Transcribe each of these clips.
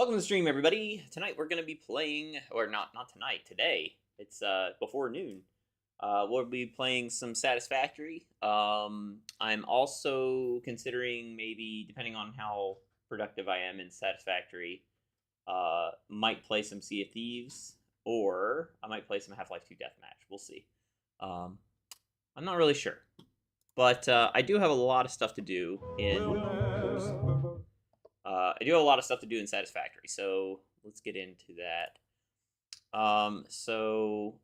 Welcome to the stream, everybody. Tonight we're going to be playing, or not tonight, today. It's before noon. We'll be playing some Satisfactory. I'm also considering maybe, depending on how productive I am in Satisfactory, might play some Sea of Thieves, or I might play some Half-Life 2 Deathmatch. We'll see. I'm not really sure. But I do have a lot of stuff to do in... I do have a lot of stuff to do in Satisfactory, so let's get into that. So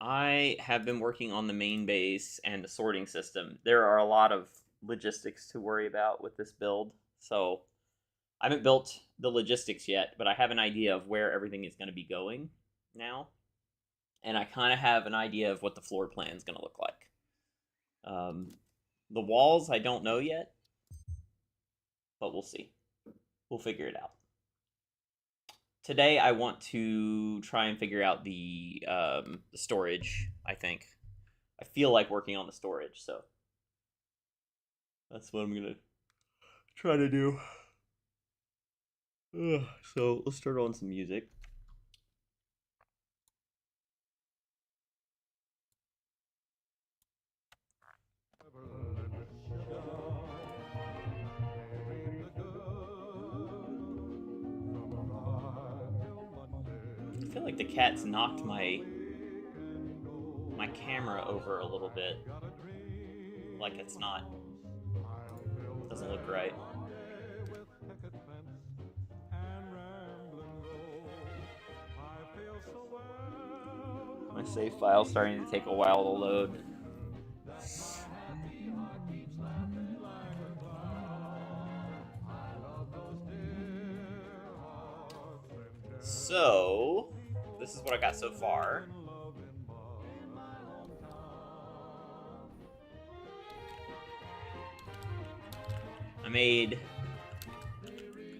I have been working on the main base and the sorting system. There are a lot of logistics to worry about with this build, so I haven't built the logistics yet, but I have an idea of where everything is going to be going now, and I kind of have an idea of what the floor plan is going to look like. The walls, I don't know yet. But we'll see. We'll figure it out. Today, I want to try and figure out the storage, I think. I feel like working on the storage, so that's what I'm going to try to do. So let's start on some music. I feel like the cat's knocked my camera over a little bit. Like it's not... doesn't look right. My save file's starting to take a while to load. So, this is what I got so far.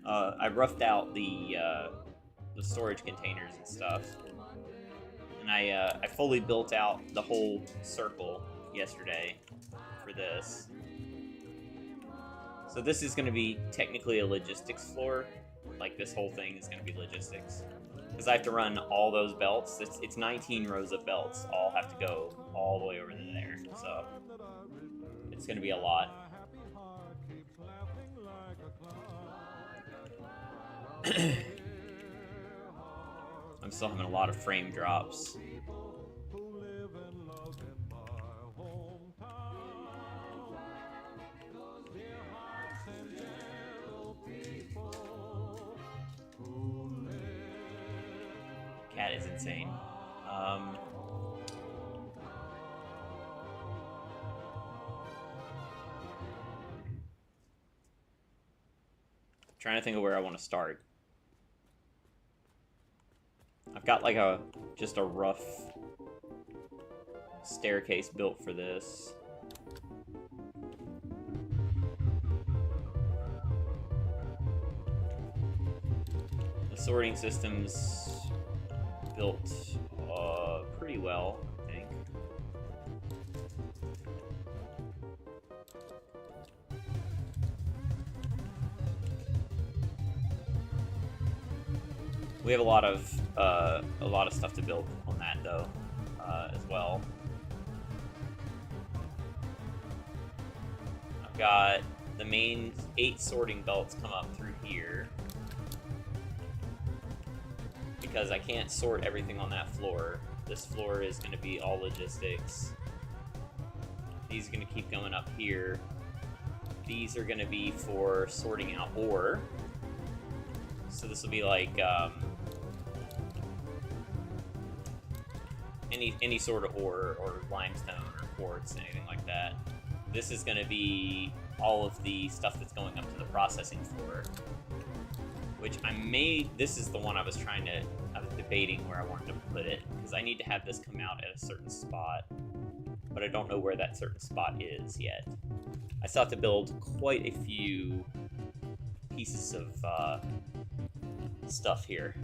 I roughed out the storage containers and stuff, and I fully built out the whole circle yesterday for this. So this is going to be technically a logistics floor. Like, this whole thing is going to be logistics. Because I have to run all those belts. It's 19 rows of belts. All have to go all the way over to there. So, it's going to be a lot. I'm still having a lot of frame drops. Cat is insane. Trying to think of where I want to start. I've got like just a rough staircase built for this. The sorting system's built pretty well, I think. We have a lot of stuff to build on that though, as well. I've got the main 8 sorting belts come up through here, because I can't sort everything on that floor. This floor is going to be all logistics. These are going to keep going up here. These are going to be for sorting out ore. So this will be like any sort of ore or limestone or quartz, anything like that. This is going to be all of the stuff that's going up to the processing floor. Which this is the one I was debating where I wanted to put it, because I need to have this come out at a certain spot, but I don't know where that certain spot is yet. I still have to build quite a few pieces of stuff here.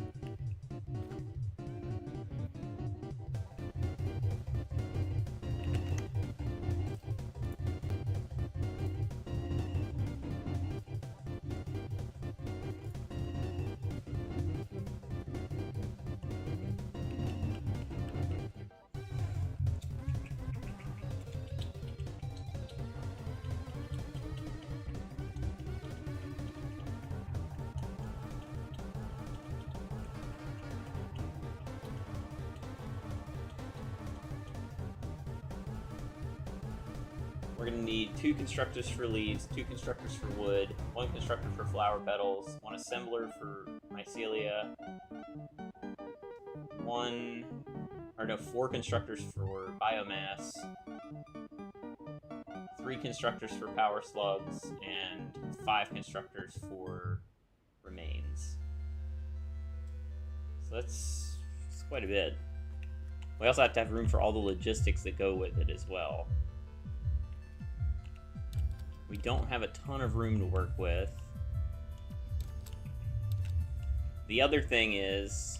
We're gonna need 2 constructors for leaves, 2 constructors for wood, 1 constructor for flower petals, 1 assembler for mycelia, 4 constructors for biomass, 3 constructors for power slugs, and 5 constructors for remains. So that's quite a bit. We also have to have room for all the logistics that go with it as well. We don't have a ton of room to work with. The other thing is,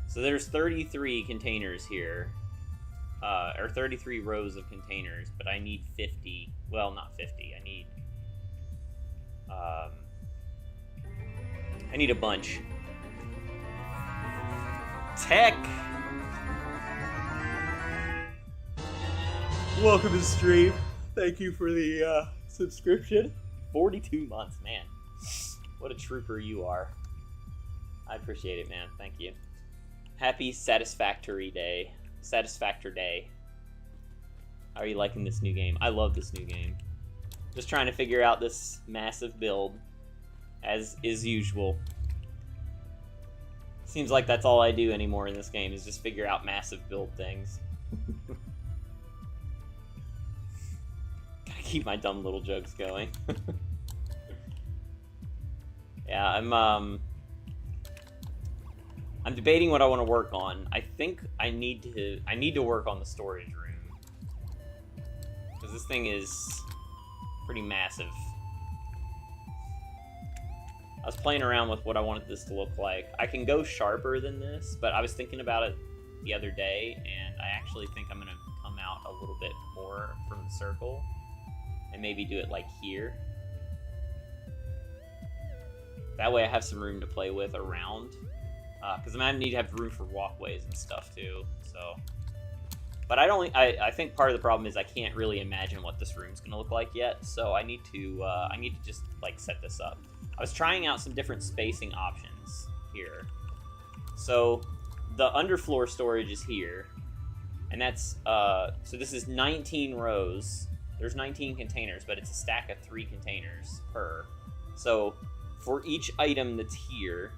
so there's 33 containers here, or 33 rows of containers, but I need 50. Well, not 50. I need a bunch. Tech. Welcome to the stream. Thank you for the subscription. 42 months, man. What a trooper you are. I appreciate it, man. Thank you. Happy Satisfactory Day. Satisfactory Day. How are you liking this new game? I love this new game. Just trying to figure out this massive build, as is usual. Seems like that's all I do anymore in this game, is just figure out massive build things. Gotta keep my dumb little jokes going. Yeah, I'm debating what I want to work on. I think I need to work on the storage room, because this thing is pretty massive. I was playing around with what I wanted this to look like. I can go sharper than this, but I was thinking about it the other day, and I actually think I'm gonna come out a little bit more from the circle and maybe do it like here. That way I have some room to play with around, because I'm gonna need to have room for walkways and stuff too. So, but I think part of the problem is I can't really imagine what this room's gonna look like yet. So I need to just like set this up. I was trying out some different spacing options here. So the underfloor storage is here, and that's so this is 19 rows. There's 19 containers, but it's a stack of 3 containers per. So for each item that's here,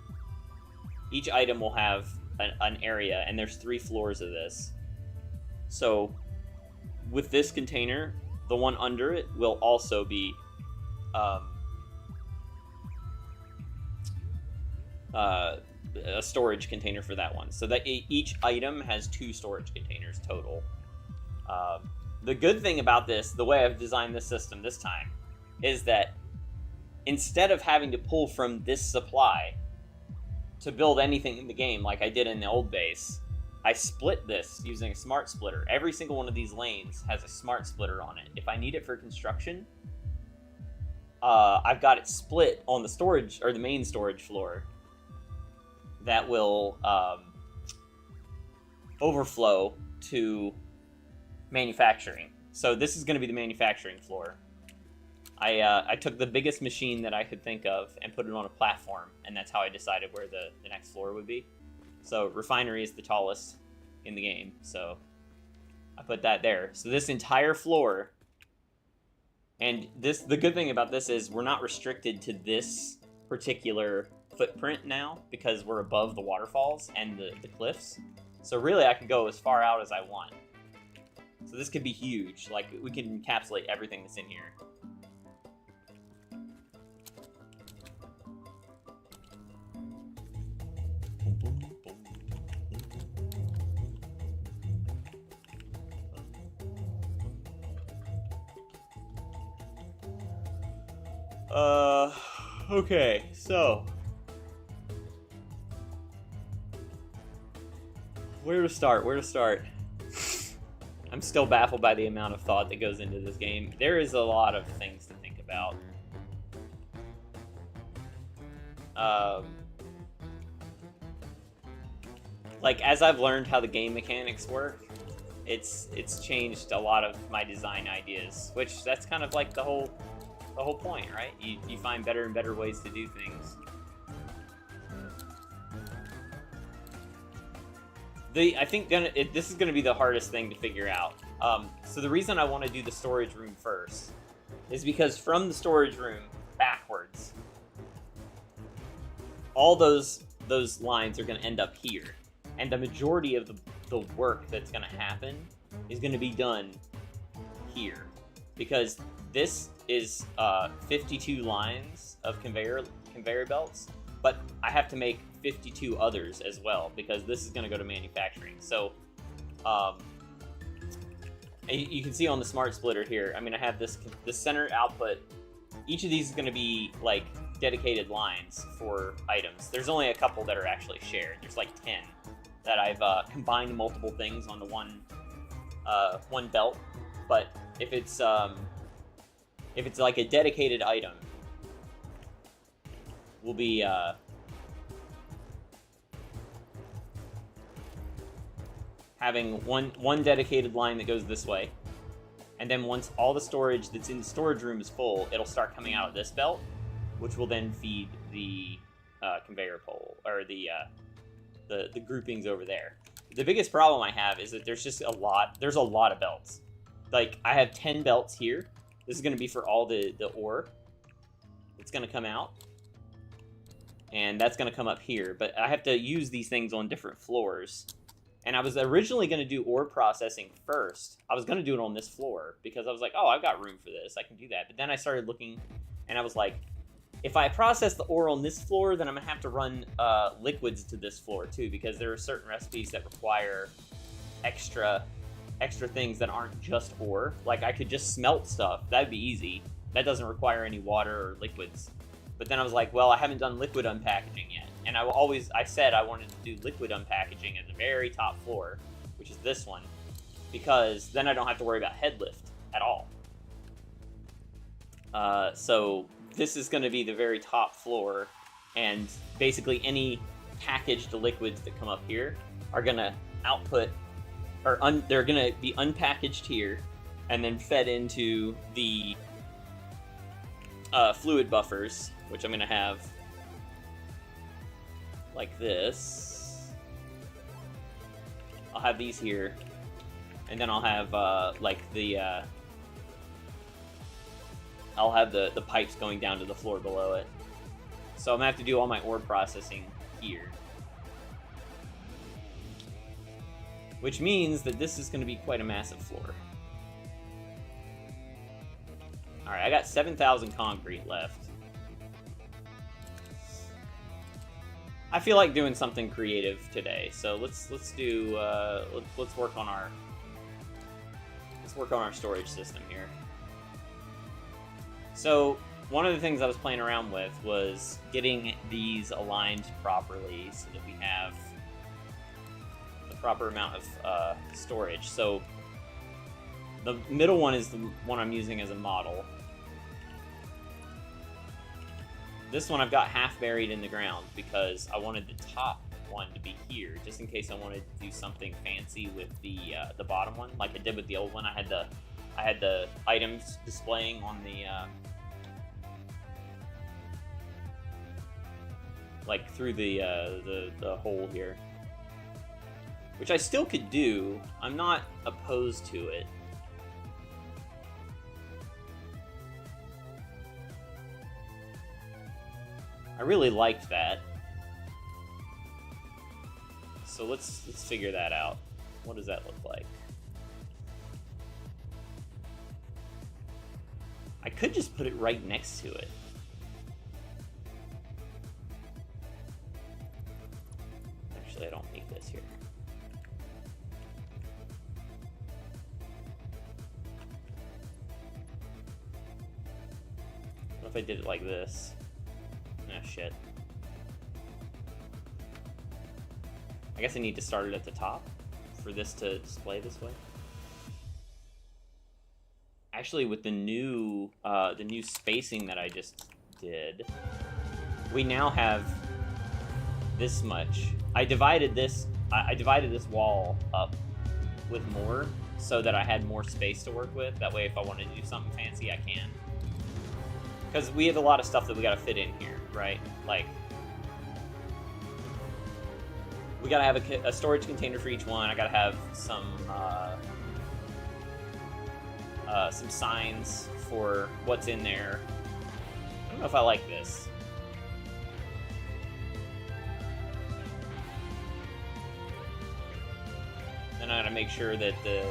each item will have an area, and there's 3 floors of this. So with this container, the one under it will also be a storage container for that one. So that each item has 2 storage containers total. The good thing about this, the way I've designed this system this time, is that instead of having to pull from this supply to build anything in the game like I did in the old base, I split this using a smart splitter. Every single one of these lanes has a smart splitter on it. If I need it for construction, I've got it split on the storage, or the main storage floor, that will overflow to manufacturing. So this is going to be the manufacturing floor. I took the biggest machine that I could think of and put it on a platform, and that's how I decided where the next floor would be. So refinery is the tallest in the game, so I put that there. So this entire floor, and the good thing about this is we're not restricted to this particular footprint now, because we're above the waterfalls and the cliffs. So really I can go as far out as I want. So this could be huge. Like, we can encapsulate everything that's in here. Okay, so where to start? I'm still baffled by the amount of thought that goes into this game. There is a lot of things to think about. Like, as I've learned how the game mechanics work, it's changed a lot of my design ideas, which that's kind of like the whole point, right? You find better and better ways to do things. I think this is gonna be the hardest thing to figure out, So the reason I want to do the storage room first is because from the storage room backwards, all those lines are going to end up here. And the majority of the work that's going to happen is going to be done here. Because this is 52 lines of conveyor belts, but I have to make 52 others as well, because this is going to go to manufacturing. So you can see on the smart splitter here, I mean, I have this center output. Each of these is going to be like dedicated lines for items. There's only a couple that are actually shared. There's like 10 that I've combined multiple things onto one belt. But if it's like a dedicated item, we'll be having one dedicated line that goes this way, and then once all the storage that's in the storage room is full, it'll start coming out of this belt, which will then feed the conveyor pole, or the groupings over there. The biggest problem I have is that there's a lot of belts. Like, I have 10 belts here. This is going to be for all the ore that's going to come out, and that's going to come up here, but I have to use these things on different floors. And I was originally going to do ore processing first. I was going to do it on this floor because I was like, oh, I've got room for this. I can do that. But then I started looking, and I was like, if I process the ore on this floor, then I'm going to have to run liquids to this floor too, because there are certain recipes that require extra things that aren't just ore. Like, I could just smelt stuff. That'd be easy. That doesn't require any water or liquids. But then I was like, well, I haven't done liquid unpackaging yet. And I said I wanted to do liquid unpackaging at the very top floor, which is this one, because then I don't have to worry about head lift at all. So this is going to be the very top floor, and basically any packaged liquids that come up here are going to output, or they're going to be unpackaged here, and then fed into the fluid buffers, which I'm going to have like this. I'll have these here, and then I'll have like I'll have the pipes going down to the floor below it. So I'm gonna have to do all my ore processing here, which means that this is gonna be quite a massive floor. All right, I got 7,000 concrete left. I feel like doing something creative today, so let's work on our storage system here. So one of the things I was playing around with was getting these aligned properly so that we have the proper amount of storage. So the middle one is the one I'm using as a model. This one I've got half buried in the ground because I wanted the top one to be here, just in case I wanted to do something fancy with the bottom one, like I did with the old one. I had the items displaying on the like through the hole here, which I still could do. I'm not opposed to it. I really liked that. So let's figure that out. What does that look like? I could just put it right next to it. Actually, I don't need this here. What if I did it like this? Ah, shit. I guess I need to start it at the top for this to display this way. Actually, with the new spacing that I just did, we now have this much. I divided this wall up with more so that I had more space to work with. That way, if I wanted to do something fancy, I can. Because we have a lot of stuff that we gotta fit in here, right? Like, we gotta have a storage container for each one. I gotta have some some signs for what's in there. I don't know if I like this. Then I gotta make sure that the...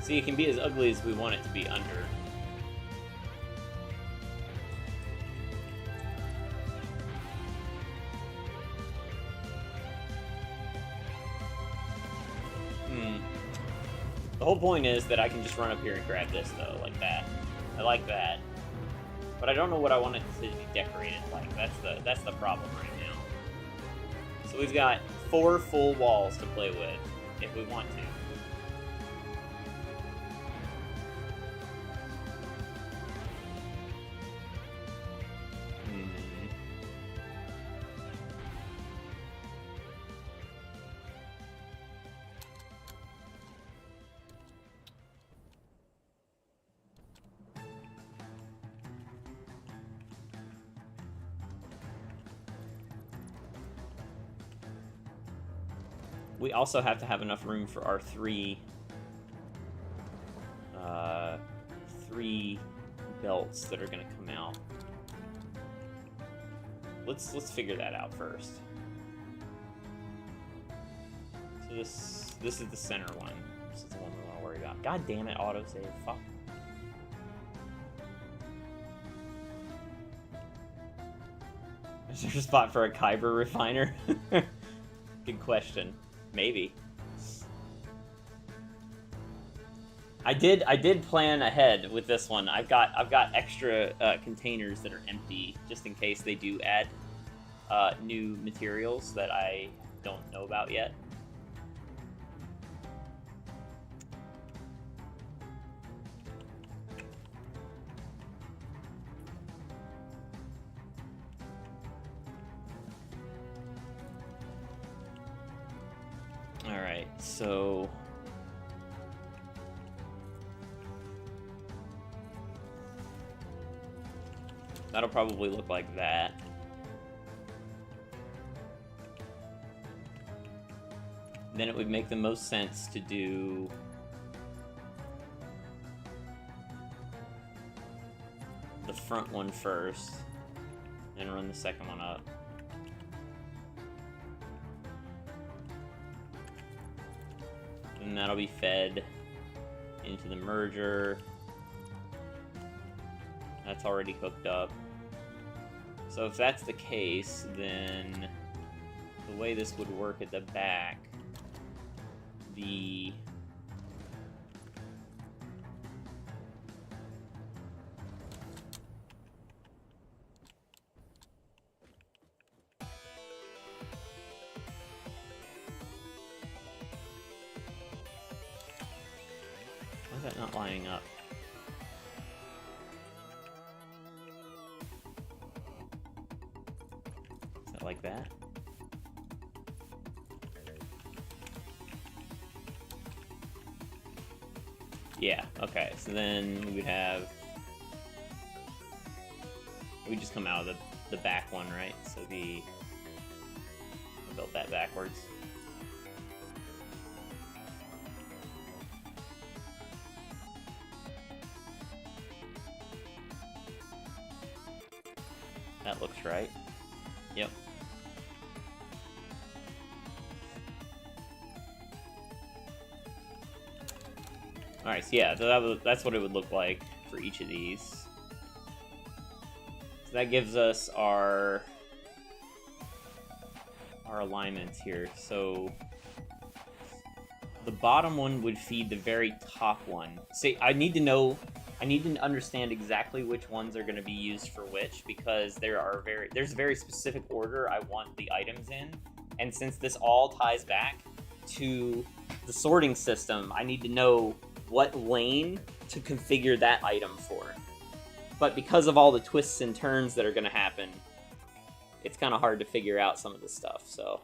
See, it can be as ugly as we want it to be under. The whole point is that I can just run up here and grab this, though, like that. I like that. But I don't know what I want it to be decorated like. That's the problem right now. So we've got 4 full walls to play with, if we want to. We also have to have enough room for our 3 belts that are going to come out. Let's figure that out first. So this is the center one. This is the one we want to worry about. God damn it, autosave. Fuck. Is there a spot for a Kyber refiner? Good question. Maybe. I did plan ahead with this one. I've got extra containers that are empty just in case they do add new materials that I don't know about yet. All right, so that'll probably look like that. Then it would make the most sense to do the front one first, and run the second one up. And that'll be fed into the merger. That's already hooked up. So if that's the case, then the way this would work at the back, the why is that not lining up? Is that like that? Yeah, okay, so then we would have... we just come out of the back one, right? So I built that backwards. That looks right. Yep. Alright, so yeah, so that's what it would look like for each of these. So that gives us our alignments here. So the bottom one would feed the very top one. See, I need to understand exactly which ones are going to be used for which, because there's a very specific order I want the items in, and since this all ties back to the sorting system, I need to know what lane to configure that item for. But because of all the twists and turns that are going to happen, it's kind of hard to figure out some of this stuff, so...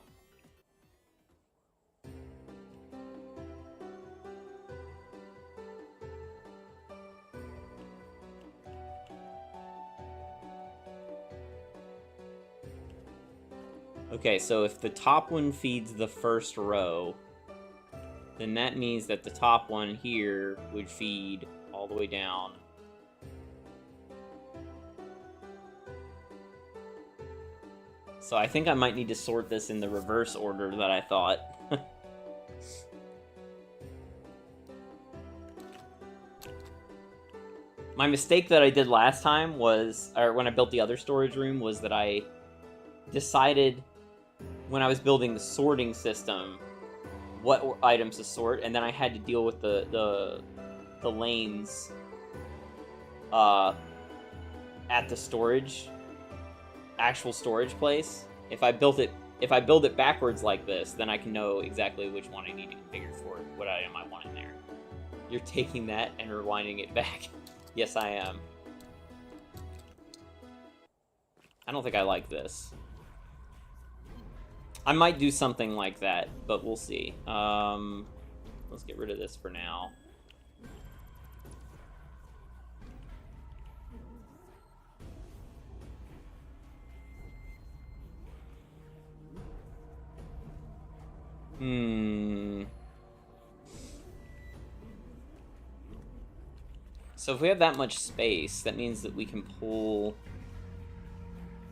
Okay, so if the top one feeds the first row, then that means that the top one here would feed all the way down. So I think I might need to sort this in the reverse order that I thought. My mistake that I did last time was, or when I built the other storage room, was that I decided when I was building the sorting system what items to sort, and then I had to deal with the lanes at the actual storage place. If I build it backwards like this, then I can know exactly which one I need to configure for what item I want in there. You're taking that and rewinding it back. Yes, I am. I don't think I like this. I might do something like that, but we'll see. Let's get rid of this for now. So if we have that much space, that means that we can pull...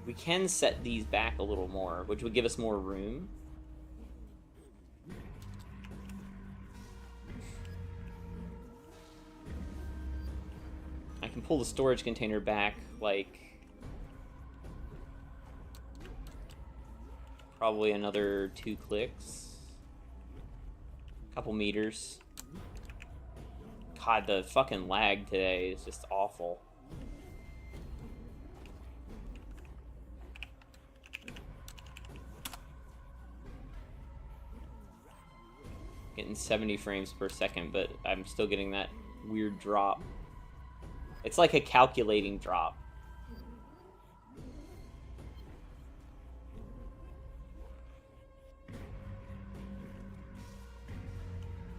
We can set these back a little more, which would give us more room. I can pull the storage container back, like... probably another 2 clicks. A couple meters. God, the fucking lag today is just awful. Getting 70 frames per second, but I'm still getting that weird drop. It's like a calculating drop.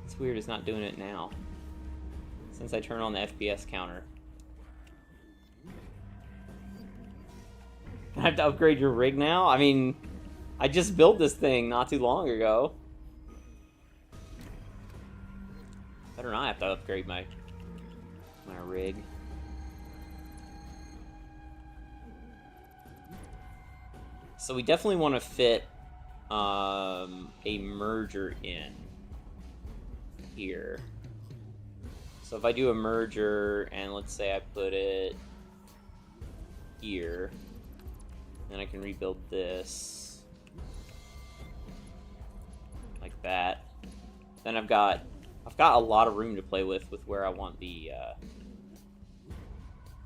It's weird it's not doing it now. Since I turn on the FPS counter. I have to upgrade your rig now? I mean, I just built this thing not too long ago. Better not have to upgrade my rig. So we definitely want to fit a merger in here. So if I do a merger, and let's say I put it here, then I can rebuild this like that. Then I've got a lot of room to play with where I want the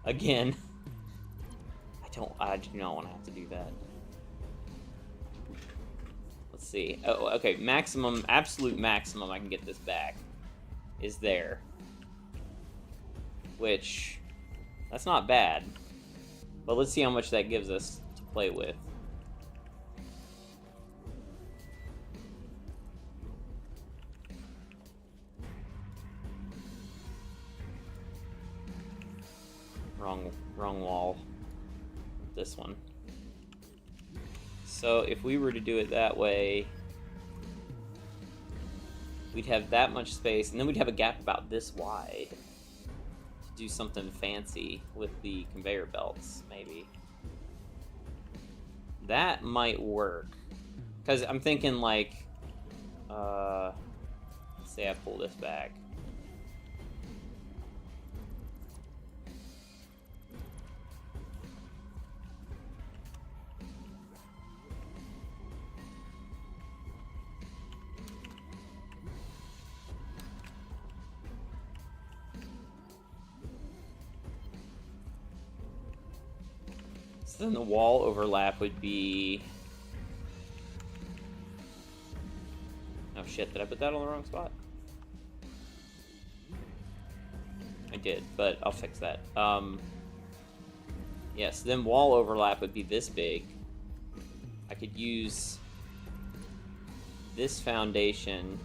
again. I do not want to have to do that. Let's see. Oh, okay, maximum, absolute maximum I can get this back is there. Which, that's not bad. But let's see how much that gives us to play with. Wrong wall. This one. So if we were to do it that way, we'd have that much space, and then we'd have a gap about this wide to do something fancy with the conveyor belts, maybe. That might work. Because I'm thinking, like, let's say I pull this back. So then the wall overlap would be... Oh shit, did I put that on the wrong spot? I did, but I'll fix that. Yes, then wall overlap would be this big. I could use this foundation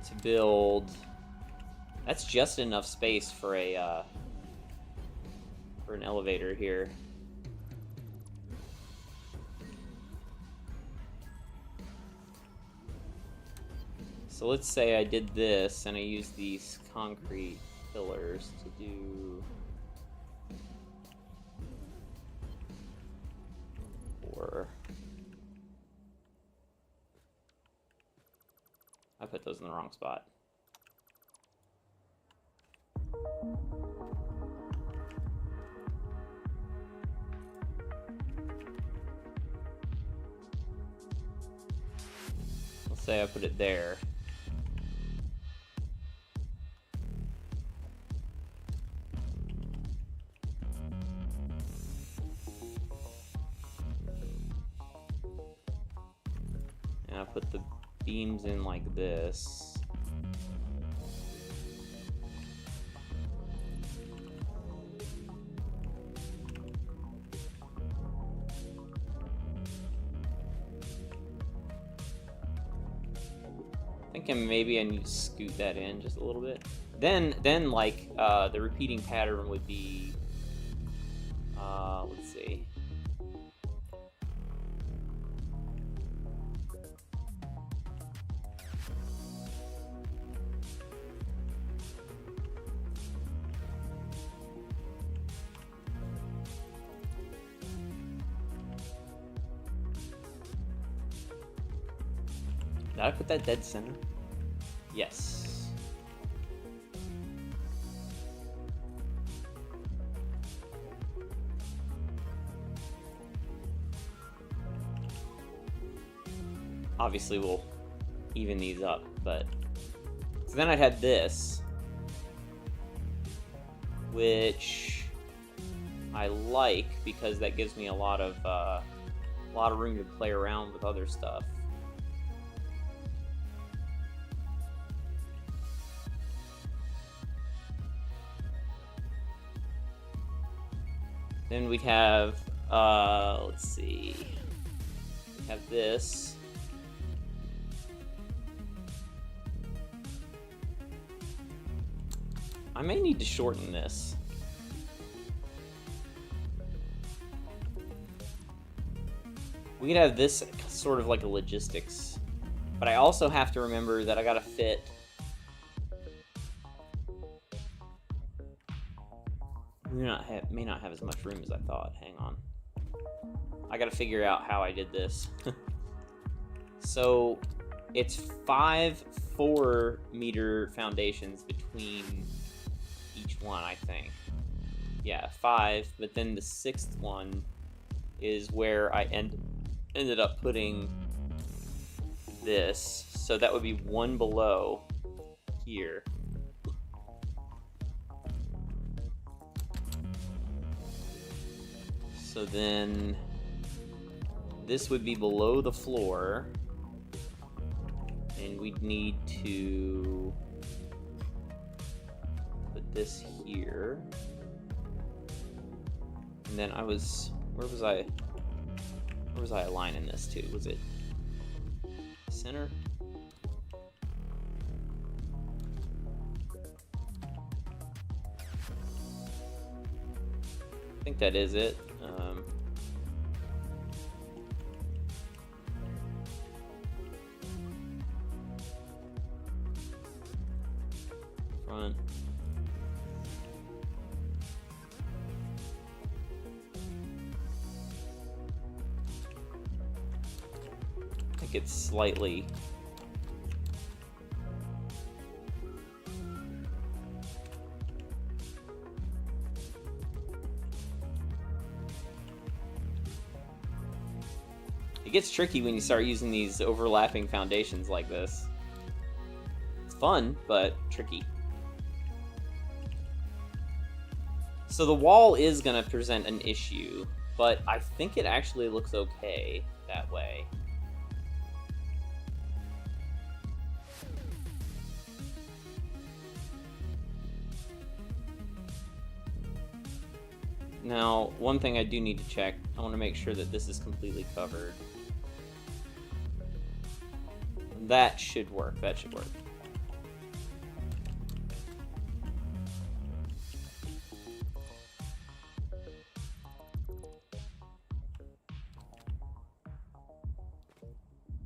to build... That's just enough space for a for an elevator here. So let's say I did this and I used these concrete pillars to do 4. I put those in the wrong spot. Let's say I put it there. And I put the beams in like this. Thinking maybe I need to scoot that in just a little bit. Then like the repeating pattern would be, let's see. Did I put that dead center? Yes. Obviously we'll even these up, but so then I'd have this, which I like because that gives me a lot of room to play around with other stuff. Then we'd have, let's see, we have this. I may need to shorten this. We could have this sort of like a logistics, but I also have to remember that I gotta fit may not have as much room as I thought. Hang on. I gotta figure out how I did this. So it's 5 4-meter foundations between each one, I think. Yeah, 5, but then the 6th one is where I ended up putting this. So that would be 1 below here. So then this would be below the floor, and we'd need to put this here. And then where was I aligning this to? Was it center? I think that is it. Front. I think it's slightly. It gets tricky when you start using these overlapping foundations like this. It's fun, but tricky. So the wall is going to present an issue, but I think it actually looks okay that way. Now, one thing I do need to check, I want to make sure that this is completely covered. That should work, that should work.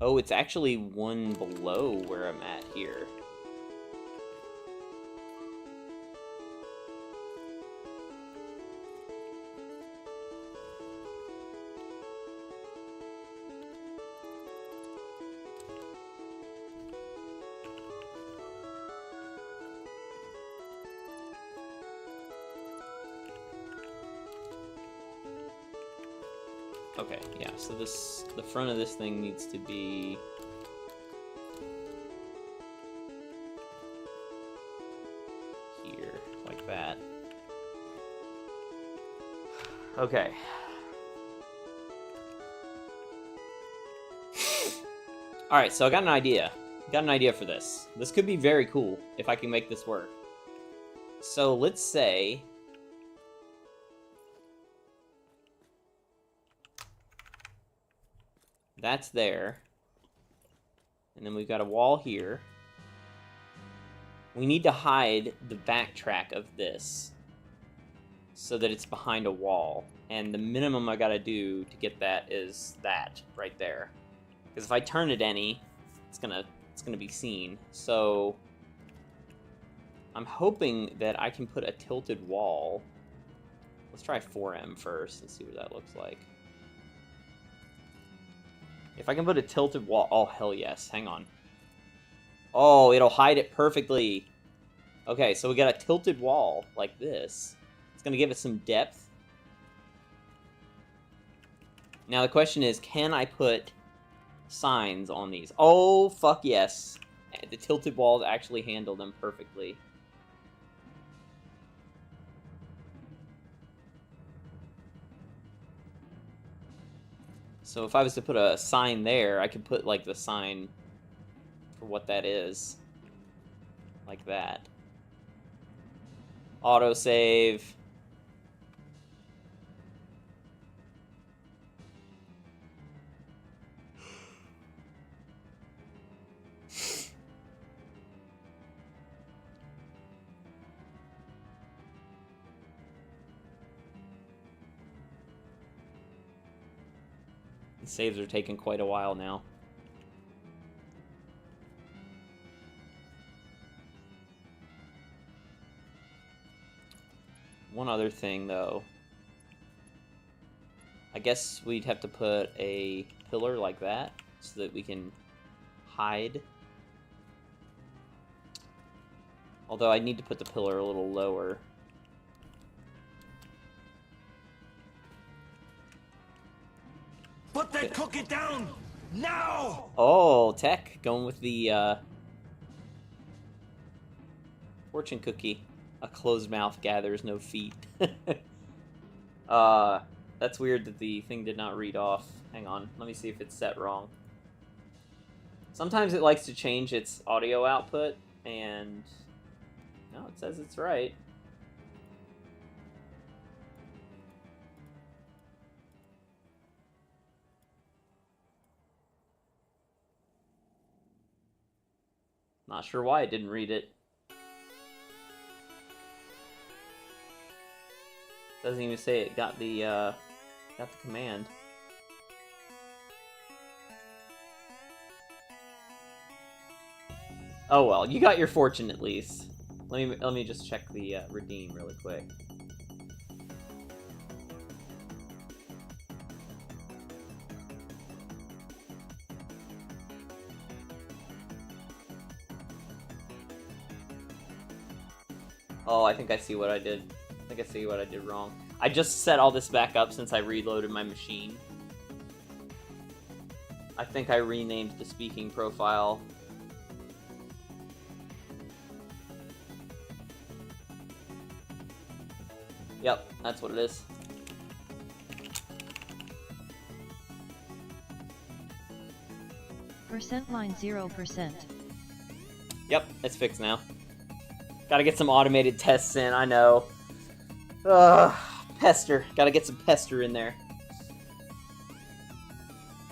Oh, it's actually one below where I'm at here. Okay, yeah, so the front of this thing needs to be here, like that. Okay. Alright, so I got an idea. Got an idea for this. This could be very cool if I can make this work. So let's say that's there. And then we've got a wall here. We need to hide the backtrack of this so that it's behind a wall. And the minimum I gotta do to get that is that right there. Because if I turn it any, it's gonna be seen. So I'm hoping that I can put a tilted wall. Let's try 4M first and see what that looks like. If I can put a tilted wall... Oh, hell yes. Hang on. Oh, it'll hide it perfectly. Okay, so we got a tilted wall like this. It's going to give it some depth. Now the question is, can I put signs on these? Oh, fuck yes. The tilted walls actually handle them perfectly. So if I was to put a sign there, I could put, like, the sign for what that is. Like that. Autosave. The saves are taking quite a while now. One other thing, though. I guess we'd have to put a pillar like that so that we can hide. Although I need to put the pillar a little lower. Put that cookie down now! Oh, tech going with the fortune cookie. A closed mouth gathers no feet. That's weird that the thing did not read off. Hang on, let me see if it's set wrong. Sometimes it likes to change its audio output, and no, it says it's right. Not sure why it didn't read it. Doesn't even say it got the command. Oh well, you got your fortune at least. Let me just check the redeem really quick. Oh, I think I see what I did. I think I see what I did wrong. I just set all this back up since I reloaded my machine. I think I renamed the speaking profile. Yep, that's what it is. Line 0%. Yep, it's fixed now. Gotta get some automated tests in, I know. Pester. Gotta get some pester in there.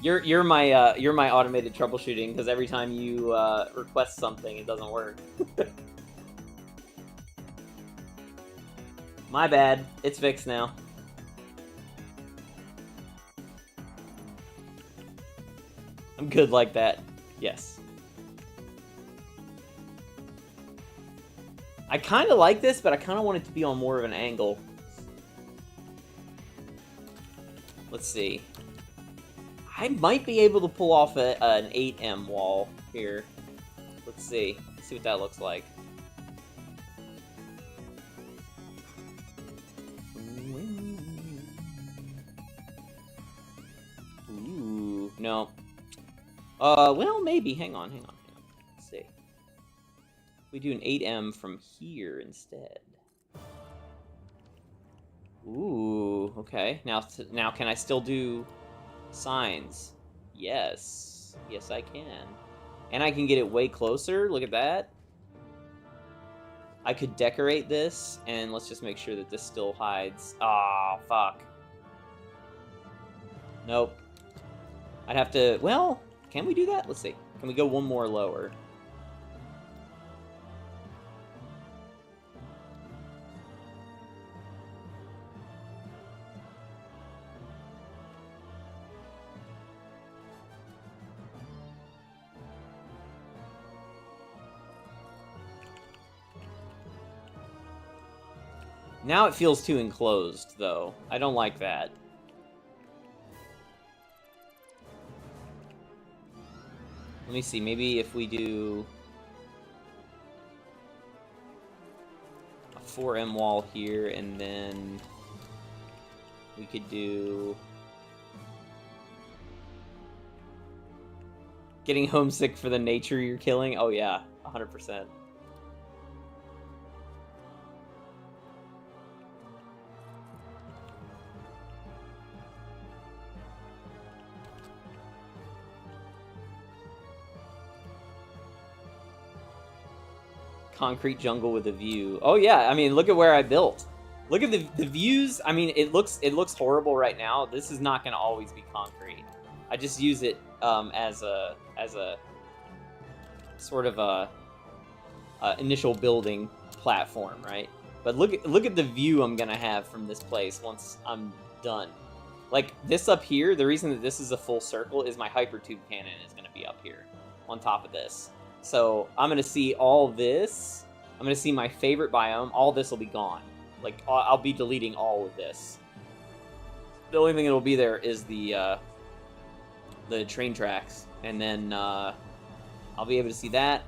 You're my automated troubleshooting, because every time you request something, it doesn't work. My bad. It's fixed now. I'm good like that. Yes. I kind of like this, but I kind of want it to be on more of an angle. Let's see. I might be able to pull off an 8M wall here. Let's see. Let's see what that looks like. Ooh, no. Well, maybe. Hang on. Let's see. We do an 8M from here instead. Ooh, okay. Now can I still do signs? Yes. Yes, I can. And I can get it way closer. Look at that. I could decorate this, and let's just make sure that this still hides. Oh, fuck. Nope. I'd have to... Well, can we do that? Let's see. Can we go one more lower? Now it feels too enclosed, though. I don't like that. Let me see, maybe if we do a 4M wall here, and then we could do... Getting homesick for the nature you're killing? Oh yeah, 100%. Concrete jungle with a view. Oh yeah, I mean, look at where I built. Look at the views. I mean, it looks horrible right now. This is not going to always be concrete. I just use it as a sort of a initial building platform, right? But look at the view I'm going to have from this place once I'm done. Like this up here, the reason that this is a full circle is my hypertube cannon is going to be up here on top of this. So I'm going to see all this. I'm going to see my favorite biome. All this will be gone. Like, I'll be deleting all of this. The only thing that will be there is the train tracks. And then I'll be able to see that.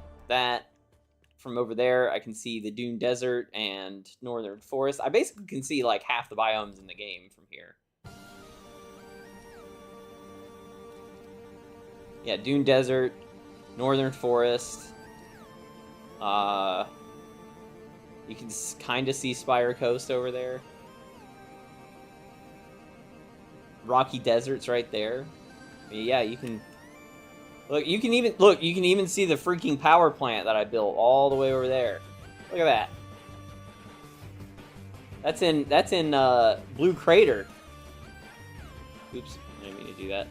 From over there, I can see the Dune Desert and Northern Forest. I basically can see, like, half the biomes in the game from here. Yeah, Dune Desert, Northern Forest. You can kind of see Spire Coast over there. Rocky Desert's right there. I mean, yeah, you can look. You can even see the freaking power plant that I built all the way over there. Look at that. That's in Blue Crater. Oops, I didn't mean to do that.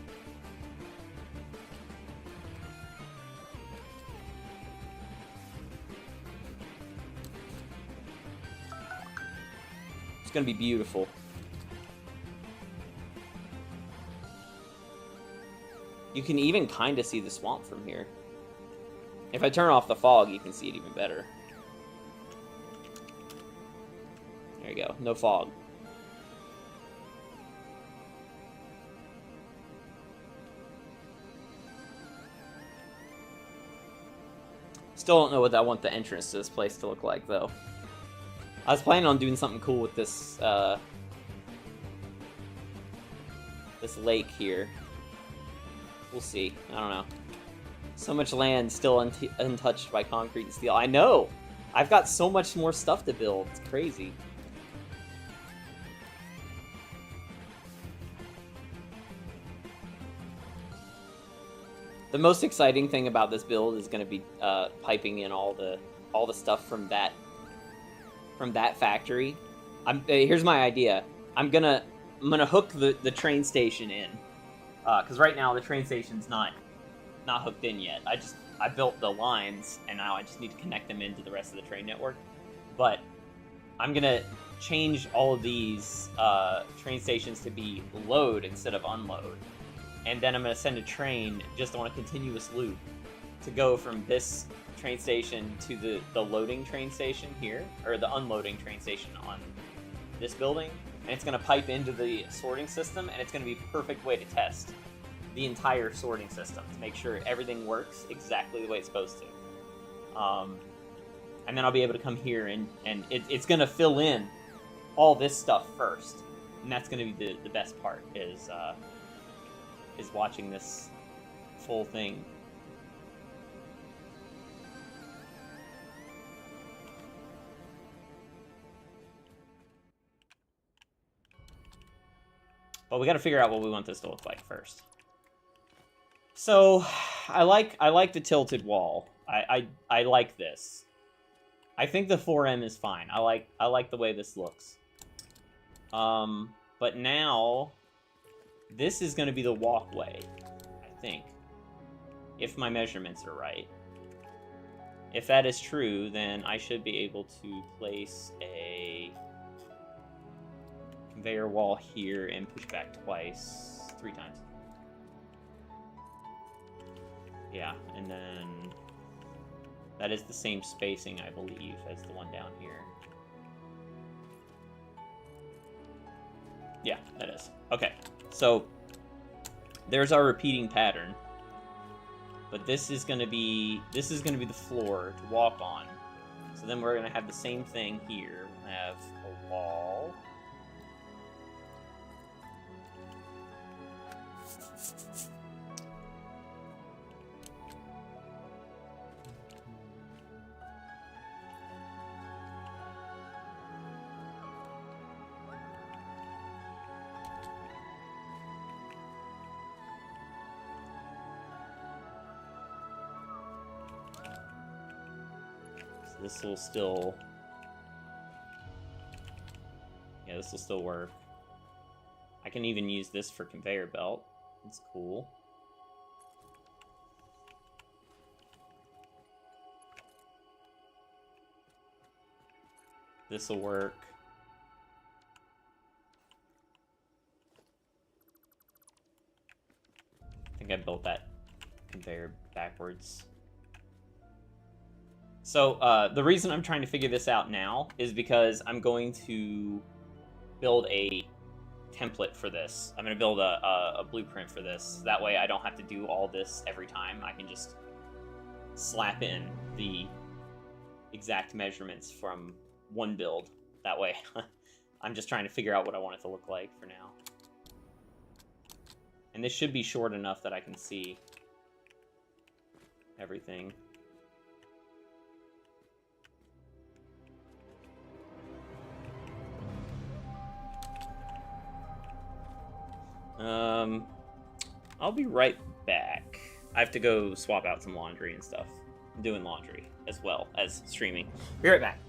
It's gonna be beautiful. You can even kind of see the swamp from here. If I turn off the fog, you can see it even better. There you go, no fog. Still don't know what I want the entrance to this place to look like, though. I was planning on doing something cool with this, this lake here. We'll see. I don't know. So much land still untouched by concrete and steel. I know! I've got so much more stuff to build. It's crazy. The most exciting thing about this build is going to be piping in all the stuff from that factory. Here's my idea. I'm gonna hook the train station in, because right now the train station's not hooked in yet. I built the lines, and now I just need to connect them into the rest of the train network. But I'm gonna change all of these train stations to be load instead of unload. and then I'm going to send a train just on a continuous loop to go from this train station to the loading train station here, or the unloading train station on this building, and it's going to pipe into the sorting system, and it's going to be a perfect way to test the entire sorting system to make sure everything works exactly the way it's supposed to. And then I'll be able to come here, and it's going to fill in all this stuff first, and that's going to be the best part, is watching this full thing. But we got to figure out what we want this to look like first. So, I like the tilted wall. I like this. I think the 4M is fine. I like the way this looks. But now this is going to be the walkway, I think, if my measurements are right. If that is true, then I should be able to place a conveyor wall here and push back twice, 3 times. Yeah, and then that is the same spacing, I believe, as the one down here. Yeah, that is. Okay, so there's our repeating pattern. But this is gonna be the floor to walk on. So then we're gonna have the same thing here. We'll have a wall. This will still... Yeah, this will still work. I can even use this for conveyor belt. That's cool. This will work. I think I built that conveyor backwards. So, the reason I'm trying to figure this out now is because I'm going to build a template for this. I'm going to build a blueprint for this. That way I don't have to do all this every time. I can just slap in the exact measurements from one build. That way I'm just trying to figure out what I want it to look like for now. And this should be short enough that I can see everything. I'll be right back. I have to go swap out some laundry and stuff. I'm doing laundry as well as streaming. Be right back.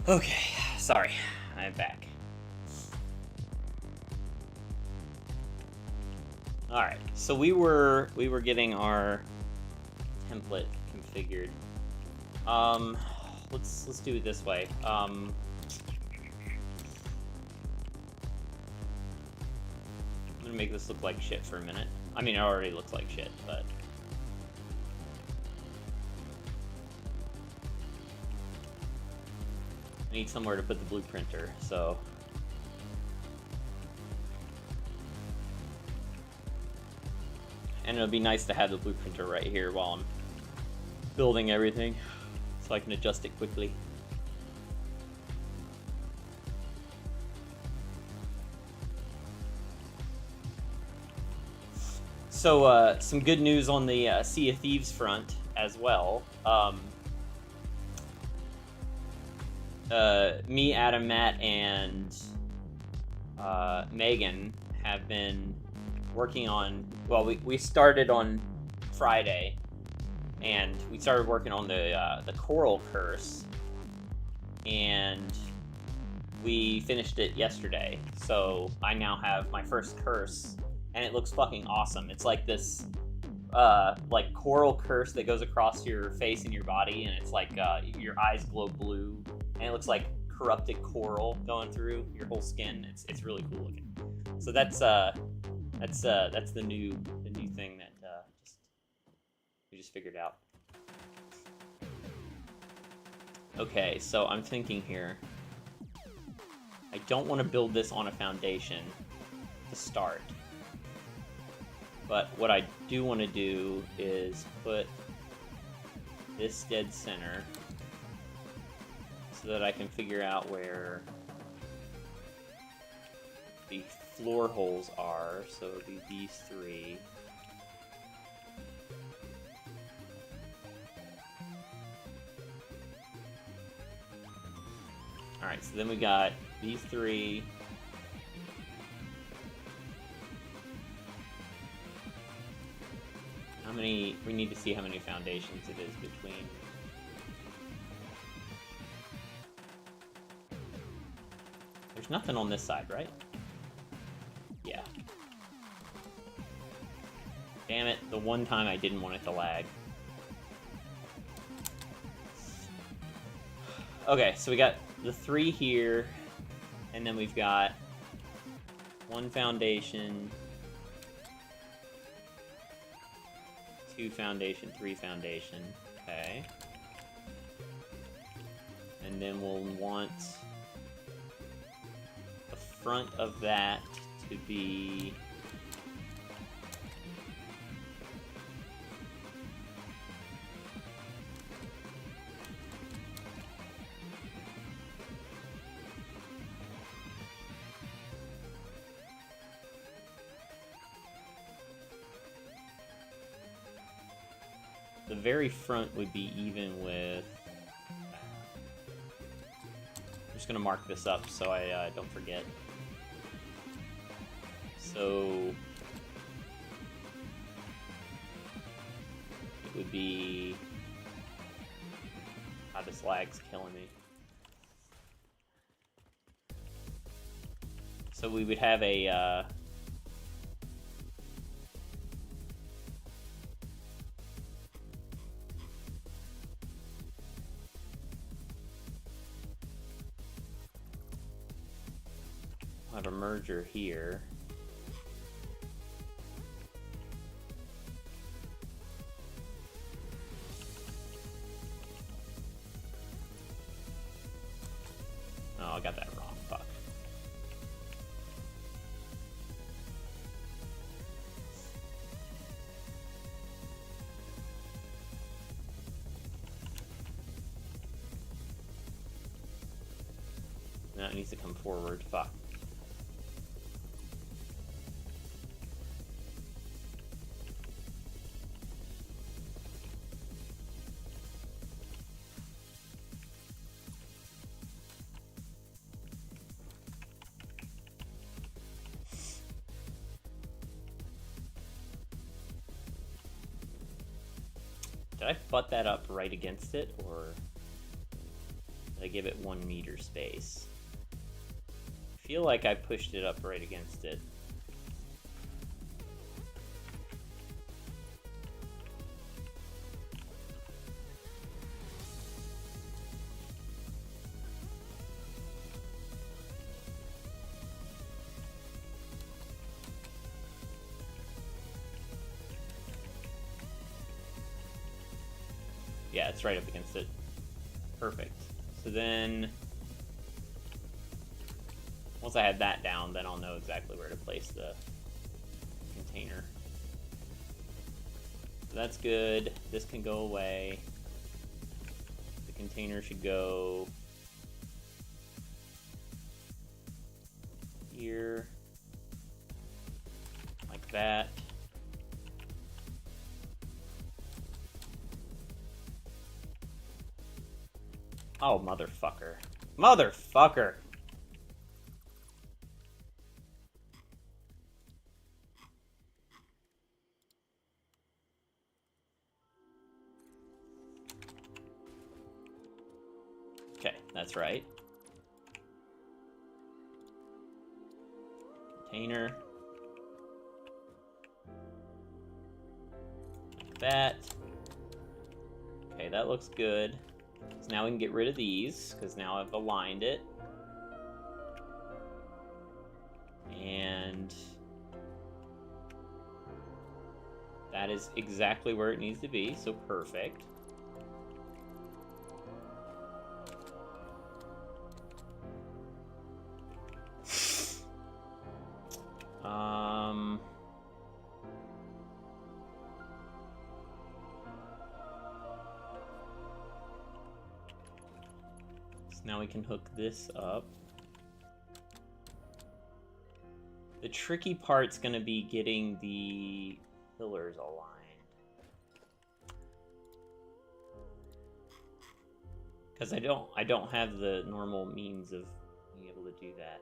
Okay, sorry, I'm back. All right, so we were getting our template configured. Let's do it this way. I'm gonna make this look like shit for a minute. I mean, it already looks like shit, but I need somewhere to put the blueprinter, so. And it'll be nice to have the blueprinter right here while I'm building everything, so I can adjust it quickly. So, some good news on the Sea of Thieves front as well. Me, Adam, Matt, and Megan have been working on. Well, we started on Friday, and we started working on the Coral Curse, and we finished it yesterday. So I now have my first curse, and it looks fucking awesome. It's like this like coral curse that goes across your face and your body, and it's like your eyes glow blue, and it looks like corrupted coral going through your whole skin. It's really cool looking. So that's the new thing that we just figured out. Okay, so I'm thinking here. I don't want to build this on a foundation to start. But what I do want to do is put this dead center so that I can figure out where the floor holes are. So it would be these three. Alright, so then we got these three. How many? We need to see how many foundations it is between. There's nothing on this side, right? Yeah. Damn it, the one time I didn't want it to lag. Okay, so we got the three here, and then we've got one foundation, two foundation, three foundation. Okay. And then we'll want the front of that to be the very front would be even with. I'm just gonna mark this up so I don't forget. So it would be. God, this lag's killing me. So we would have a. Have a merger here. Oh, I got that wrong. Fuck. Now it needs to come forward. Fuck. Did I butt that up right against it, or did I Gotta give it 1 meter space. I feel like I pushed it up right against it. Yeah, it's right up against it. Perfect. So then, once I have that down, then I'll know exactly where to place the container. So that's good. This can go away. The container should go here, like that. Oh, motherfucker. Motherfucker! Okay, that's right. Container. Like that. Okay, that looks good. So now we can get rid of these, because now I've aligned it. And that is exactly where it needs to be, so perfect. So now we can hook this up. The tricky part's gonna be getting the pillars aligned. Because I don't have the normal means of being able to do that.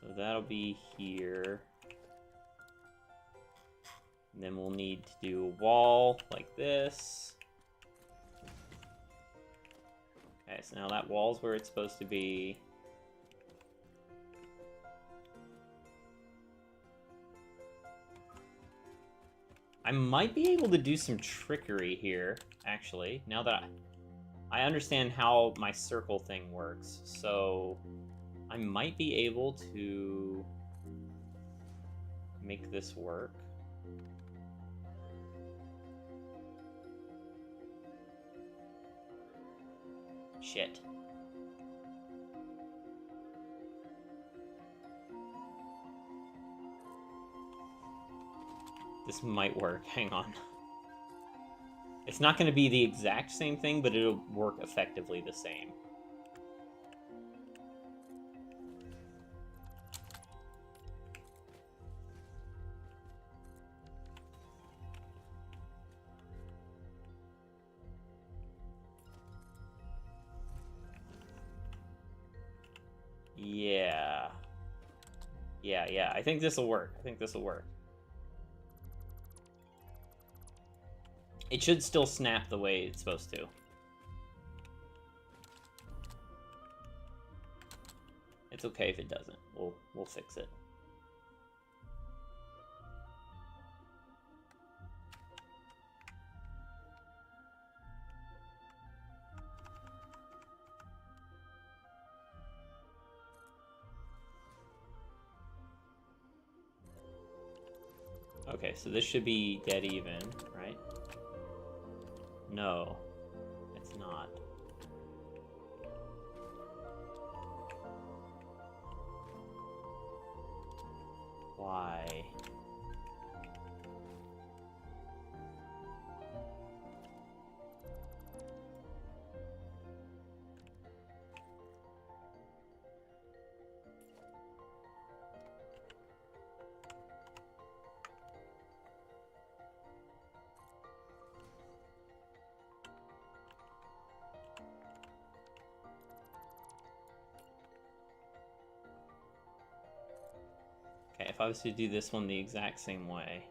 So that'll be here. And then we'll need to do a wall like this. Okay, so now that wall's where it's supposed to be. I might be able to do some trickery here, actually, now that I understand how my circle thing works. So I might be able to make this work. Shit. This might work. Hang on. It's not going to be the exact same thing, but it'll work effectively the same. Yeah. Yeah. I think this will work. It should still snap the way it's supposed to. It's okay if it doesn't. We'll fix it. Okay, so this should be dead even, right? No, it's not. Why? if I was to do this one the exact same way.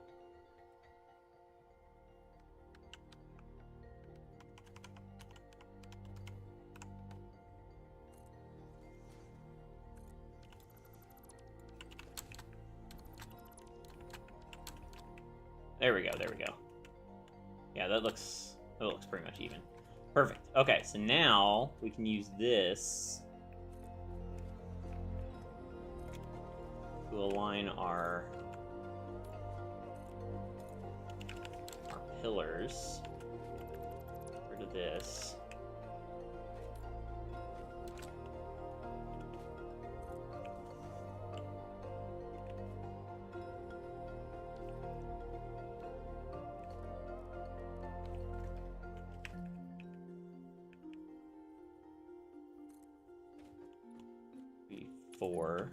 There we go, there we go. Yeah, that looks pretty much even. Perfect. Okay, so now we can use this to align our pillars. Rid of this. Four.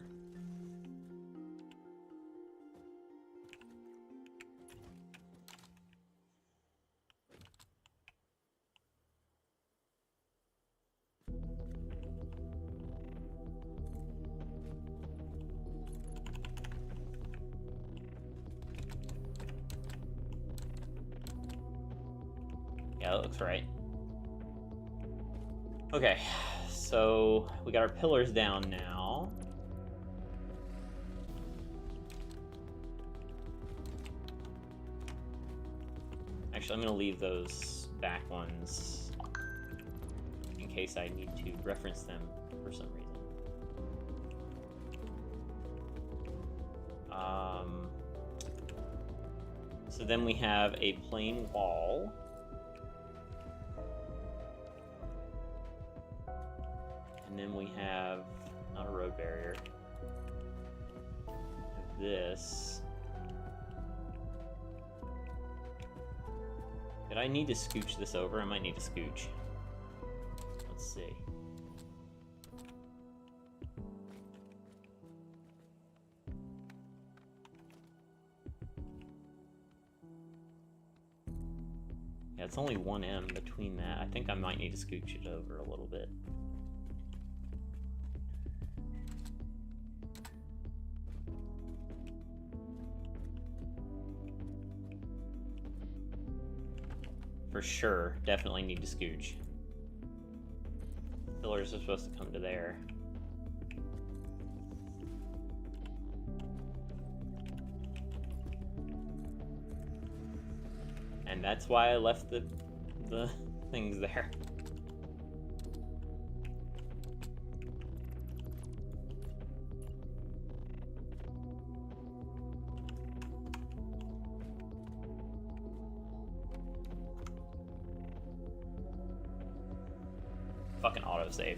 Yeah, that looks right. Okay, so we got our pillars down now. Actually, I'm going to leave those back ones in case I need to reference them for some reason. So then we have a plain wall. And then we have, not a road barrier, this. Did I need to scooch this over? I might need to scooch. Let's see. Yeah, it's only 1M between that. I think I might need to scooch it over a little bit. For sure, definitely need to scooch. Pillars are supposed to come to there. And that's why I left the things there. Fucking autosave.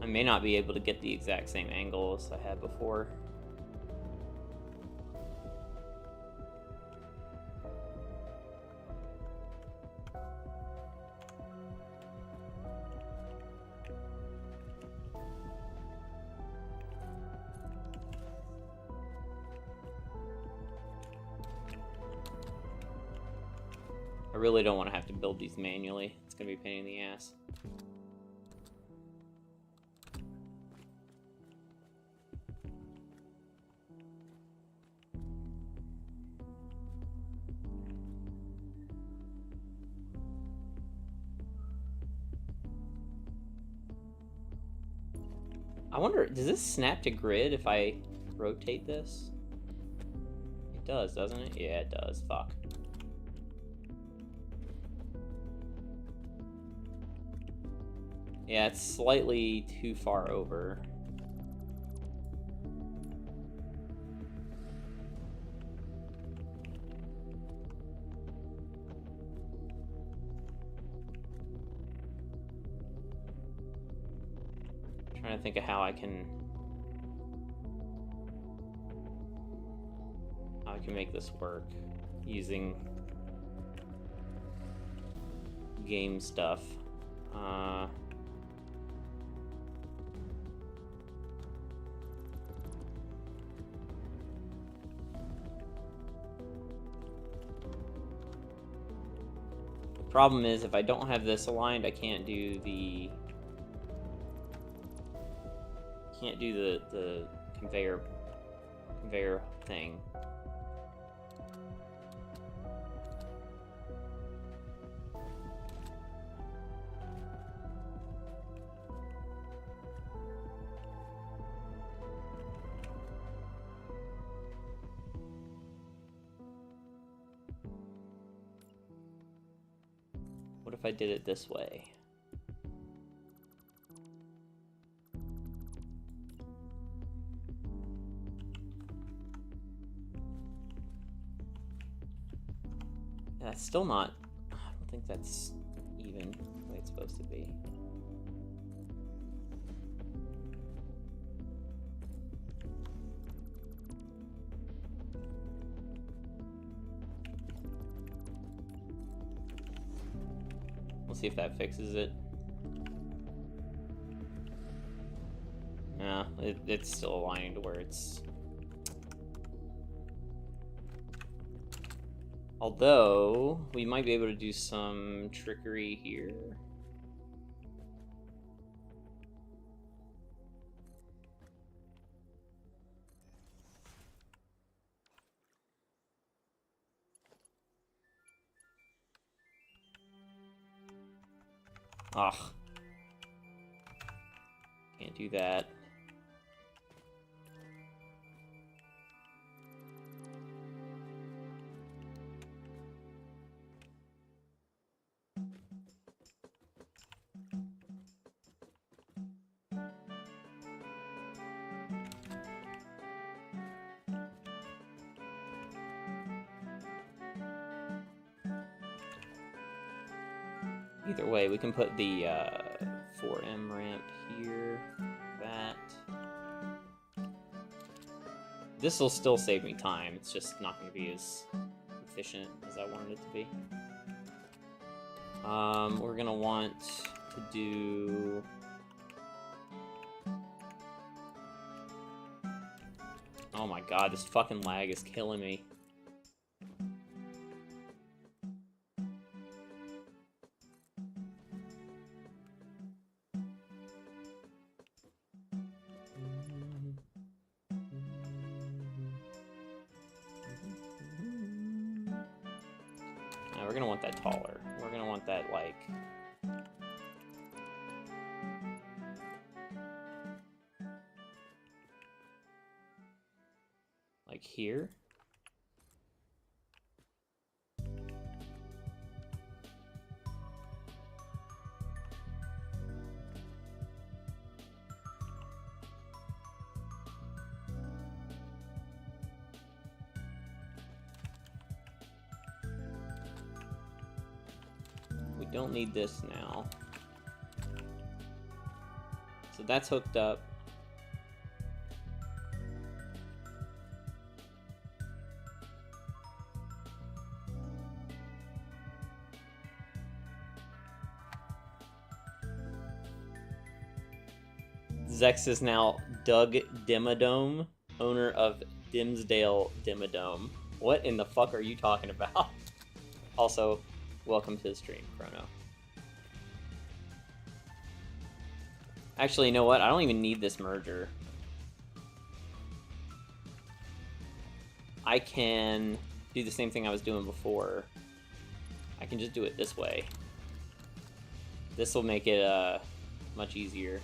I may not be able to get the exact same angle as I had before. I really don't want to have to build these manually. It's going to be a pain in the ass. I wonder, does this snap to grid if I rotate this? It does, doesn't it? Yeah, it does. Fuck. Yeah, it's slightly too far over. Trying to think of how I can make this work using game stuff. Problem is, if I don't have this aligned, I can't do the conveyor thing. What if I did it this way? That's still not... I don't think that's even the way it's supposed to be. We'll see if that fixes it. Yeah, it's still aligning to where it's... Although, we might be able to do some trickery here. Ugh. Can't do that. Either way, we can put the 4M ramp here, that. This will still save me time, it's just not going to be as efficient as I wanted it to be. We're going to want to do... Oh my god, this fucking lag is killing me. We're gonna want that taller. We're gonna want that like here. We don't need this now. So that's hooked up. Zex is now Doug Dimmadome, owner of Dimsdale Dimmadome. What in the fuck are you talking about? Also, welcome to the stream, Chrono. Actually, you know what? I don't even need this merger. I can do the same thing I was doing before. I can just do it this way. This will make it much easier.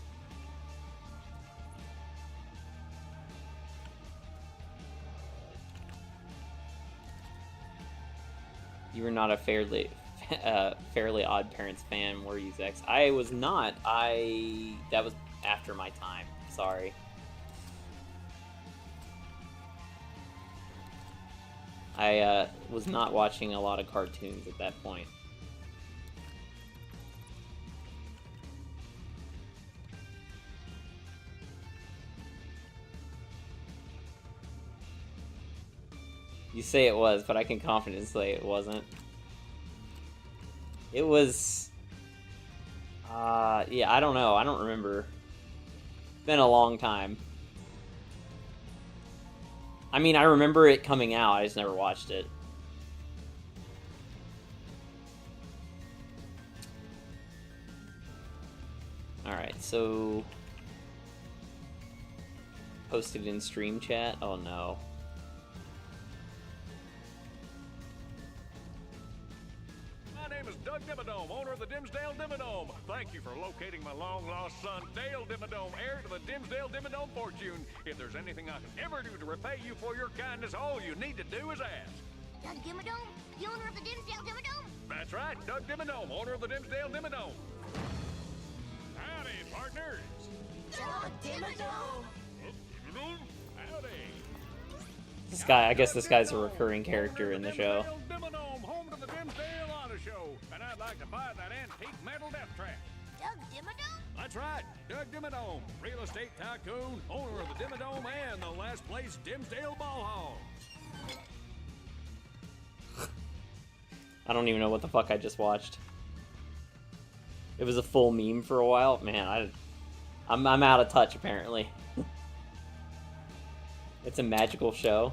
You were not a Fairly Odd Parents fan, were you, Zex? I was not. That was after my time. Sorry. I was not watching a lot of cartoons at that point. You say it was, but I can confidently say it wasn't. It was... yeah, I don't know. I don't remember. It's been a long time. I mean, I remember it coming out. I just never watched it. so posted in stream chat. Oh no. My name is Doug Dimmadome, owner of the Dimsdale Dimmadome. Thank you for locating my long-lost son, Dale Dimmadome, heir to the Dimsdale Dimmadome fortune. If there's anything I can ever do to repay you for your kindness, all you need to do is ask. Doug Dimmadome, the owner of the Dimsdale Dimmadome? That's right, Doug Dimmadome, owner of the Dimsdale Dimmadome. Howdy, partners. Doug Dimmadome! Howdy. This guy, I guess this guy's a recurring character in the show. Dimmadome, home to the Dimsdale Auto Show, and I'd like to buy that antique metal death trap. Doug Dimmadome? That's right, Doug Dimmadome, real estate tycoon, owner of the Dimmadome and the last place Dimsdale Ball Hall. I don't even know what the fuck I just watched. It was a full meme for a while. Man, I'm out of touch apparently. It's a magical show.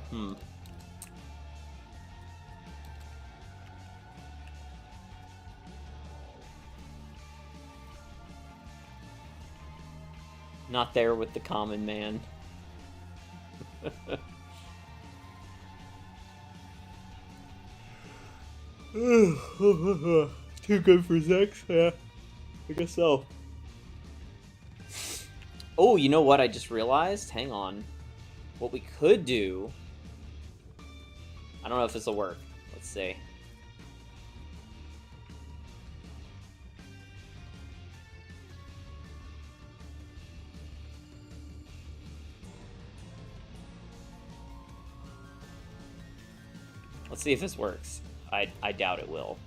Not there with the common man. Too good for sex? Yeah, I guess so. Oh, you know what I just realized? Hang on. What we could do... I don't know if this will work. Let's see. Let's see if this works. I doubt it will.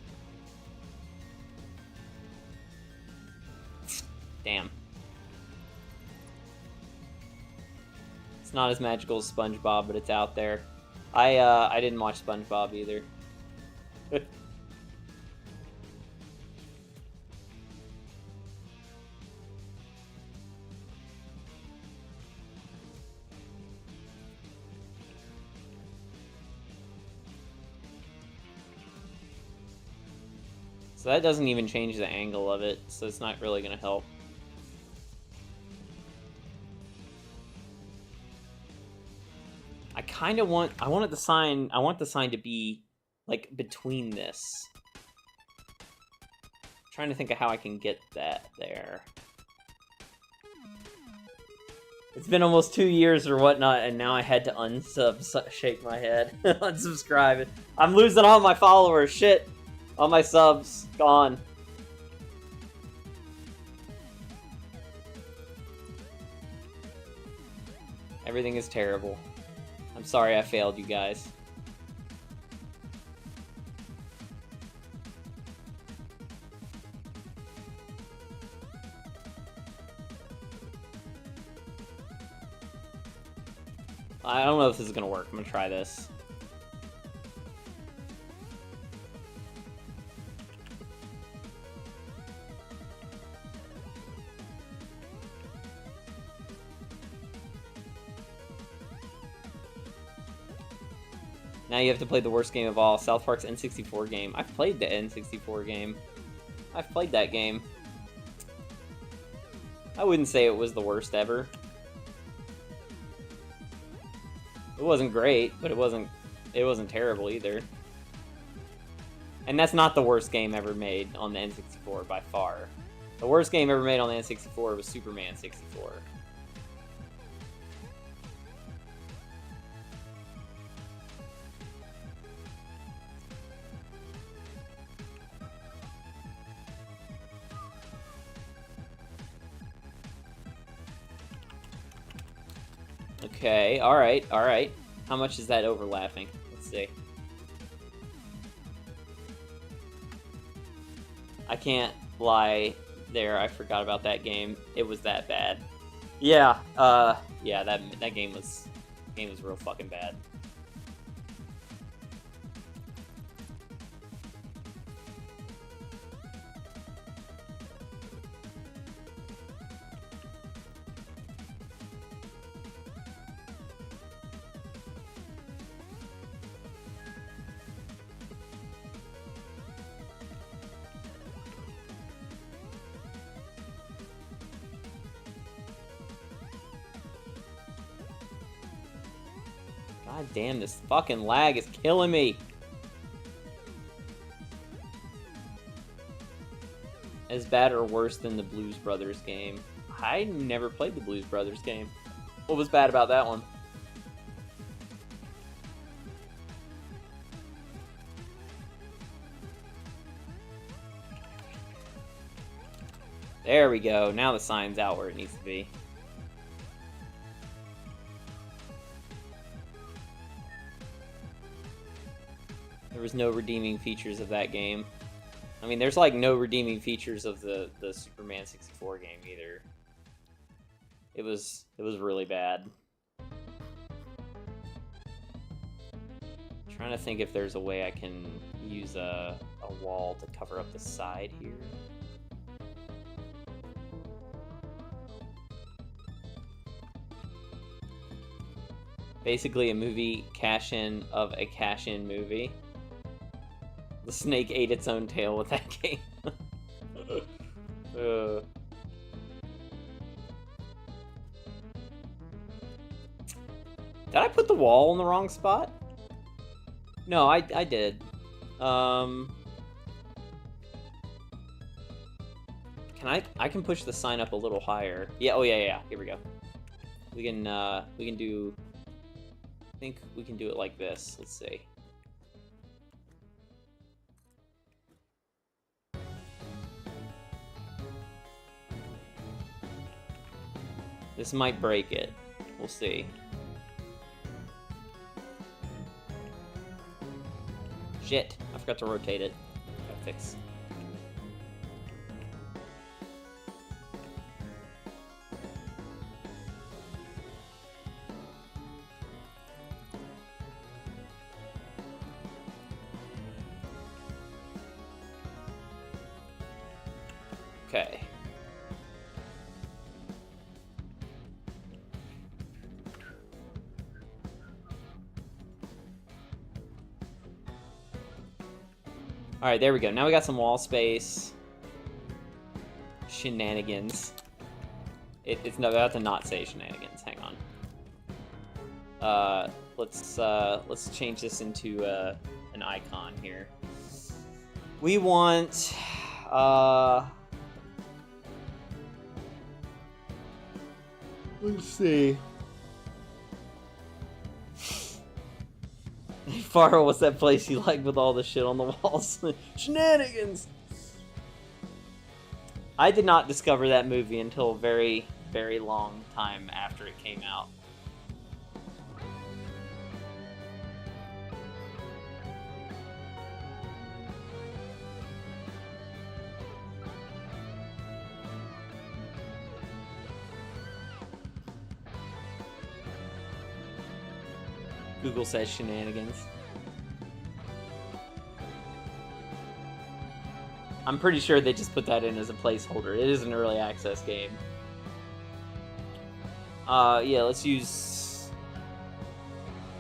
Damn. It's not as magical as SpongeBob, but it's out there. I didn't watch SpongeBob either. So that doesn't even change the angle of it, so it's not really gonna help. I want the sign to be like between this. I'm trying to think of how I can get that there. It's been almost 2 years or whatnot, and now I had to shake my head, unsubscribe. I'm losing all my followers. Shit, all my subs gone. Everything is terrible. I'm sorry I failed you guys. I don't know if this is gonna work. I'm gonna try this. Now you have to play the worst game of all, South Park's N64 game. I've played the N64 game. I've played that game. I wouldn't say it was the worst ever. It wasn't great, but it wasn't terrible either. And that's not the worst game ever made on the N64 by far. The worst game ever made on the N64 was Superman 64. Okay, alright, alright. How much is that overlapping? Let's see. I can't lie there, I forgot about that game. It was that bad. Yeah, yeah, that game was real fucking bad. God damn, this fucking lag is killing me. As bad or worse than the Blues Brothers game? I never played the Blues Brothers game. What was bad about that one? There we go. Now the sign's out where it needs to be. There was no redeeming features of that game. I mean, there's like no redeeming features of the Superman 64 game either. It was really bad. I'm trying to think if there's a way I can use a wall to cover up the side here. Basically a movie cash-in of a cash-in movie. The snake ate its own tail with that game. Did I put the wall in the wrong spot? No, I did. Can I can push the sign up a little higher. Yeah, oh yeah. Here we go. We can do, I think we can do it like this. Let's see. This might break it. We'll see. Shit, I forgot to rotate it. Gotta fix. Okay. Alright, there we go. Now we got some wall space. Shenanigans. It's about to not say shenanigans. Hang on. Let's change this into an icon here. We want let's see. Faro, what's that place you like with all the shit on the walls? Shenanigans! I did not discover that movie until a very, very long time after it came out. Google says shenanigans. I'm pretty sure they just put that in as a placeholder. It is an early access game. Yeah, let's use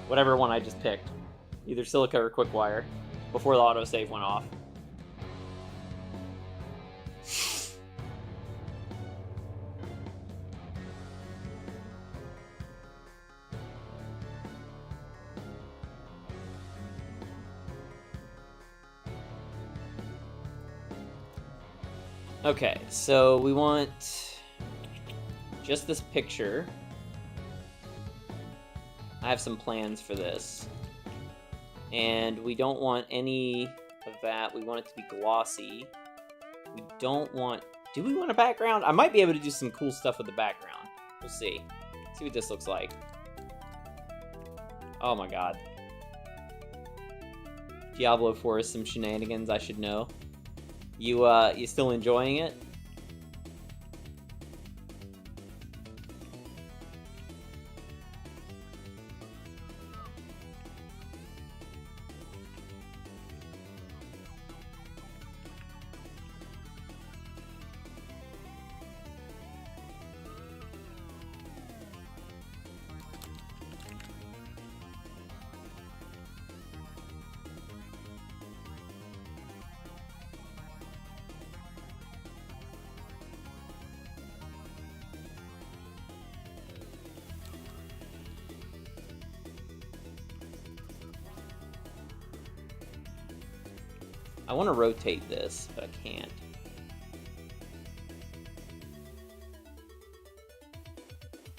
whatever one I just picked. Either Silica or Quickwire before the autosave went off. Okay, so we want just this picture. I have some plans for this. And we don't want any of that. We want it to be glossy. We don't want... Do we want a background? I might be able to do some cool stuff with the background. We'll see. See what this looks like. Oh my god. Diablo 4 is some shenanigans I should know. You still enjoying it? I want to rotate this, but I can't.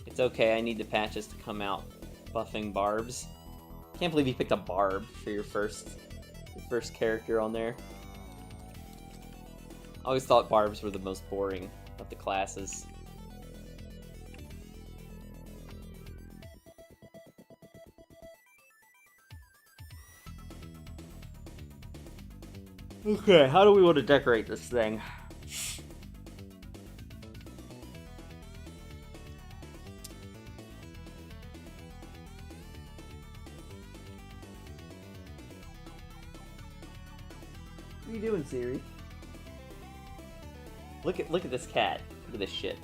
It's okay, I need the patches to come out buffing barbs. Can't believe you picked a barb for your first character on there. I always thought barbs were the most boring of the classes. Okay, how do we want to decorate this thing? What are you doing, Siri? Look at this cat. Look at this shit.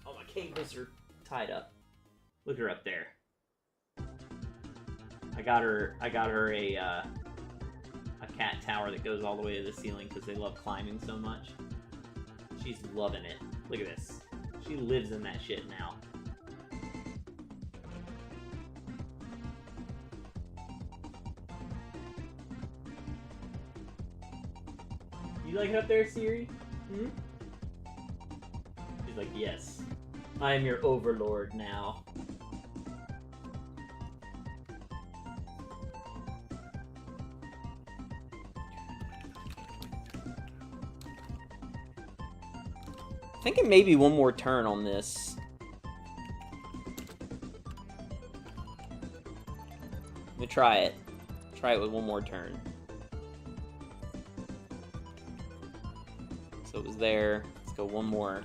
Oh, my cables are tied up. Look her up there. I got her a cat tower that goes all the way to the ceiling because they love climbing so much. She's loving it. Look at this. She lives in that shit now. You like it up there, Siri? Hmm? She's like, yes. I am your overlord now. Thinking maybe one more turn on this. Let me try it. Try it with one more turn. So it was there. Let's go one more.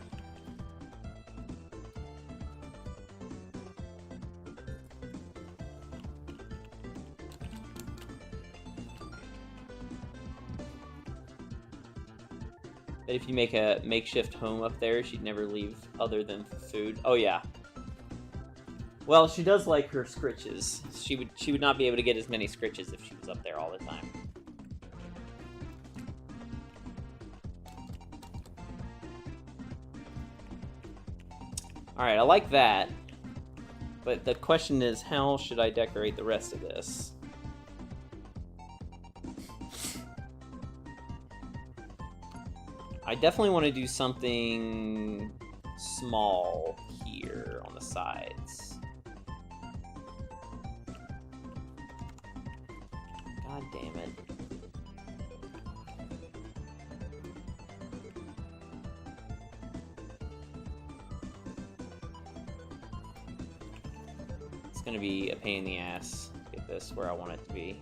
That if you make a makeshift home up there, she'd never leave other than for food. Oh yeah. Well, she does like her scritches. She would not be able to get as many scritches if she was up there all the time. Alright, I like that. But the question is, how should I decorate the rest of this? I definitely want to do something small here on the sides. God damn it. It's gonna be a pain in the ass to get this where I want it to be.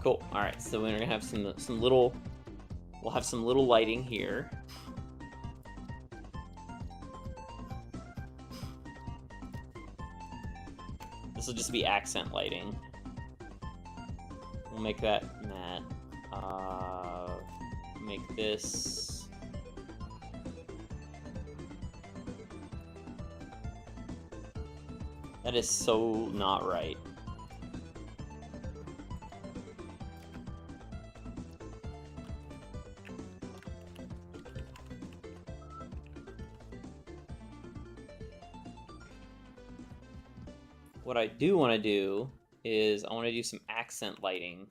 Cool. All right. So we're gonna have some little. We'll have some little lighting here. This will just be accent lighting. We'll make that matte. Make this. That is so not right. What I do want to do is I want to do some accent lighting.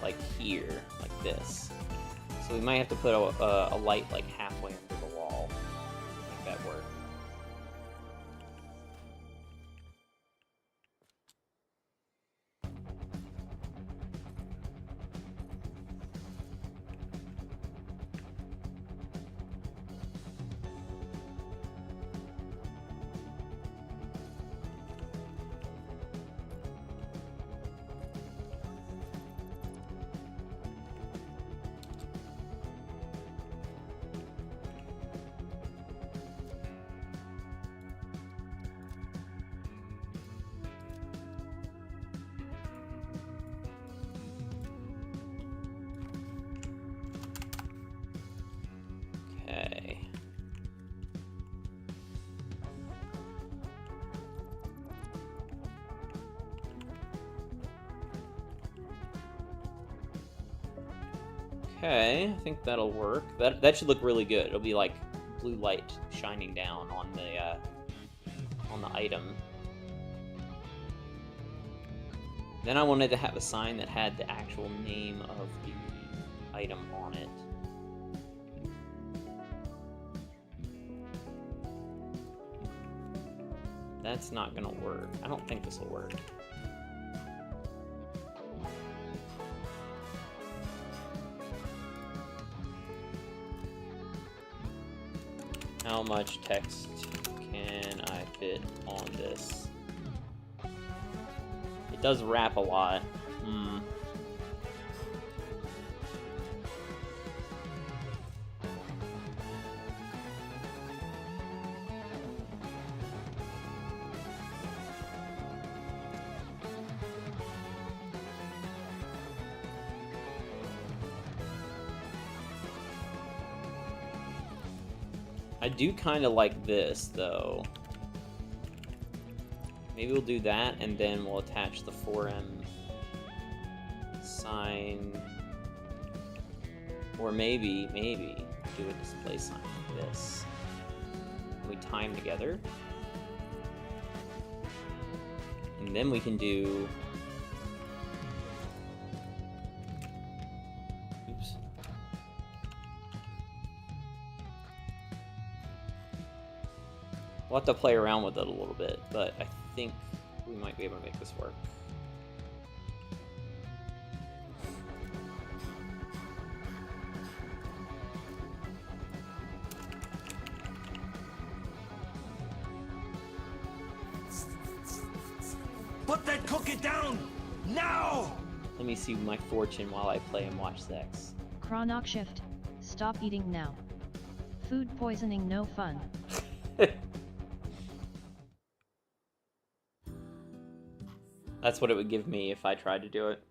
Like here, like this. So we might have to put a light like halfway under the wall. Make that work. Okay, I think that'll work. That should look really good. It'll be like blue light shining down on the item. Then I wanted to have a sign that had the actual name of the item on it. That's not gonna work. I don't think this will work. How much text can I fit on this? It does wrap a lot. I do kind of like this, though. Maybe we'll do that, and then we'll attach the 4M sign. Or maybe do a display sign like this. We tie them together. And then we can do... Oops. We'll have to play around with it a little bit, but I think we might be able to make this work. Put that cookie down! Now! Let me see my fortune while I play and watch sex. Chronoc shift. Stop eating now. Food poisoning no fun. That's what it would give me if I tried to do it.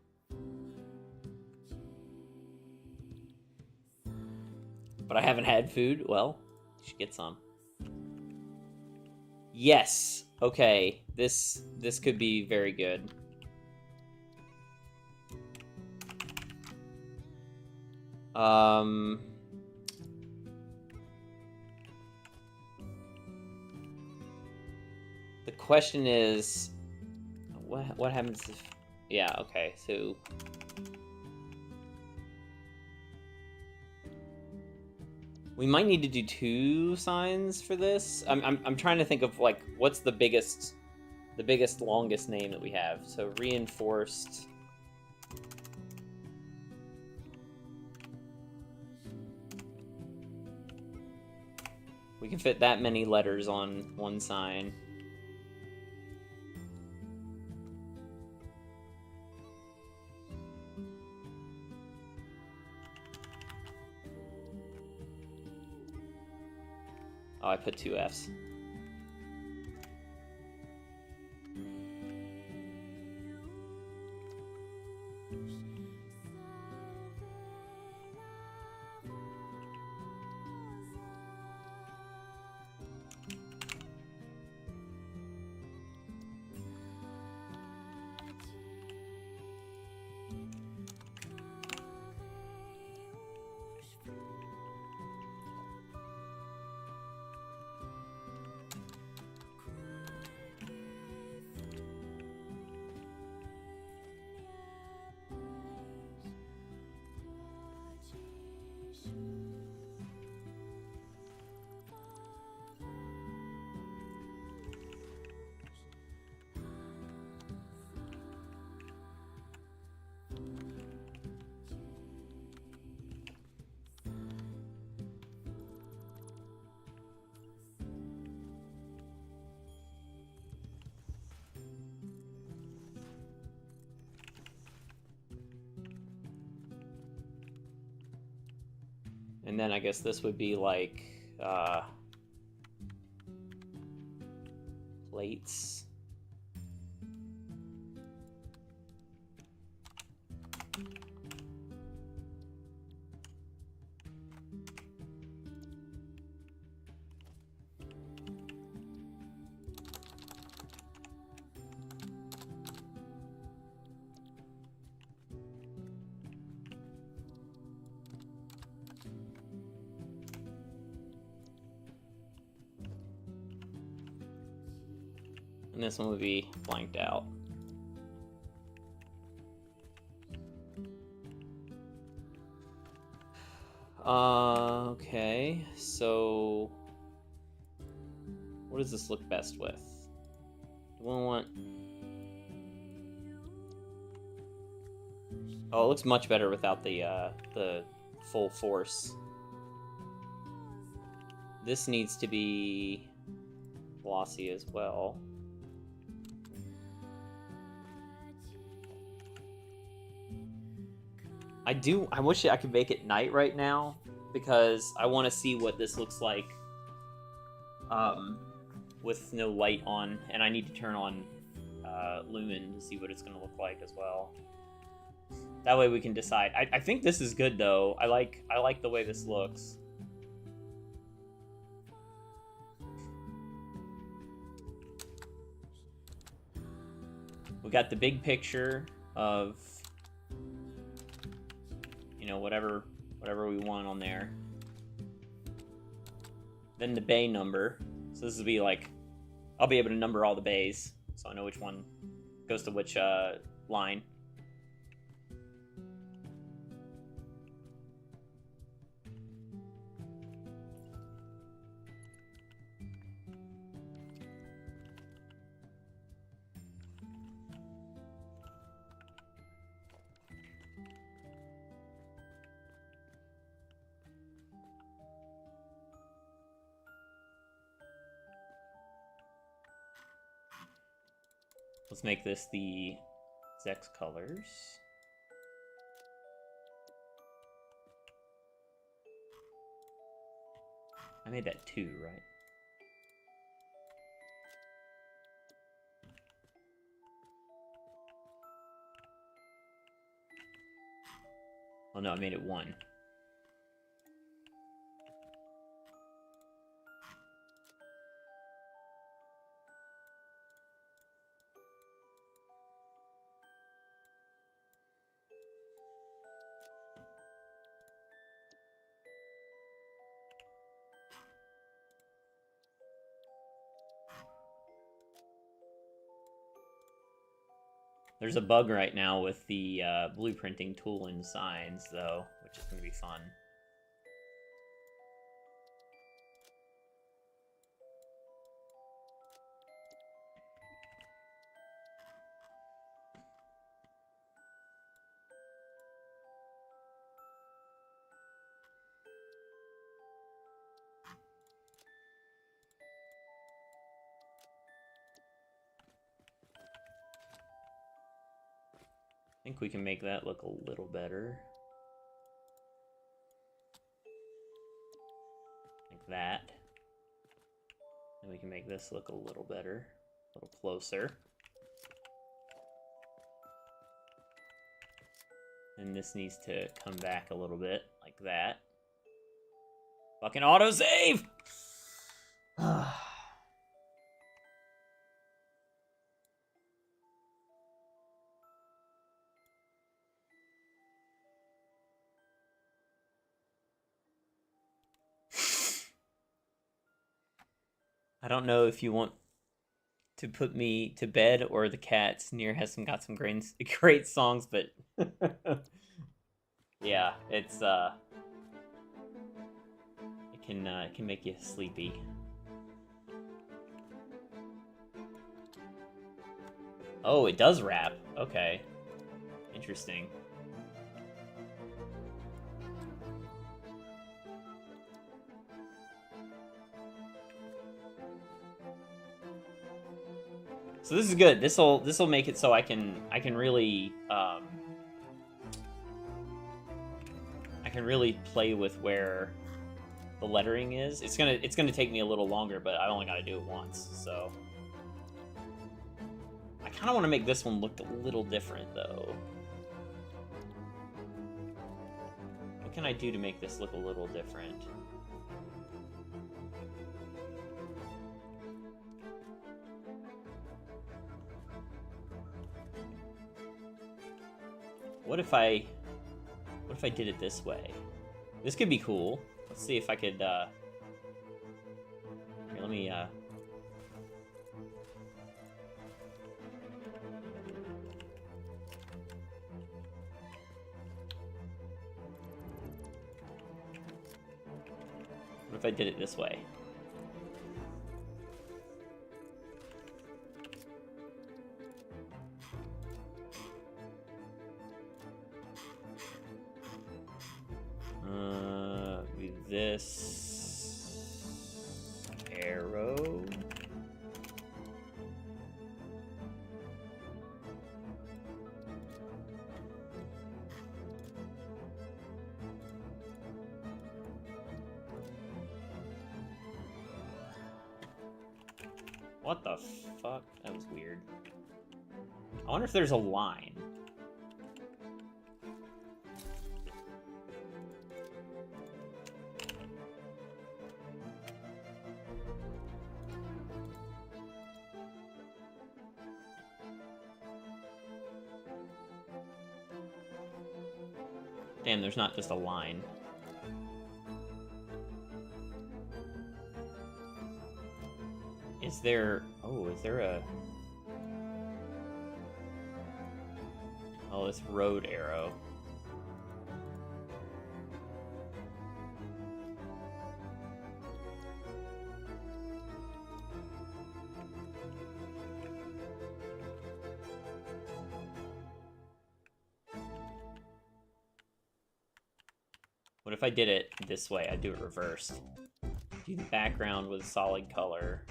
But I haven't had food. Well, you should get some. Yes. Okay. This could be very good. The question is, what happens if... Yeah, okay, so... We might need to do 2 signs for this. I'm trying to think of, like, what's the biggest, longest name that we have. So, reinforced... We can fit that many letters on one sign. Oh, I put 2 Fs. And then I guess this would be like plates. and this one would be blanked out. Okay, so what does this look best with? Do we want... Oh, it looks much better without the full force. This needs to be glossy as well. I wish I could make it night right now, because I want to see what this looks like with no light on, and I need to turn on Lumen to see what it's going to look like as well. That way we can decide. I think this is good though. I like the way this looks. We got the big picture of, you know, whatever we want on there. Then the bay number. So this will be like, I'll be able to number all the bays, so I know which one goes to which line. Let's make this the Zex colors. I made that 2, right? Oh no, I made it 1. There's a bug right now with the blueprinting tool and signs, though, which is going to be fun. I think we can make that look a little better. Like that. And we can make this look a little better, a little closer. And this needs to come back a little bit, like that. Fucking autosave! I don't know if you want to put me to bed or the cats. Nier has got some great songs, but yeah, it's it can make you sleepy. Oh, it does rap. Okay, interesting. So this is good. This'll make it so I can really I can really play with where the lettering is. It's gonna take me a little longer, but I only gotta do it once. So I kind of want to make this one look a little different, though. What can I do to make this look a little different? What if I did it this way? This could be cool. Let's see if I could, here, let me, What if I did it this way? With this arrow. What the fuck? That was weird. I wonder if there's a line. Damn, there's not just a line. Is there... Oh, is there a... Oh, this road arrow. What if I did it this way? I'd do it reversed. Do the background with solid color.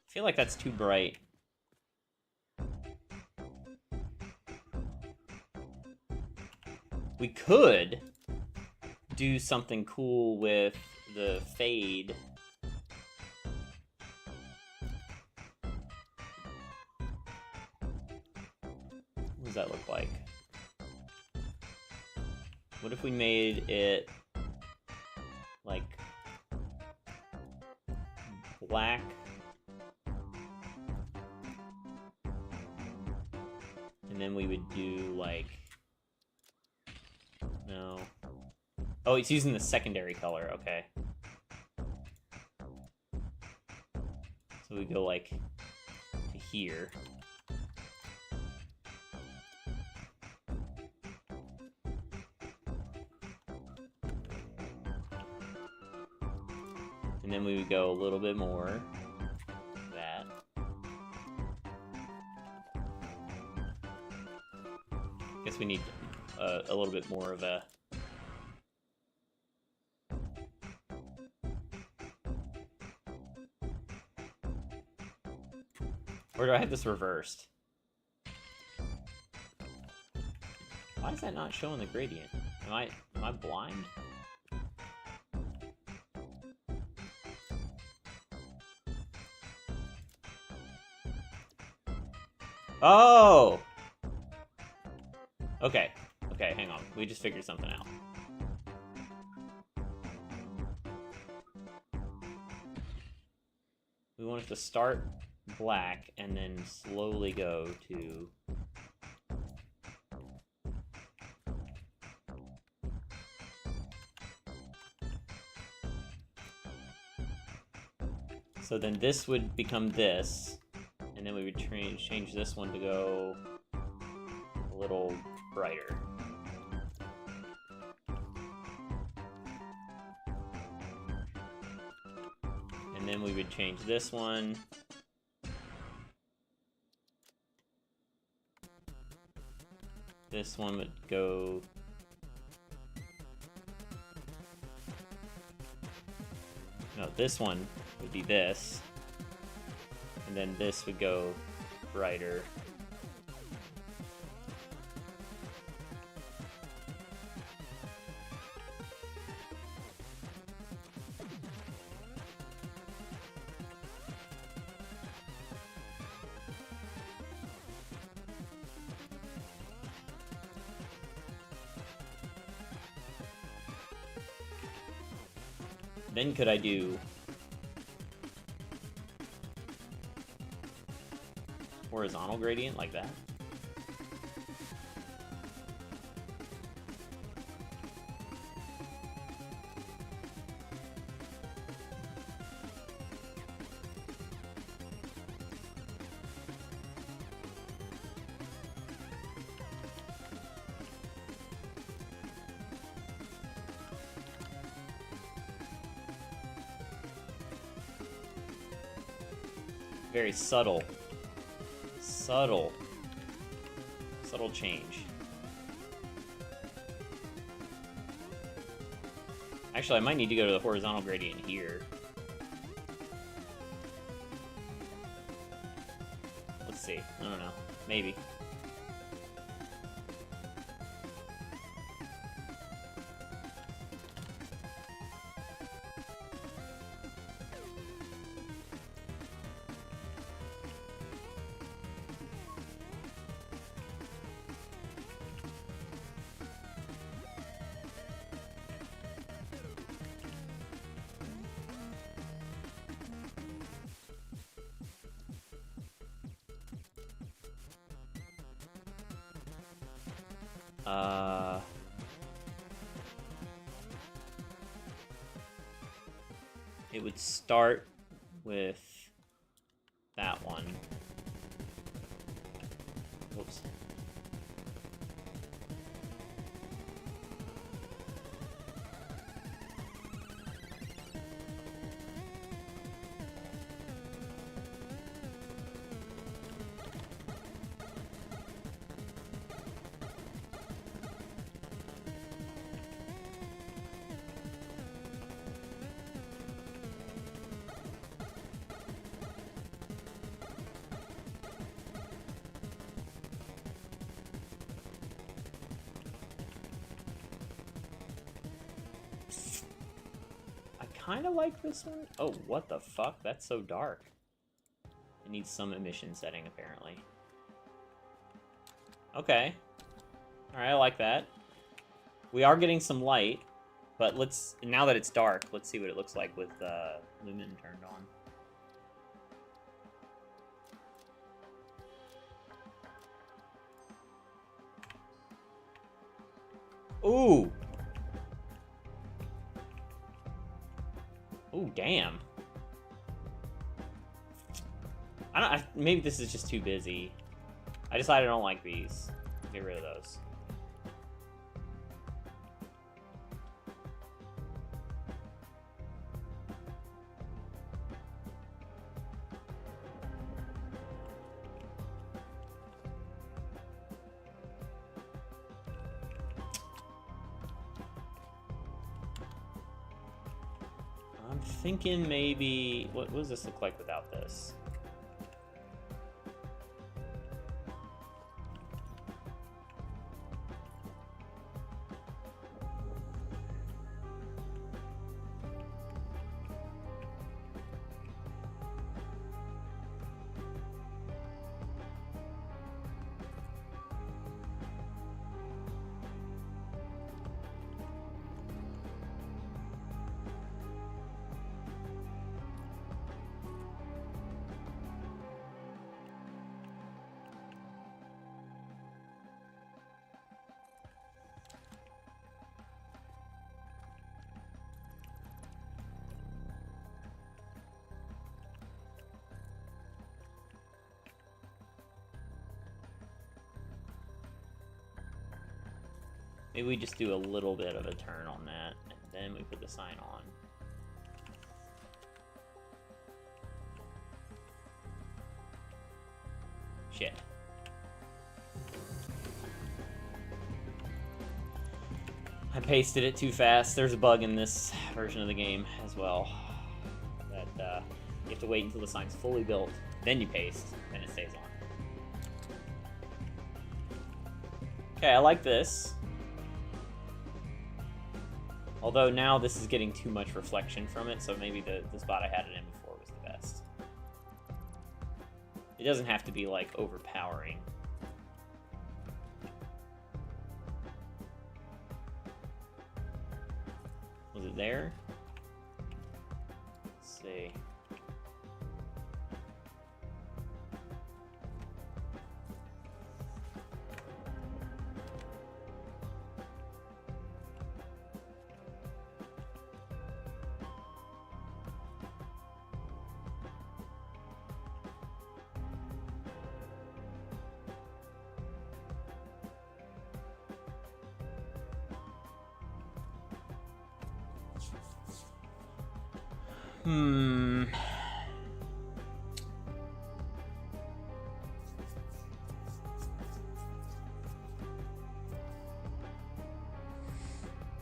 I feel like that's too bright. We could do something cool with the fade. What does that look like? What if we made it like black? And then we would do like... No. Oh, it's using the secondary color, okay. So we go like to here. And then we would go a little bit more like that. Guess we need a little bit more of a... Or do I have this reversed? Why is that not showing the gradient? Am I blind? Oh! Okay. Okay, hang on. We just figured something out. We want it to start black and then slowly go to... So then this would become this, and then we would change this one to go a little brighter. And then we would change this one. This one would go No, this one would be this. And then this would go brighter. Then could I do horizontal gradient like that? Very subtle. Subtle change. Actually, I might need to go to the horizontal gradient here. Let's see. I don't know. Maybe. It would start with that one. Whoops. Kind of like this one. Oh, what the fuck? That's so dark. It needs some emission setting, apparently. Okay. Alright, I like that. We are getting some light, but let's, now that it's dark, let's see what it looks like with lumen turned on. Ooh! Ooh, damn. Maybe this is just too busy. I decided I don't like these. Get rid of those. I'm thinking maybe... What does this look like without this? Maybe we just do a little bit of a turn on that, and then we put the sign on. Shit. I pasted it too fast. There's a bug in this version of the game as well. that you have to wait until the sign's fully built, then you paste, then it stays on. Okay, I like this. Although now this is getting too much reflection from it, so maybe the spot I had it in before was the best. It doesn't have to be, like, overpowering. Was it there? Let's see.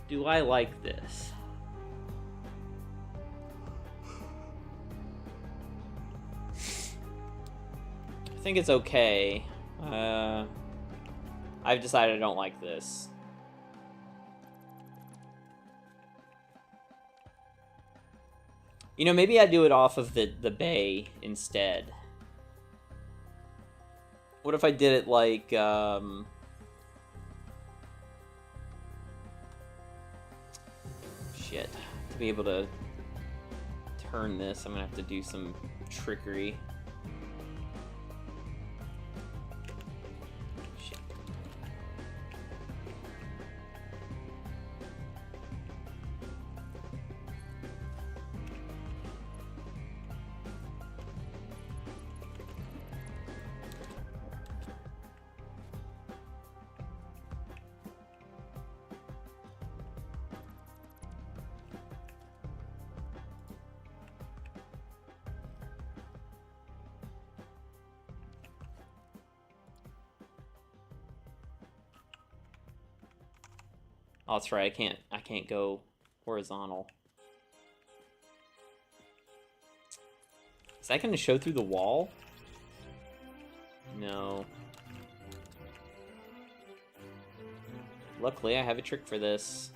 Do I like this? I think it's okay. I've decided I don't like this. You know, maybe I do it off of the bay instead. What if I did it like, shit. To be able to turn this, I'm gonna have to do some trickery. Shit. Oh, that's right. I can't go horizontal. Is that going to show through the wall? No. Luckily, I have a trick for this.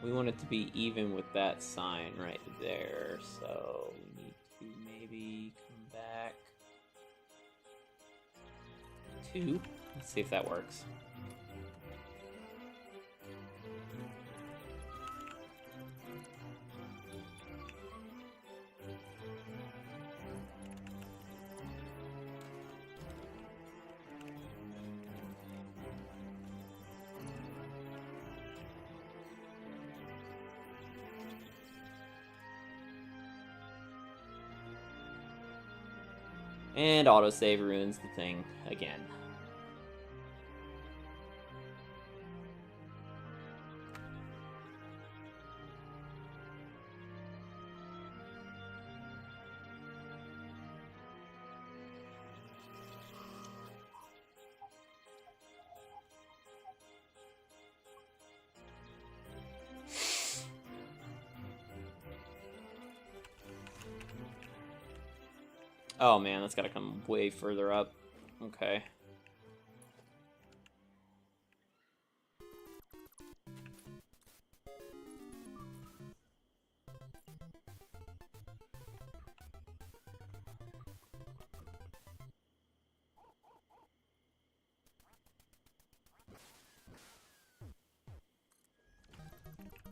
We want it to be even with that sign right there, so we need to maybe come back 2. Let's see if that works. And autosave ruins the thing again. Oh man, that's gotta come way further up. Okay.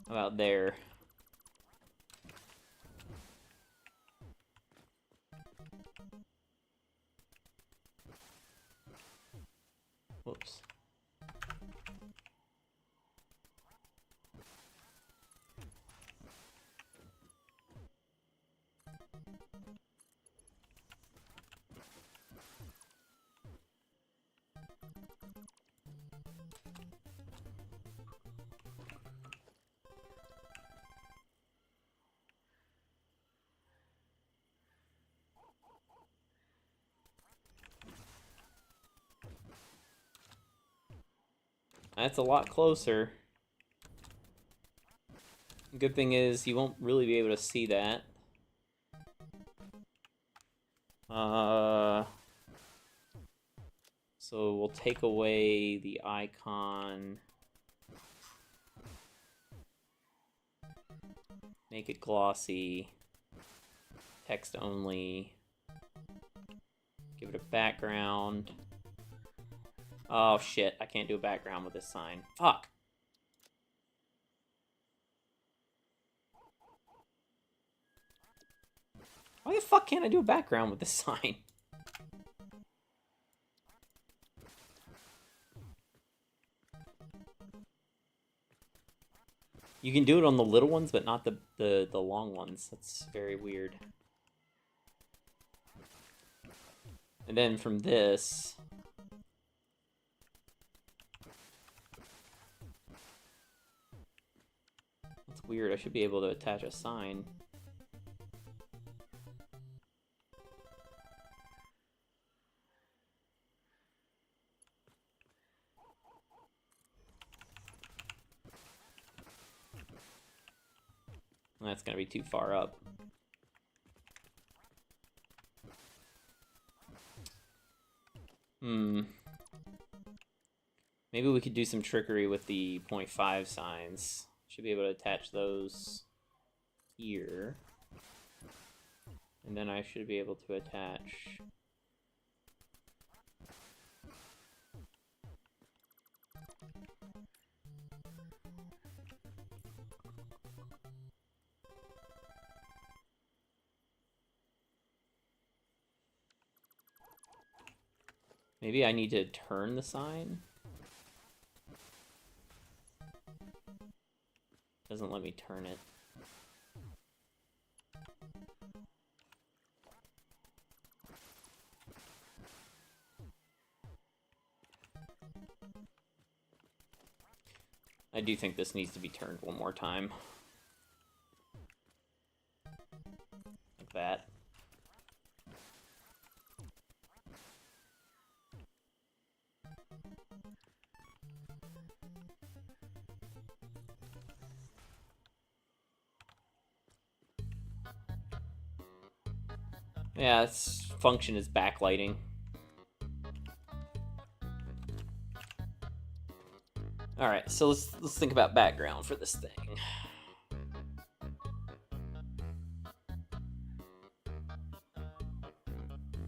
About there. Whoops. That's a lot closer. Good thing is you won't really be able to see that. So we'll take away the icon. Make it glossy. Text only. Give it a background. Oh shit, I can't do a background with this sign. Fuck! Why the fuck can't I do a background with this sign? You can do it on the little ones, but not the long ones. That's very weird. And then from this... That's weird, I should be able to attach a sign. That's gonna be too far up. Maybe we could do some trickery with the 0.5 signs. Should be able to attach those here. And then I should be able to attach... Maybe I need to turn the sign? Doesn't let me turn it. I do think this needs to be turned one more time. Like that. Yeah, its function is backlighting. Alright, so let's think about background for this thing.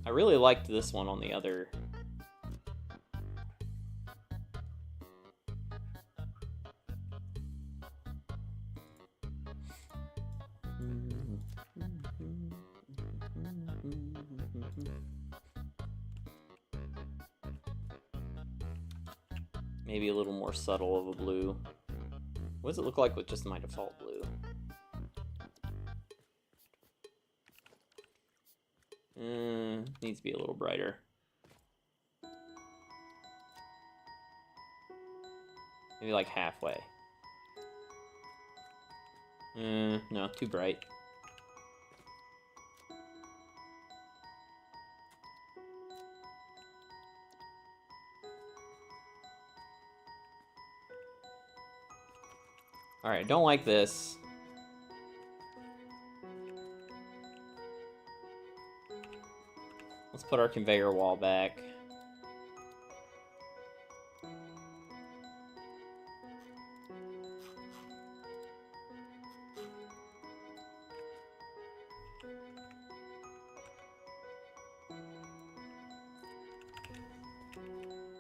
I really liked this one on the other. Maybe a little more subtle of a blue. What does it look like with just my default blue? Needs to be a little brighter. Maybe like halfway. No, too bright. Alright, don't like this. Let's put our conveyor wall back.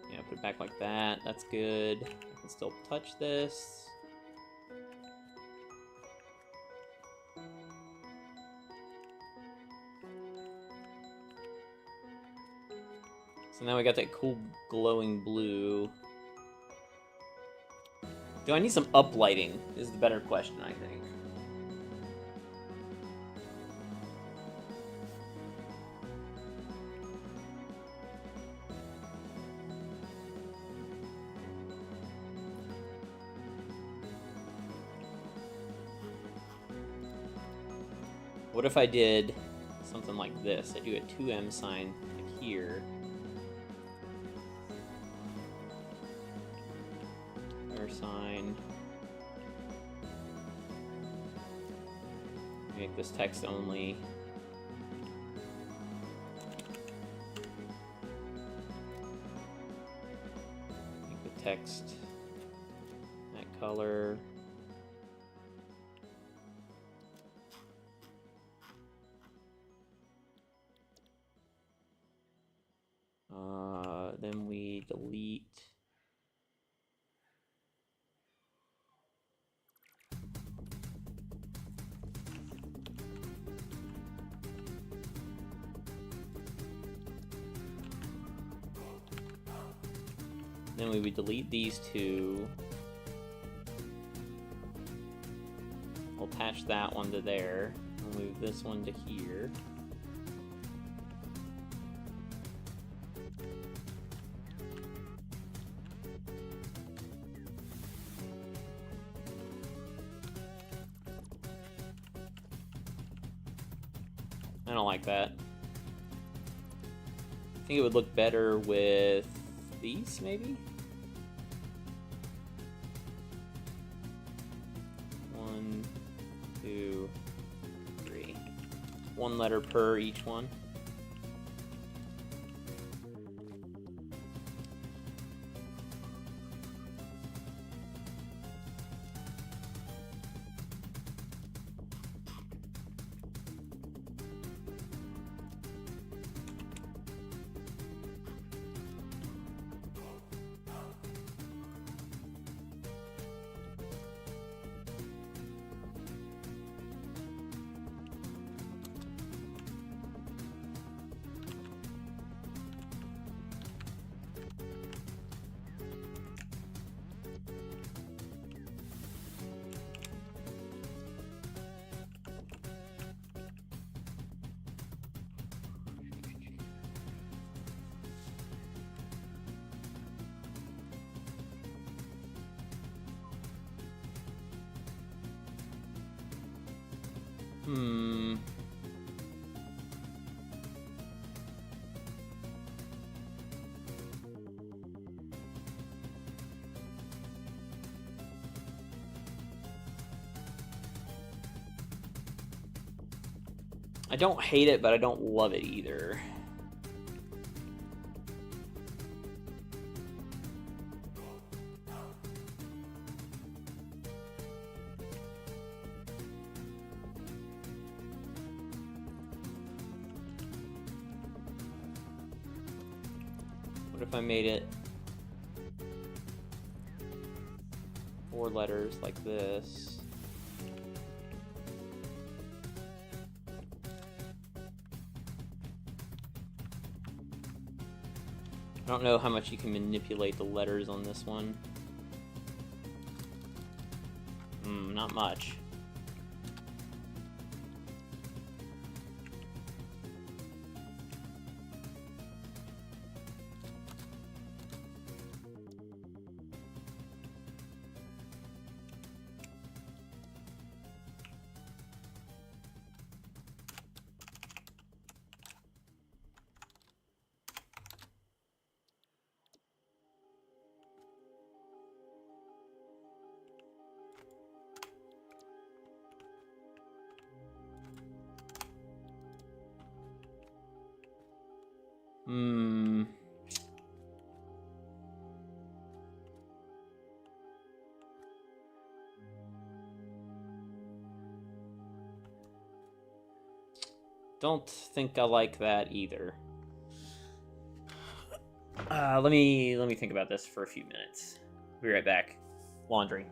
Yeah, put it back like that. That's good. I can still touch this. So now we got that cool glowing blue. Do I need some uplighting is the better question, I think. What if I did something like this? I do a 2M sign like here. sign. Make this text only. Make the text that color. Then we delete. Then we would delete these two. We'll attach that one to there. We'll move this one to here. I don't like that. I think it would look better with these, maybe? 1, 2, 3. 1 letter per each one. I don't hate it, but I don't love it either. What if I made it 4 letters like this? I don't know how much you can manipulate the letters on this one. Not much. Don't think I like that either. Let me think about this for a few minutes. Be right back. Laundry.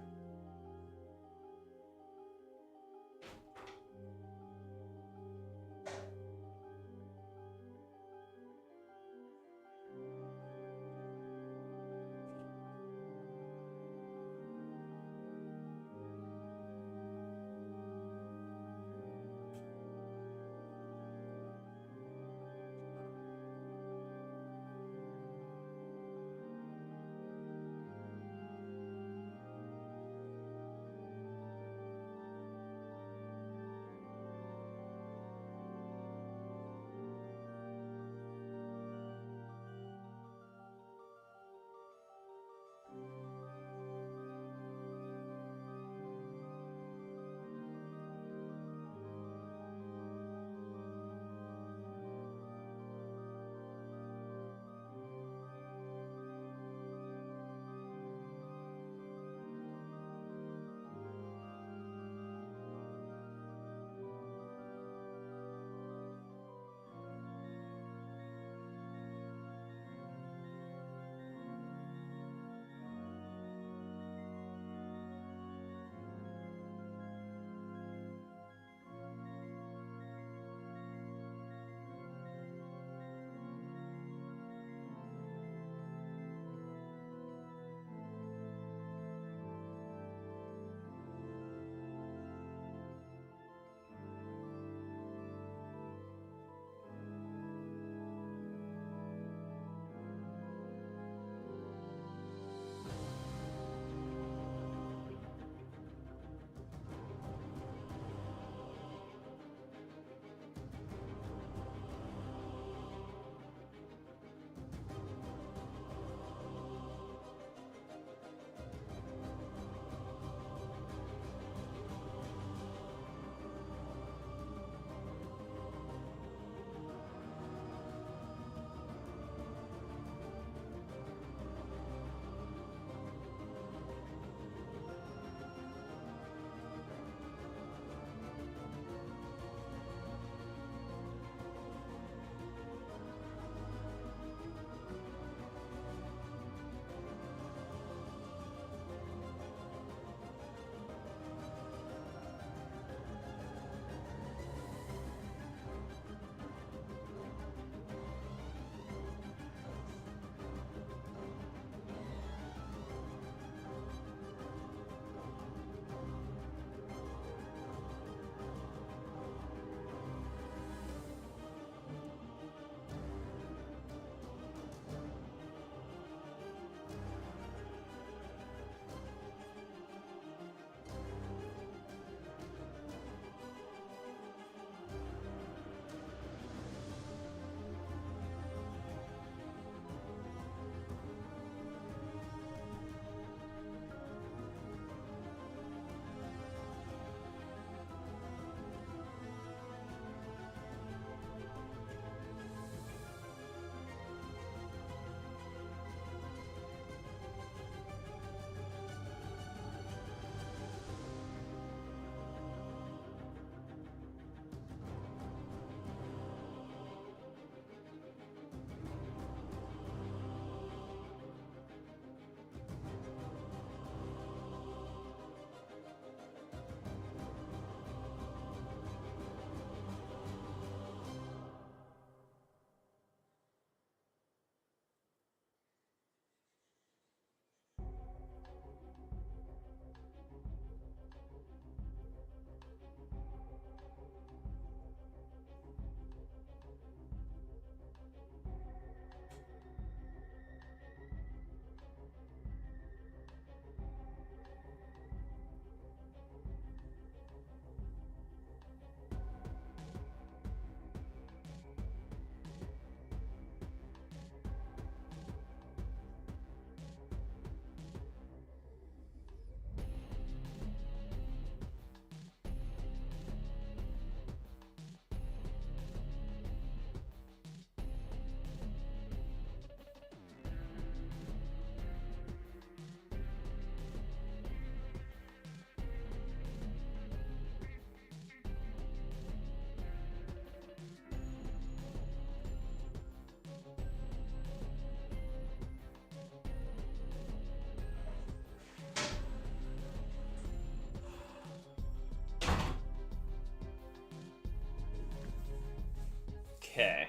Okay.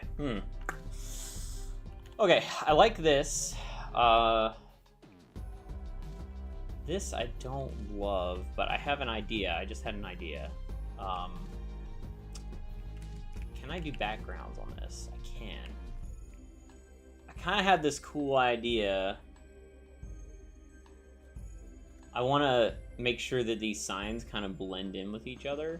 Okay, I like this. This I don't love, but I have an idea. I just had an idea. Can I do backgrounds on this? I can. I kind of had this cool idea. I want to make sure that these signs kind of blend in with each other.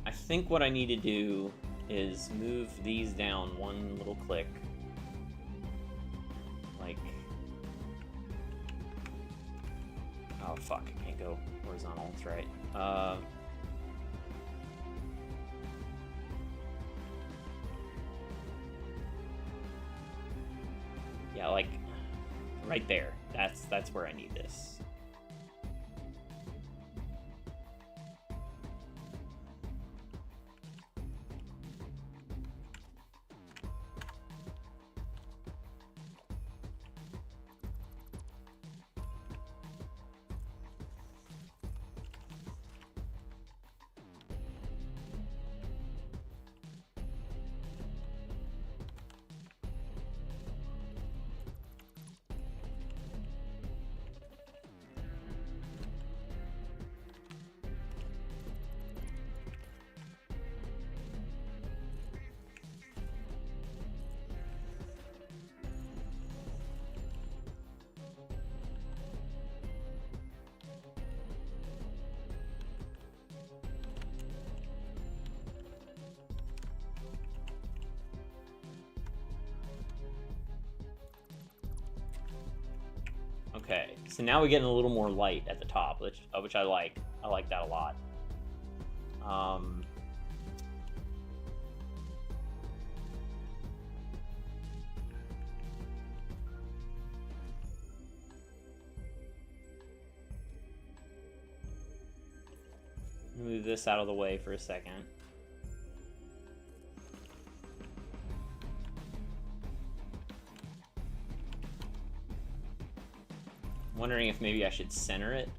I think what I need to do is move these down one little click. Like... Oh, fuck. I can't go horizontal. That's right. Yeah, like... right there. That's where I need this. Okay, so now we're getting a little more light at the top, which I like. I like that a lot. Move this out of the way for a second. Wondering if maybe I should center it.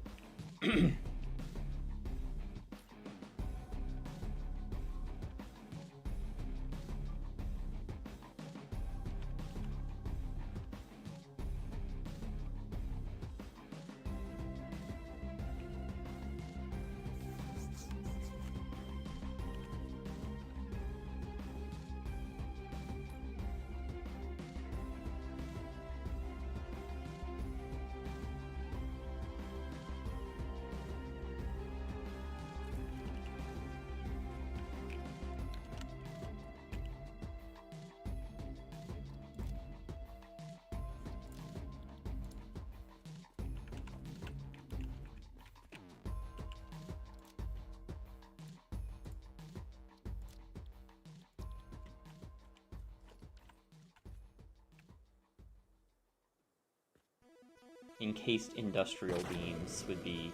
Encased industrial beams would be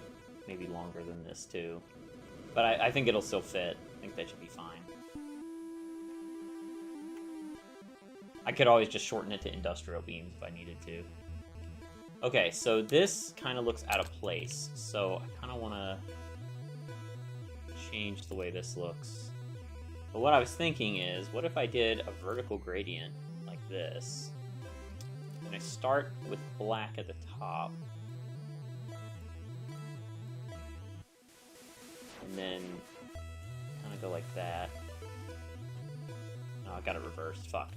maybe longer than this too. But I think it'll still fit. I think that should be fine. I could always just shorten it to industrial beams if I needed to. Okay, so this kind of looks out of place. So I kind of want to change the way this looks. But what I was thinking is, what if I did a vertical gradient like this? And I start with black at the top. And then kind of go like that. No, I got it reversed. Fuck.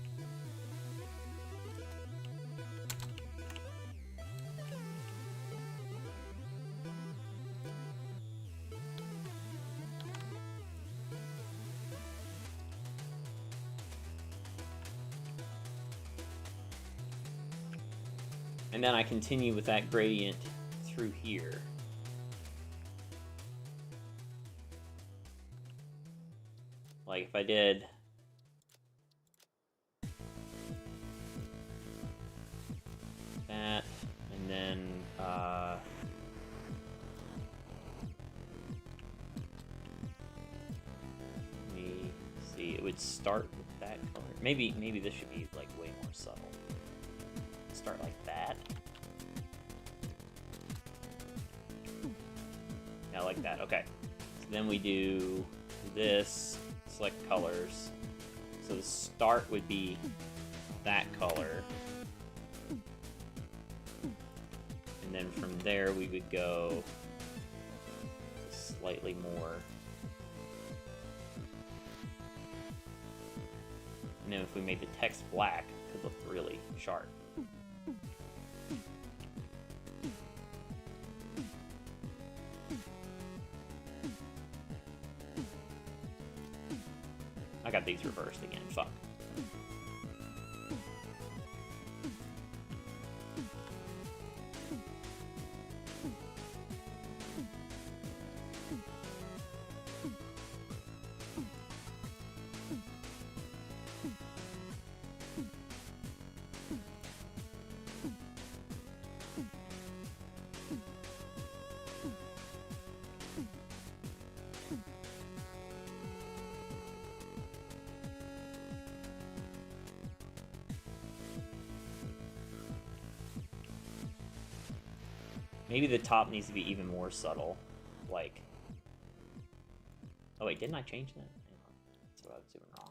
And then I continue with that gradient through here. Like if I did that, and then Let's start with that color. Maybe this should be like way more subtle. Start like that. Yeah, like that. Okay. So then we do this. Select colors. So the start would be that color. And then from there we would go slightly more. And then if we made the text black, it could look really sharp. I got these reversed again, fuck. Maybe the top needs to be even more subtle, like... Oh wait, didn't I change that? Hang on. That's what I was doing wrong.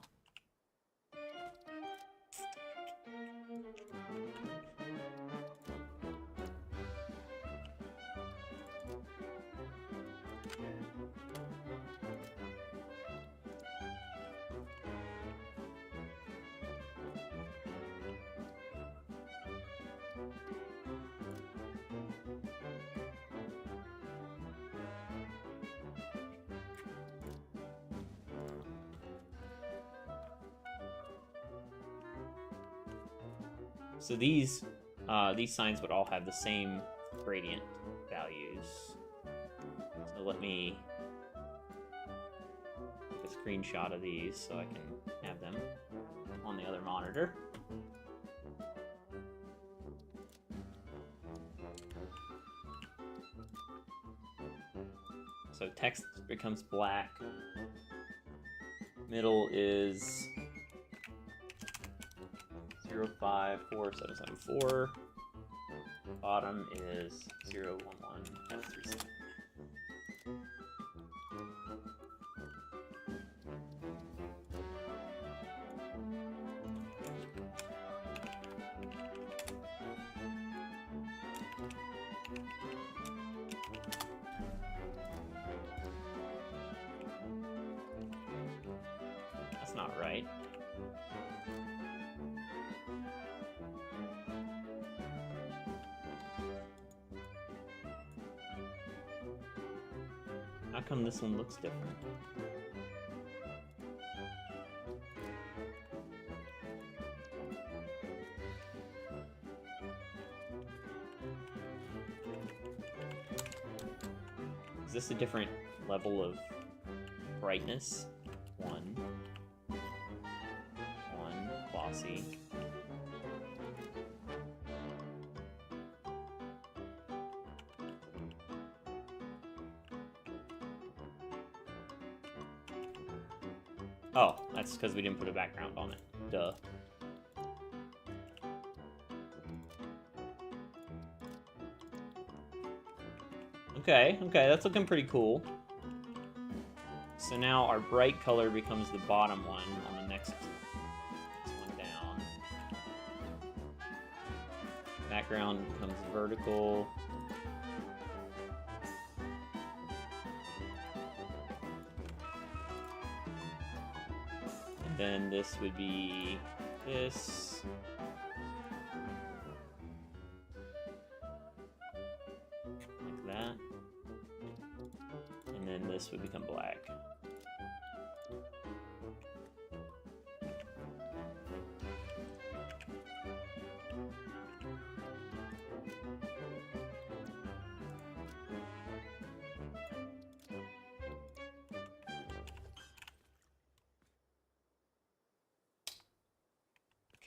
So these signs would all have the same gradient values. So let me take a screenshot of these so I can have them on the other monitor. So text becomes black. Middle is 054774. Bottom is 011F37. That's not right. How come this one looks different? Is this a different level of brightness? One, glossy. Oh, that's because we didn't put a background on it. Duh. Okay, that's looking pretty cool. So now our bright color becomes the bottom one on the next one down. Background becomes vertical. And then this would be this. Like that. And then this would become black.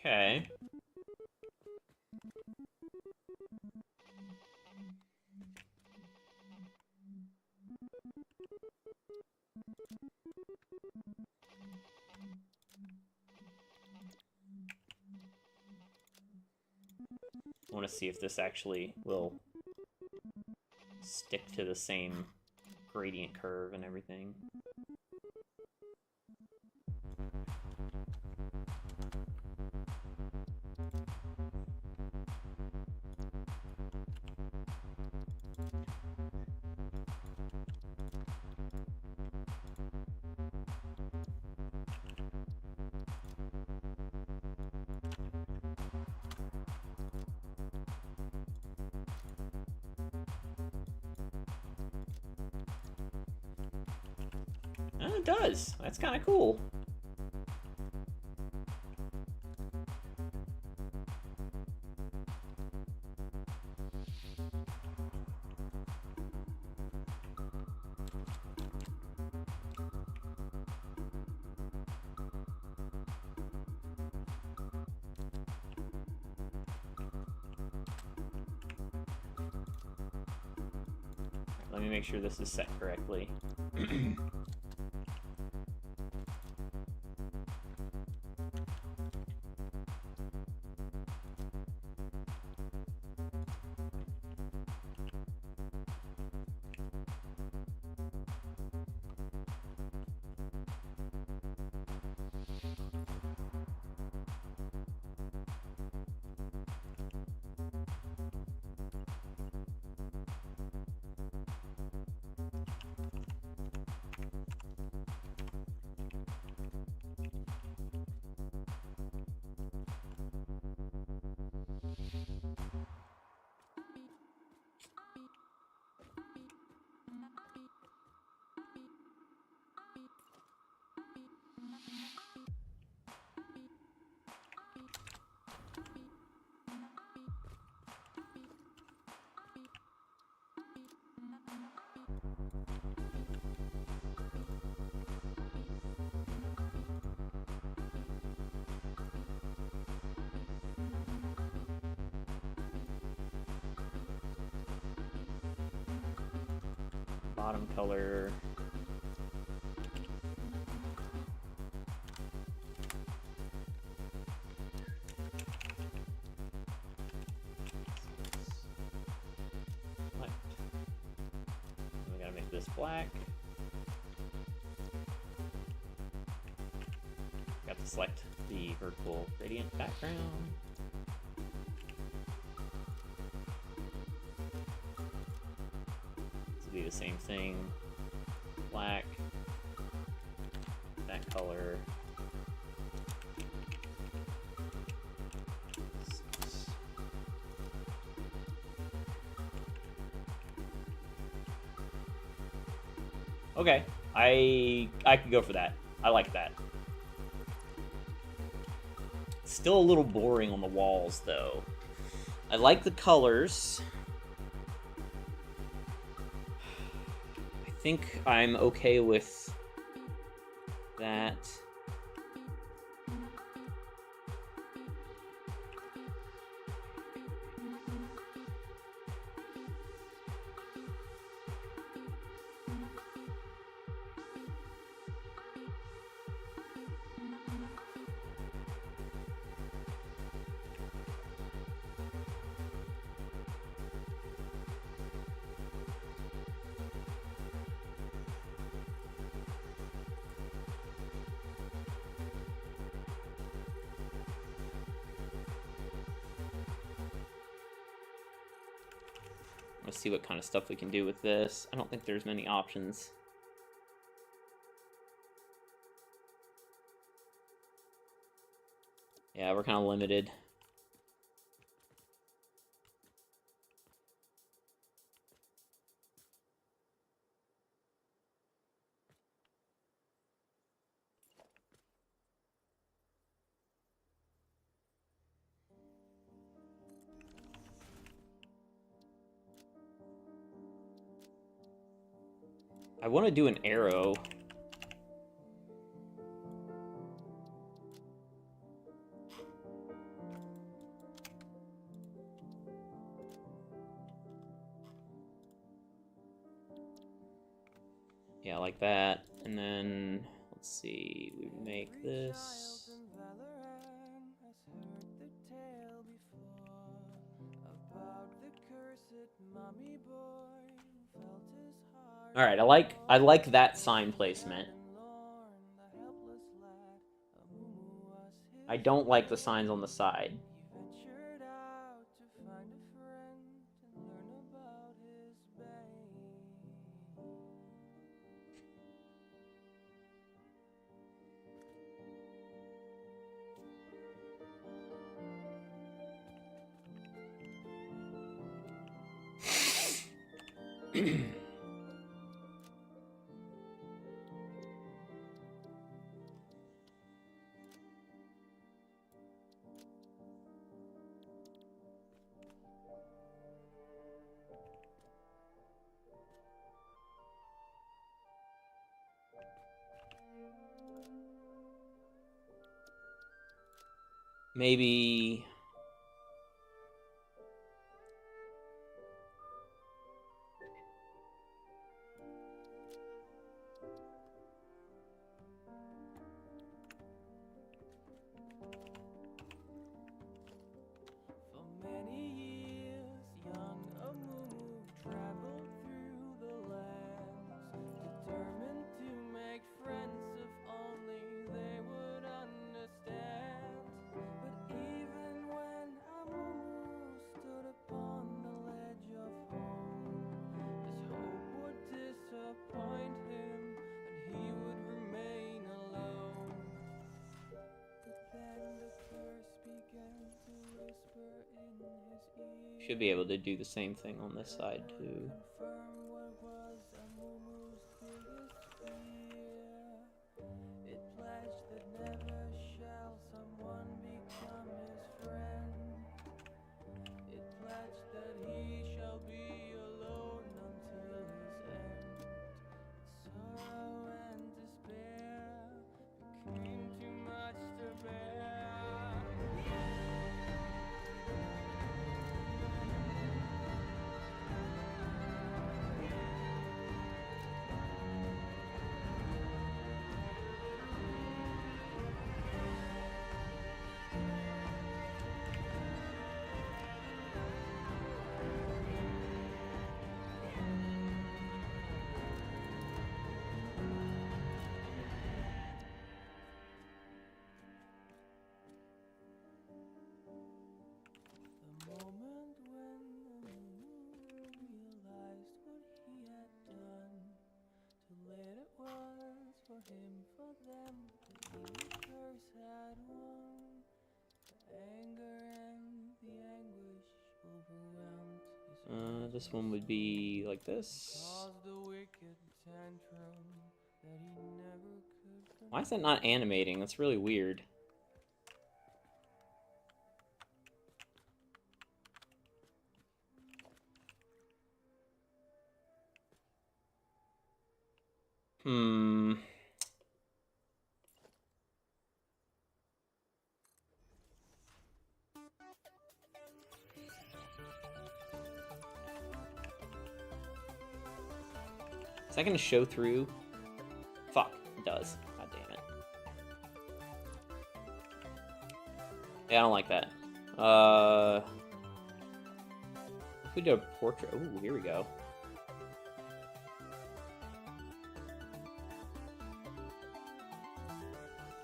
Okay. I want to see if this actually will stick to the same gradient curve and everything. Oh, it does. That's kind of cool. Let me make sure this is set correctly. Bottom color. White. We gotta make this black. Got to select the vertical gradient background. Be the same thing. Black, that color. Okay, I could go for that. I like that. Still a little boring on the walls though. I like the colors. I think I'm okay with that. Let's see what kind of stuff we can do with this. I don't think there's many options. Yeah, we're kind of limited. I want to do an arrow. Yeah, like that. And then, let's see, we make this. All right, I like that sign placement. I don't like the signs on the side. Maybe... Should be able to do the same thing on this side too. This one would be like this. Why is that not animating? That's really weird. Is that gonna show through? Fuck, it does. God damn it. Yeah, I don't like that. If we do a portrait, ooh, here we go.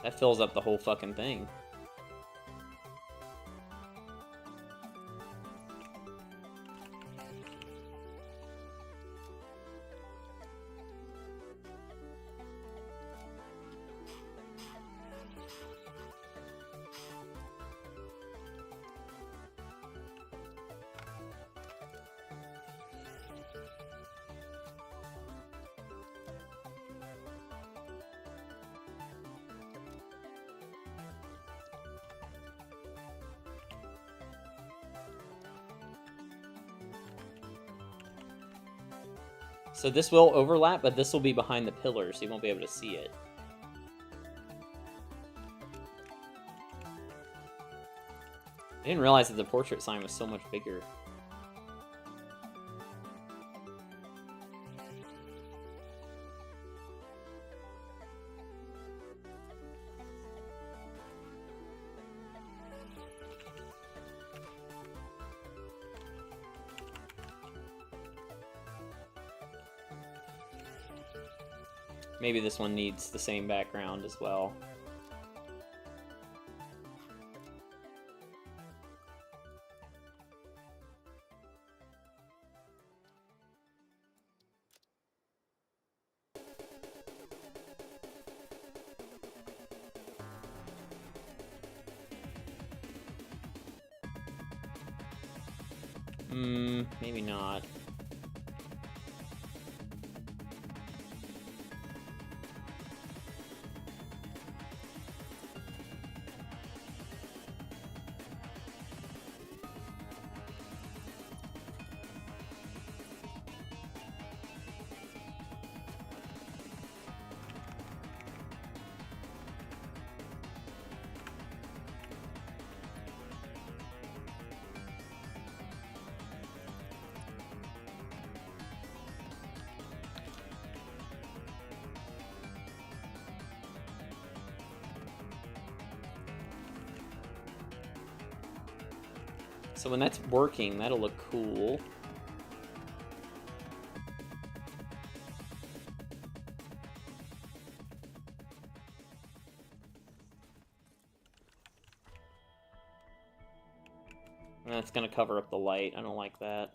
That fills up the whole fucking thing. So this will overlap, but this will be behind the pillar, so you won't be able to see it. I didn't realize that the portrait sign was so much bigger. Maybe this one needs the same background as well. Maybe not. So when that's working, that'll look cool. And that's gonna cover up the light. I don't like that.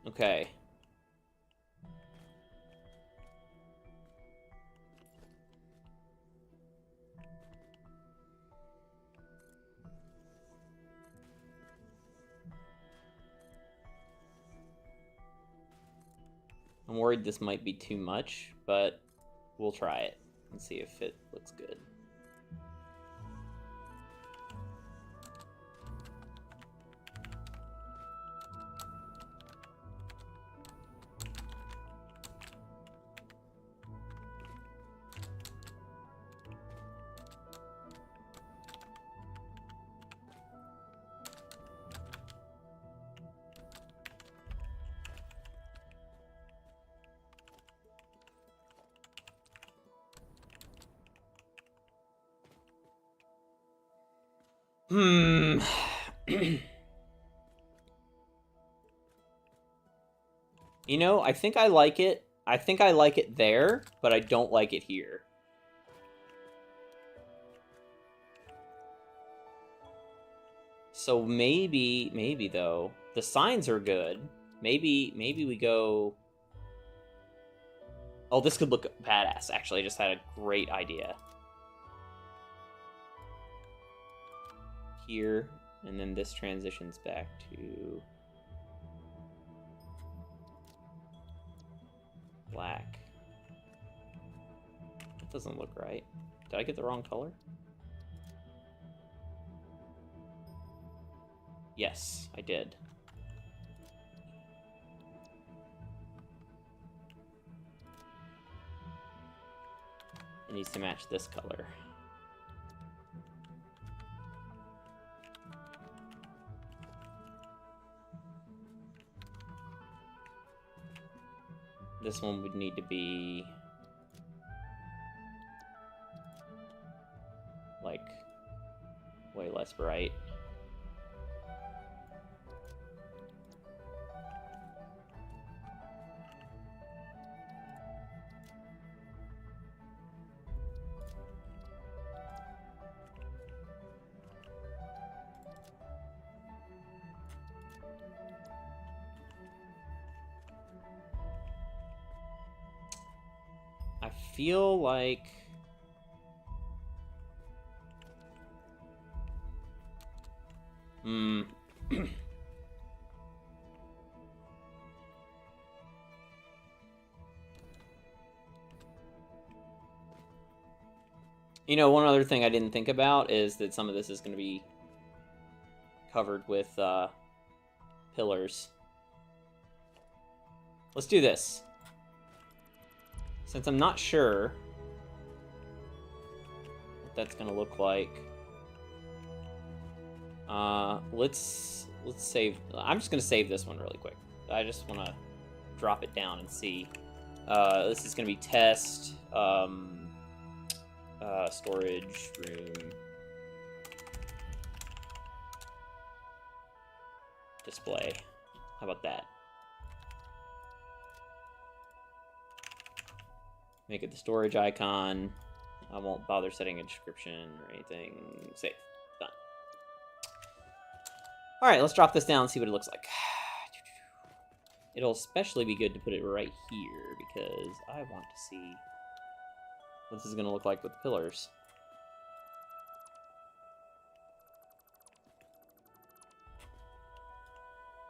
Okay. I'm worried this might be too much, but we'll try it and see if it looks good. You know, I think I like it. I think I like it there, but I don't like it here. So maybe though, the signs are good. Maybe we go... Oh, this could look badass, actually. I just had a great idea. Here, and then this transitions back to black. That doesn't look right. Did I get the wrong color? Yes, I did. It needs to match this color. This one would need to be like way less bright. I feel like you know, one other thing I didn't think about is that some of this is going to be covered with pillars. Let's do this. Since I'm not sure what that's going to look like, let's save. I'm just going to save this one really quick. I just want to drop it down and see. This is going to be test. Storage room. Display. How about that? Make it the storage icon. I won't bother setting a description or anything. Save. Done. Alright, let's drop this down and see what it looks like. It'll especially be good to put it right here because I want to see what this is going to look like with the pillars.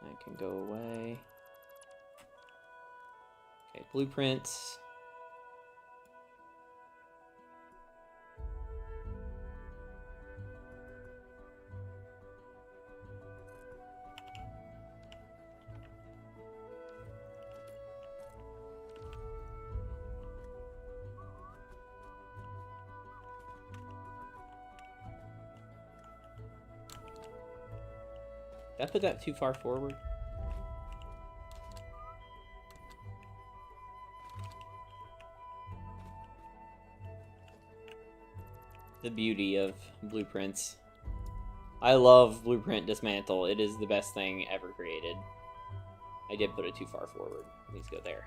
That can go away. Okay, blueprints. Did I put that too far forward? The beauty of blueprints. I love Blueprint Dismantle. It is the best thing ever created. I did put it too far forward. It needs to go there.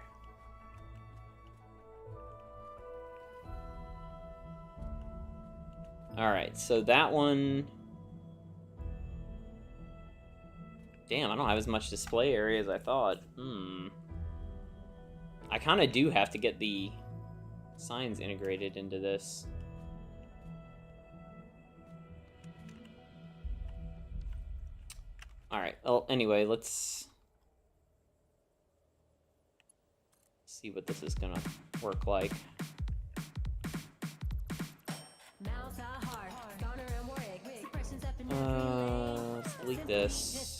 Alright, so that one... Damn, I don't have as much display area as I thought. I kind of do have to get the signs integrated into this. Alright, well, anyway, let's see what this is gonna work like. Let's delete this.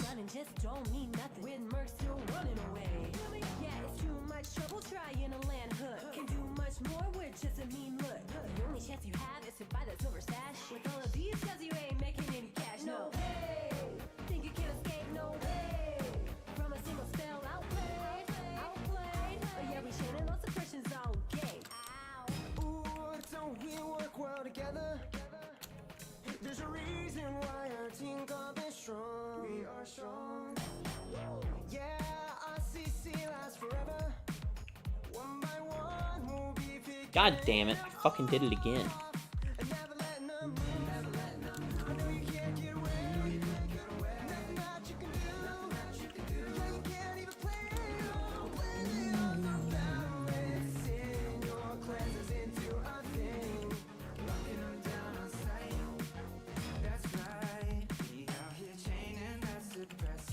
There's a reason why our team got is strong. We are strong. Yeah, I see lasts forever. One by one, we'll be picking. God damn it! I fucking did it again. And never letting them, never letting them. I know you can't get away. Nothing that you can do. Yeah, you can't even play on the balance. In your cleanses into a thing. Locking them down on sight. That's right. We out here chaining, that's the press.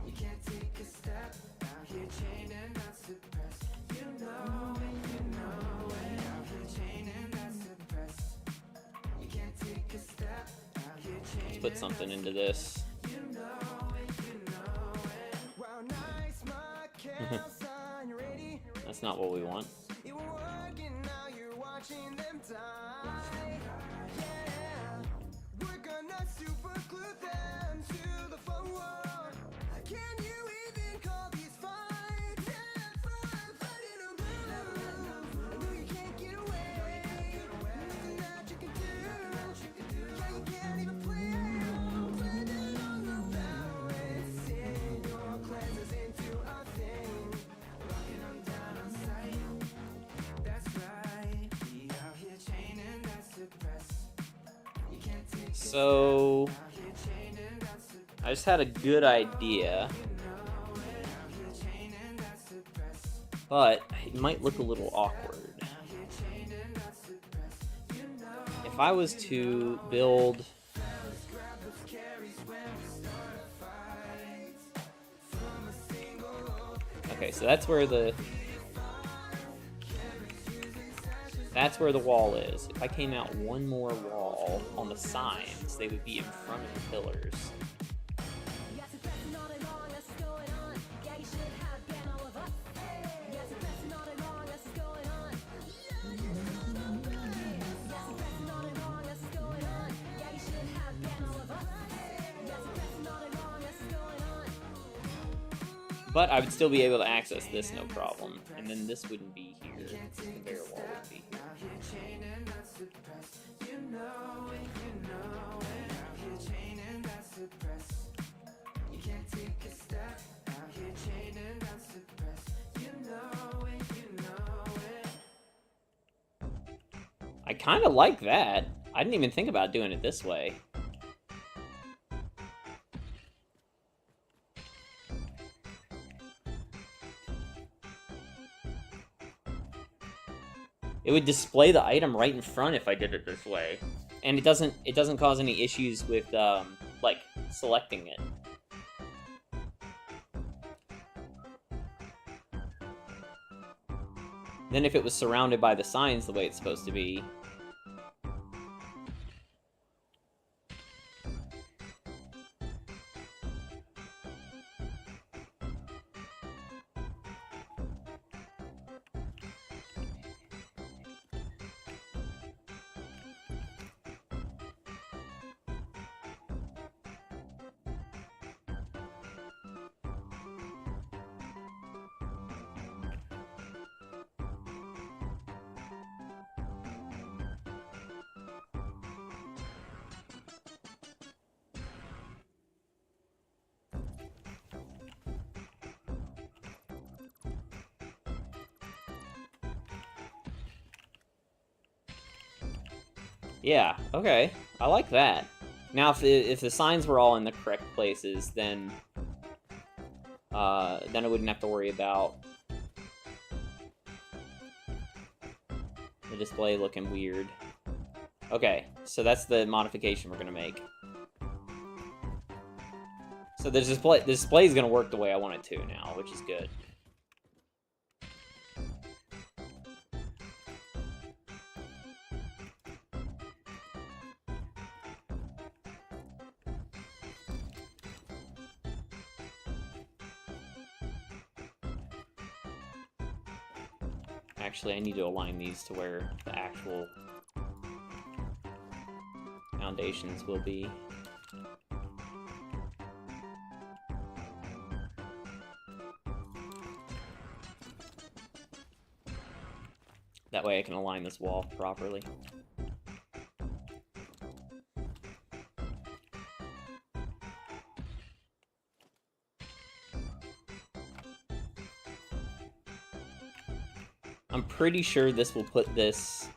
You can't take a step. Out here chaining, that's the press. You know it, you know it. Out here chaining, that's the press. You can't take a step. Out here chaining. Let's put something into this. You know it, you know it. Wow, nice, my son, you ready? That's not what we want. You were working, now you're watching them die. Yeah, we're gonna super glue them to the floor. Can you even call these fights? Fighting them blue. I know you can't get away. Nothing that you can do. Yeah, you can't even play. Blending on the balance. In your cleanses into a thing. Locking them down on sight. That's right. We out here chaining, that's the press. You can't take a So, out here chaining, that's the I just had a good idea, but it might look a little awkward. If I was to build... Okay, so that's where the wall is. If I came out one more wall on the sides, they would be in front of the pillars. But I would still be able to access this, no problem. And then this wouldn't be here. The bare wall would be here. suppress. You know it, out here chaining that suppress. You can't take a step, out here chaining that suppress. You know it, I kind of like that. I didn't even think about doing it this way. It would display the item right in front if I did it this way. And it doesn't cause any issues with, like, selecting it. Then if it was surrounded by the signs the way it's supposed to be... Yeah, okay. I like that. Now, if the signs were all in the correct places, then I wouldn't have to worry about the display looking weird. Okay, so that's the modification we're gonna make. So the display is gonna work the way I want it to now, which is good. Actually, I need to align these to where the actual foundations will be. That way I can align this wall properly. I'm pretty sure this will put this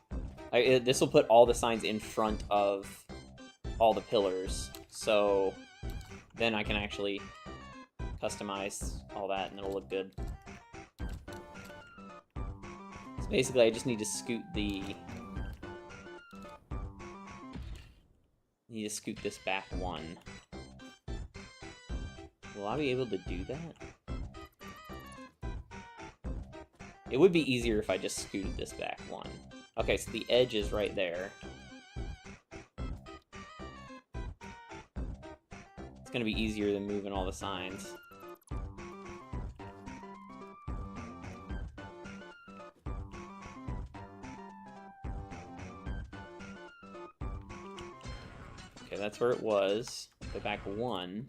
will put all the signs in front of all the pillars, so then I can actually customize all that and it'll look good. So basically I just need to scoot this back one. Will I be able to do that? It would be easier if I just scooted this back one. Okay, so the edge is right there. It's gonna be easier than moving all the signs. Okay, that's where it was. Go back one.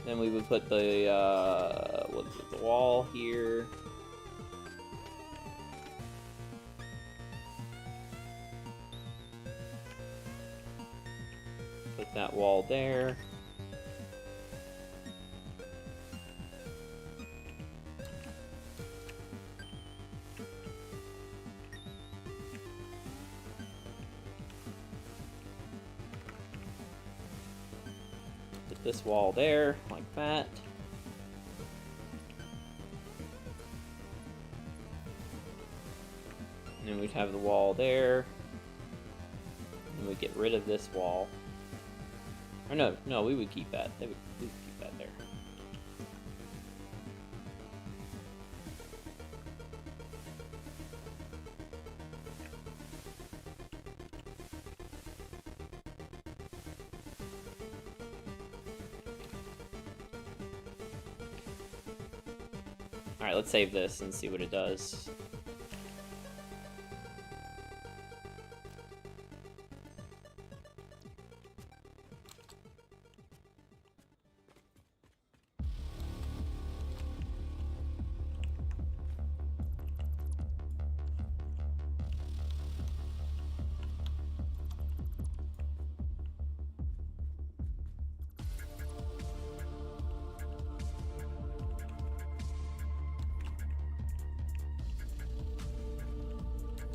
Then we would put the wall here. Put that wall there. This wall there, like that. And then we'd have the wall there. And we get rid of this wall. Or no, we would keep that. We would keep that there. Alright, let's save this and see what it does.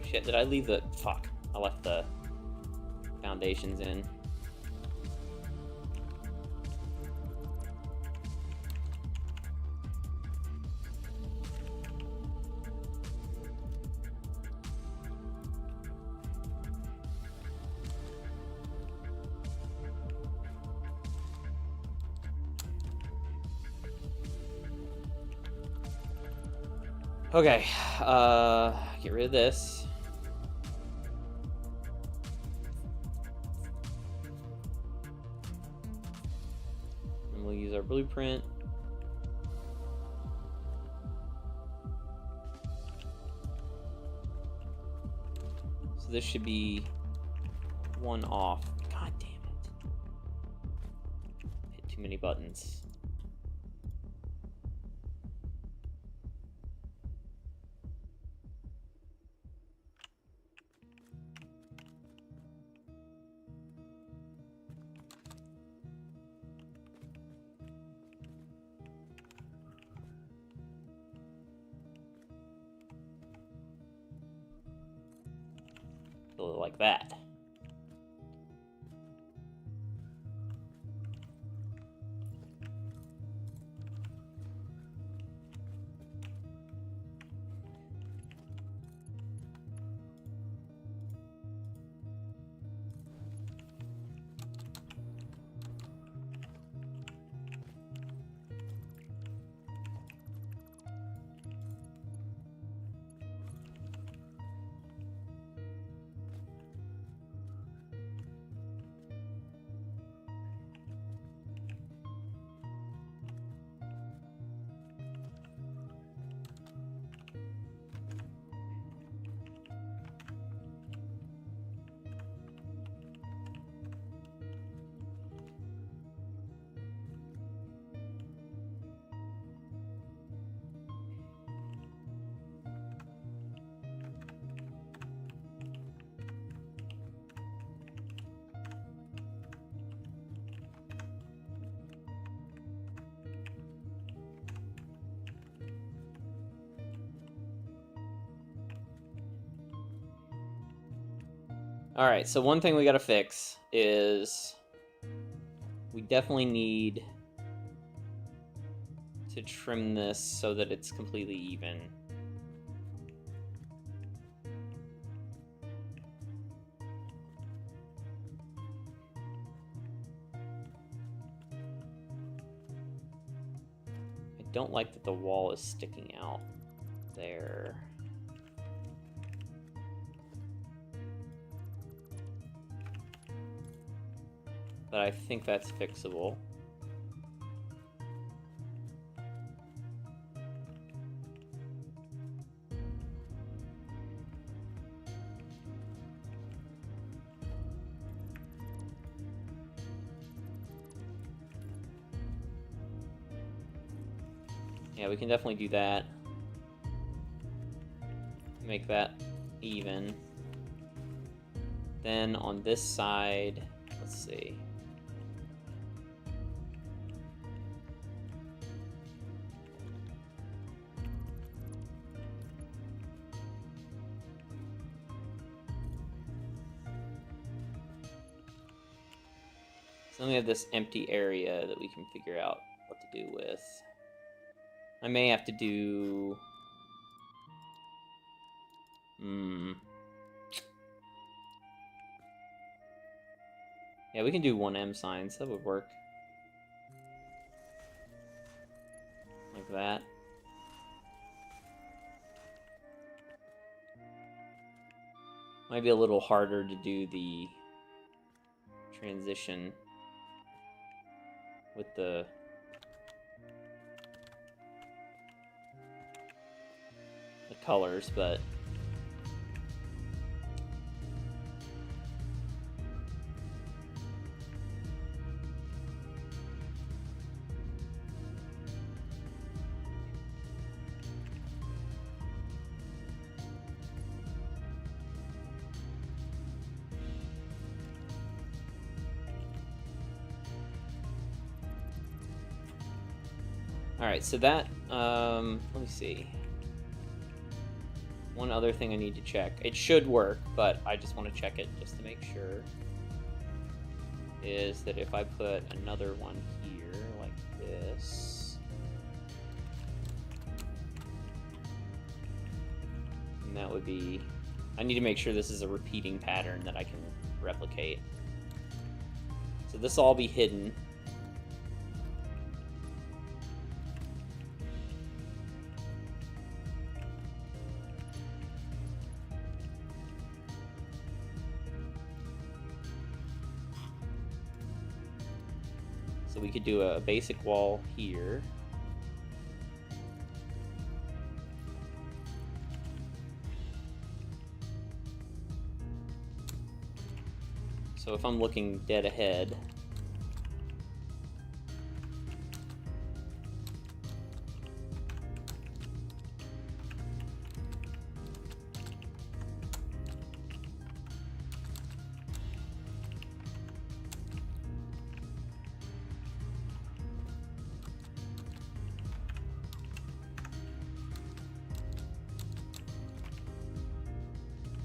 Shit, did I leave the... Fuck. I left the foundations in. Okay, get rid of this. And we'll use our blueprint. So this should be one off. God damn it. Hit too many buttons. Like that. Alright, so one thing we gotta fix is we definitely need to trim this so that it's completely even. I don't like that the wall is sticking out there. But I think that's fixable. Yeah, we can definitely do that. Make that even. Then on this side, let's see. So then we have this empty area that we can figure out what to do with. I may have to do... Yeah, we can do 1M signs. That would work. Like that. Might be a little harder to do the transition with the colors, but alright, so that, let me see. One other thing I need to check. It should work, but I just want to check it just to make sure. Is that if I put another one here, like this, and that would be... I need to make sure this is a repeating pattern that I can replicate. So this will all be hidden. So we could do a basic wall here. So if I'm looking dead ahead,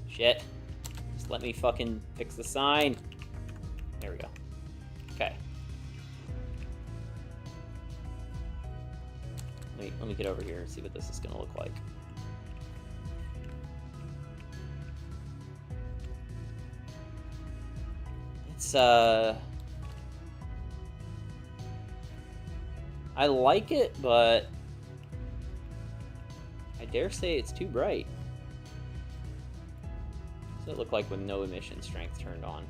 shit. Just let me fucking fix the sign. There we go. Okay. Let me get over here and see what this is gonna look like. It's I like it, but I dare say it's too bright. What does it look like with no emission strength turned on?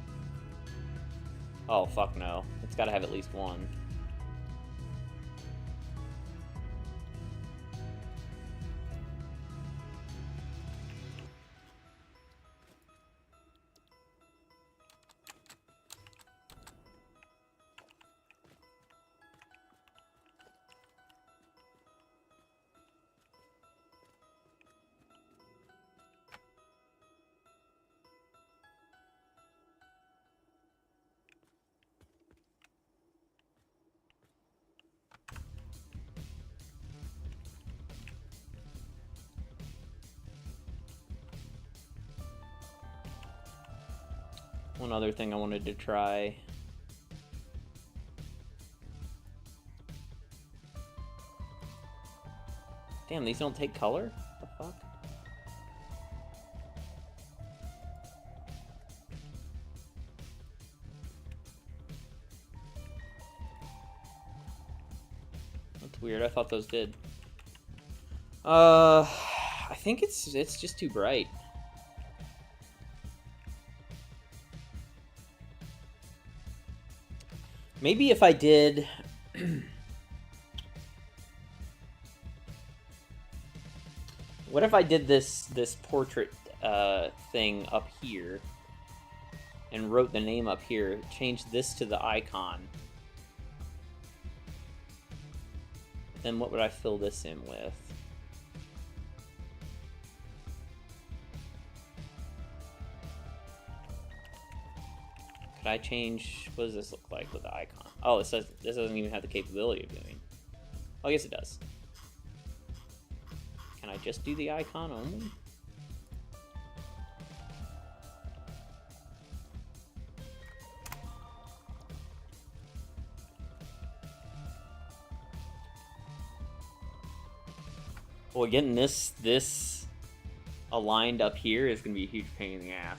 Oh, fuck no. It's gotta have at least one. One other thing I wanted to try. Damn, these don't take color? What the fuck? That's weird. I thought those did. I think it's just too bright. Maybe if I did... What if I did this portrait thing up here and wrote the name up here, changed this to the icon. Then what would I fill this in with? Could I change... What does this look like with the icon? Oh, it says this doesn't even have the capability of doing. Oh, I guess it does. Can I just do the icon only? Well, getting this aligned up here is going to be a huge pain in the ass.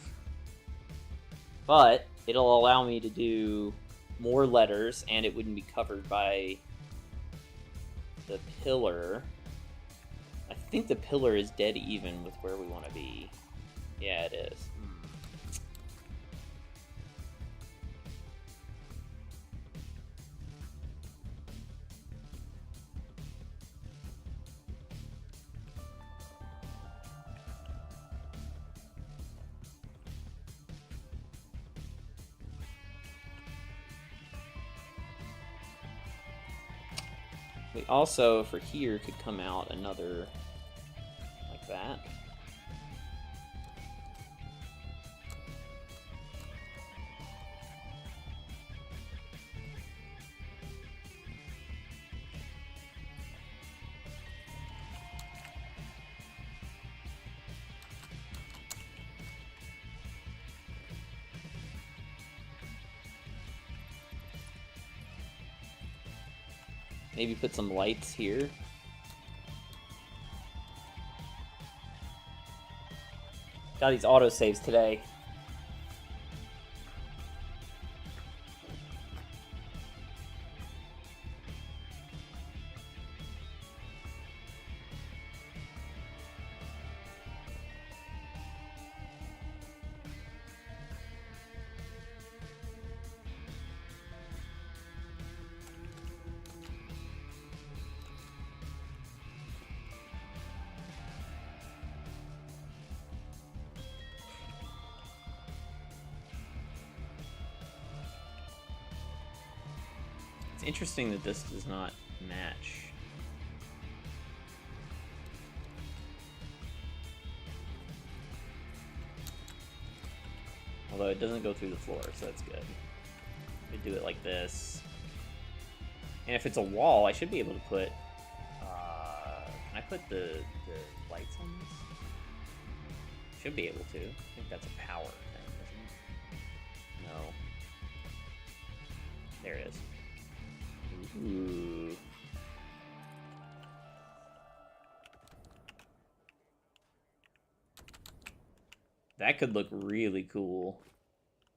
But it'll allow me to do more letters, and it wouldn't be covered by the pillar. I think the pillar is dead even with where we want to be. Yeah, it is. We also, for here, could come out another like that. Maybe put some lights here. Got these autosaves today. It's interesting that this does not match. Although it doesn't go through the floor, so that's good. We do it like this. And if it's a wall, I should be able to put... can I put the lights on this? Should be able to. I think that's a power thing, isn't it? No. There it is. Ooh. That could look really cool.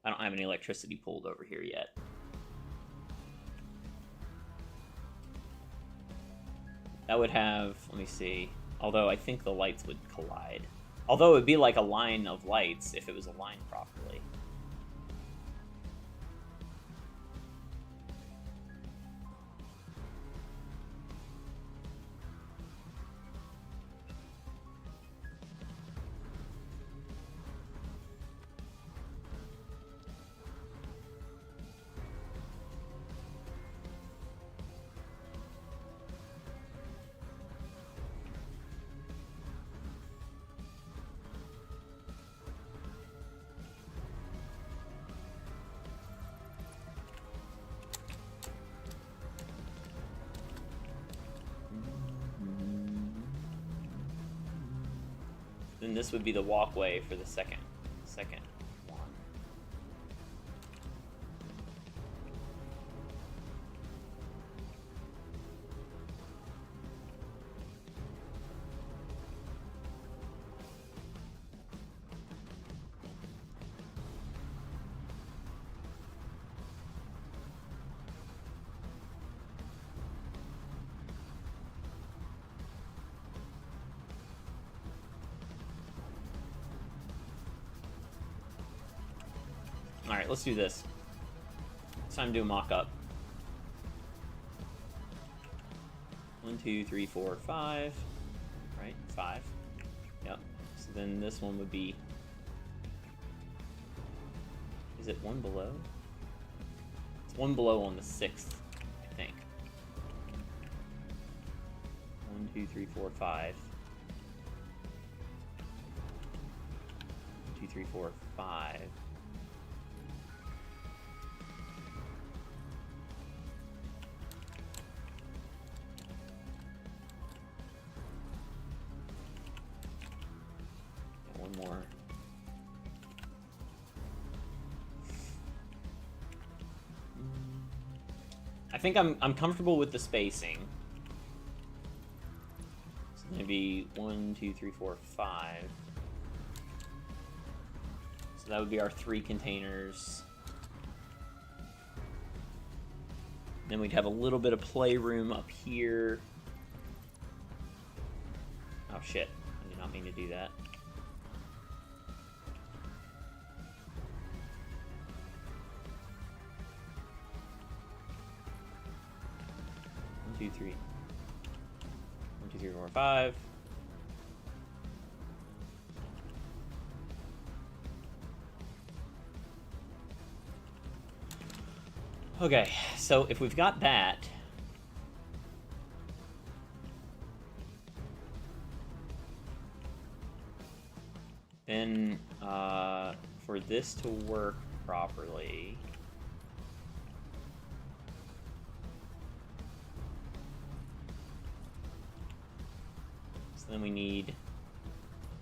I don't have any electricity pulled over here yet. That would have, let me see. Although I think the lights would collide. Although it would be like a line of lights if it was aligned properly. Then this would be the walkway for the second one. Alright, let's do this. It's time to do a mock-up. 1, 2, 3, 4, 5. Right? 5. Yep. So then this one would be... Is it one below? It's one below on the 6th, I think. 1, 2, 3, 4, 5. 2, 3, 4, 5. More. I think I'm comfortable with the spacing. So maybe 1, 2, 3, 4, 5. So that would be our 3 containers. Then we'd have a little bit of playroom up here. Oh shit, I did not mean to do that. One, two, three. 1, 2, 3, 4, 5. Okay, so if we've got that, then for this to work properly, so then we need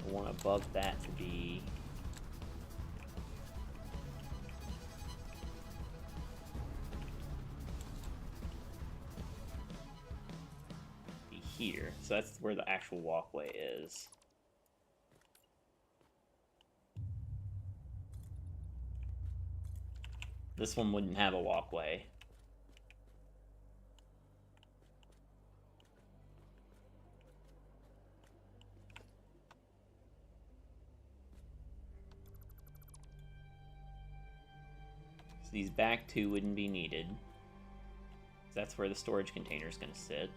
the one above that to be here. So that's where the actual walkway is. This one wouldn't have a walkway. So these back 2 wouldn't be needed. That's where the storage container is going to sit.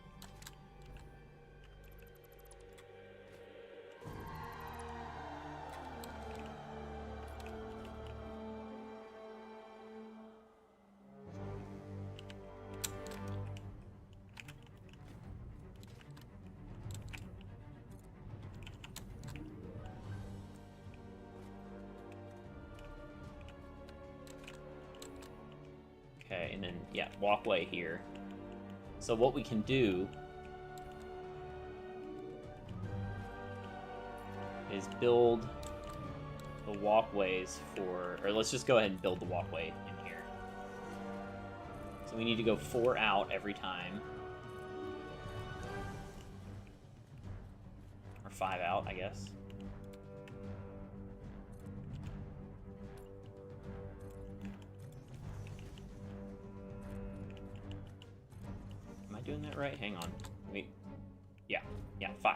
Okay, and then, yeah, walkway here. So what we can do is build the walkways for, or let's just go ahead and build the walkway in here. So we need to go 4 out every time. Or 5 out, I guess. Doing that right? Hang on. Wait. Yeah, 5.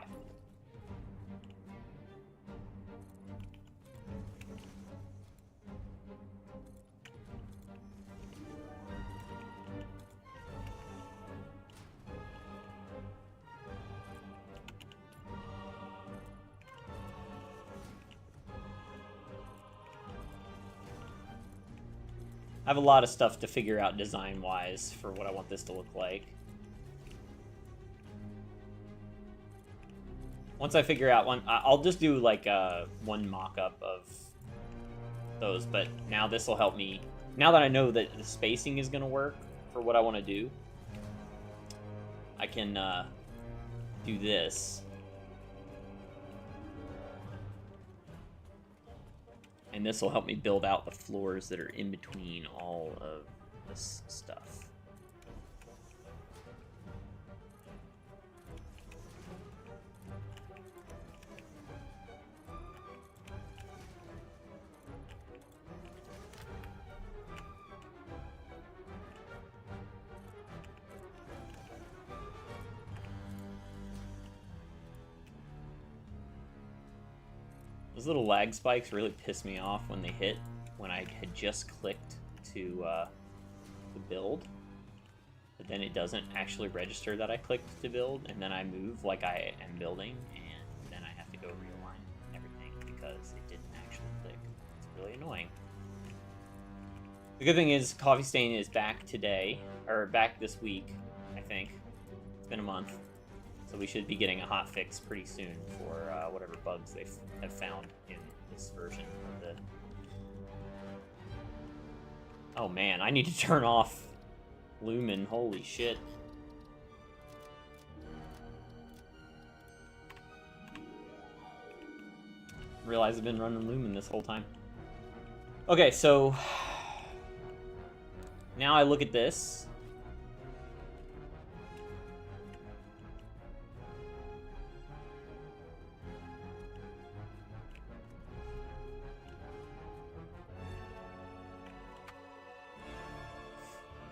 I have a lot of stuff to figure out design-wise for what I want this to look like. Once I figure out one, I'll just do like one mock-up of those, but now this will help me. Now that I know that the spacing is going to work for what I want to do, I can do this. And this will help me build out the floors that are in between all of this stuff. Those little lag spikes really piss me off when they hit when I had just clicked to build, but then it doesn't actually register that I clicked to build, and then I move like I am building, and then I have to go realign everything because it didn't actually click. It's really annoying. The good thing is Coffee Stain is back today, or back this week, I think. It's been a month. So we should be getting a hot fix pretty soon for whatever bugs they have found in this version of the... Oh man, I need to turn off Lumen, holy shit. Realize I've been running Lumen this whole time. Okay, so... Now I look at this.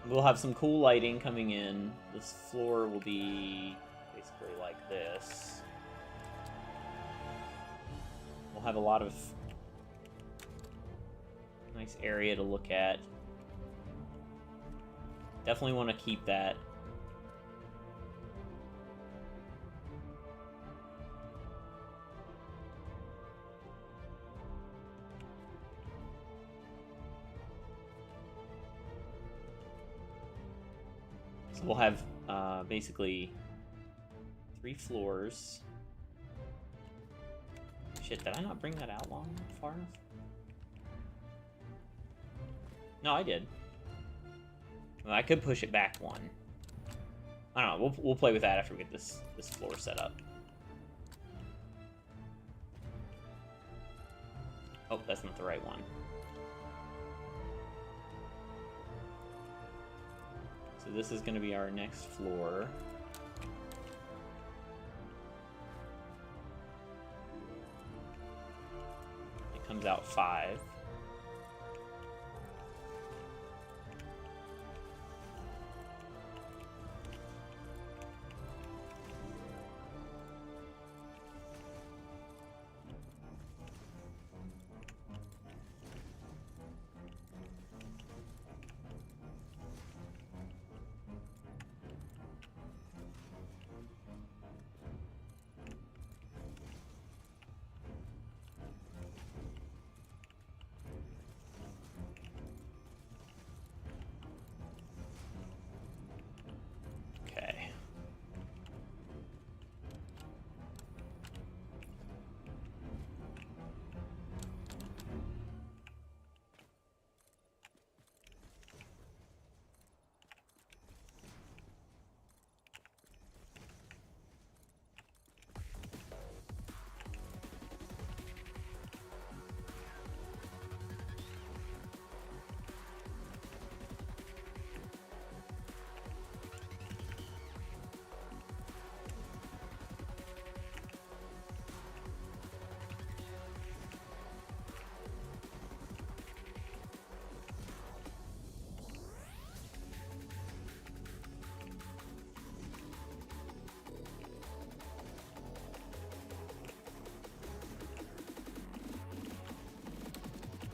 We'll have some cool lighting coming in. This floor will be basically like this. We'll have a lot of nice area to look at. Definitely want to keep that. So we'll have basically 3 floors. Shit, did I not bring that out far enough? No, I did. Well, I could push it back 1. I don't know. We'll play with that after we get this floor set up. Oh, that's not the right one. So this is going to be our next floor. It comes out 5.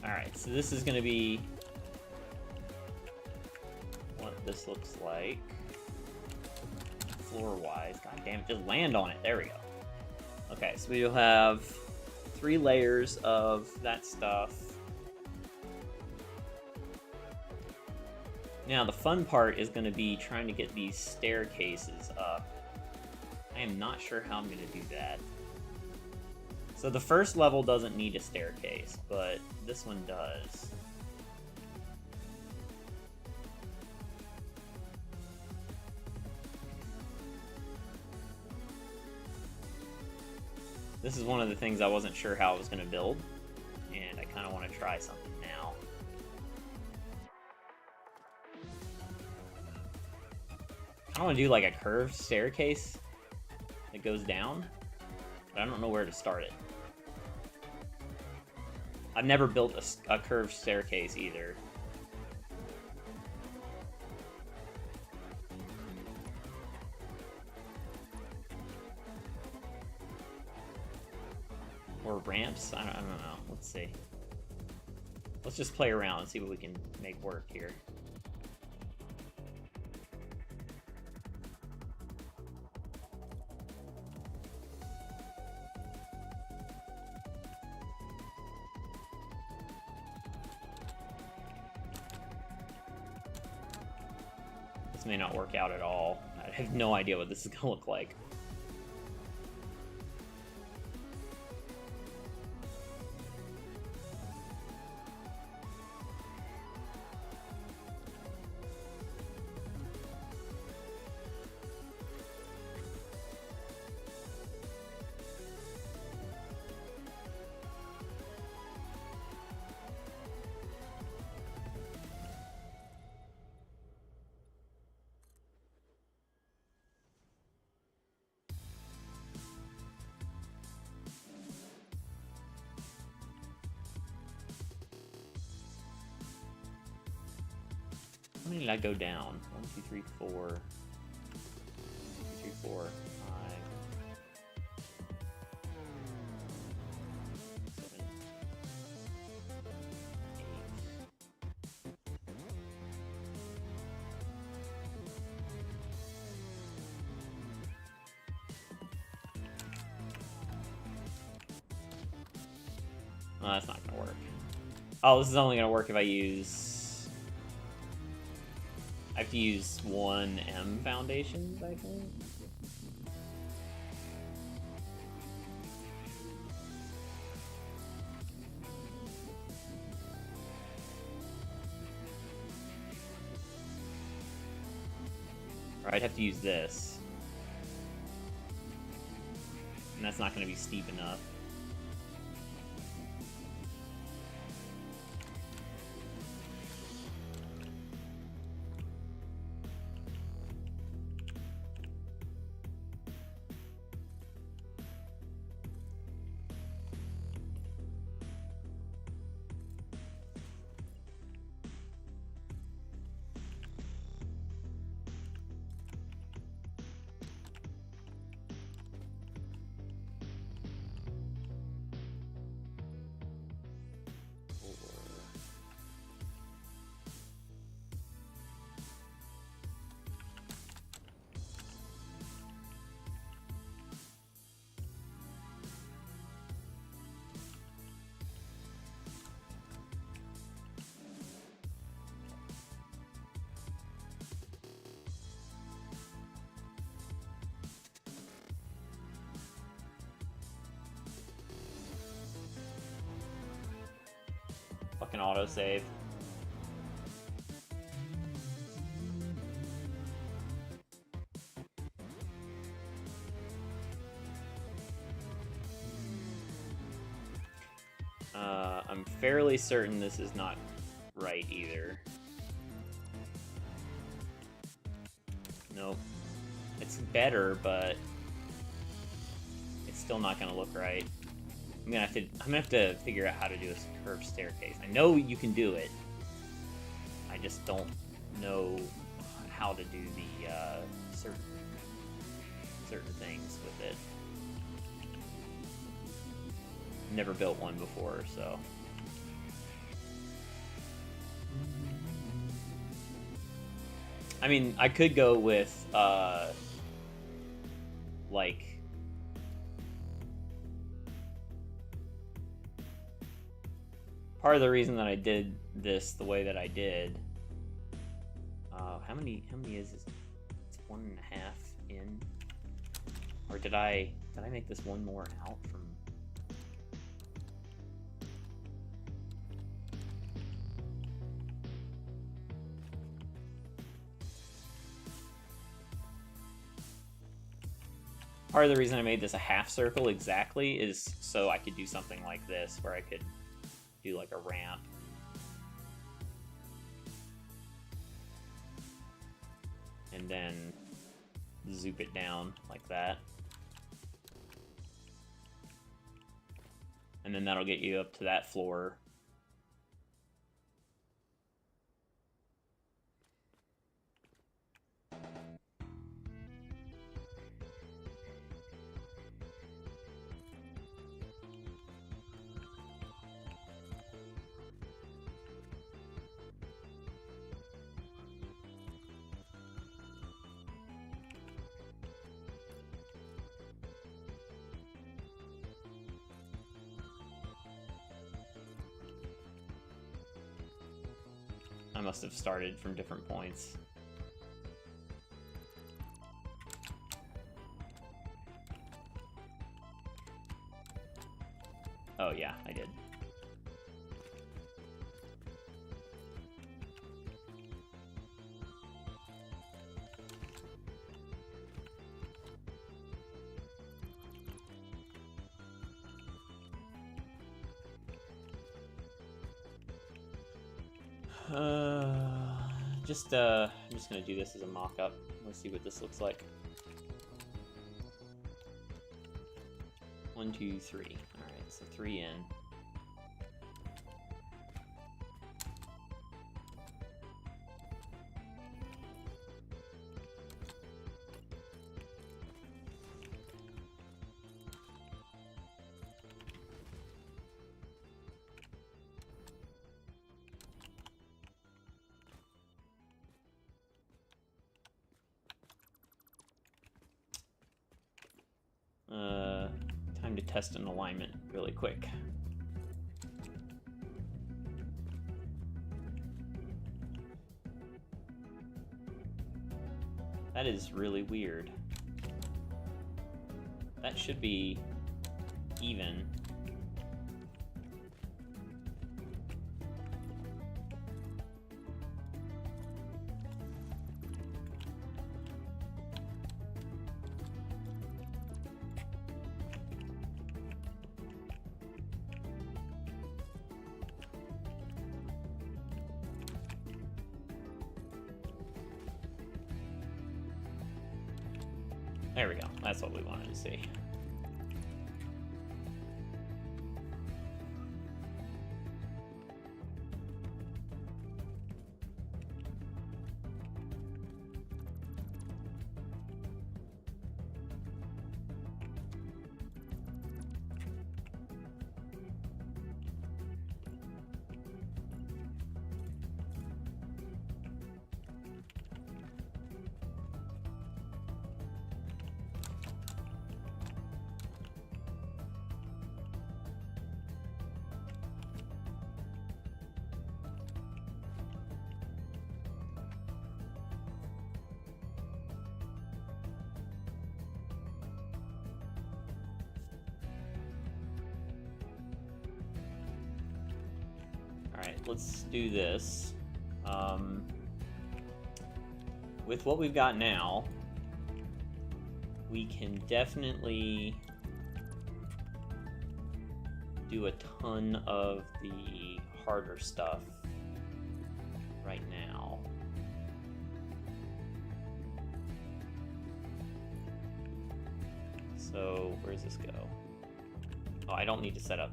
Alright, so this is going to be what this looks like floor-wise. God damn it, just land on it. There we go. Okay, so we'll have 3 layers of that stuff. Now, the fun part is going to be trying to get these staircases up. I am not sure how I'm going to do that. So the first level doesn't need a staircase, but this one does. This is one of the things I wasn't sure how I was going to build, and I kind of want to try something now. I want to do like a curved staircase that goes down, but I don't know where to start it. I've never built a curved staircase either. Or ramps? I don't know. Let's see. Let's just play around and see what we can make work here. This may not work out at all. I have no idea what this is gonna look like. many did I go down? 1, 2, 3, 4. 1, 2, 3, 4, 5. 7, 8. Oh, that's not gonna work. Oh, this is only gonna work if I use... I have to use 1 M foundations, I think. Or I'd have to use this. And that's not gonna be steep enough. Fucking autosave. I'm fairly certain this is not right either. Nope. It's better, but it's still not gonna look right. I'm gonna have to figure out how to do this curved staircase. I know you can do it. I just don't know how to do the certain things with it. Never built one before, so. I mean, I could go with like. Part of the reason that I did this the way that I did. How many is this? It's 1.5 in. Or did I make this one more out from? Part of the reason I made this a half circle exactly is so I could do something like this, where I could do like a ramp. And then zoop it down like that. And then that'll get you up to that floor. I must have started from different points. Oh yeah, I did. I'm just gonna do this as a mock-up. Let's see what this looks like. 1, 2, 3. All right, so 3 in. test an alignment really quick. That is really weird. That should be even. There we go. That's what we wanted to see. Alright, let's do this. With what we've got now, we can definitely do a ton of the harder stuff right now. So, where does this go? Oh, I don't need to set that up.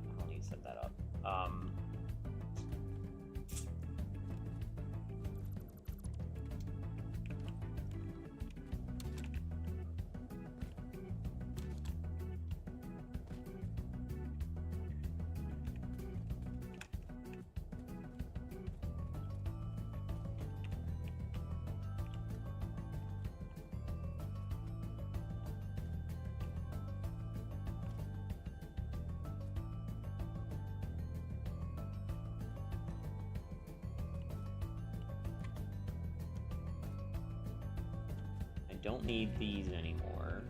Don't need these anymore.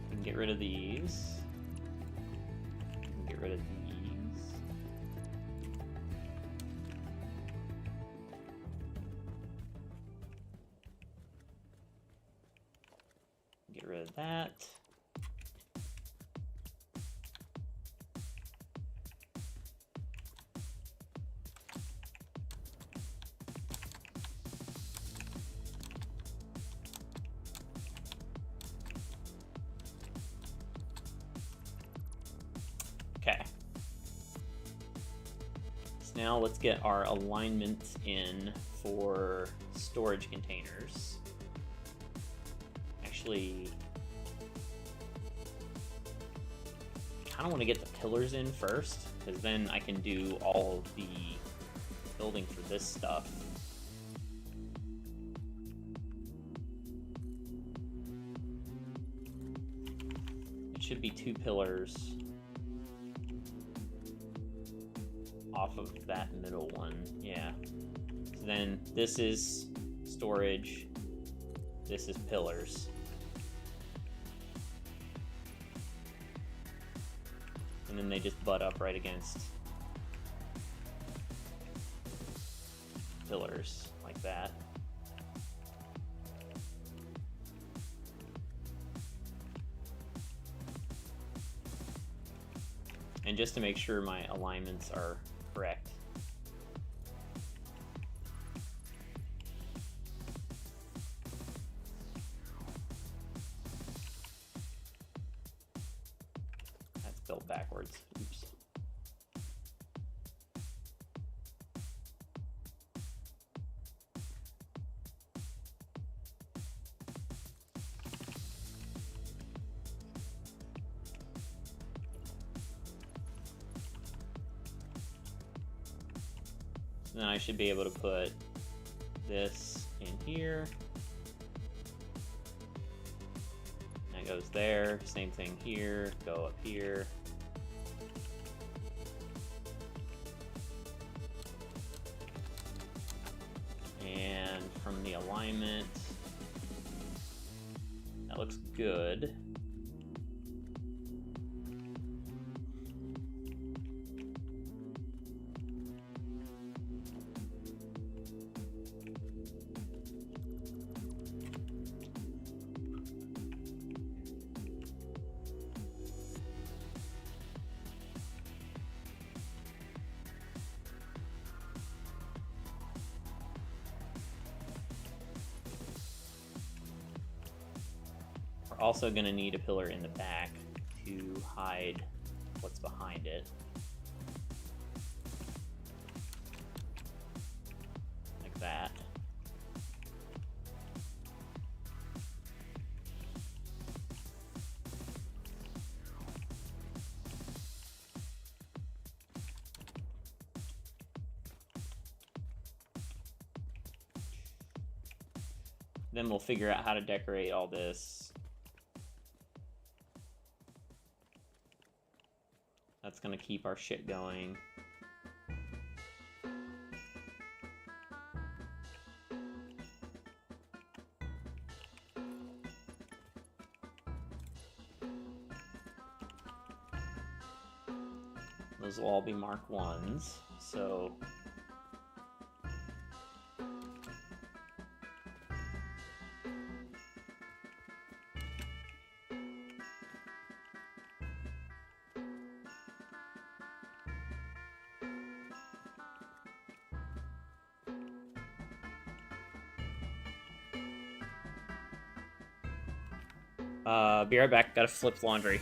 We can get rid of these. We can get rid of these. Get rid of that. Okay. So now let's get our alignment in for storage containers. Actually, I kind of want to get the pillars in first, because then I can do all of the building for this stuff. It should be 2 pillars off of that middle one. Yeah. So then this is storage, this is pillars. And then they just butt up right against pillars like that. And just to make sure my alignments are correct, built backwards. Oops. And then I should be able to put this in here. That goes there. Same thing here. Go up here. And from the alignment, that looks good. Also going to need a pillar in the back to hide what's behind it. Like that. Then we'll figure out how to decorate all this. That's gonna keep our shit going. Those will all be Mark 1s, so... be right back. Gotta flip laundry.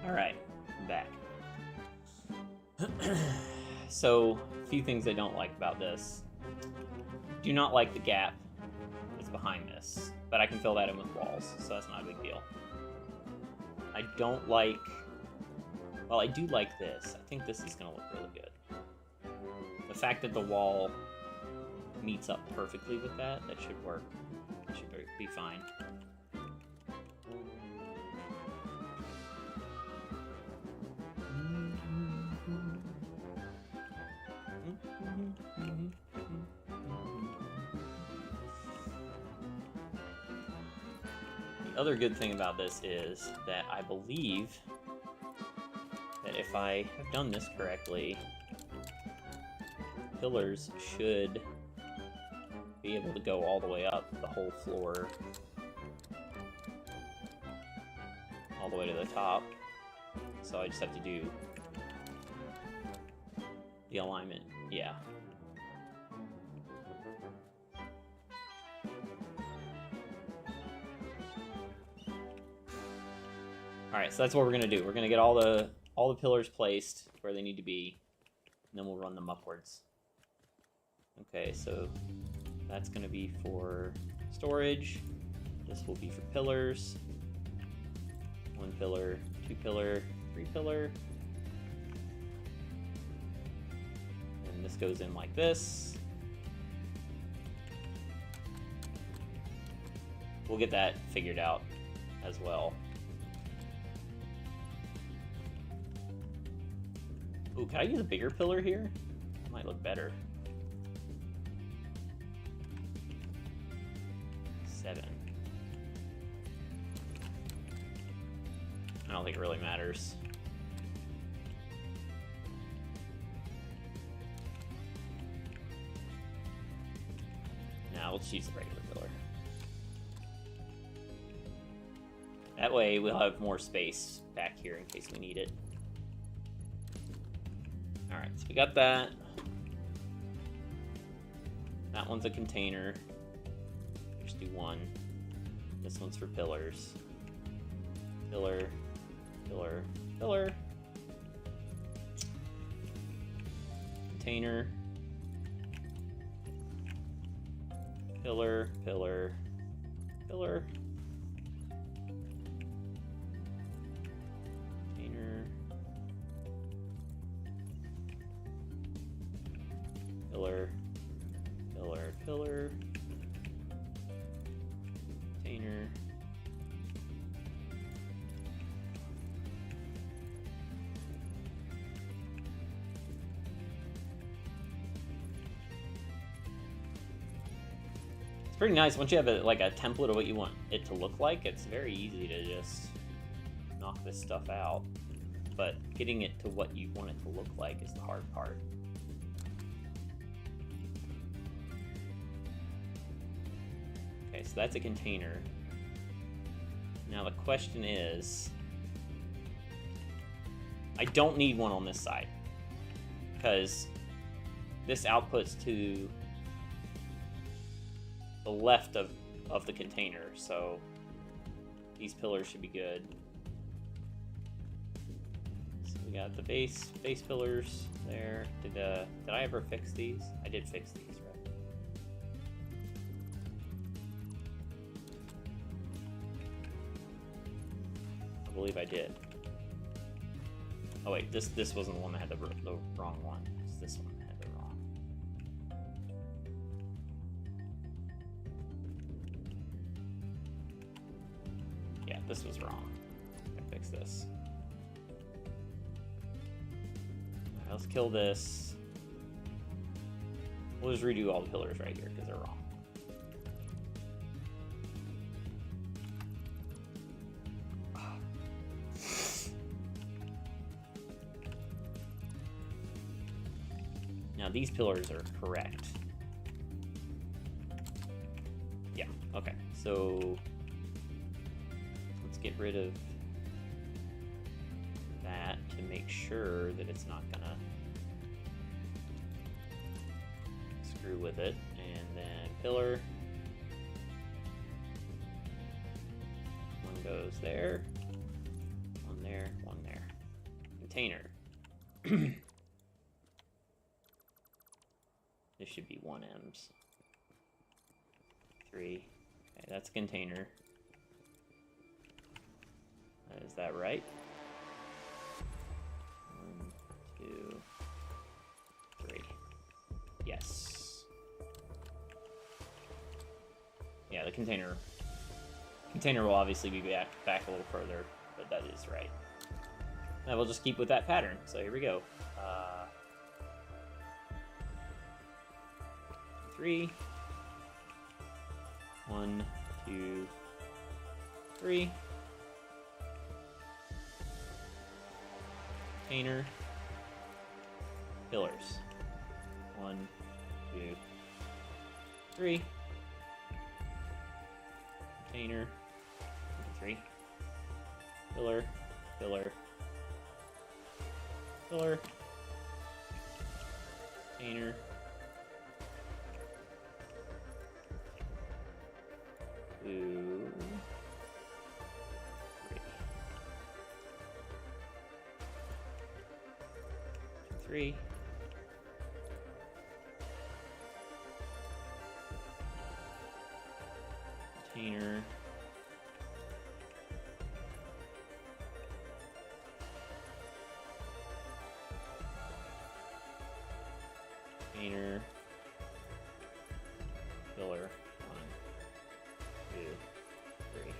Alright, I'm back. So, a few things I don't like about this. Do not like the gap that's behind this, but I can fill that in with walls, so that's not a big deal. I don't like... Well, I do like this. I think this is going to look really good. The fact that the wall meets up perfectly with that should work. It should be fine. The other good thing about this is that I believe that if I have done this correctly, pillars should be able to go all the way up the whole floor, all the way to the top. So I just have to do the alignment. Yeah. Alright, so that's what we're gonna do. We're gonna get all the pillars placed where they need to be, and then we'll run them upwards. Okay, so that's gonna be for storage. This will be for pillars. 1 pillar, 2 pillar, 3 pillar. And this goes in like this. We'll get that figured out as well. Ooh, can I use a bigger pillar here? It might look better. 7. I don't think it really matters. Now let's use the regular pillar. That way we'll have more space back here in case we need it. Alright, so we got that. That one's a container. Just do 1. This one's for pillars. Pillar, pillar, pillar. Container. Pillar, pillar, pillar. Container. Pillar, pillar, pillar. Container. It's pretty nice once you have like a template of what you want it to look like. It's very easy to just knock this stuff out, but getting it to what you want it to look like is the hard part. Okay, so that's a container. Now the question is, I don't need one on this side because this outputs to the left of the container, so these pillars should be good. So we got the base pillars there. Did I ever fix these? I did fix these, right? I believe I did. Oh wait, this wasn't the one that had the wrong one. It's this one that had the wrong. Yeah, this was wrong. I fix this. Alright, let's kill this. We'll just redo all the pillars right here because they're wrong. Now these pillars are correct. Yeah, okay. So let's get rid of that to make sure that it's not gonna screw with it. And then pillar. One goes there. One there, one there. container. This should be 1Ms. 3. Okay, that's a container. Is that right? 1, 2, 3. Yes. Yeah, the container will obviously be back a little further, but that is right. Now we'll just keep with that pattern. So here we go. 3. 1, 2, 3. Container. Pillars. 1, 2, 3. Container. 3. Pillar. Pillar. Pillar. Container. 2. 3. Container. Container. Pillar. 1, 2, 3.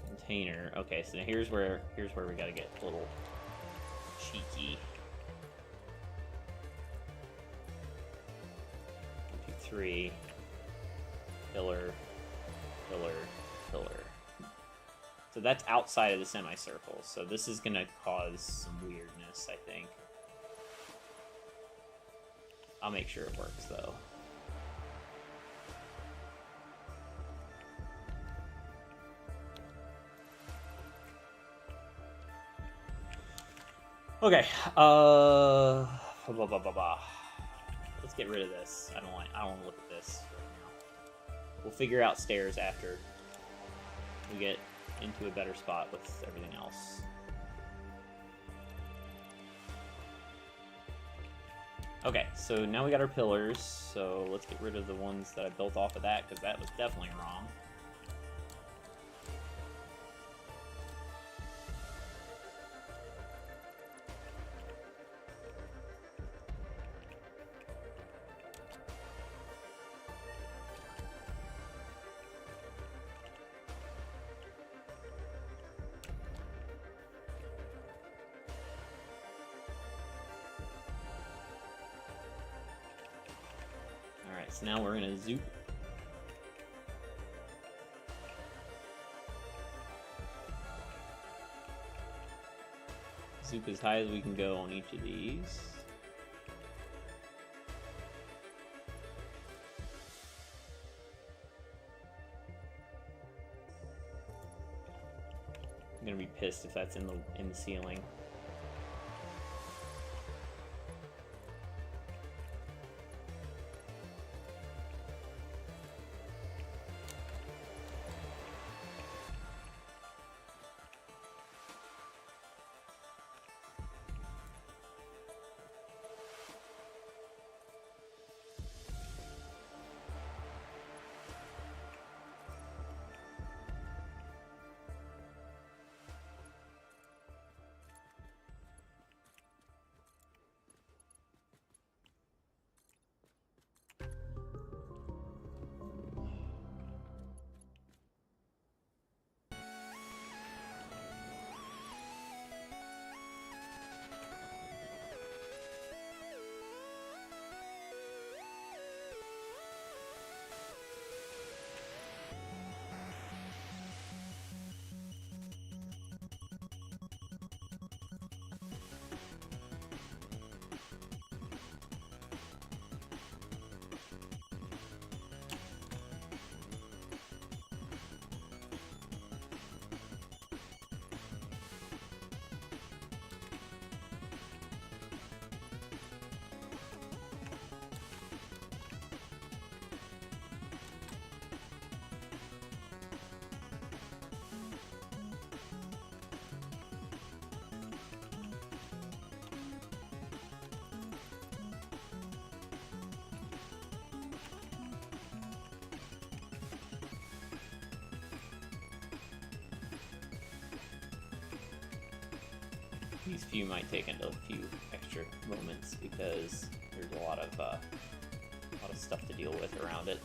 Container. Okay, so here's where we gotta get a little cheeky. 1, 2, 3. Pillar. Pillar. Pillar. So that's outside of the semicircle, so this is gonna cause some weirdness, I think. I'll make sure it works, though. Okay, let's get rid of this. I don't want to look at this right now. We'll figure out stairs after we get into a better spot with everything else. Okay, so now we got our pillars, so let's get rid of the ones that I built off of that, because that was definitely wrong. Alright, so now we're gonna zoop. Zoop as high as we can go on each of these. I'm gonna be pissed if that's in the ceiling. These few might take a few extra moments because there's a lot of stuff to deal with around it.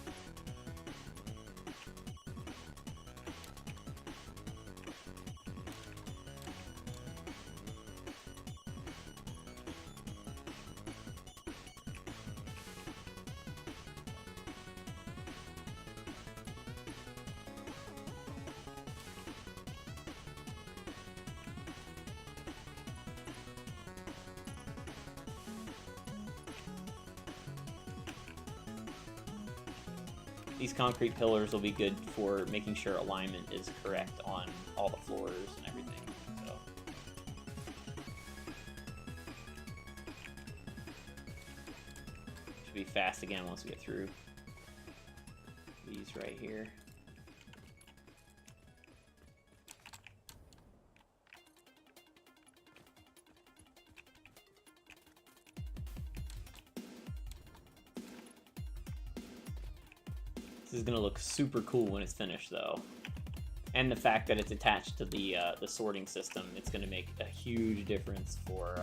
These concrete pillars will be good for making sure alignment is correct on all the floors and everything. So. Should be fast again once we get through these right here. This is gonna look super cool when it's finished, though, and the fact that it's attached to the sorting system, it's gonna make a huge difference for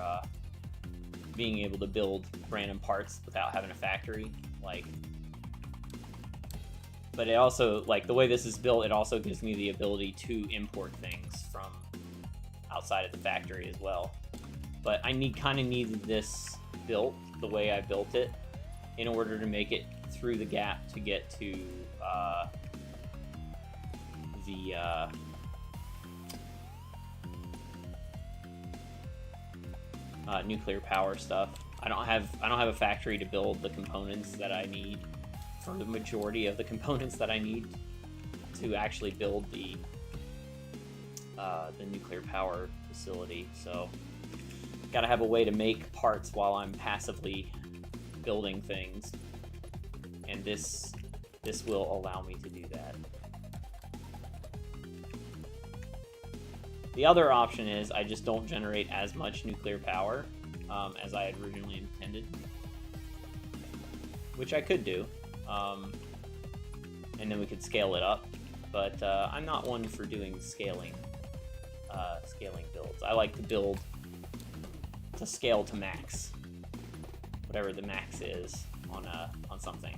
being able to build random parts without having a factory. Like, but it also, like, the way this is built, it also gives me the ability to import things from outside of the factory as well. But I kind of needed this built the way I built it in order to make it through the gap to get to the nuclear power stuff. I don't have a factory to build the components that I need for the majority of the components that I need to actually build the nuclear power facility. So gotta have a way to make parts while I'm passively building things, and this will allow me to do that. The other option is I just don't generate as much nuclear power as I had originally intended, which I could do, and then we could scale it up, but I'm not one for doing scaling builds. I like to build to scale to max, whatever the max is on something.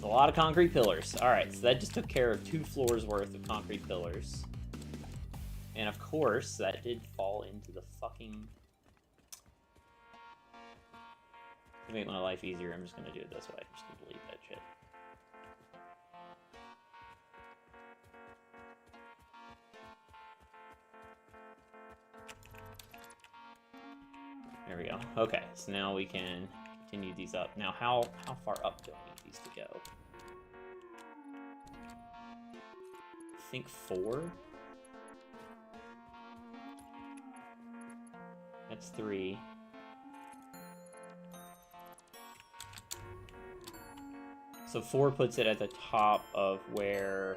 A lot of concrete pillars. Alright, so that just took care of 2 floors worth of concrete pillars. And of course, that did fall into the fucking... To make my life easier, I'm just gonna do it this way. I'm just gonna delete that shit. There we go. Okay, so now we can continue these up. Now, how far up do I need these to go? I think 4? That's 3. So 4 puts it at the top of where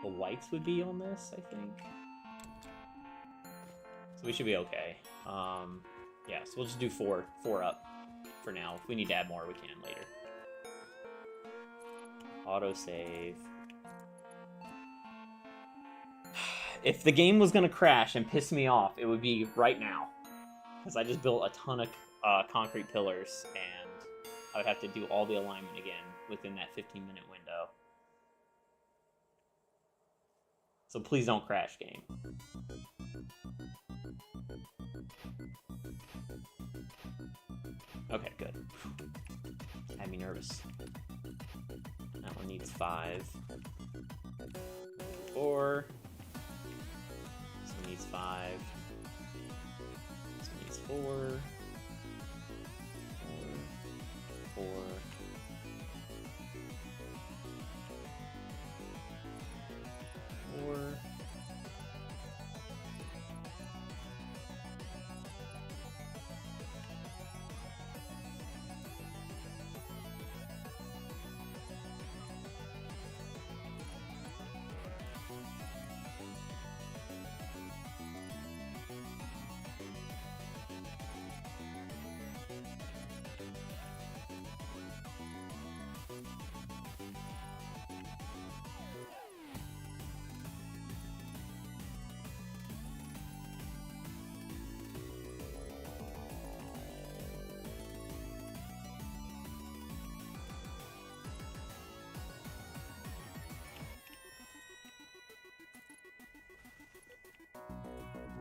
the lights would be on this, I think. So we should be okay. Yeah, so we'll just do 4 up for now. If we need to add more, we can later. Autosave. If the game was gonna crash and piss me off, it would be right now. Because I just built a ton of concrete pillars, and I would have to do all the alignment again within that 15-minute window. So please don't crash, game. Okay, good. Had me nervous. That one needs 5. 4. This one needs 5. This one needs 4. 4. 4. 4.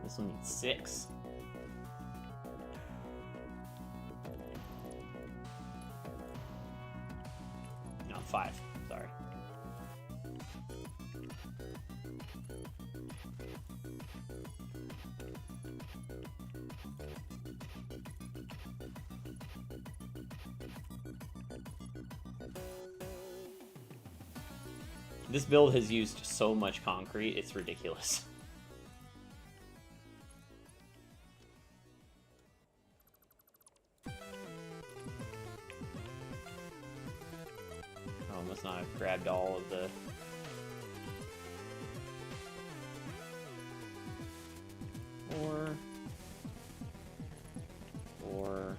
This one needs 6. No, 5. Sorry. This build has used so much concrete, it's ridiculous. Oh, must not have grabbed all of the... Four. 4.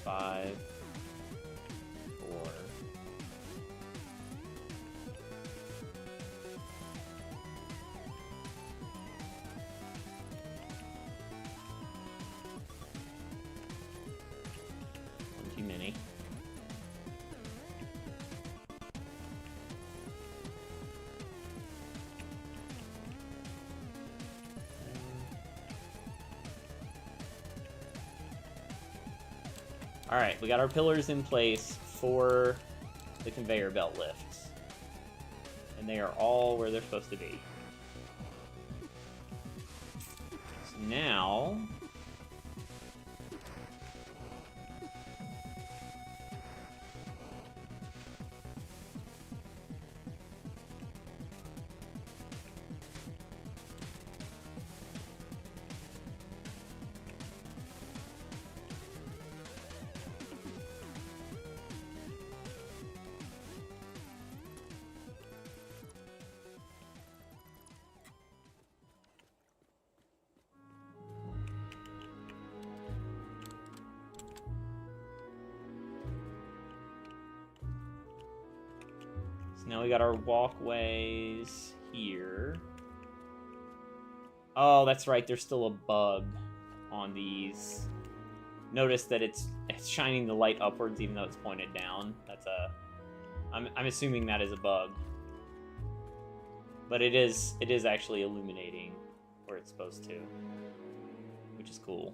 5. 4. One too many. Alright, we got our pillars in place for the conveyor belt lifts. And they are all where they're supposed to be. So now... Now we got our walkways here. Oh, that's right. There's still a bug on these. Notice that it's shining the light upwards even though it's pointed down. That's a... I'm assuming that is a bug. But it is actually illuminating where it's supposed to. Which is cool.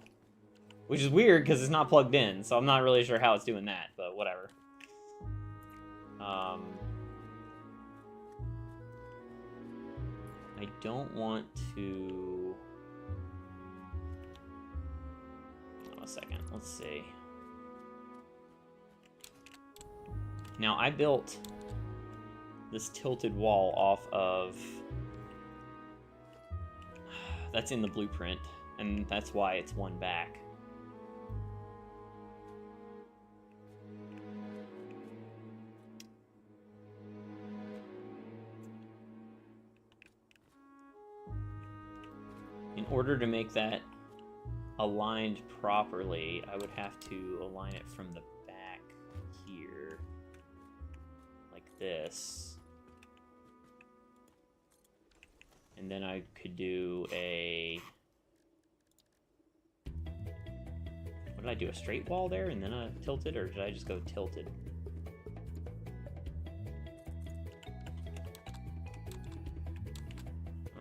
Which is weird because it's not plugged in, so I'm not really sure how it's doing that, but whatever. I don't want to... Oh, a second. Let's see. Now, I built this tilted wall off of... That's in the blueprint, and that's why it's one back. In order to make that aligned properly, I would have to align it from the back here, like this. And then I could do a... What did I do? A straight wall there and then a tilted, or did I just go tilted?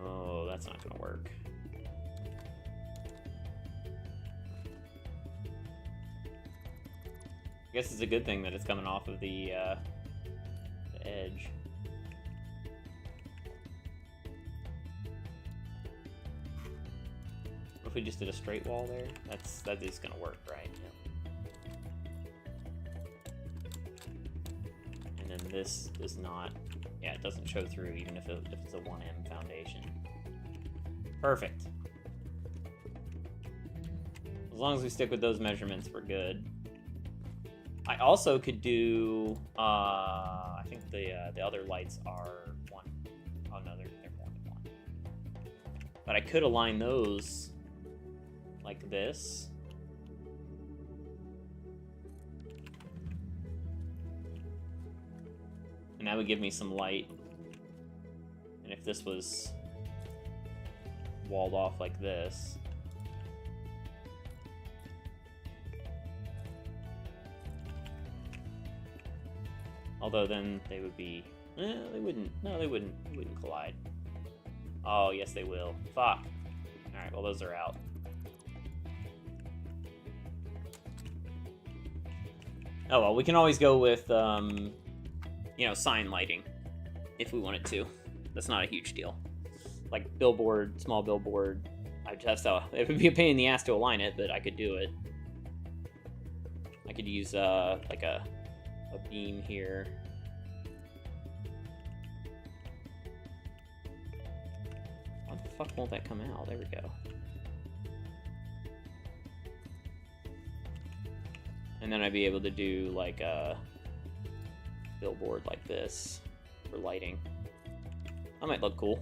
Oh, that's not gonna work. I guess it's a good thing that it's coming off of the edge. What if we just did a straight wall there? That is gonna work, right? Yeah. And then this does not. Yeah, it doesn't show through even if it's a 1M foundation. Perfect. As long as we stick with those measurements, we're good. I also could do, I think the other lights are 1. Oh no, they're more than 1. But I could align those like this. And that would give me some light. And if this was walled off like this, although then they would be, they wouldn't. No, they wouldn't. They wouldn't collide. Oh, yes, they will. Fuck. All right. Well, those are out. Oh well, we can always go with, you know, sign lighting if we wanted to. That's not a huge deal. Like billboard, small billboard. I just it would be a pain in the ass to align it, but I could do it. I could use like a beam here. Why the fuck won't that come out? There we go. And then I'd be able to do like a billboard like this for lighting. That might look cool.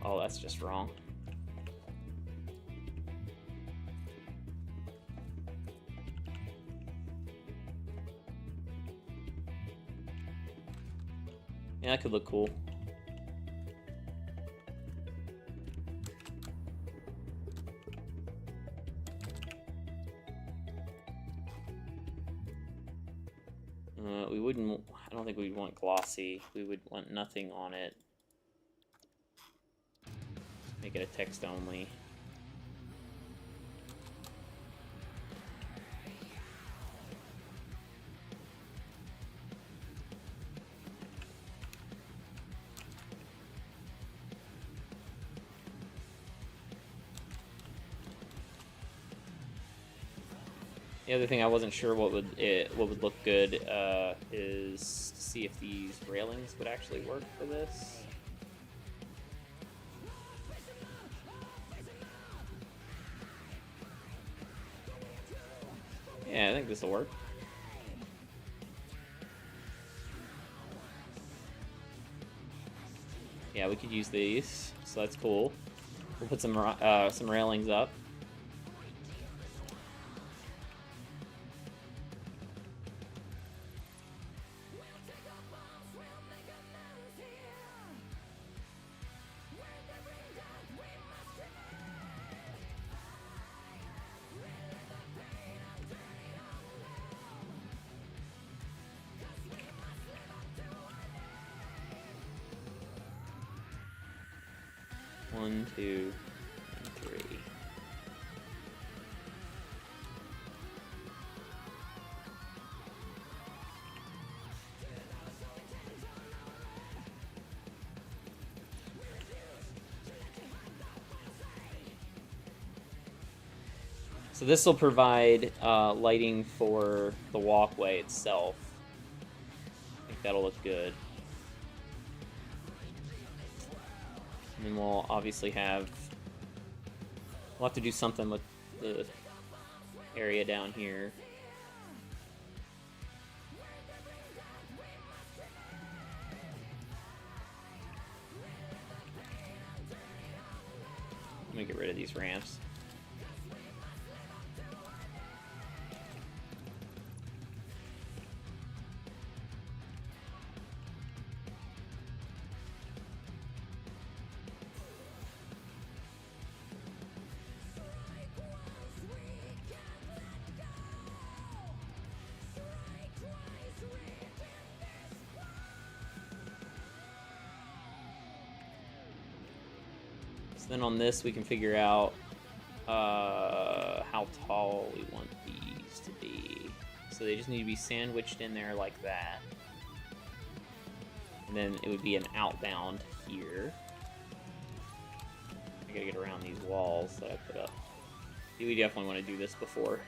Oh, that's just wrong. Yeah, that could look cool. We wouldn't, I don't think we'd want glossy. We would want nothing on it. Make it a text only. The other thing I wasn't sure what would look good is to see if these railings would actually work for this. Yeah, I think this will work. Yeah, we could use these, so that's cool. We'll put some railings up. One, two, and three. So this will provide lighting for the walkway itself. I think that'll look good. And then we'll obviously have... We'll have to do something with the area down here. Let me get rid of these ramps. So then on this we can figure out how tall we want these to be. So they just need to be sandwiched in there like that. And then it would be an outbound here. I gotta get around these walls that I put up. We definitely want to do this before.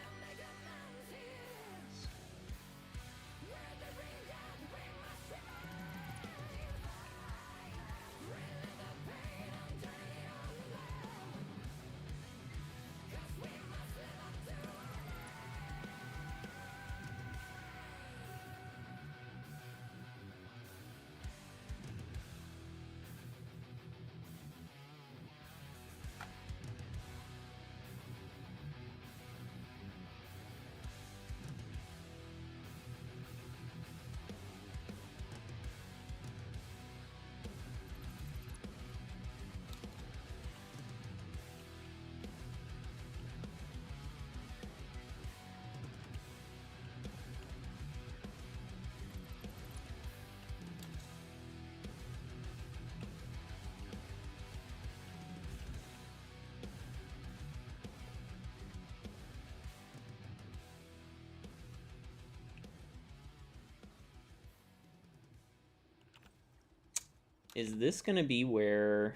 Is this going to be where...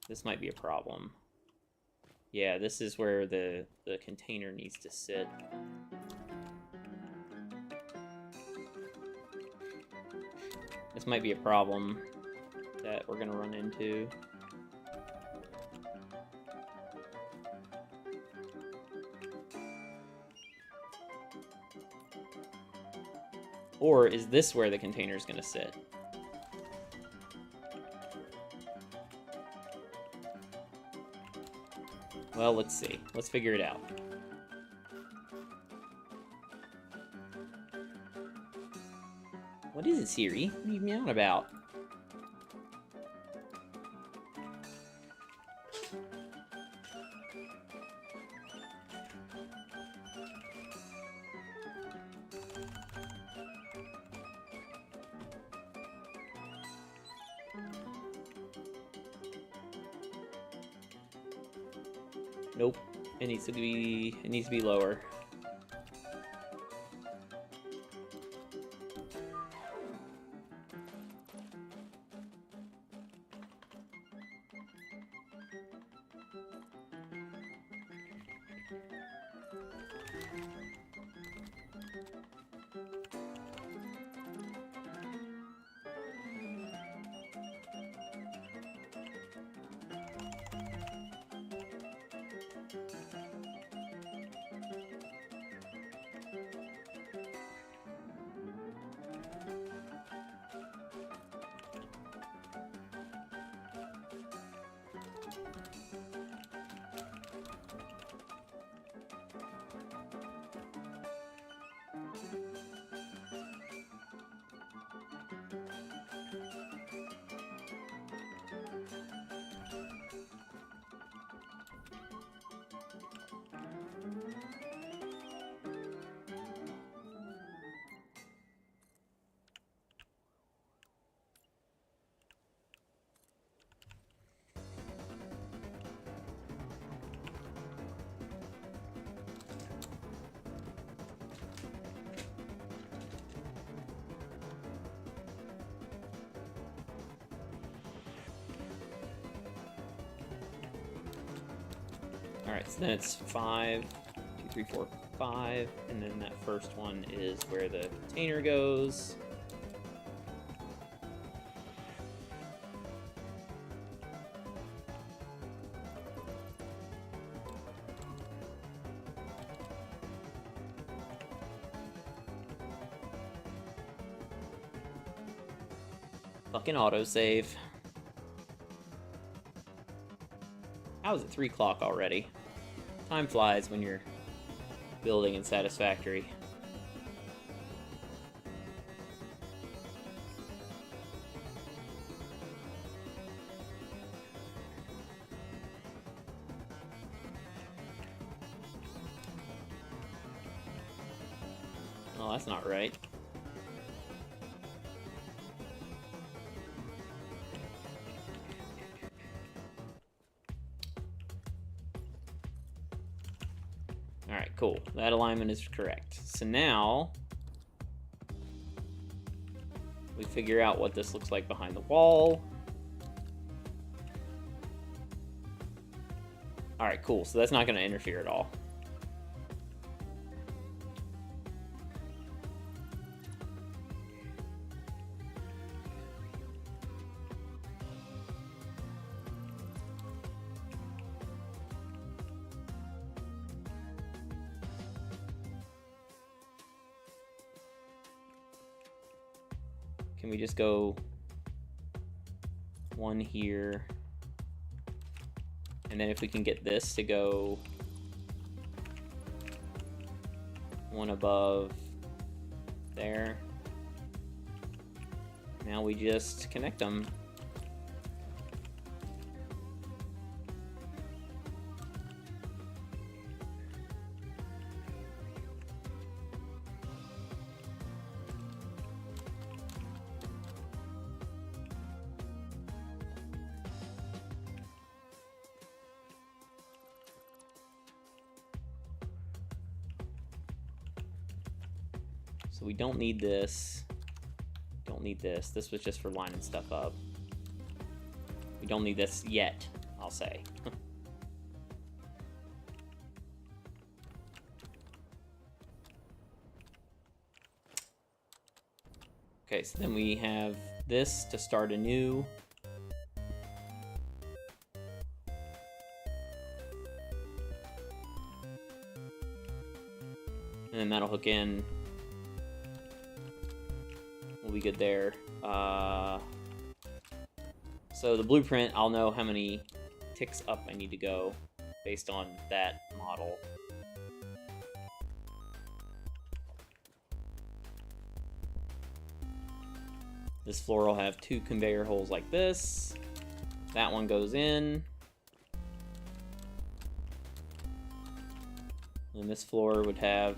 This might be a problem. Yeah, this is where the container needs to sit. This might be a problem that we're going to run into. Or is this where the container is going to sit? Well, let's see. Let's figure it out. What is it, Siri? What are you meowing about? Nope. It needs to be lower. Alright, so then it's 5, 2, 3, 4, 5, and then that first one is where the container goes. Fucking autosave. How is it 3 o'clock already? Time flies when you're building in Satisfactory. Oh, that's not right. Alright, cool. That alignment is correct. So now we figure out what this looks like behind the wall. Alright, cool. So that's not going to interfere at all. Can we just go one here? And then if we can get this to go one above there. Now we just connect them. So we don't need this. Don't need this. This was just for lining stuff up. We don't need this yet, I'll say. Okay, so then we have this to start anew. And then that'll hook in. We'll be good there. So the blueprint, I'll know how many ticks up I need to go based on that model. This floor will have 2 conveyor holes like this. That one goes in. And this floor would have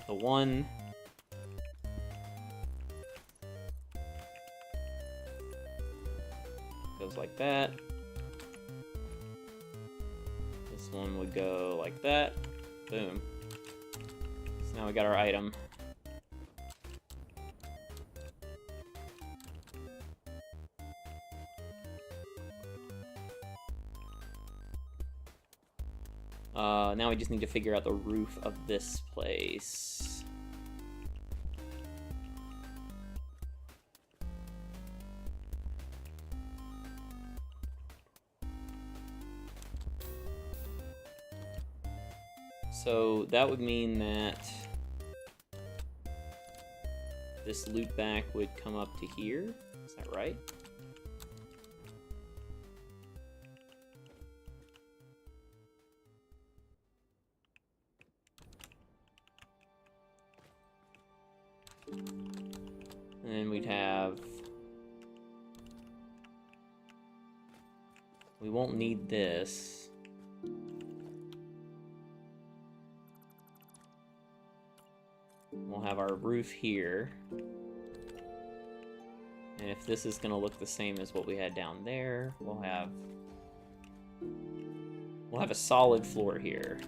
the 1. Goes like that. This one would go like that. Boom. So now we got our item. Now we just need to figure out the roof of this place. So that would mean that this loop back would come up to here. Is that right? And then we'd have... We won't need this. We'll have our roof here. And if this is going to look the same as what we had down there, we'll have a solid floor here.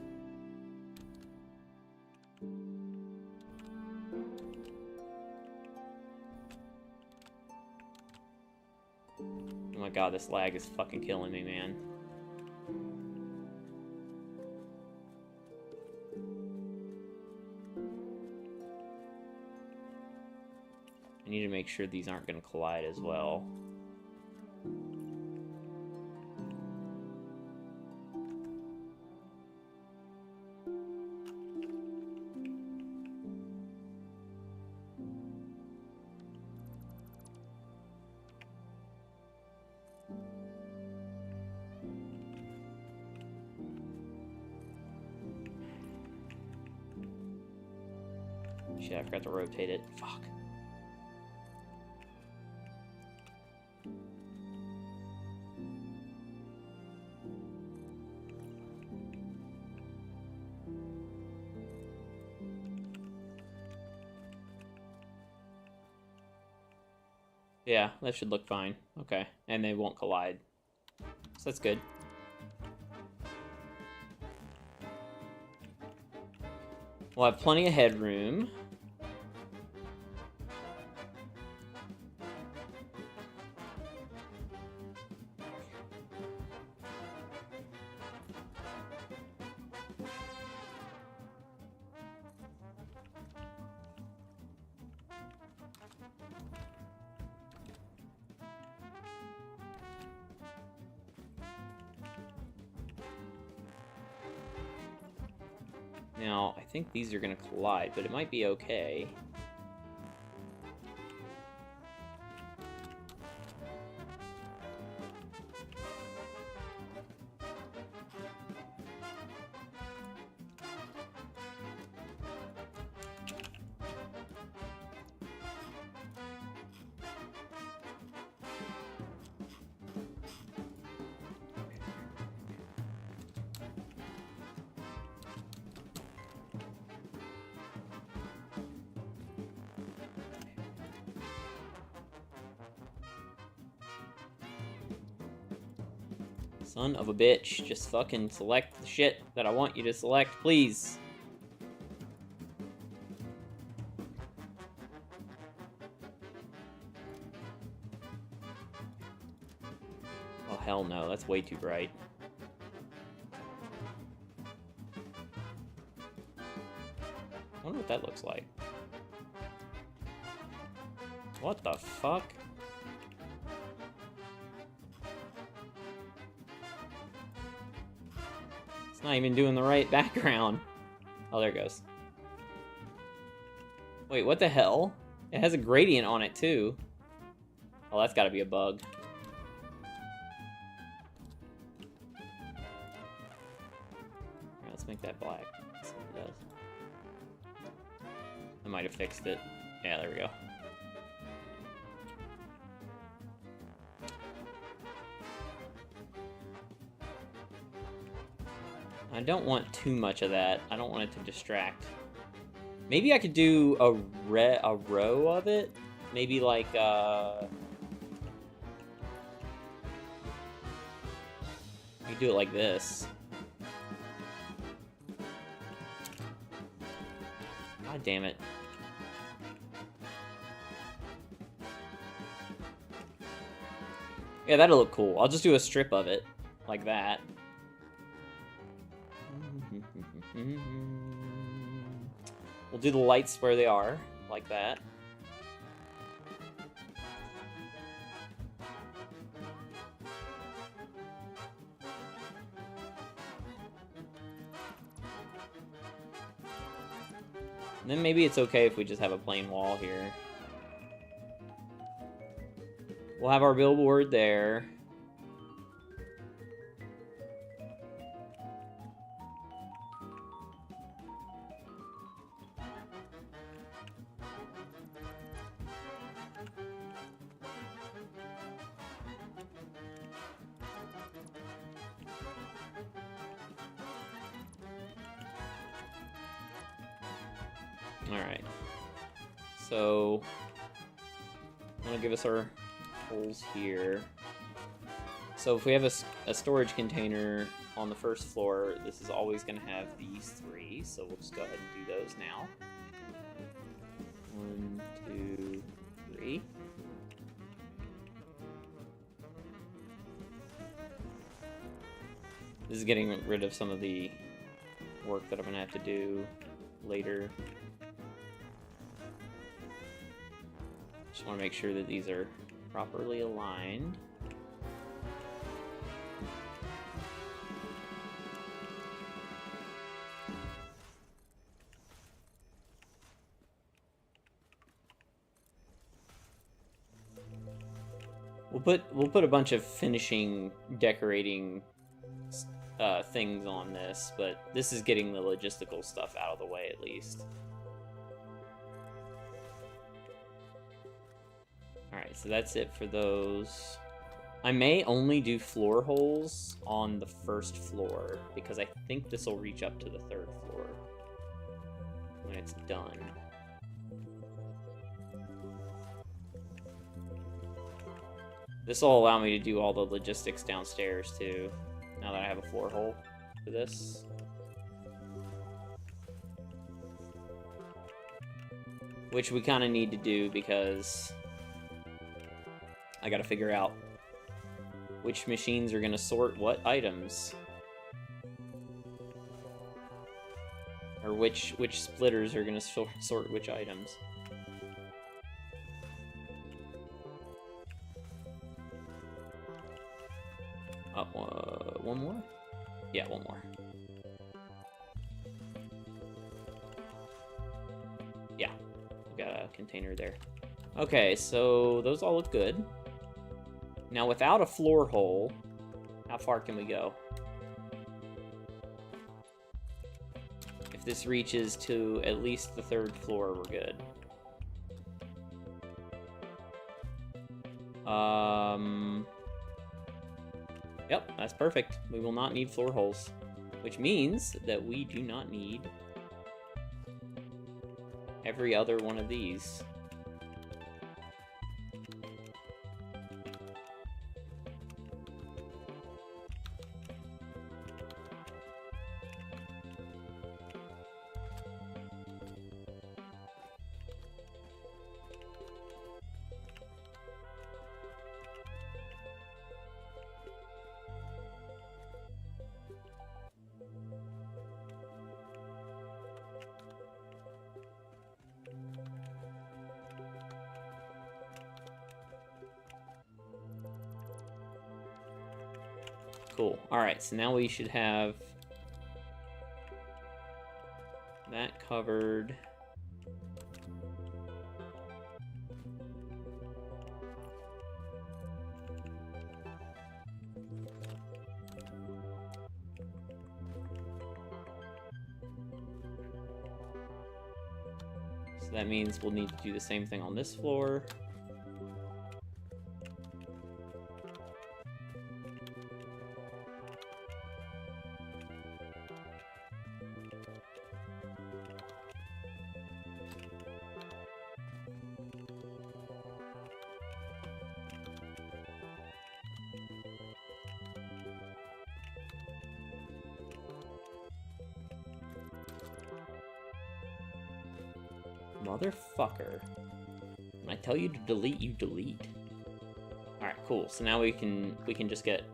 Oh my god, this lag is fucking killing me, man. need to make sure these aren't going to collide as well. Shit, I forgot to rotate it. Fuck. Yeah, that should look fine. Okay, and they won't collide. So that's good. We'll have plenty of headroom. Now, I think these are going to collide, but it might be okay. Son of a bitch, just fucking select the shit that I want you to select, please. Oh, hell no, that's way too bright. I wonder what that looks like. What the fuck? Not even doing the right background. Oh, there it goes. Wait, what the hell? It has a gradient on it, too. Oh, that's gotta be a bug. Alright, let's make that black. Let's see what it does. I might have fixed it. Yeah, there we go. I don't want too much of that. I don't want it to distract. Maybe I could do a row of it. Maybe like you do it like this. God damn it. Yeah, that'll look cool. I'll just do a strip of it like that. We'll do the lights where they are, like that. And then maybe it's okay if we just have a plain wall here. We'll have our billboard there. Alright, so I'm going to give us our holes here. So if we have a storage container on the first floor, this is always going to have these three, so we'll just go ahead and do those now. 1, 2, 3. This is getting rid of some of the work that I'm going to have to do later. Just want to make sure that these are properly aligned. We'll put a bunch of finishing, decorating things on this, but this is getting the logistical stuff out of the way at least. Alright, so that's it for those. I may only do floor holes on the first floor, because I think this will reach up to the third floor when it's done. This will allow me to do all the logistics downstairs, too, now that I have a floor hole for this. Which we kind of need to do because I gotta figure out which machines are gonna sort what items. Or which splitters are gonna sort which items. One more? Yeah, one more. Yeah, we got a container there. Okay, so those all look good. Now, without a floor hole, how far can we go? If this reaches to at least the third floor, we're good. Yep, that's perfect. We will not need floor holes, which means that we do not need every other one of these. Cool. Alright, so now we should have that covered. So that means we'll need to do the same thing on this floor. Motherfucker. When I tell you to delete, you delete. Alright, cool. So now we can just get...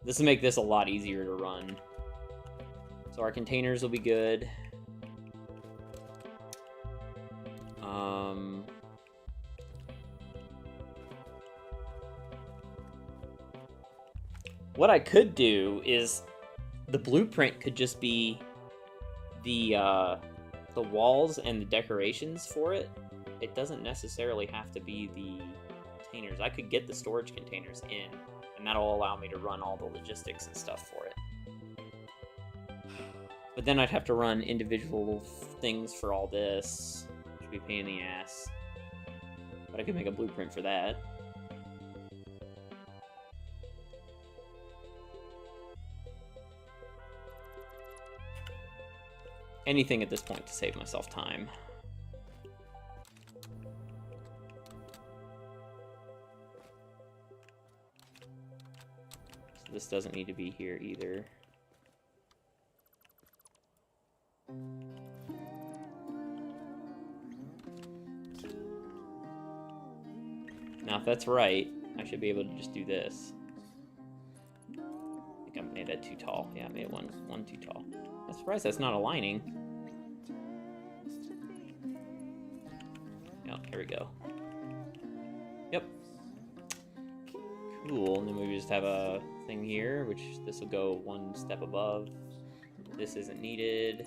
This will make this a lot easier to run. So our containers will be good. What I could do is the blueprint could just be the walls and the decorations for it. It doesn't necessarily have to be the containers. I could get the storage containers in, and that'll allow me to run all the logistics and stuff for it. But then I'd have to run individual things for all this, which would be a pain in the ass. But I could make a blueprint for that. Anything at this point to save myself time. So this doesn't need to be here either. Now if that's right, I should be able to just do this. I think I made that too tall. Yeah, I made it one too tall. I'm surprised that's not aligning. Oh, here we go. Cool, and then we just have a thing here, which this will go one step above. This isn't needed.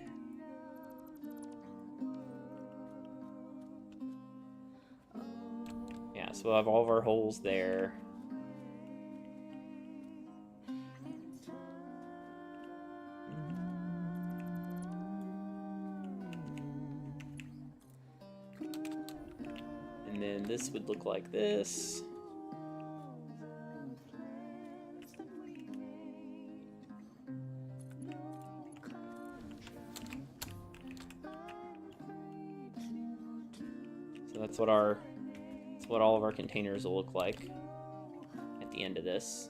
Yeah, so we'll have all of our holes there. And then this would look like this. So that's what all of our containers will look like at the end of this.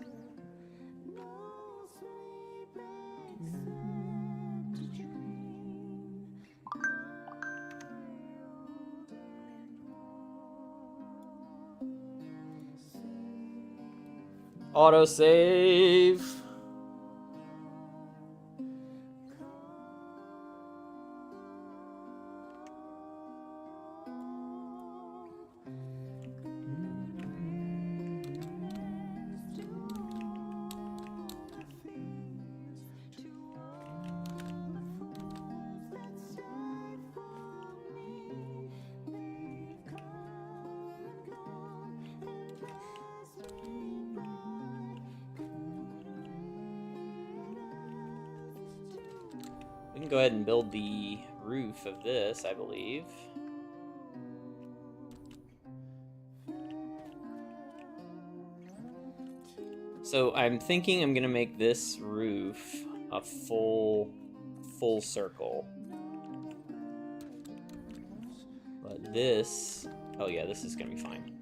Autosave. We can go ahead and build the roof of this, I believe. So I'm thinking I'm gonna make this roof a full circle. But this, oh yeah, this is gonna be fine.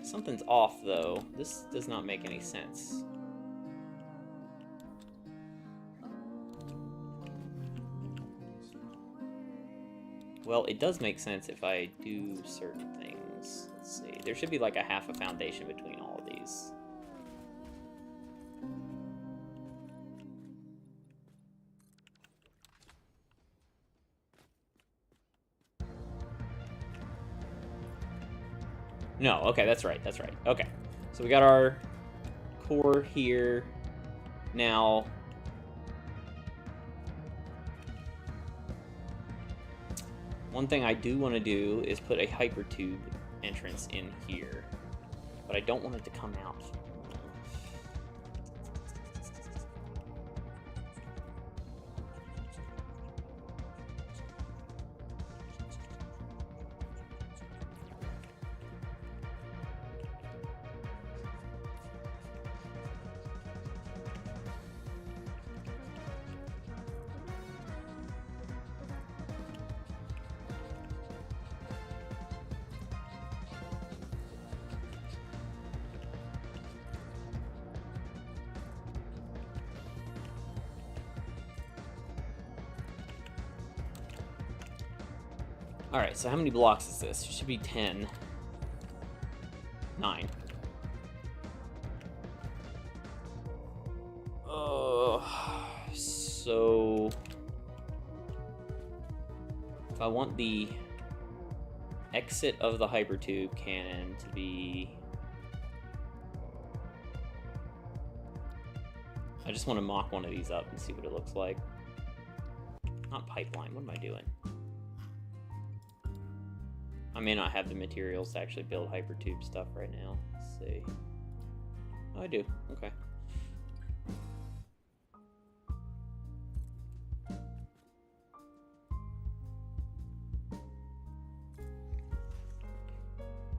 Something's off, though. This does not make any sense. Well, it does make sense if I do certain things. Let's see. There should be like a half a foundation between all of these. No, okay, that's right, that's right. Okay, so we got our core here. Now, one thing I do want to do is put a hypertube entrance in here, but I don't want it to come out. Alright, so how many blocks is this? It should be 10. 9. So if I want the exit of the hypertube cannon to be... I just want to mock one of these up and see what it looks like. Not pipeline, what am I doing? I may not have the materials to actually build hypertube stuff right now. Let's see. Oh, I do. Okay.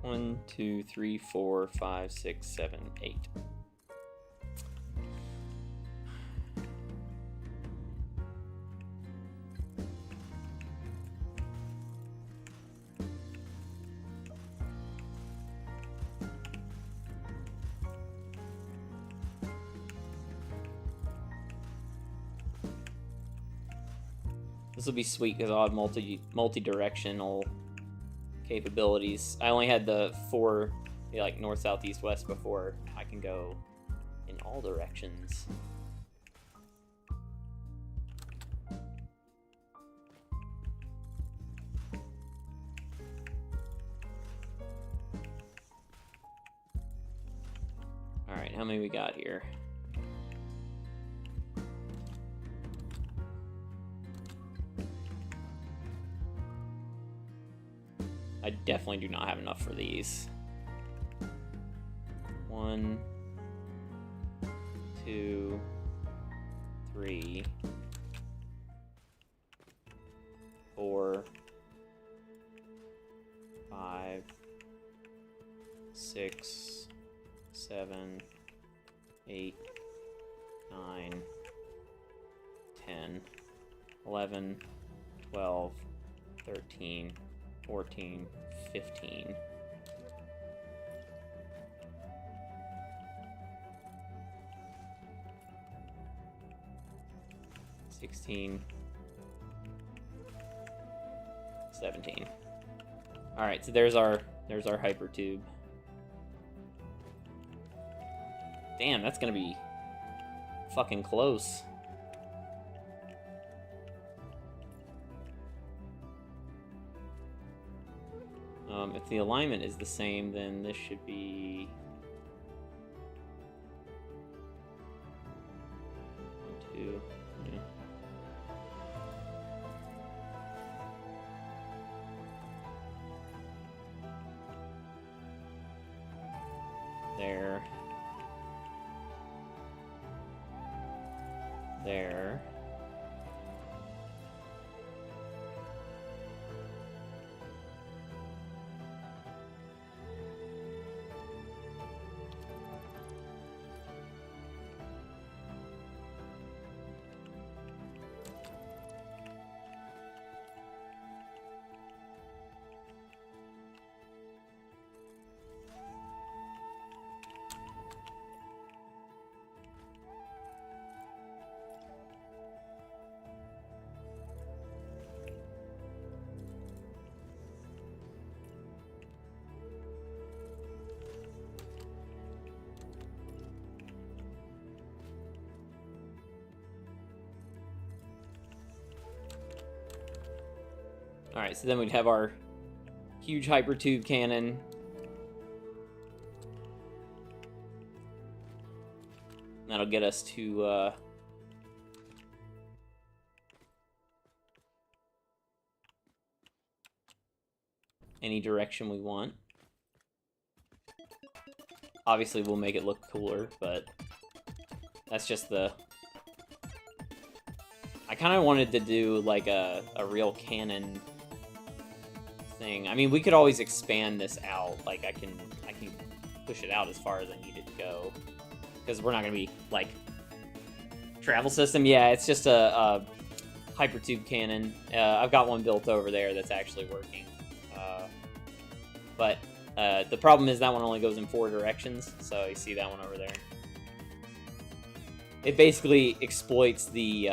One, two, three, 4, 5, 6, 7, 8. This will be sweet because I'll have multi-directional capabilities. I only had the 4, like north, south, east, west before. I can go in all directions. Alright, how many we got here? I definitely do not have enough for these. 1, 2, 3, 4, 5, 6, 7, 8, 9, 10, 11, 12, 13, 14, 15. $16, 17. All right, so there's our hyper tube. Damn, that's gonna be fucking close. If the alignment is the same, then this should be 1, 2. Yeah. There. There. Alright, so then we'd have our huge hypertube cannon. That'll get us to any direction we want. Obviously, we'll make it look cooler, but that's just the... I kind of wanted to do like a real cannon thing. I mean, we could always expand this out. Like, I can push it out as far as I need it to go. Because we're not going to be, like, travel system. Yeah, it's just a hypertube cannon. I've got one built over there that's actually working. But the problem is that one only goes in 4 directions. So you see that one over there. It basically exploits the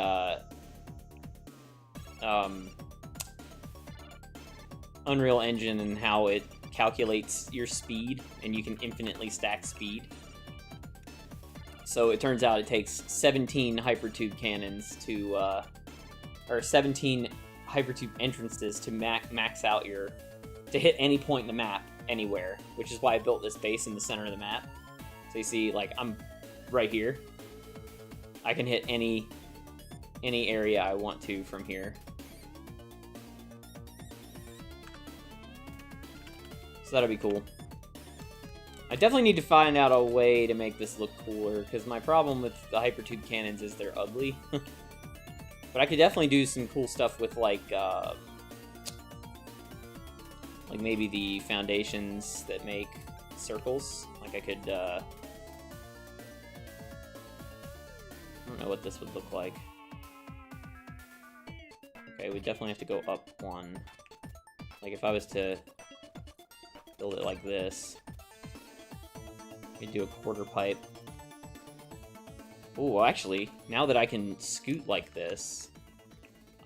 Unreal Engine and how it calculates your speed, and you can infinitely stack speed. So it turns out it takes 17 hypertube cannons to, or 17 hypertube entrances to max out your, to hit any point in the map anywhere, which is why I built this base in the center of the map. So you see, like, I'm right here. I can hit any area I want to from here. So that'll be cool. I definitely need to find out a way to make this look cooler, because my problem with the hypertube cannons is they're ugly. But I could definitely do some cool stuff with, like maybe the foundations that make circles. Like, I could, I don't know what this would look like. Okay, we definitely have to go up 1. Like, if I was to build it like this, we do a quarter pipe. Ooh, actually, now that I can scoot like this,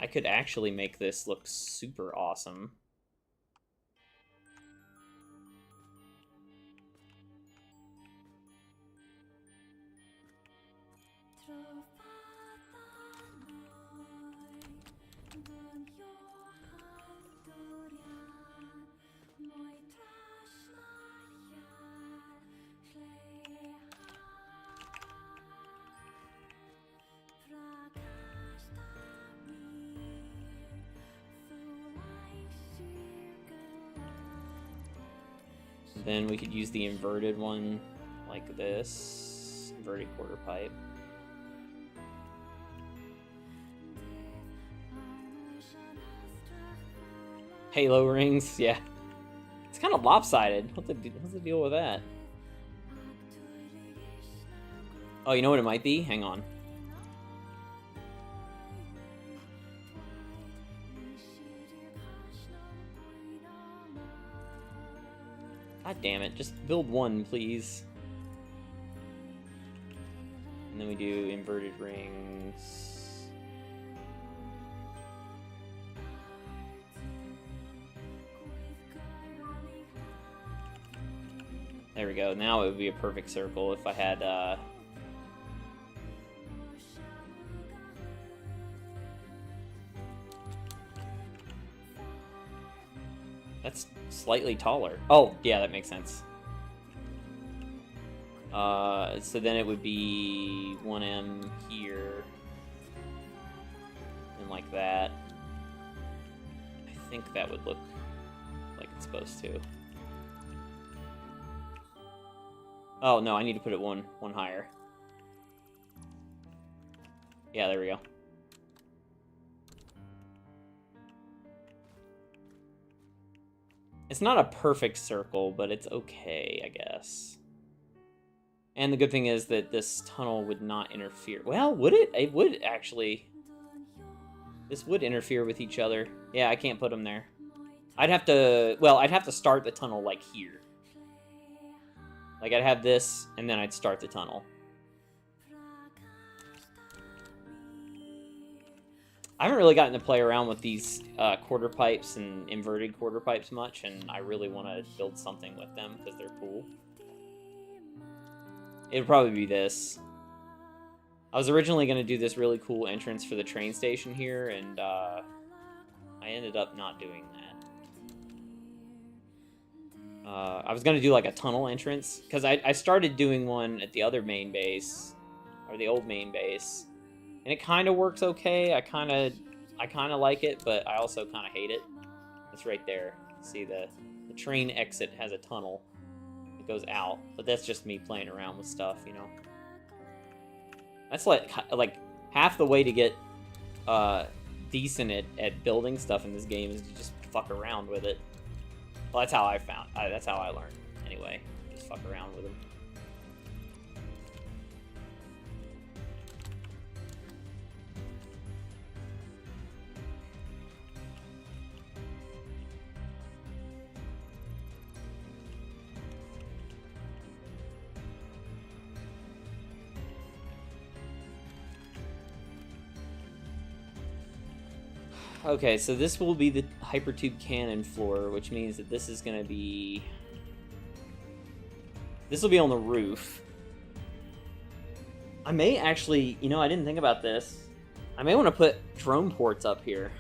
I could actually make this look super awesome. Then we could use the inverted one like this. Inverted quarter pipe. Halo rings, yeah. It's kind of lopsided. What's the deal with that? Oh, you know what it might be? Hang on. God damn it, just build one, please. And then we do inverted rings. There we go. Now it would be a perfect circle if I had, That's slightly taller. Oh, yeah, that makes sense. So then it would be 1M here. And like that. I think that would look like it's supposed to. Oh, no, I need to put it one higher. Yeah, there we go. It's not a perfect circle, but it's okay, I guess. And the good thing is that this tunnel would not interfere. Well, would it? It would, actually. This would interfere with each other. Yeah, I can't put them there. I'd have to... Well, I'd have to start the tunnel, like, here. Like, I'd have this, and then I'd start the tunnel. I haven't really gotten to play around with these quarter pipes and inverted quarter pipes much, and I really want to build something with them, because they're cool. It'd probably be this. I was originally going to do this really cool entrance for the train station here, and I ended up not doing that. I was going to do like a tunnel entrance, because I started doing one at the other main base, or the old main base, and it kind of works okay. I kind of like it, but I also kind of hate it. It's right there. See, the train exit has a tunnel. It goes out, but that's just me playing around with stuff, you know. That's like half the way to get decent at building stuff in this game is to just fuck around with it. Well, that's how that's how I learned. Anyway, just fuck around with them. Okay, so this will be the hypertube cannon floor, which means that this is going to be... This will be on the roof. I may actually... You know, I didn't think about this. I may want to put drone ports up here.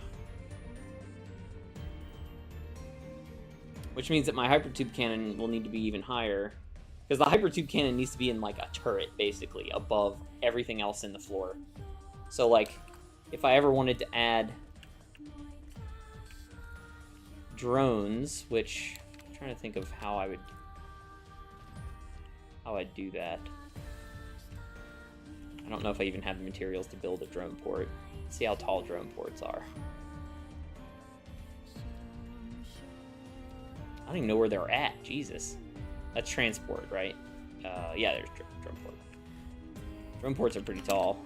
Which means that my hypertube cannon will need to be even higher. Because the hypertube cannon needs to be in, like, a turret, basically, above everything else in the floor. So, like, if I ever wanted to add... drones, which I'm trying to think of how I'd do that. I don't know if I even have the materials to build a drone port. Let's see how tall drone ports are. I don't even know where they're at. Jesus. That's transport, right? Yeah, there's drone port. Drone ports are pretty tall.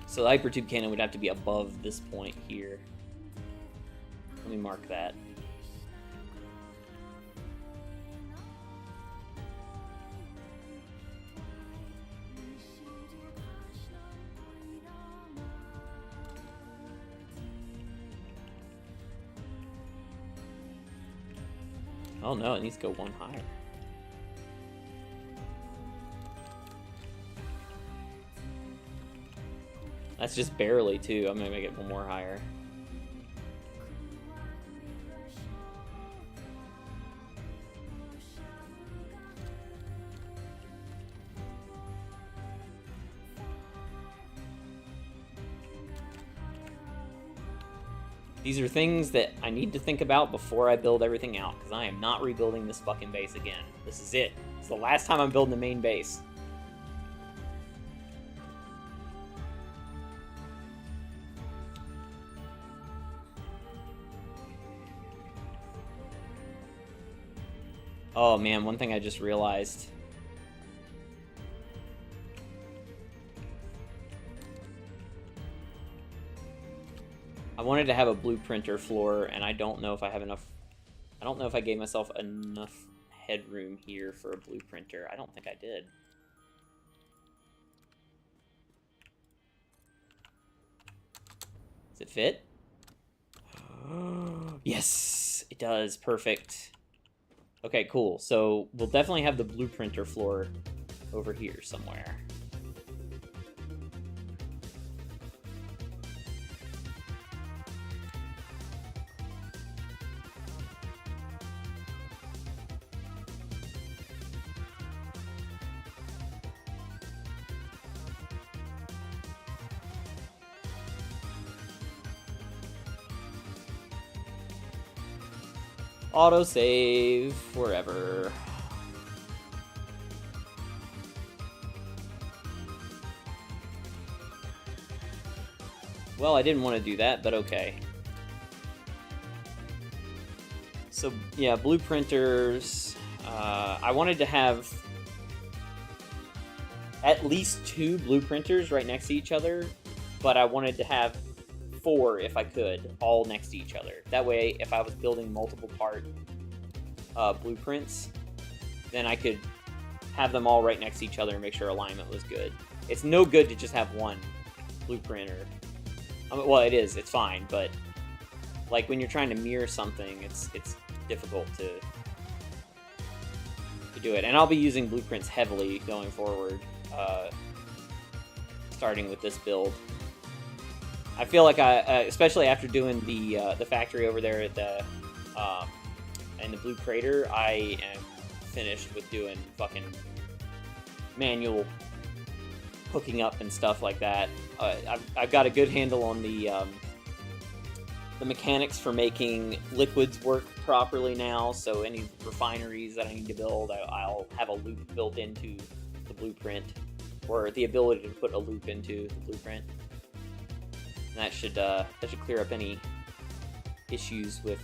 So the hypertube cannon would have to be above this point here. Let me mark that. Oh no, it needs to go one higher. That's just barely, too. I'm gonna make it one more higher. These are things that I need to think about before I build everything out, because I am not rebuilding this fucking base again. This is it. It's the last time I'm building the main base. Oh man, one thing I just realized. I wanted to have a blueprinter floor, and I don't know if I have enough. I don't know if I gave myself enough headroom here for a blueprinter. I don't think I did. Does it fit? Yes, it does. Perfect. Okay, cool. So we'll definitely have the blueprinter floor over here somewhere. Autosave forever. Well, I didn't want to do that, but okay. So, yeah, blueprinters. I wanted to have at least 2 blueprinters right next to each other, but I wanted to have 4 if I could, all next to each other. That way, if I was building multiple part blueprints, then I could have them all right next to each other and make sure alignment was good. It's no good to just have one blueprinter. I mean, well, it is. It's fine, but like when you're trying to mirror something, it's difficult to do it. And I'll be using blueprints heavily going forward, starting with this build. I feel like especially after doing the factory over there at the in the Blue Crater, I am finished with doing fucking manual hooking up and stuff like that. I've got a good handle on the mechanics for making liquids work properly now. So any refineries that I need to build, I'll have a loop built into the blueprint, or the ability to put a loop into the blueprint. And that should clear up any issues with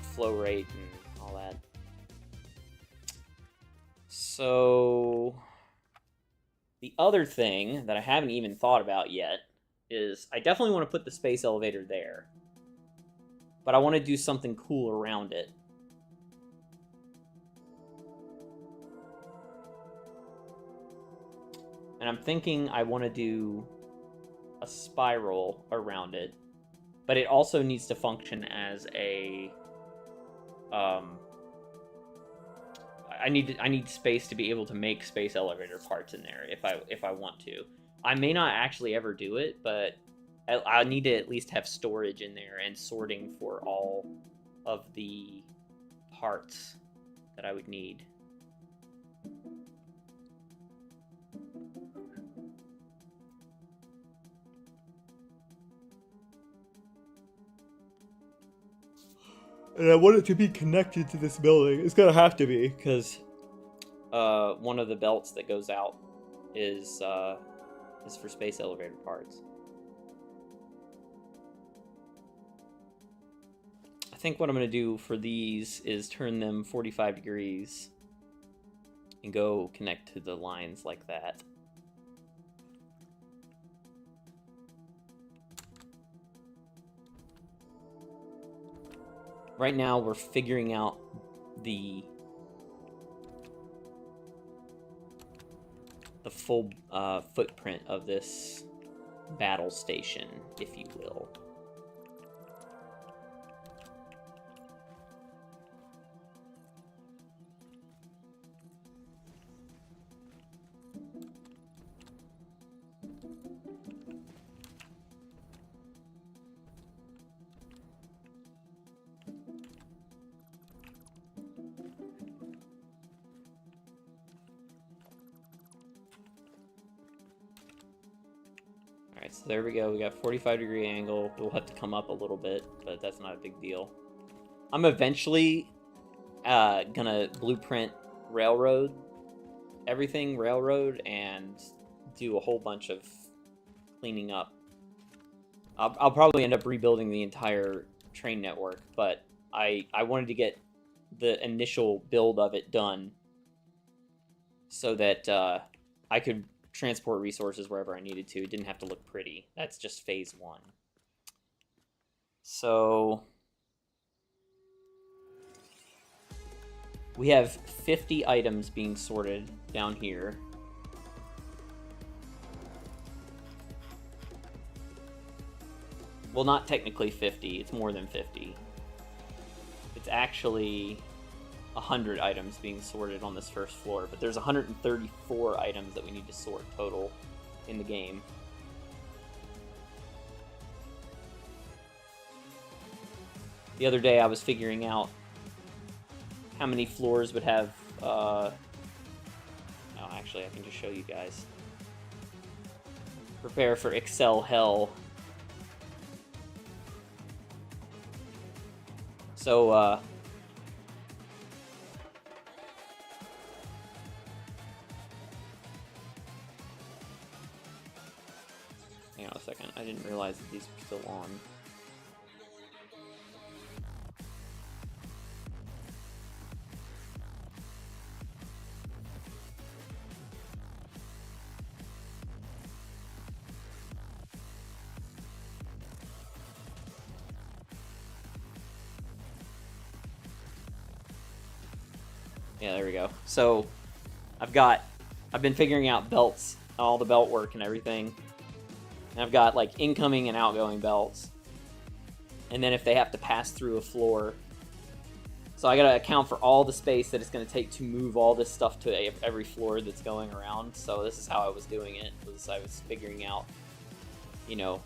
flow rate and all that. So the other thing that I haven't even thought about yet is I definitely want to put the space elevator there, but I want to do something cool around it. And I'm thinking I want to do a spiral around it, but it also needs to function as a I need space to be able to make space elevator parts in there if I want to. I may not actually ever do it, but I need to at least have storage in there and sorting for all of the parts that I would need. And I want it to be connected to this building. It's gonna have to be, because one of the belts that goes out is for space elevator parts. I think what I'm gonna do for these is turn them 45 degrees and go connect to the lines like that. Right now, we're figuring out the full footprint of this battle station, if you will. Alright, so there we go. We got 45-degree angle. We'll have to come up a little bit, but that's not a big deal. I'm eventually gonna blueprint railroad and do a whole bunch of cleaning up. I'll probably end up rebuilding the entire train network, but I wanted to get the initial build of it done so that I could transport resources wherever I needed to. It didn't have to look pretty. That's just phase 1. So we have 50 items being sorted down here. Well, not technically 50. It's more than 50. It's actually 100 items being sorted on this first floor, but there's 134 items that we need to sort total in the game. The other day I was figuring out how many floors would have, oh, actually I can just show you guys. Prepare for Excel hell. So, hang on a second, I didn't realize that these were still on. Yeah, there we go. So, I've been figuring out belts, all the belt work and everything. And I've got, like, incoming and outgoing belts. And then if they have to pass through a floor. So I gotta account for all the space that it's gonna take to move all this stuff to every floor that's going around. So this is how I was doing it. I was figuring out, you know,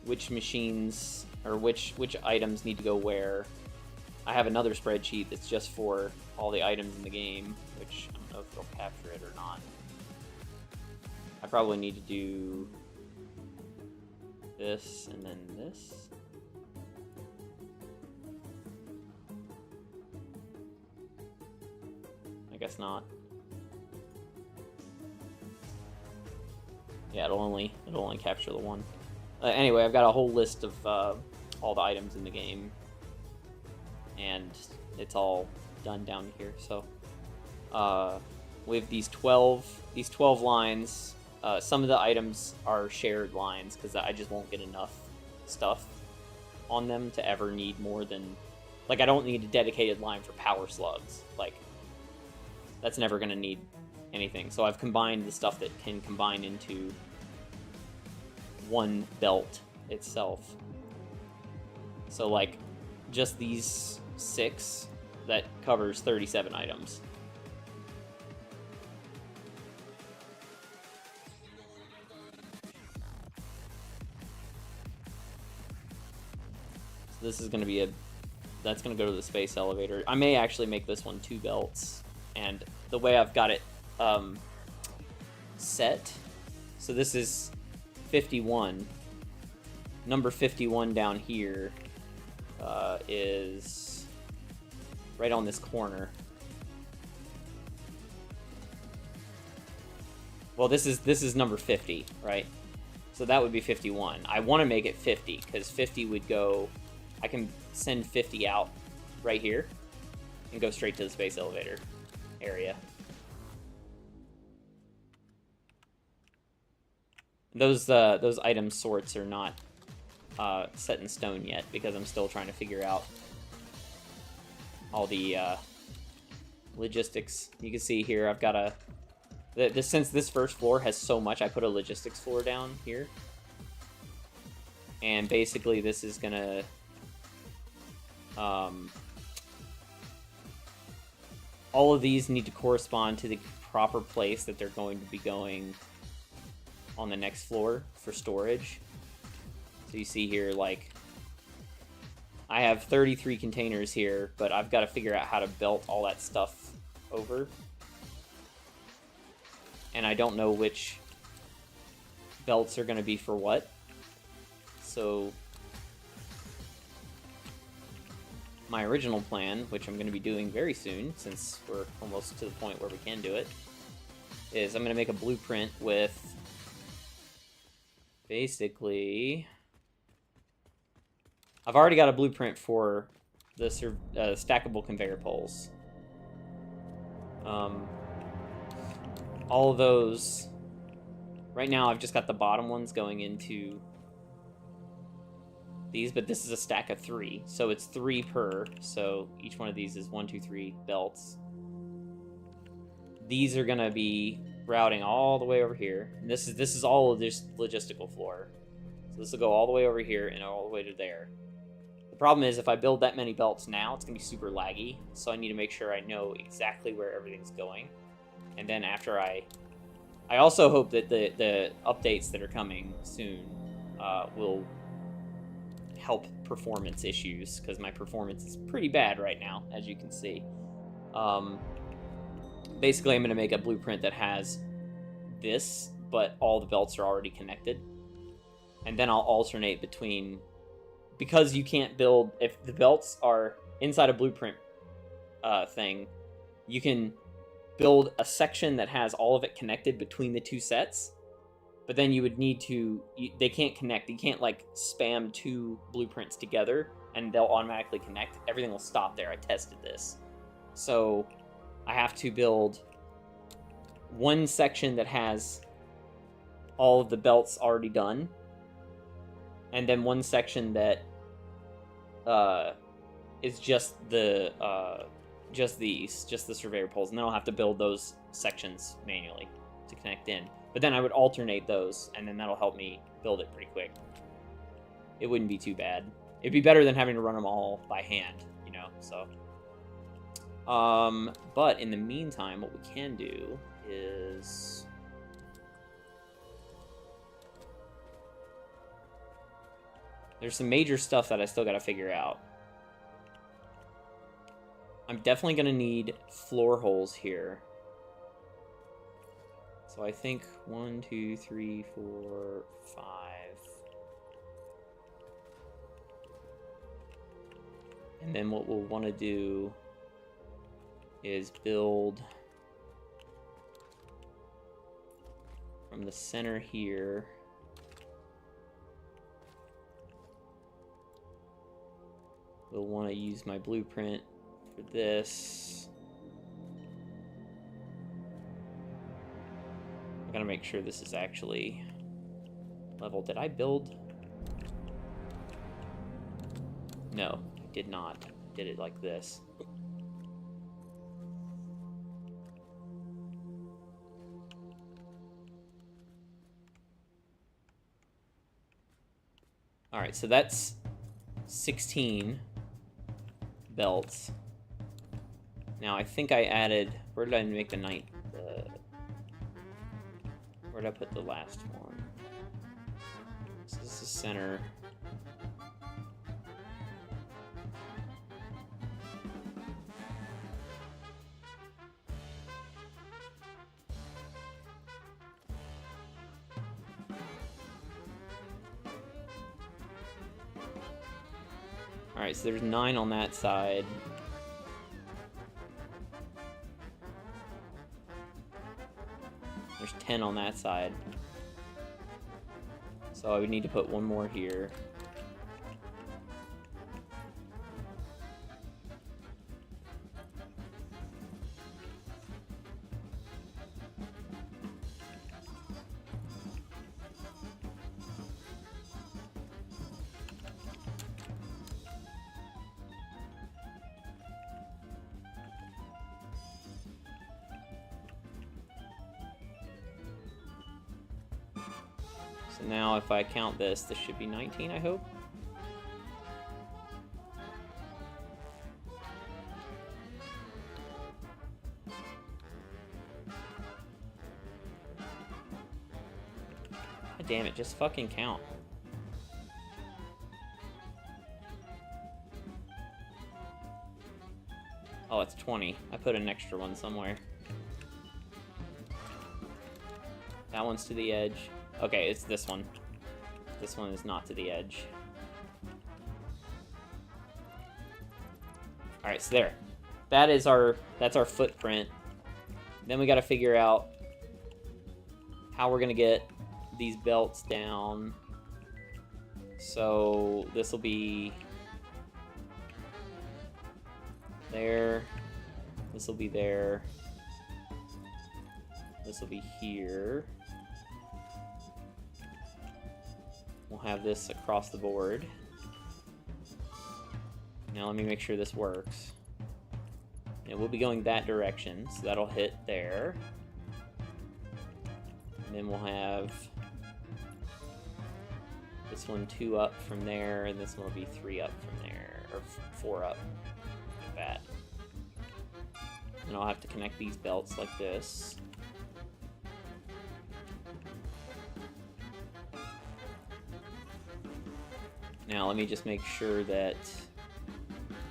which machines, or which items need to go where. I have another spreadsheet that's just for all the items in the game, which I don't know if it'll capture it or not. I probably need to do this and then this. I guess not. Yeah, it'll only capture the one. Anyway, I've got a whole list of all the items in the game, and it's all done down here. So we have these 12 lines. Some of the items are shared lines because I just won't get enough stuff on them to ever need more than, like, I don't need a dedicated line for power slugs. Like, that's never going to need anything. So I've combined the stuff that can combine into one belt itself. So, like, just these 6, that covers 37 items. So this is going to be that's going to go to the space elevator. I may actually make this one 2 belts, and the way I've got it set, so this is 51. Number 51 down here is right on this corner. Well, this is number 50, right? So that would be 51. I want to make it 50 because 50 would go. I can send 50 out right here and go straight to the space elevator area. Those item sorts are not set in stone yet because I'm still trying to figure out all the logistics. You can see here I've got since this first floor has so much, I put a logistics floor down here, and basically this is gonna all of these need to correspond to the proper place that they're going to be going on the next floor for storage. So you see here, like, I have 33 containers here, but I've got to figure out how to belt all that stuff over. And I don't know which belts are going to be for what. So my original plan, which I'm going to be doing very soon, since we're almost to the point where we can do it, is I'm going to make a blueprint with basically... I've already got a blueprint for the stackable conveyor poles. All of those... Right now, I've just got the bottom ones going into these, but this is a stack of 3, so it's 3 per, so each one of these is 1, 2, 3 belts. These are gonna be routing all the way over here, and this is all of this logistical floor. So this will go all the way over here and all the way to there. The problem is, if I build that many belts now, it's gonna be super laggy, so I need to make sure I know exactly where everything's going. And then after I also hope that the updates that are coming soon will help performance issues, because my performance is pretty bad right now, as you can see. Basically, I'm going to make a blueprint that has this, but all the belts are already connected. And then I'll alternate between... Because you can't build... If the belts are inside a blueprint thing, you can build a section that has all of it connected between the 2 sets, but then you would need to... they can't connect. You can't, like, spam 2 blueprints together, and they'll automatically connect. Everything will stop there. I tested this. So I have to build one section that has all of the belts already done, and then one section that is just the surveyor poles, and then I'll have to build those sections manually to connect in. But then I would alternate those, and then that'll help me build it pretty quick. It wouldn't be too bad. It'd be better than having to run them all by hand, you know, so. But in the meantime, what we can do is... There's some major stuff that I still gotta figure out. I'm definitely gonna need floor holes here. So I think 1, 2, 3, 4, 5. And then what we'll want to do is build from the center here. We'll want to use my blueprint for this. I gotta make sure this is actually level. Did I build? No, I did not. I did it like this. Alright, so that's 16 belts. Now I think I added... Where did I make the ninth? Where did I put the last one? So this is the center. Alright, so there's 9 on that side. There's 10 on that side. So I would need to put one more here. So now if I count this should be 19, I hope. God damn it, just fucking count. Oh, it's 20. I put an extra one somewhere. That one's to the edge. Okay, it's this one. This one is not to the edge. Alright, so there. That's our footprint. Then we gotta figure out how we're gonna get these belts down. So this will be there. This will be there. This will be here. We'll have this across the board. Now let me make sure this works. And we'll be going that direction, so that'll hit there. And then we'll have this one 2 up from there, and this one will be 3 up from there, or 4 up, like that. And I'll have to connect these belts like this. Now let me just make sure that,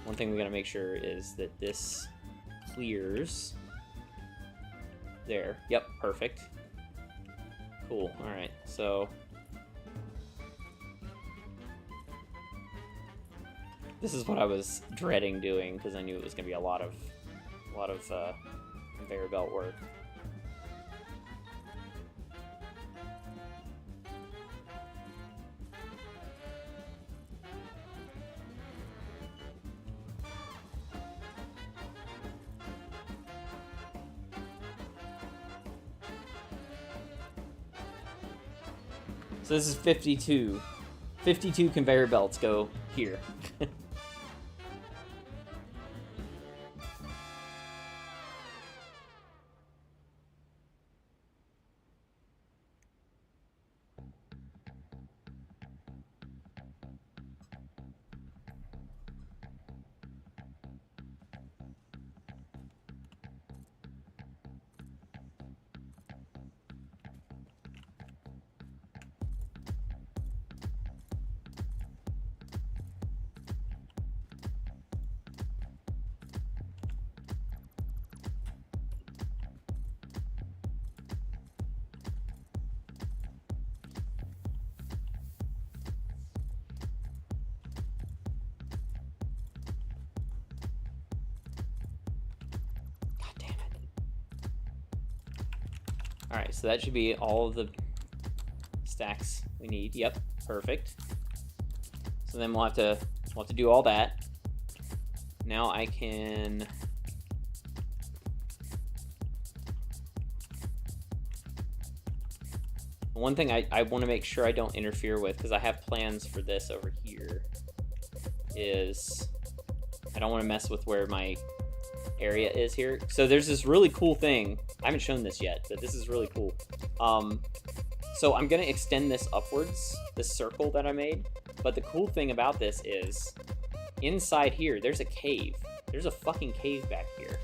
one thing we gotta make sure is that this clears. There, yep, perfect. Cool, alright, so this is what I was dreading doing, because I knew it was gonna be a lot of conveyor belt work. So this is 52. 52 conveyor belts go here. Alright, so that should be all of the stacks we need. Yep, perfect. So then we'll have to do all that. Now I can one thing I want to make sure I don't interfere with, because I have plans for this over here, is I don't want to mess with where my area is here. So there's this really cool thing. I haven't shown this yet, but this is really cool. So I'm gonna extend this upwards, this circle that I made. But the cool thing about this is, inside here, there's a cave. There's a fucking cave back here.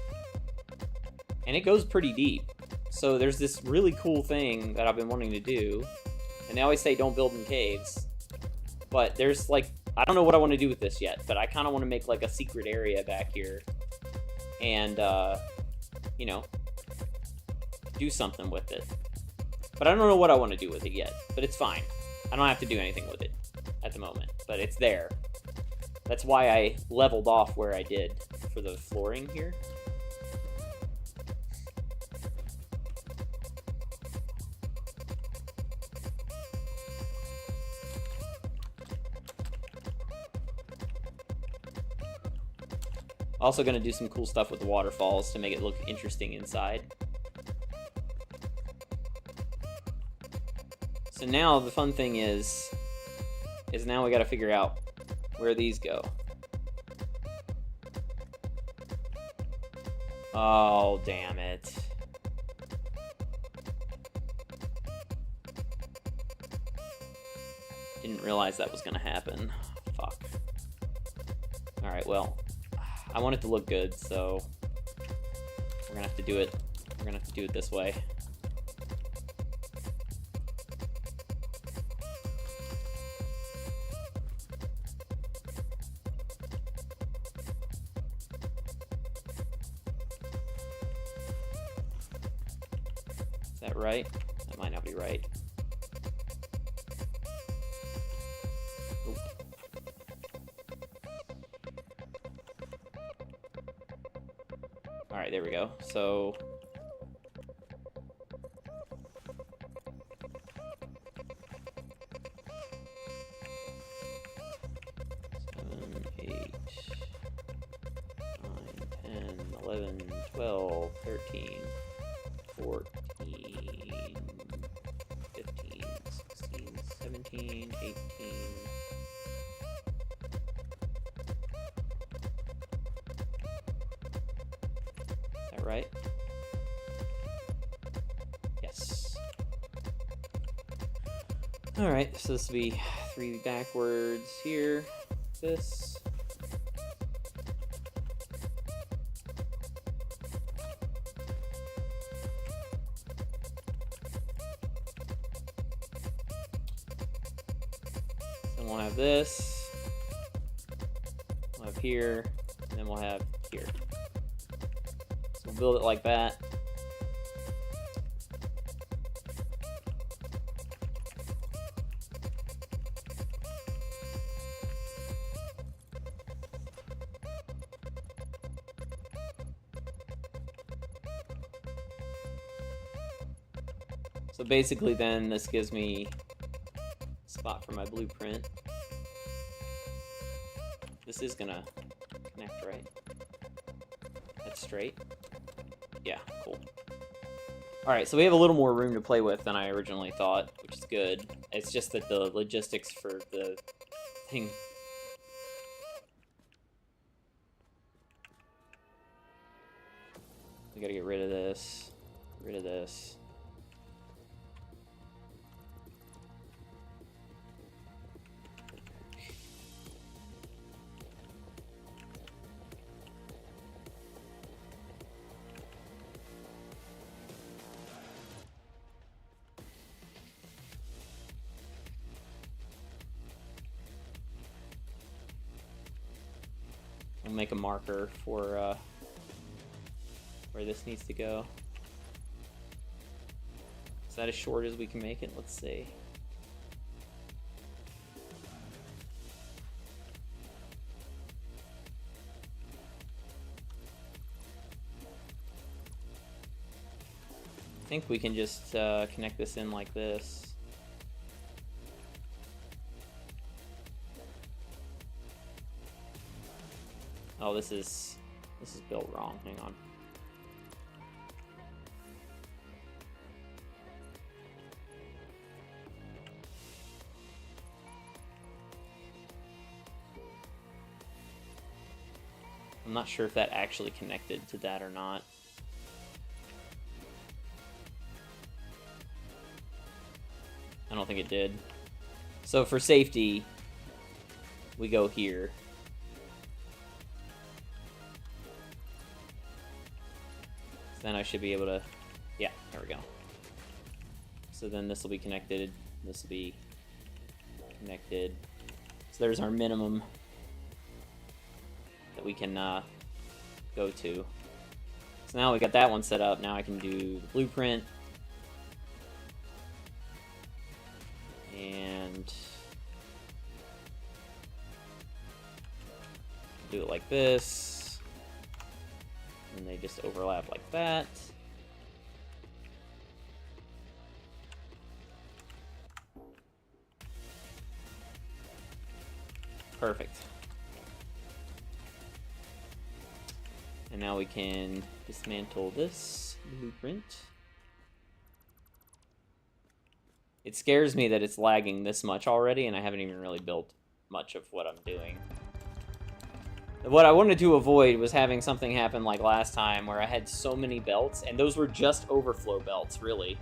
And it goes pretty deep. So there's this really cool thing that I've been wanting to do. And they always say don't build in caves. But there's like, I don't know what I want to do with this yet, but I kind of want to make like a secret area back here. And, you know, do something with it. But I don't know what I want to do with it yet, but it's fine. I don't have to do anything with it at the moment, but it's there. That's why I leveled off where I did for the flooring here. Also gonna do some cool stuff with the waterfalls to make it look interesting inside. So now the fun thing is now we gotta figure out where these go. Oh, damn it. Didn't realize that was gonna happen. Fuck. Alright, well, I want it to look good, so we're gonna have to do it. We're gonna have to do it this way. Is that right? That might not be right. Alright, there we go. So... 7, 8, 9, 10, 11, 12, 13, 14, 15, 16, 17, 18... Is that right? Yes. Alright, so this will be 3 backwards here. This. Then we'll have this. We'll have here. And then we'll have here. So we'll build it like that. So basically then this gives me a spot for my blueprint. This is gonna connect, right? That's straight. Yeah, cool. Alright, so we have a little more room to play with than I originally thought, which is good. It's just that the logistics for the thing... We gotta get rid of this. Get rid of this. We'll make a marker for where this needs to go. Is that as short as we can make it? Let's see. I think we can just connect this in like this. Oh, this is built wrong. Hang on. I'm not sure if that actually connected to that or not. I don't think it did. So for safety, we go here. Then I should be able to, yeah, there we go. So then this will be connected, this will be connected. So there's our minimum that we can go to. So now we got that one set up, now I can do the blueprint. And do it like this. And they just overlap like that. Perfect. And now we can dismantle this blueprint. It scares me that it's lagging this much already, and I haven't even really built much of what I'm doing. What I wanted to avoid was having something happen like last time where I had so many belts, and those were just overflow belts, really.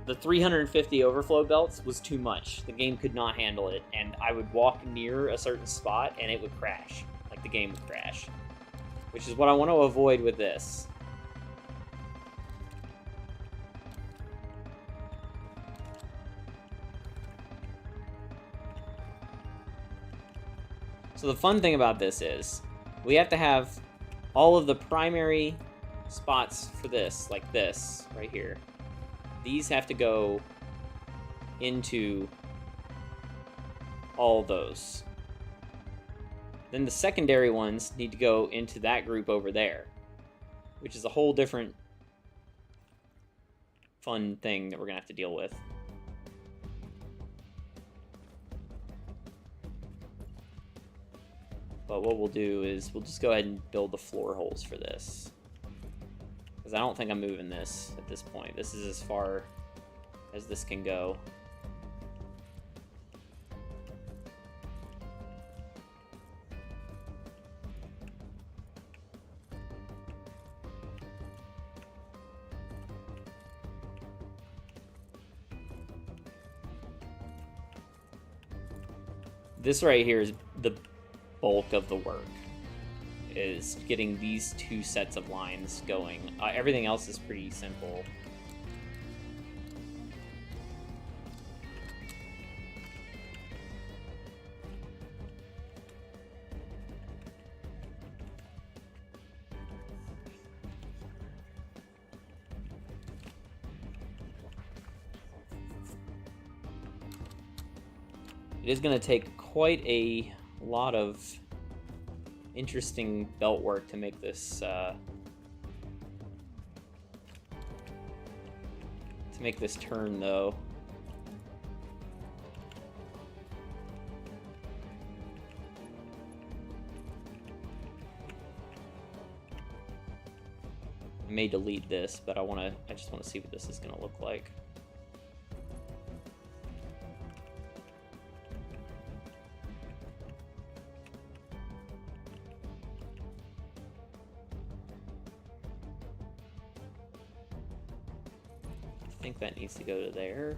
The 350 overflow belts was too much. The game could not handle it, and I would walk near a certain spot and it would crash. Like, the game would crash. Which is what I want to avoid with this. So the fun thing about this is, we have to have all of the primary spots for this, like this, right here. These have to go into all those. Then the secondary ones need to go into that group over there. which is a whole different fun thing that we're gonna have to deal with. But what we'll do is we'll just go ahead and build the floor holes for this. Because I don't think I'm moving this at this point. This is as far as this can go. This right here is the bulk of the work, is getting these two sets of lines going. Everything else is pretty simple. It is going to take quite a lot of interesting belt work to make this turn, though. I may delete this, but I just want to see what this is going to look like. I think that needs to go to there.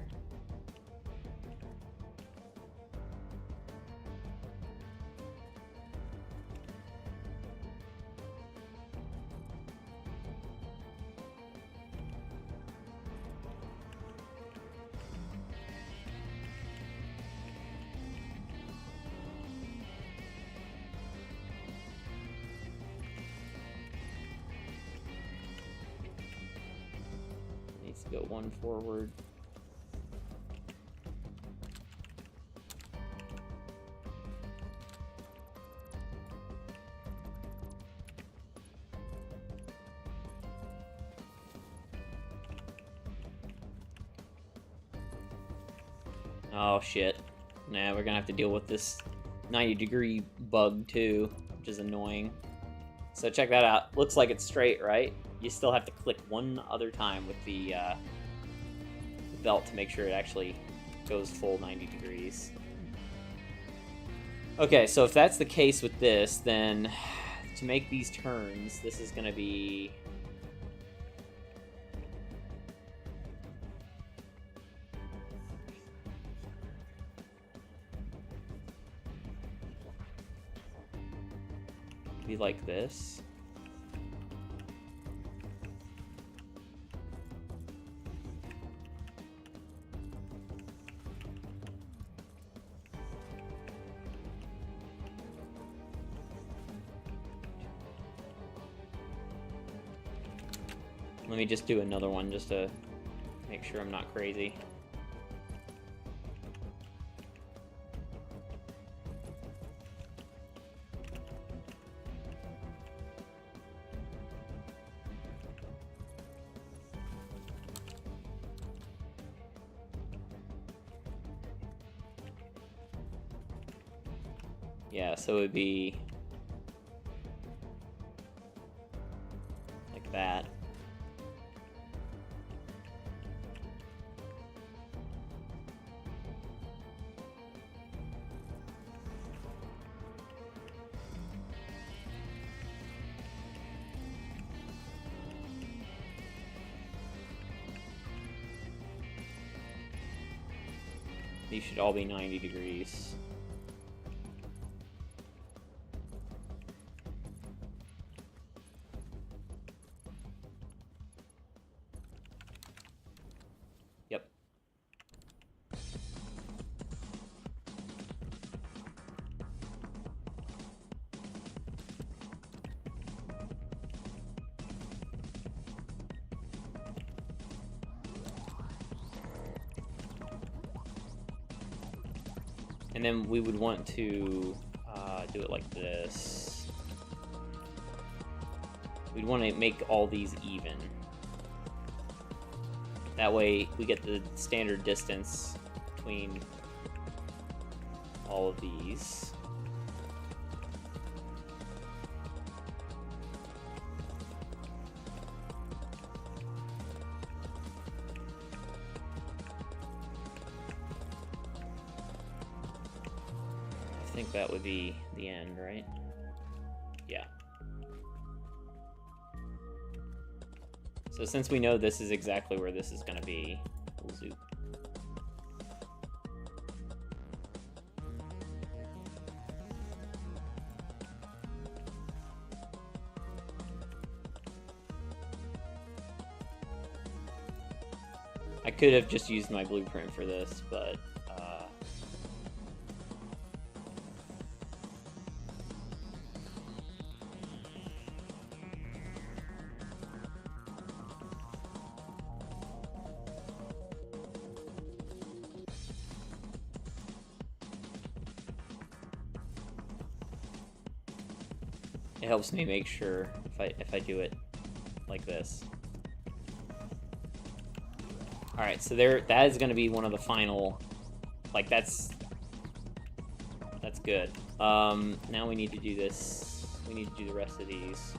Needs to go one forward. Oh shit. Nah, we're gonna have to deal with this 90-degree bug too, which is annoying. So check that out. Looks like it's straight, right? You still have to click one other time with the belt to make sure it actually goes full 90 degrees. Okay, so if that's the case with this, then to make these turns, this is gonna be... like this. Let me just do another one just to make sure I'm not crazy. Yeah, so it would be like that. These should all be 90 degrees. Yep. And then we would want to do it like this. We'd want to make all these even. That way we get the standard distance between all of these. I think that would be the end, right? Yeah. So since we know this is exactly where this is going to be, we'll zoom. I could have just used my blueprint for this, but it helps me make sure if I do it like this. All right, so that is going to be one of the final, like that's good. Now we need to do this. We need to do the rest of these.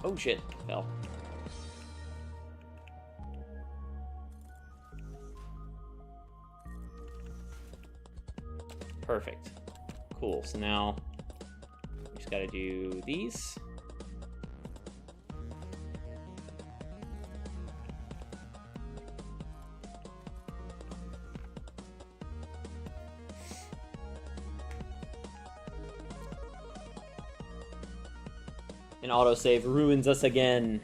Oh shit, fell. Perfect. Cool, so now we just gotta do these. And autosave ruins us again.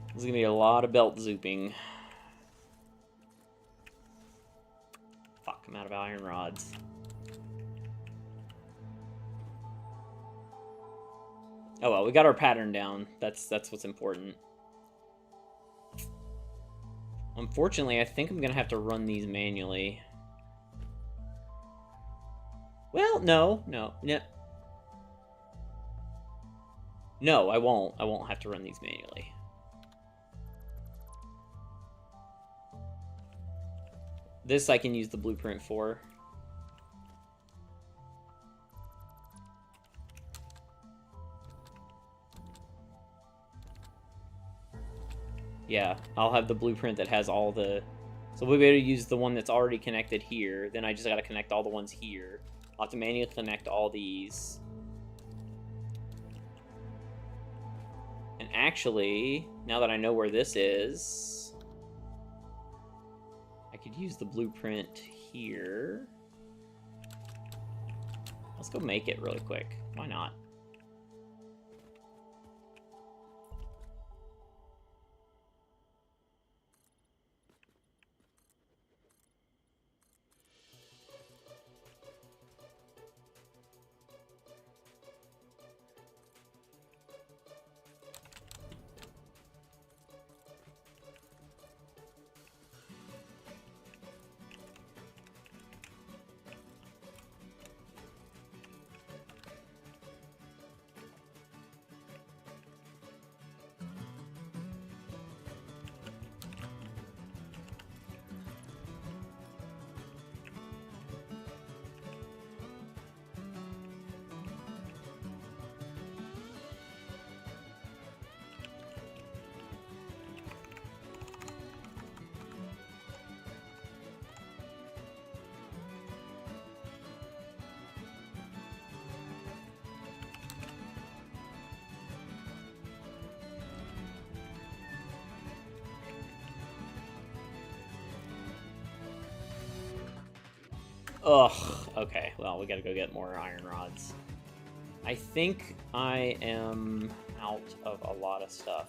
There's gonna be a lot of belt zooping. Fuck, I'm out of iron rods. Oh well, we got our pattern down. That's what's important. Unfortunately, I think I'm gonna have to run these manually. Well, no. No, I won't. I won't have to run these manually. This I can use the blueprint for. Yeah, I'll have the blueprint that has all the... So we'll be able to use the one that's already connected here. Then I just gotta connect all the ones here. I'll have to manually connect all these. And actually, now that I know where this is... I could use the blueprint here. Let's go make it really quick. Why not? Ugh. Okay, well, we gotta go get more iron rods. I think I am out of a lot of stuff.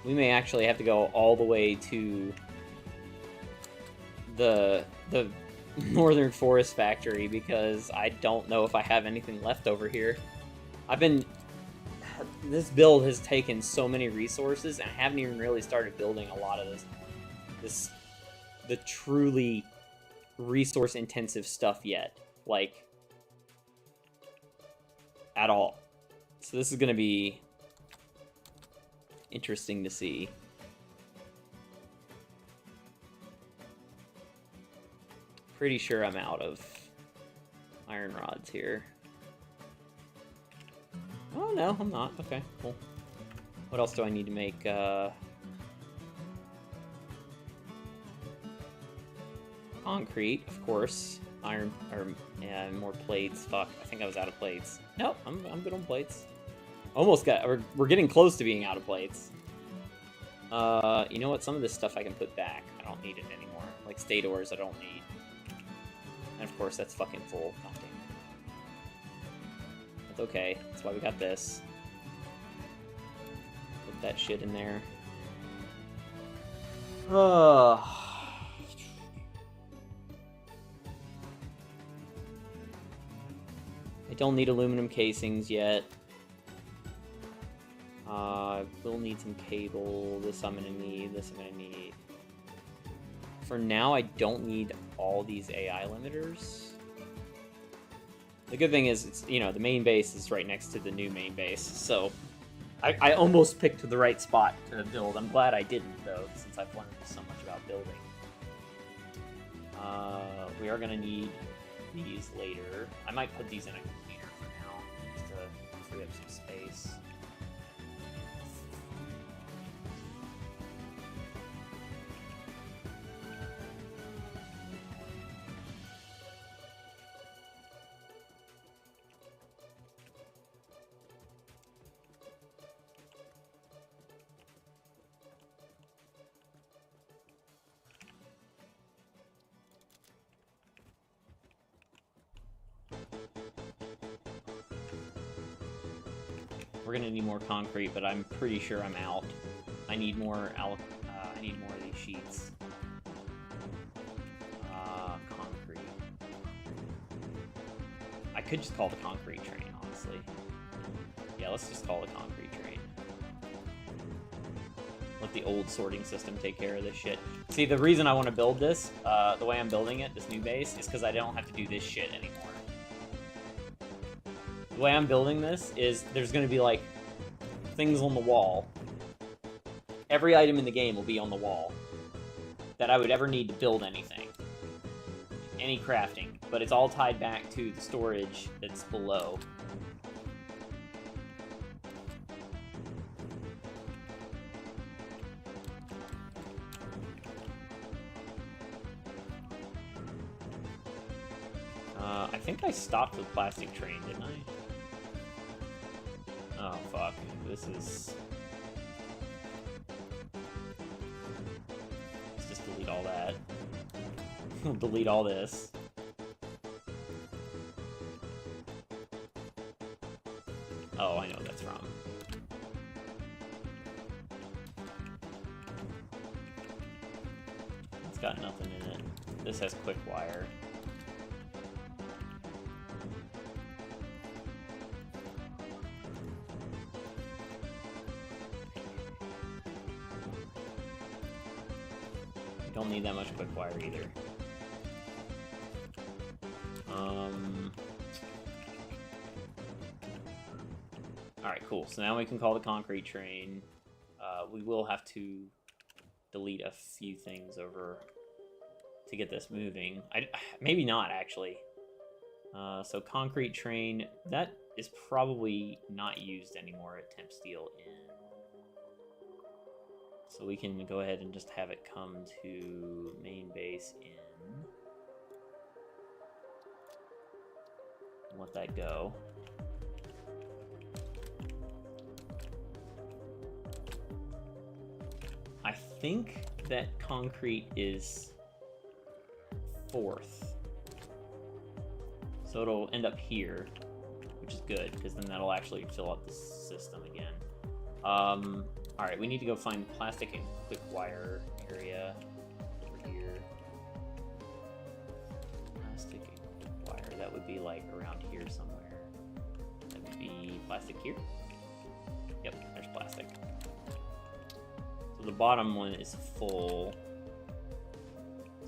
We may actually have to go all the way to the Northern Forest Factory because I don't know if I have anything left over here. This build has taken so many resources, and I haven't even really started building a lot of the truly resource-intensive stuff yet, like, at all. So this is gonna be interesting to see. Pretty sure I'm out of iron rods here. Oh, no, I'm not. Okay, cool. What else do I need to make? Concrete, of course. Iron, or, yeah, more plates. Fuck, I think I was out of plates. Nope, I'm good on plates. Almost got, we're getting close to being out of plates. You know what? Some of this stuff I can put back. I don't need it anymore. Like state ores I don't need. And of course, that's fucking full. God damn it. That's okay. That's why we got this. Put that shit in there. I don't need aluminum casings yet. We'll need some cable. This I'm gonna need. This I'm gonna need. For now, I don't need all these AI limiters. The good thing is, it's, you know, the main base is right next to the new main base, so I almost picked the right spot to build. I'm glad I didn't, though, since I've learned so much about building. We are gonna need these later. I might put these in a container for now, just to free up some space. We're gonna need more concrete, but I'm pretty sure I'm out. I need more I need more of these sheets. Concrete. I could just call the concrete train, honestly. Yeah, let's just call the concrete train. Let the old sorting system take care of this shit. See, the reason I want to build this, the way I'm building it, this new base, is because I don't have to do this shit anymore. The way I'm building this is there's going to be, like, things on the wall. Every item in the game will be on the wall that I would ever need to build anything. Any crafting. But it's all tied back to the storage that's below. I think I stopped with plastic train, didn't I? Oh, fuck. This is... Let's just delete all that. We'll delete all this. Oh, I know what that's from. It's got nothing in it. This has quick wire. Don't need that much quick wire either. Alright, cool. So now we can call the concrete train. We will have to delete a few things over to get this moving. Maybe not, actually. So concrete train, that is probably not used anymore at Temp Steel in So we can go ahead and just have it come to main base in. Let that go. I think that concrete is 4th. So it'll end up here, which is good, because then that'll actually fill up the system again. Alright, we need to go find plastic and quick wire area over here. Plastic and quick wire, that would be like around here somewhere. That would be plastic here. Yep, there's plastic. So the bottom one is full.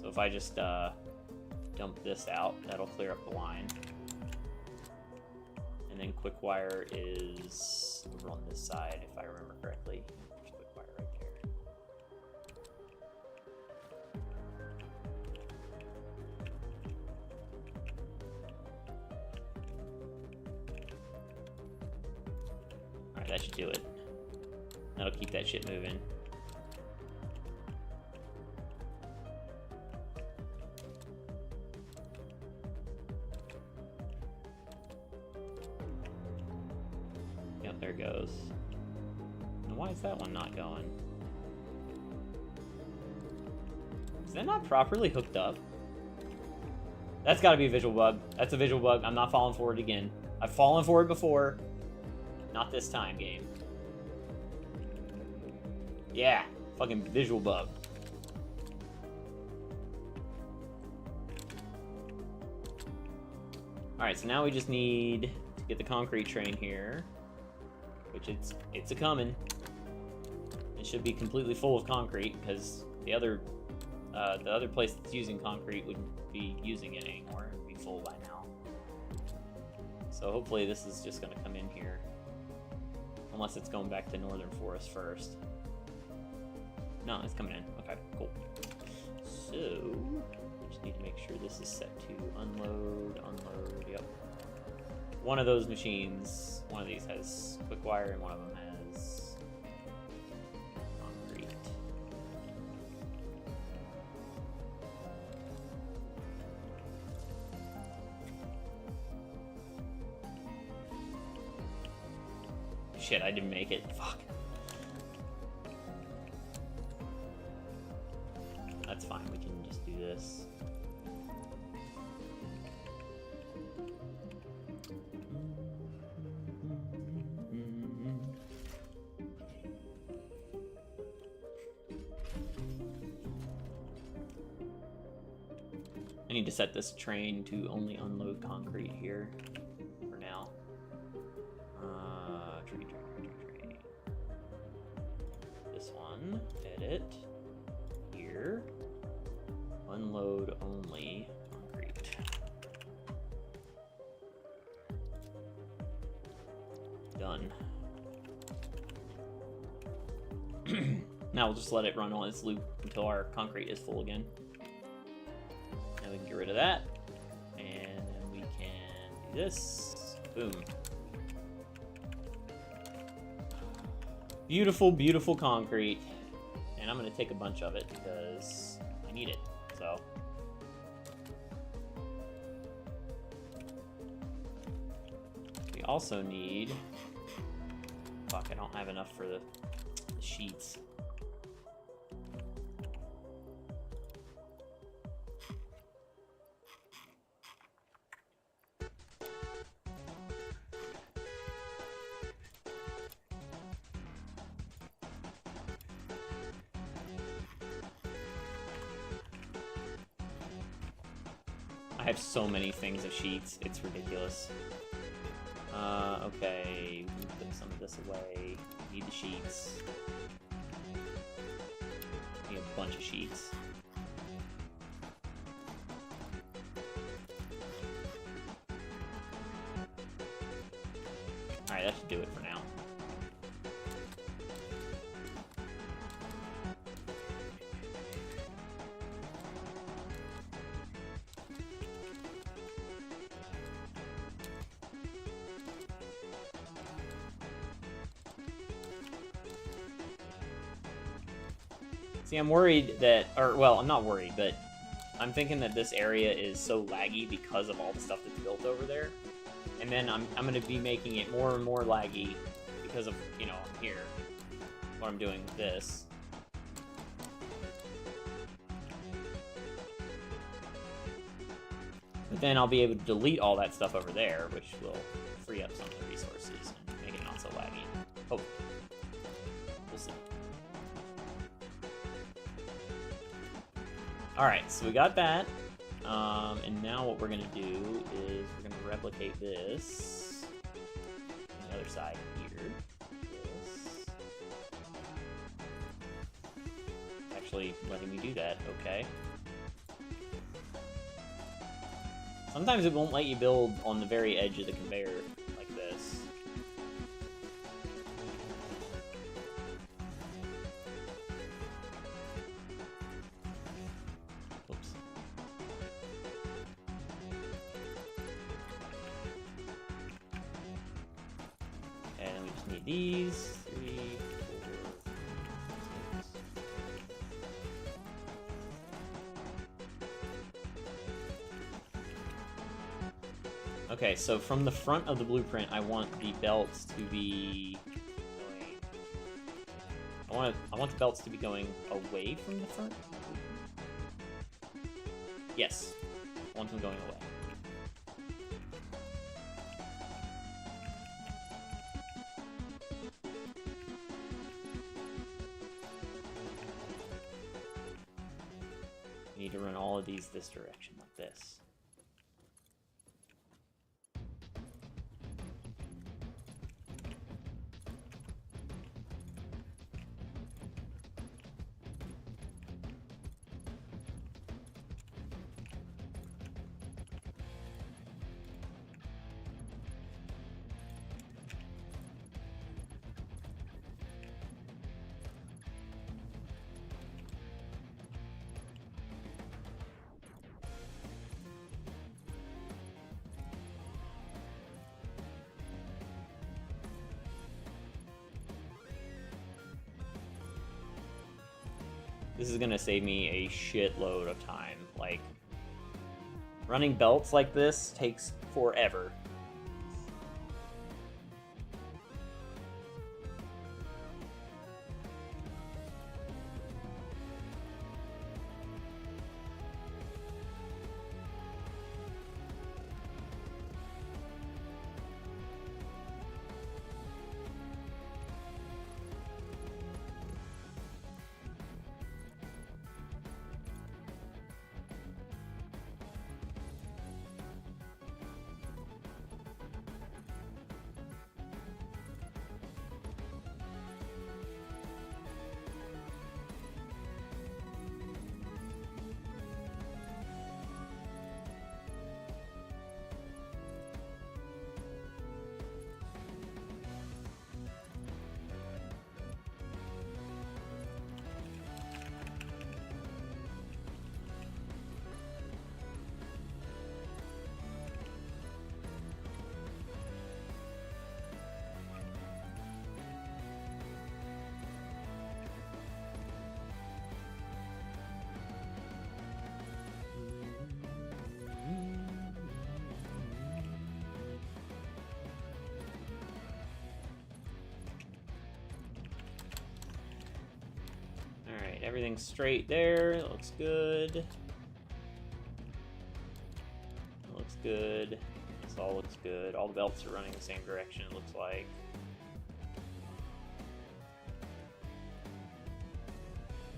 So if I just dump this out, that'll clear up the line. And then quick wire is over on this side, if I remember correctly. There's quick wire right there. Alright, that should do it. That'll keep that shit moving. Yep, there it goes. And why is that one not going? Is that not properly hooked up? That's gotta be a visual bug. That's a visual bug. I'm not falling for it again. I've fallen for it before. Not this time, game. Yeah, fucking visual bug. Alright, so now we just need to get the concrete train here. Which it's a coming. It should be completely full of concrete because the other place that's using concrete wouldn't be using it anymore. It'd be full by now. So hopefully this is just gonna come in here. Unless it's going back to Northern Forest first. No, it's coming in. Okay, cool. So just need to make sure this is set to unload, yep. One of those machines, one of these has quick wire and one of them has concrete. Shit, I didn't make it. Fuck. That's fine, we can just do this. I need to set this train to only unload concrete here for now. Train. This one, edit, here, unload only concrete. Done. Now we'll just let it run on its loop until our concrete is full again. Now we can get rid of that, and then we can do this. Boom. Beautiful, beautiful concrete. And I'm gonna take a bunch of it because I need it, so. We also need, fuck, I don't have enough for the sheets. I have so many things of sheets, it's ridiculous. Okay, we can put some of this away. Need the sheets. Need a bunch of sheets. Alright, that should do it for now. See, I'm worried that, or well, I'm not worried, but I'm thinking that this area is so laggy because of all the stuff that's built over there. And then I'm going to be making it more and more laggy because of, you know, here, what I'm doing with this. But then I'll be able to delete all that stuff over there, which will free up some of the resources and make it not so laggy. Hopefully. We'll see. Alright, so we got that. And now what we're going to do is we're going to replicate this on the other side here. This. Actually letting me do that, okay. Sometimes it won't let you build on the very edge of the conveyor like this. Oops. And we just need these. 3, 4, 6. Okay, so from the front of the blueprint, I want the belts to be going... I want the belts to be going away from the front. Yes, I want them going away. I need to run all of these this direction, like this. This is gonna save me a shitload of time. Like, running belts like this takes forever. Alright, everything's straight there. It looks good. It looks good. This all looks good. All the belts are running the same direction, it looks like.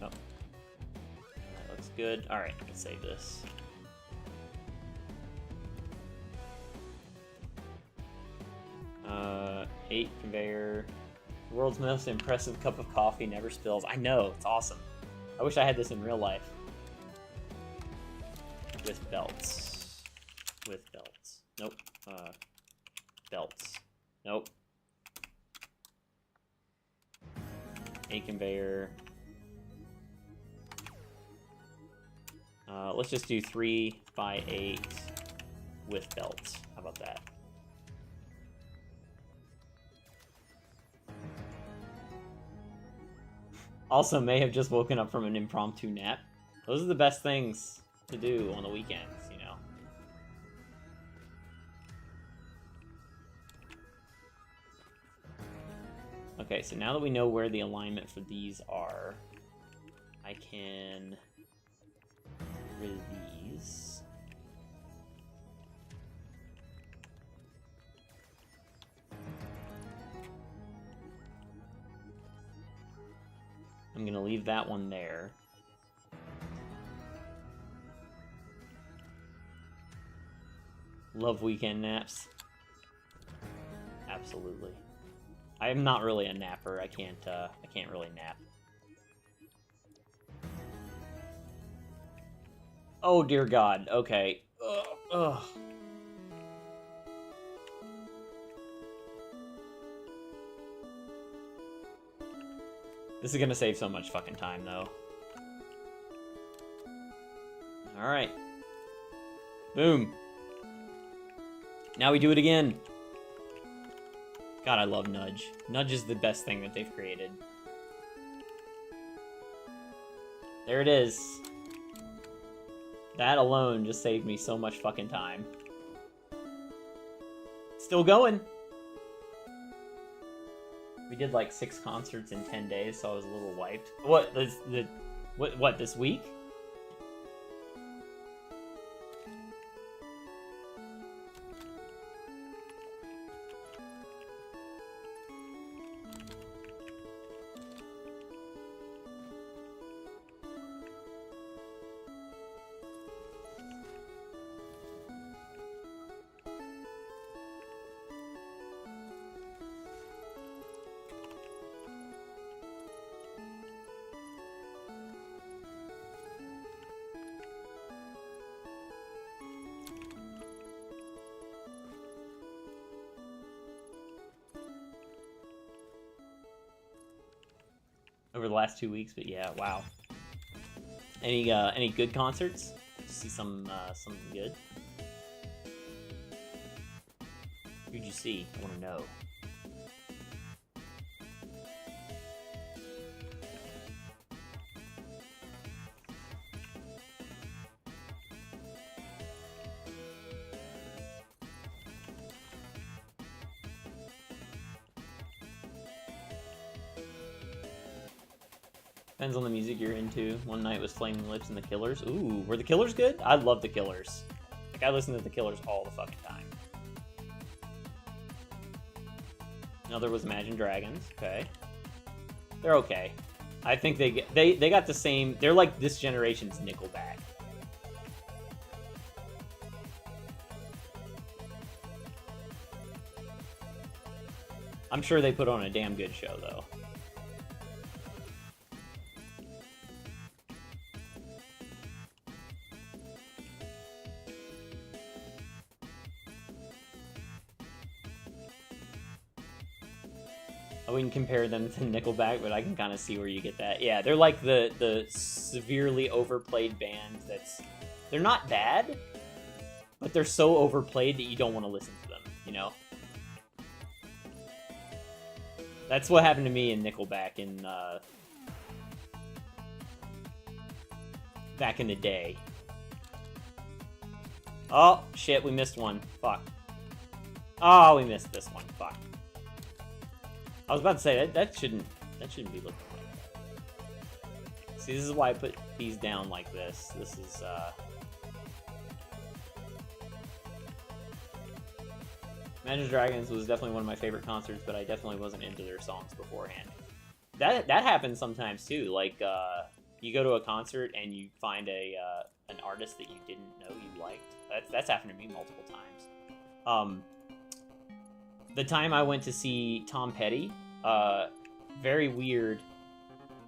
Oh. That looks good. Alright, let's save this. Eight conveyor. The world's most impressive cup of coffee never spills. I know, it's awesome. I wish I had this in real life. With belts. With belts. Nope. Belts. Nope. A conveyor. Let's just do 3 by 8 with belts. How about that? Also, may have just woken up from an impromptu nap. Those are the best things to do on the weekends, you know? Okay, so now that we know where the alignment for these are, I can get rid of these. I'm gonna leave that one there. Love weekend naps. Absolutely. I am not really a napper. I can't really nap. Oh dear God. Okay. Ugh. Ugh. This is gonna save so much fucking time, though. Alright. Boom. Now we do it again. God, I love Nudge. Nudge is the best thing that they've created. There it is. That alone just saved me so much fucking time. Still going. We did like 6 concerts in 10 days, so I was a little wiped. What, what, this week? Over the last 2 weeks, but yeah, wow. Any good concerts? See something good? Who'd you see? I want to know. Depends on the music you're into. One night was Flaming Lips and the Killers. Ooh, were the Killers good? I love the Killers. Like, I listen to the Killers all the fucking time. Another was Imagine Dragons. Okay. They're okay. I think they got the same... They're like this generation's Nickelback. I'm sure they put on a damn good show, though. I wouldn't compare them to Nickelback, but I can kind of see where you get that. Yeah, they're like the severely overplayed band that's... They're not bad, but they're so overplayed that you don't want to listen to them, you know? That's what happened to me in Nickelback in, back in the day. Oh, shit, we missed one. Fuck. Oh, we missed this one. Fuck. I was about to say, that shouldn't be looking like that. See, this is why I put these down like this. This is, Imagine Dragons was definitely one of my favorite concerts, but I definitely wasn't into their songs beforehand. That happens sometimes, too. Like, you go to a concert and you find an artist that you didn't know you liked. That's happened to me multiple times. The time I went to see Tom Petty, very weird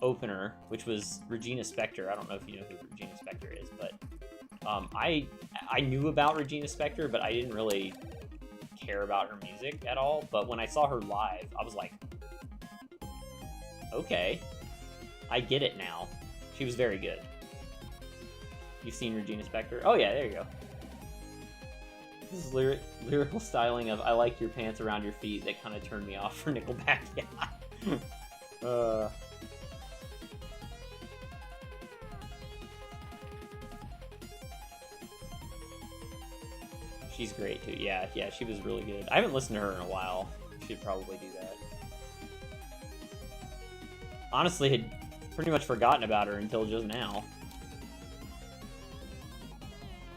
opener, which was Regina Spektor. I don't know if you know who Regina Spektor is, but I knew about Regina Spektor, but I didn't really care about her music at all. But when I saw her live, I was like, okay, I get it now. She was very good. You've seen Regina Spektor? Oh yeah, there you go. This is lyrical styling of I like your pants around your feet that kind of turned me off for Nickelback. Yeah. She's great too. Yeah, yeah, she was really good. I haven't listened to her in a while. Should probably do that. Honestly, had pretty much forgotten about her until just now.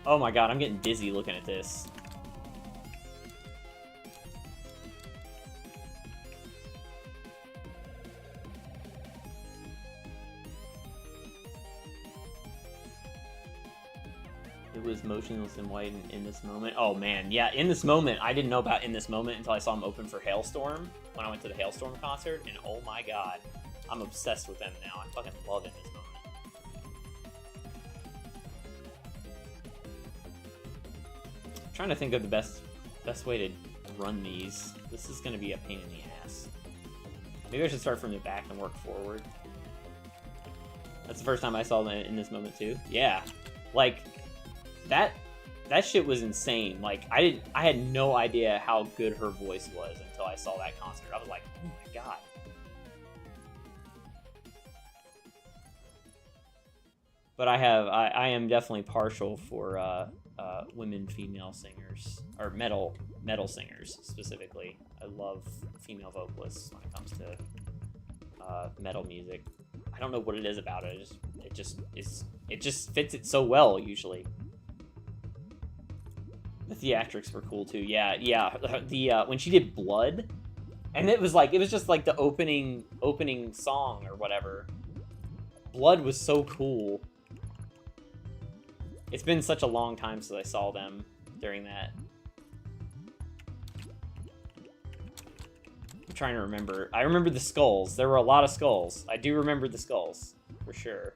Oh my god, I'm getting dizzy looking at this. It was motionless and white in this moment. Oh man, yeah, in this moment, I didn't know about in this moment until I saw him open for Hailstorm when I went to the Hailstorm concert, and oh my god, I'm obsessed with them now. I fucking love in this moment. I'm trying to think of the best way to run these. This is gonna be a pain in the ass. Maybe I should start from the back and work forward. That's the first time I saw them in this moment too. Yeah, like. That shit was insane. Like I had no idea how good her voice was until I saw that concert. I was like, oh my god. But I am definitely partial for women female singers or metal singers specifically. I love female vocalists when it comes to metal music. I don't know what it is about it. It just fits it so well usually. The theatrics were cool too. Yeah. The when she did Blood, and it was just like the opening song or whatever. Blood was so cool. It's been such a long time since I saw them during that. I'm trying to remember. I remember the skulls. There were a lot of skulls. I do remember the skulls for sure.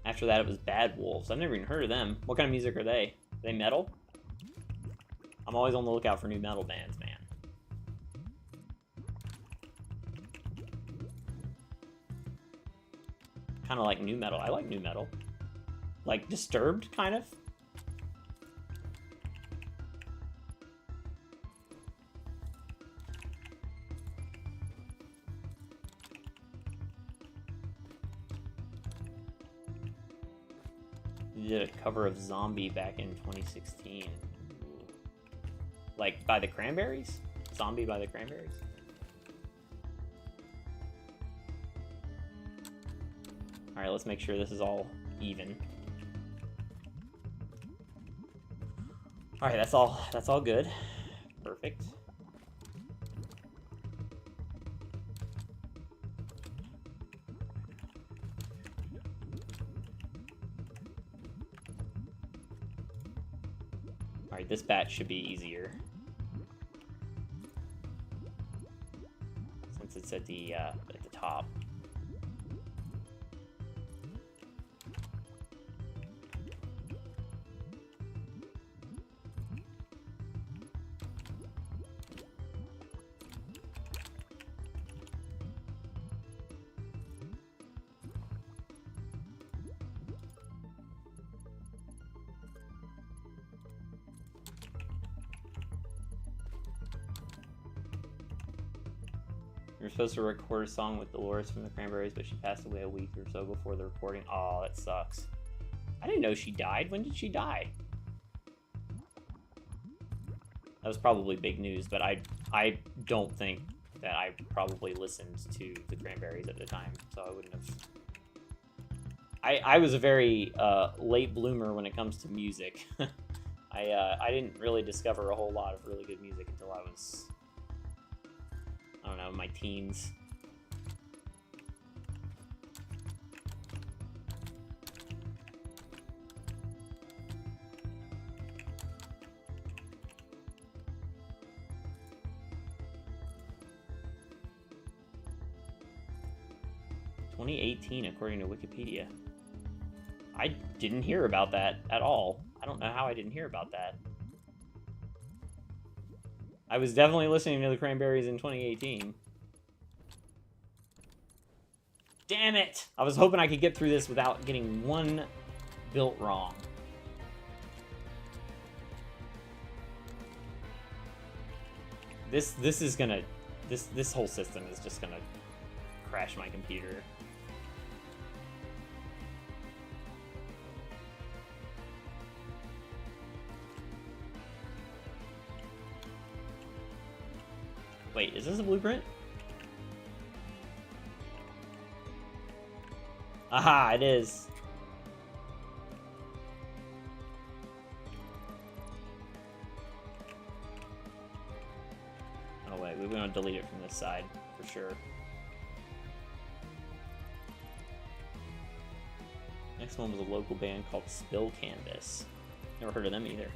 After that, it was Bad Wolves. I've never even heard of them. What kind of music are they? Are they metal? I'm always on the lookout for new metal bands, man. Kind of like new metal. I like new metal. Like Disturbed, kind of. Did a cover of Zombie back in 2016. Like by the Cranberries? Zombie by the Cranberries? Alright, let's make sure this is all even. Alright, that's all good. Perfect. Alright, this batch should be easier. Since it's at the top. We were supposed to record a song with Dolores from the Cranberries, but she passed away a week or so before the recording. Oh, that sucks. I didn't know she died. When did she die? That was probably big news, but I don't think that I probably listened to the Cranberries at the time, so I wouldn't have. I was a very late bloomer when it comes to music. I didn't really discover a whole lot of really good music until I was, I don't know, my teens. (2018) according to Wikipedia. I didn't hear about that at all. I don't know how I didn't hear about that. I was definitely listening to the Cranberries in 2018. Damn it! I was hoping I could get through this without getting one built wrong. This is gonna... This whole system is just gonna crash my computer. Wait, is this a blueprint? Aha, it is. Oh wait, we're gonna delete it from this side, for sure. Next one was a local band called Spill Canvas. Never heard of them either.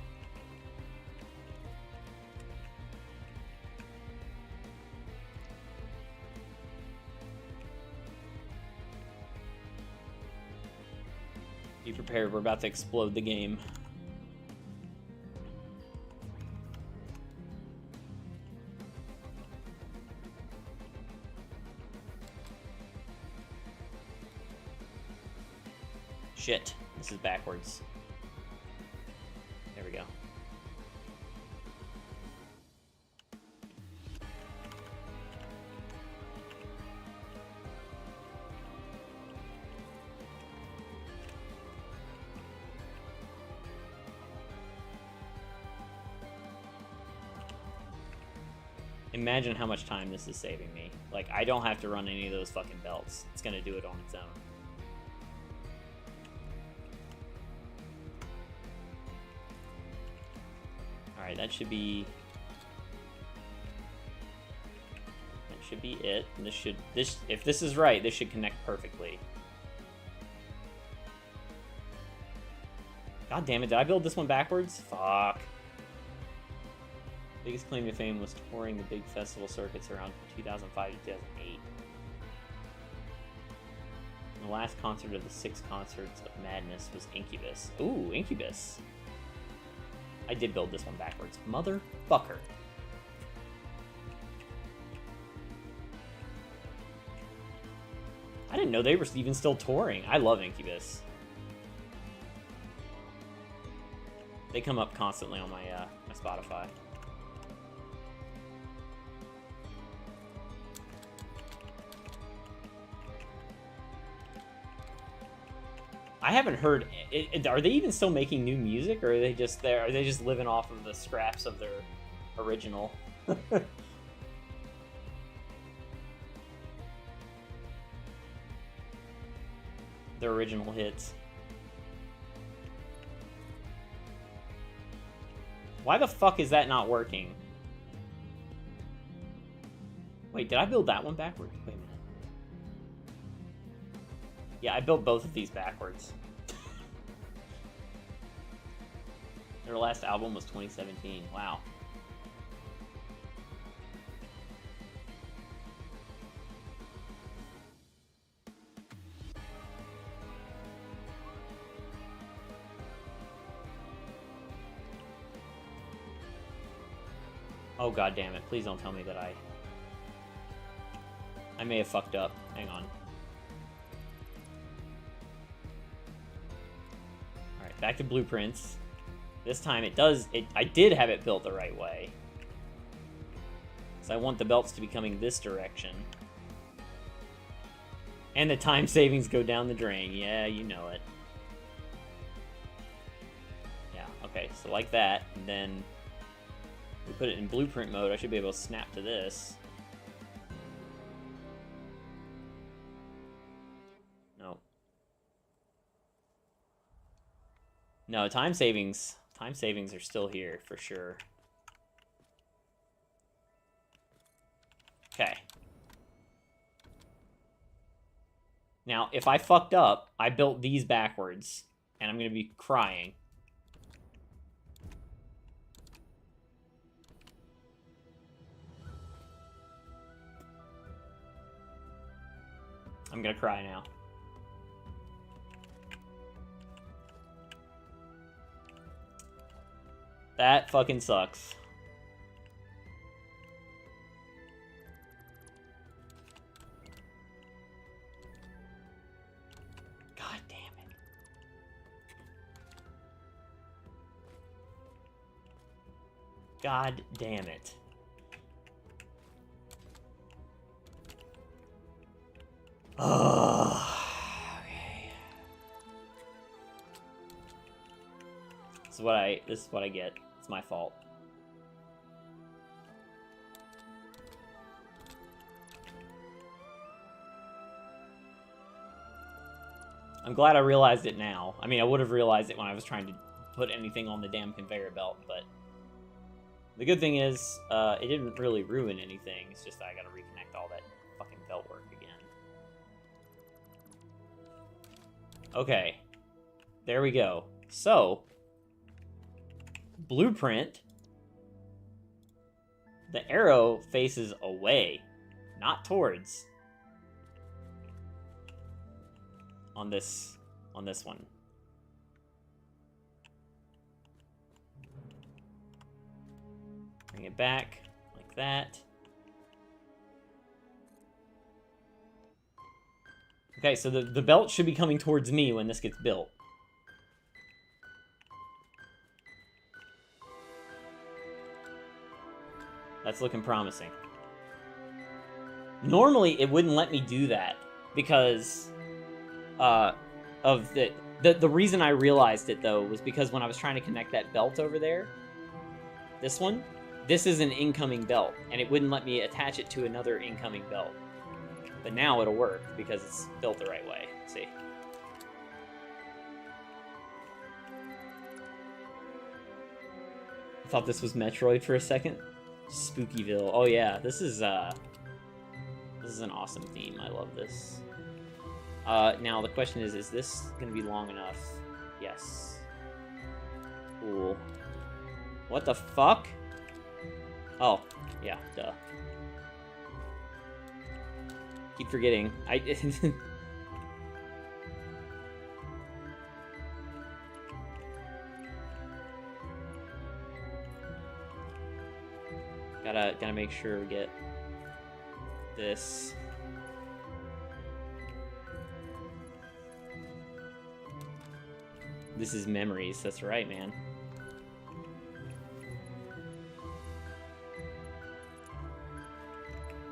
Be prepared, we're about to explode the game. Shit, this is backwards. There we go. Imagine how much time this is saving me. Like, I don't have to run any of those fucking belts. It's gonna do it on its own. Alright, that should be it. And if this is right, this should connect perfectly. God damn it, did I build this one backwards? Fuck. Biggest claim to fame was touring the big festival circuits around 2005 to 2008. And the last concert of the 6 concerts of Madness was Incubus. Ooh, Incubus. I did build this one backwards. Motherfucker. I didn't know they were even still touring. I love Incubus. They come up constantly on my my Spotify. I haven't heard. Are they even still making new music, or are they just there? Are they just living off of the scraps of their original? Their original hits. Why the fuck is that not working? Wait, did I build that one backwards? Wait a minute. Yeah, I built both of these backwards. Their last album was 2017. Wow. Oh god damn it. Please don't tell me that I may have fucked up. Hang on. Alright, back to blueprints. This time I did have it built the right way. So I want the belts to be coming this direction. And the time savings go down the drain. Yeah, you know it. Yeah, okay, so like that, and then we put it in blueprint mode. I should be able to snap to this. No. No, time savings are still here for sure. Okay. Now, if I fucked up, I built these backwards, and I'm gonna be crying. I'm gonna cry now. That fucking sucks. God damn it. God damn it. Okay. This is what I get. It's my fault. I'm glad I realized it now. I mean, I would have realized it when I was trying to put anything on the damn conveyor belt, but the good thing is, it didn't really ruin anything. It's just that I gotta reconnect all that fucking belt work again. Okay. There we go. So, blueprint. The arrow faces away, not towards. On this one. Bring it back like that. Okay, so the belt should be coming towards me when this gets built. That's looking promising. Normally, it wouldn't let me do that because of the reason I realized it, though, was because when I was trying to connect that belt over there, this one, this is an incoming belt, and it wouldn't let me attach it to another incoming belt. But now it'll work because it's built the right way. Let's see. I thought this was Metroid for a second. Spookyville. Oh yeah, this is an awesome theme. I love this. Now the question is this gonna be long enough? Yes. Cool. What the fuck? Oh, yeah, duh. Keep forgetting. Gotta make sure we get this. This is memories, that's right, man.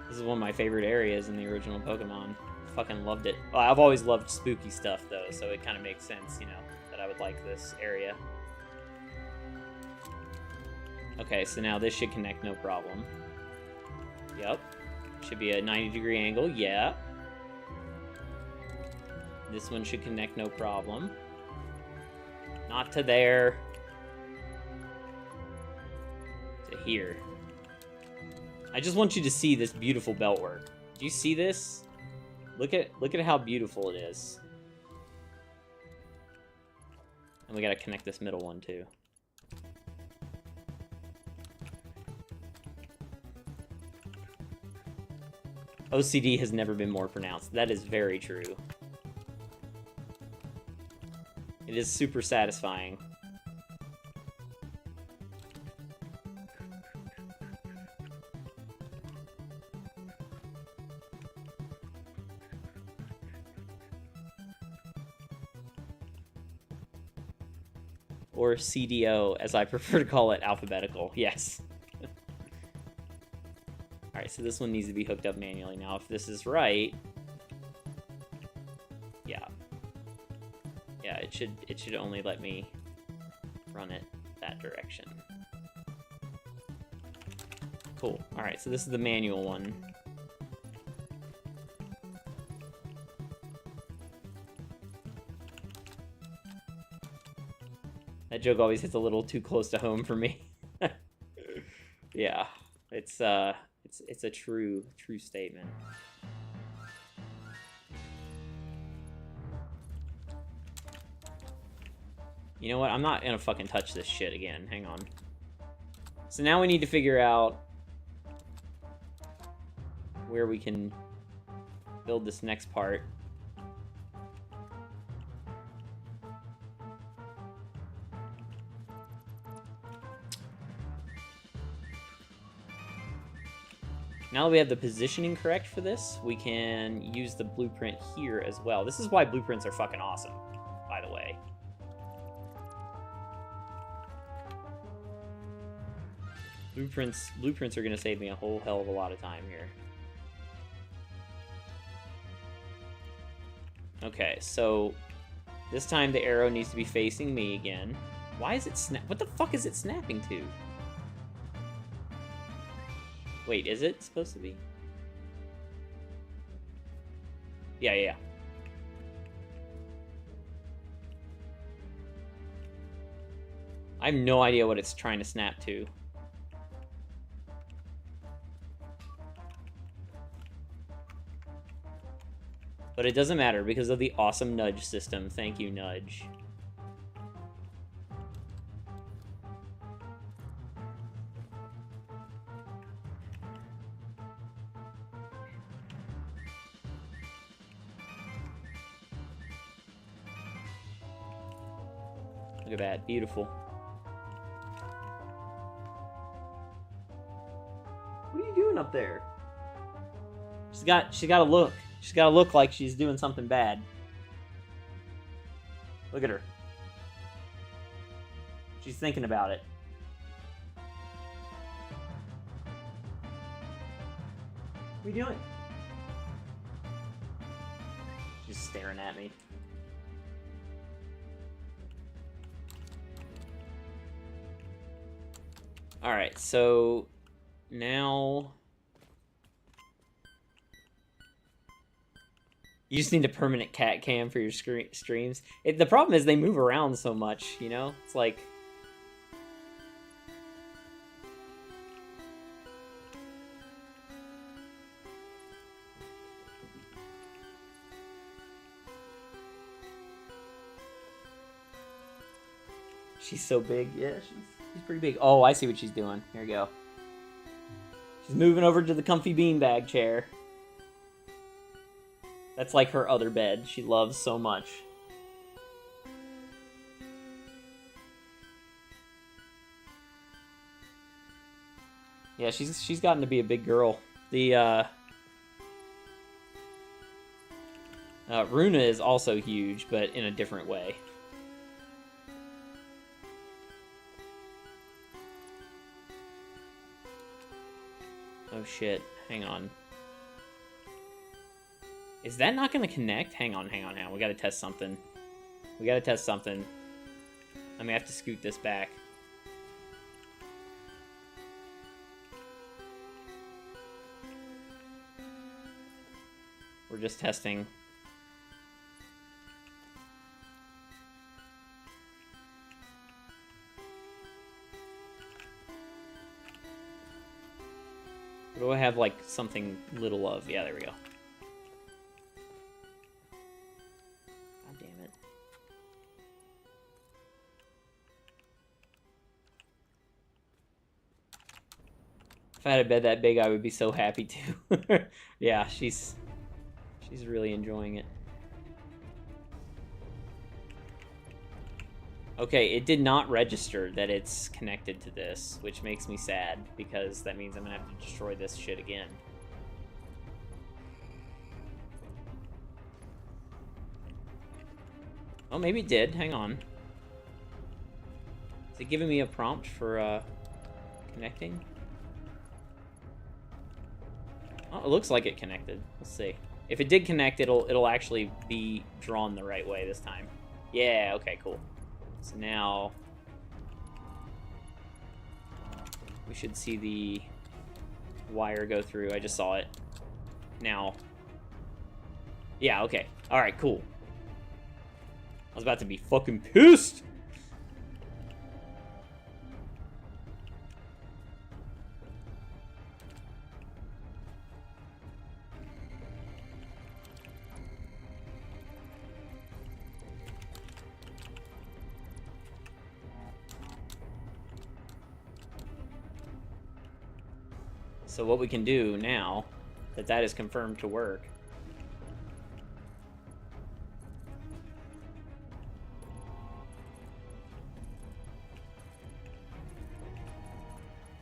This is one of my favorite areas in the original Pokemon. Fucking loved it. Well, I've always loved spooky stuff, though, so it kind of makes sense, you know, that I would like this area. Okay, so now this should connect no problem. Yep. Should be a 90-degree angle, yeah. This one should connect no problem. Not to there. To here. I just want you to see this beautiful belt work. Do you see this? Look at how beautiful it is. And we gotta connect this middle one too. OCD has never been more pronounced. That is very true. It is super satisfying. Or CDO, as I prefer to call it, alphabetical. Yes. Alright, so this one needs to be hooked up manually. Now, if this is right... Yeah. Yeah, it should only let me run it that direction. Cool. Alright, so this is the manual one. That joke always hits a little too close to home for me. Yeah, it's a true statement. You know what? I'm not gonna fucking touch this shit again. Hang on. So now we need to figure out where we can build this next part. Now that we have the positioning correct for this, we can use the blueprint here as well. This is why blueprints are fucking awesome, by the way. Blueprints are gonna save me a whole hell of a lot of time here. Okay, so this time the arrow needs to be facing me again. Why is it snap? What the fuck is it snapping to? Wait, is it supposed to be? Yeah. I have no idea what it's trying to snap to. But it doesn't matter because of the awesome nudge system. Thank you, nudge. Look at that, beautiful. What are you doing up there? She's got to look. She's got to look like she's doing something bad. Look at her. She's thinking about it. What are you doing? She's staring at me. Alright, so now you just need a permanent cat cam for your streams. The problem is they move around so much, you know? It's like... She's so big. Yeah, she's pretty big. Oh, I see what she's doing. Here we go. She's moving over to the comfy beanbag chair. That's like her other bed she loves so much. Yeah, she's gotten to be a big girl. The Runa is also huge, but in a different way. Oh shit, hang on. Is that not gonna connect? Hang on. We gotta test something. I may have to scoot this back. We're just testing. What do I have, like, something little of? Yeah, there we go. God damn it. If I had a bed that big, I would be so happy too. Yeah, she's really enjoying it. Okay, it did not register that it's connected to this, which makes me sad, because that means I'm gonna have to destroy this shit again. Oh, maybe it did. Hang on. Is it giving me a prompt for, connecting? Oh, it looks like it connected. Let's see. If it did connect, it'll actually be drawn the right way this time. Yeah, okay, cool. So now we should see the wire go through. I just saw it. Now. Yeah, okay. Alright, cool. I was about to be fucking pissed! So what we can do now that that is confirmed to work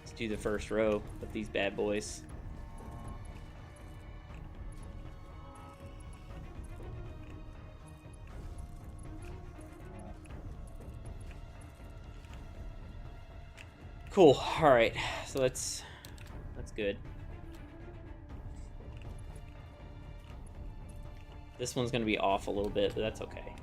is do the first row of these bad boys. Cool. All right. So that's good. This one's gonna be off a little bit, but that's okay.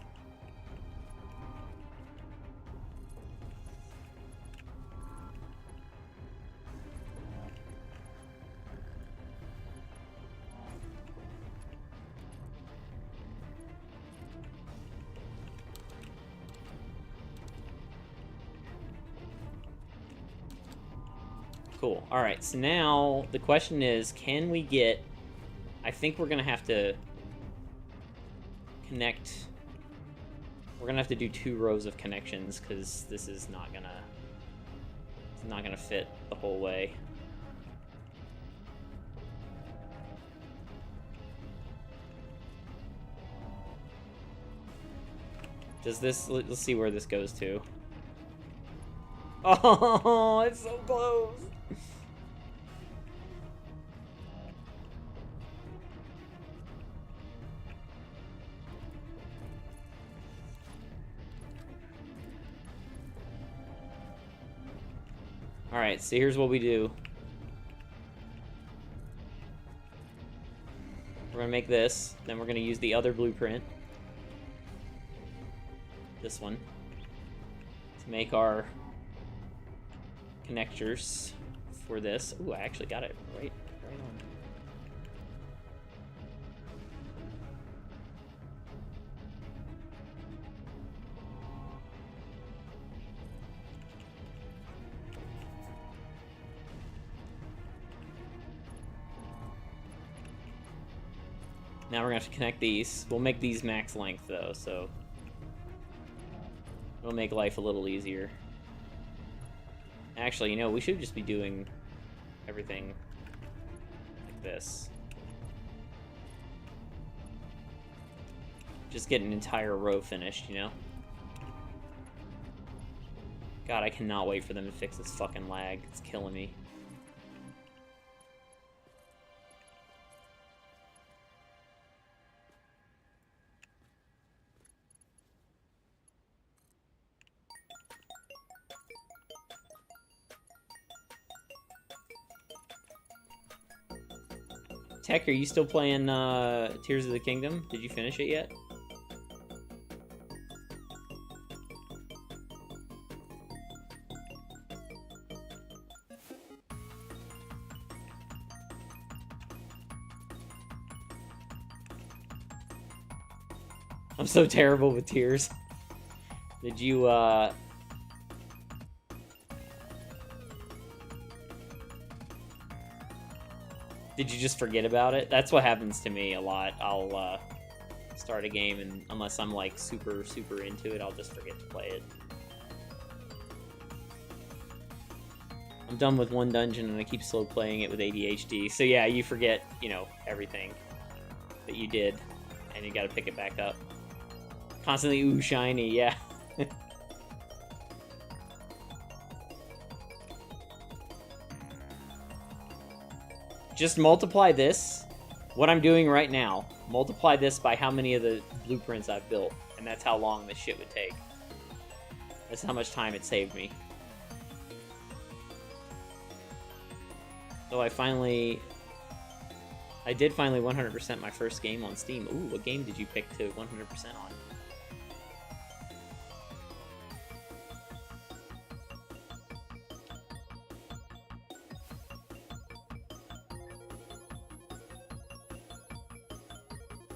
Cool. Alright, so now the question is, can we get... I think we're gonna have to connect... We're gonna have to do 2 rows of connections, because this is not gonna... It's not gonna fit the whole way. Does this... Let's see where this goes to. Oh, it's so close! Alright, so here's what we do. We're gonna make this, then we're gonna use the other blueprint. This one. To make our connectors for this. Ooh, I actually got it right on. Now we're gonna have to connect these. We'll make these max length though, so it'll make life a little easier. Actually, you know, we should just be doing everything like this. Just get an entire row finished, you know? God, I cannot wait for them to fix this fucking lag. It's killing me. Tech, are you still playing Tears of the Kingdom? Did you finish it yet? I'm so terrible with Tears. Did you, Did you just forget about it? That's what happens to me a lot. I'll start a game, and unless I'm like super into it, I'll just forget to play it. I'm done with one dungeon and I keep slow playing it with ADHD. So yeah, you forget, you know, everything that you did, and you gotta pick it back up. Constantly, ooh, shiny, yeah. Just multiply this, what I'm doing right now, multiply this by how many of the blueprints I've built, and that's how long this shit would take. That's how much time it saved me. So I did finally 100% my first game on Steam. Ooh, what game did you pick to 100% on?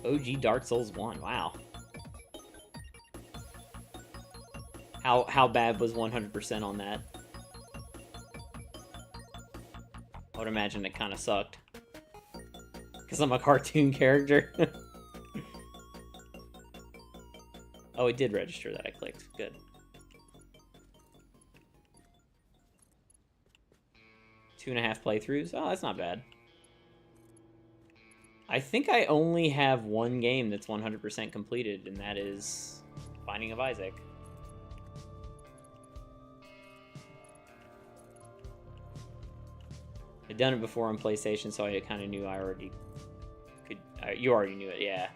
OG Dark Souls 1, wow. How bad was 100% on that? I would imagine it kind of sucked. Because I'm a cartoon character. Oh, it did register that I clicked. Good. 2.5 playthroughs? Oh, that's not bad. I think I only have one game that's 100% completed, and that is Binding of Isaac. I'd done it before on PlayStation, so I kind of knew I already could... you already knew it, yeah.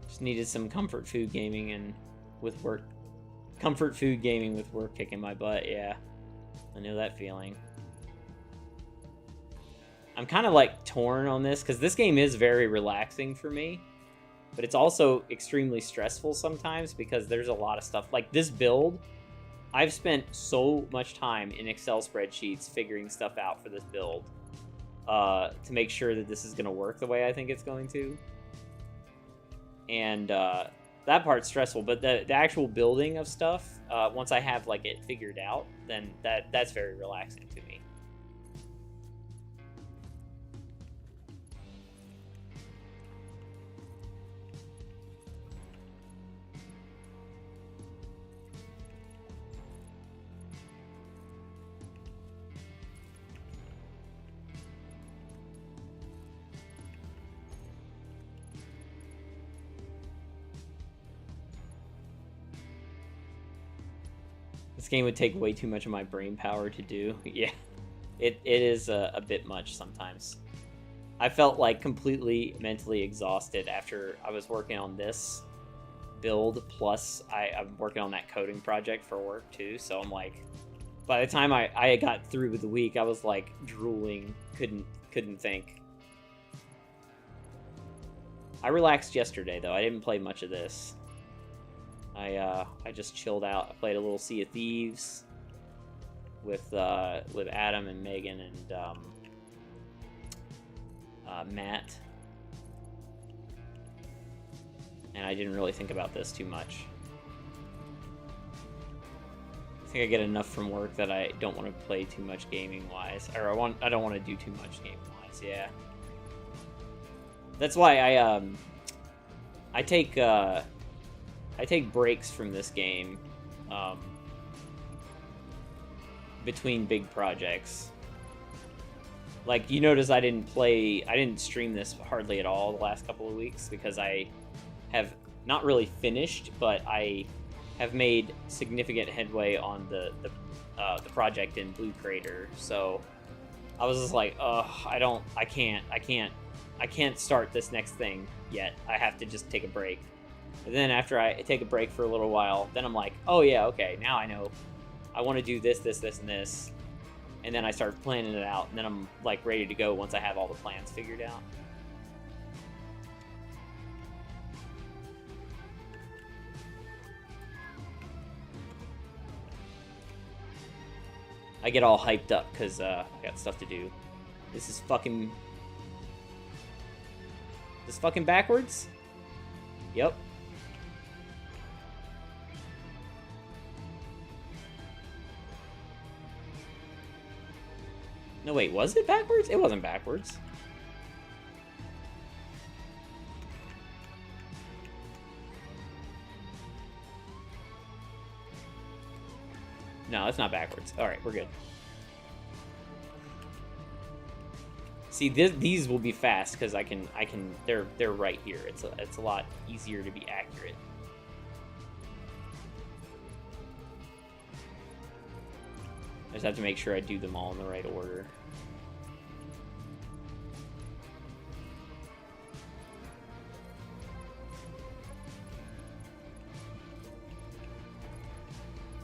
Just needed some comfort food gaming and with work... Comfort food gaming with work kicking my butt, yeah. I know that feeling. I'm kind of like torn on this because this game is very relaxing for me, but it's also extremely stressful sometimes because there's a lot of stuff. Like this build, I've spent so much time in Excel spreadsheets figuring stuff out for this build to make sure that this is going to work the way I think it's going to. And that part's stressful, but the actual building of stuff, once I have like it figured out, then that's very relaxing to me. This game would take way too much of my brain power to do. Yeah, it is a bit much sometimes. I felt like completely mentally exhausted after I was working on this build, plus I'm working on that coding project for work too, so I'm like, by the time I got through with the week, I was like drooling, couldn't think. I relaxed yesterday though. I didn't play much of this. I just chilled out. I played a little Sea of Thieves with Adam and Megan and Matt, and I didn't really think about this too much. I think I get enough from work that I don't want to play too much gaming wise, or I don't want to do too much gaming wise. Yeah, that's why I take breaks from this game between big projects. Like, you notice I didn't stream this hardly at all the last couple of weeks because I have not really finished, but I have made significant headway on the project in Blue Crater. So I was just like, I can't start this next thing yet. I have to just take a break. And then after I take a break for a little while, then I'm like, oh yeah, okay, now I know I want to do this, and this. And then I start planning it out, and then I'm like ready to go once I have all the plans figured out. I get all hyped up because I got stuff to do. This is fucking backwards? Yep. No, wait, was it backwards? It wasn't backwards. No, it's not backwards. All right, we're good. See, these will be fast because they're right here. It's a lot easier to be accurate. I just have to make sure I do them all in the right order.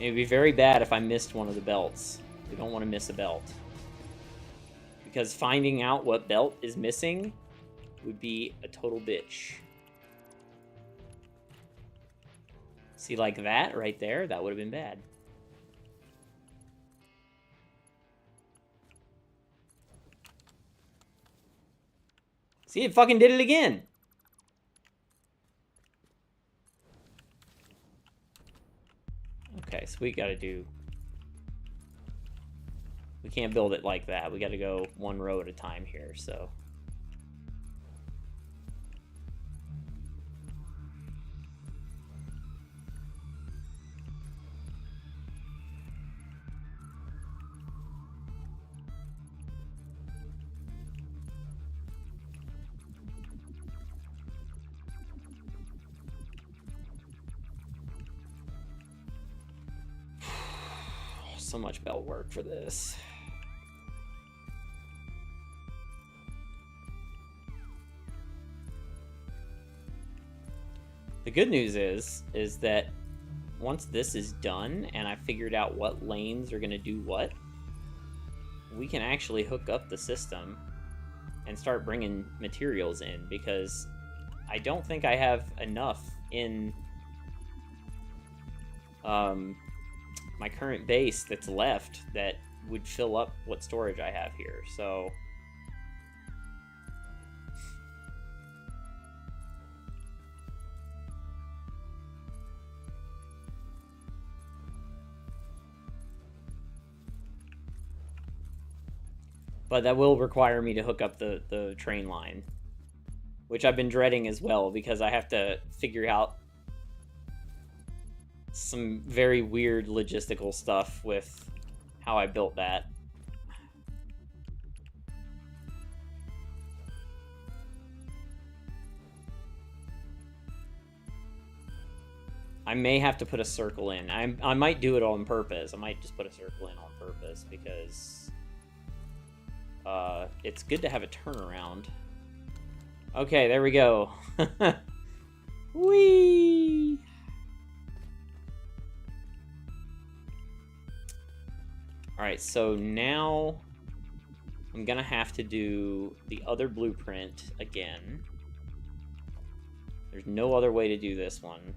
It would be very bad if I missed one of the belts. We don't want to miss a belt. Because finding out what belt is missing would be a total bitch. See, like that right there? That would have been bad. See, it fucking did it again. Okay, so we gotta do... We can't build it like that. We gotta go one row at a time here, so... So much belt work for this. The good news is that once this is done and I figured out what lanes are going to do what, we can actually hook up the system and start bringing materials in, because I don't think I have enough in my current base that's left that would fill up what storage I have here. So but that will require me to hook up the train line, which I've been dreading as well, because I have to figure out some very weird logistical stuff with how I built that. I may have to put a circle in. I might do it on purpose. I might just put a circle in on purpose, because it's good to have a turnaround. Okay, there we go. Whee! Alright, so now I'm gonna have to do the other blueprint again. There's no other way to do this one.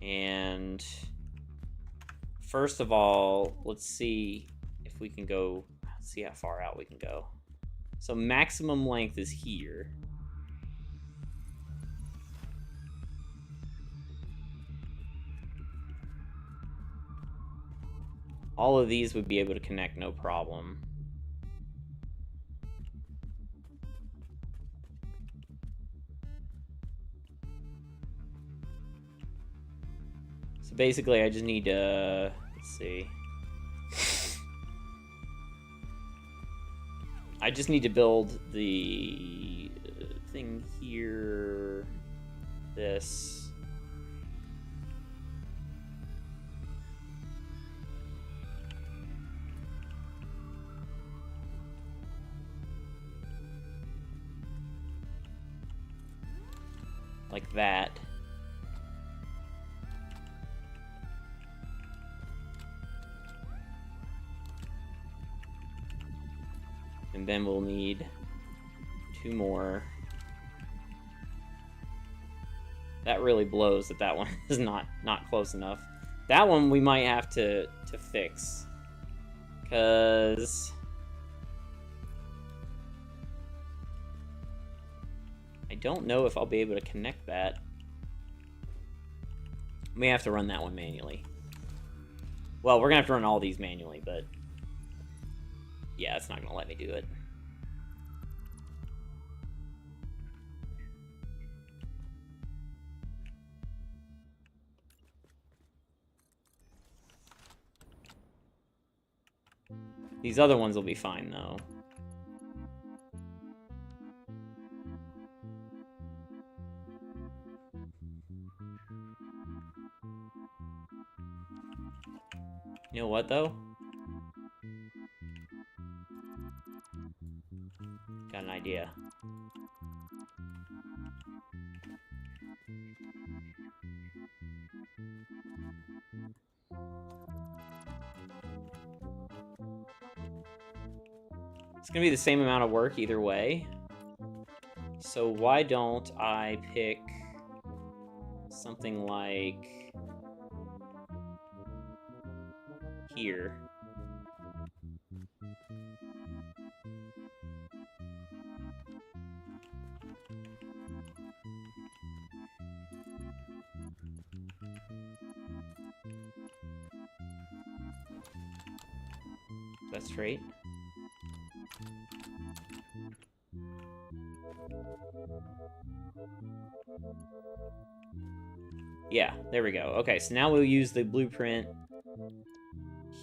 And first of all, let's see if we can go, see how far out we can go. So maximum length is here. All of these would be able to connect no problem. So basically I just need to, let's see. I just need to build the thing here, this. Like that. And then we'll need 2 more. That really blows that that one is not close enough. That one we might have to fix, because I don't know if I'll be able to connect that. We may have to run that one manually. Well, we're gonna have to run all these manually, but yeah, it's not gonna let me do it. These other ones will be fine, though. You know what, though? Got an idea. It's gonna be the same amount of work either way. So why don't I pick something like here? That's straight. Yeah, there we go. Okay, so now we'll use the blueprint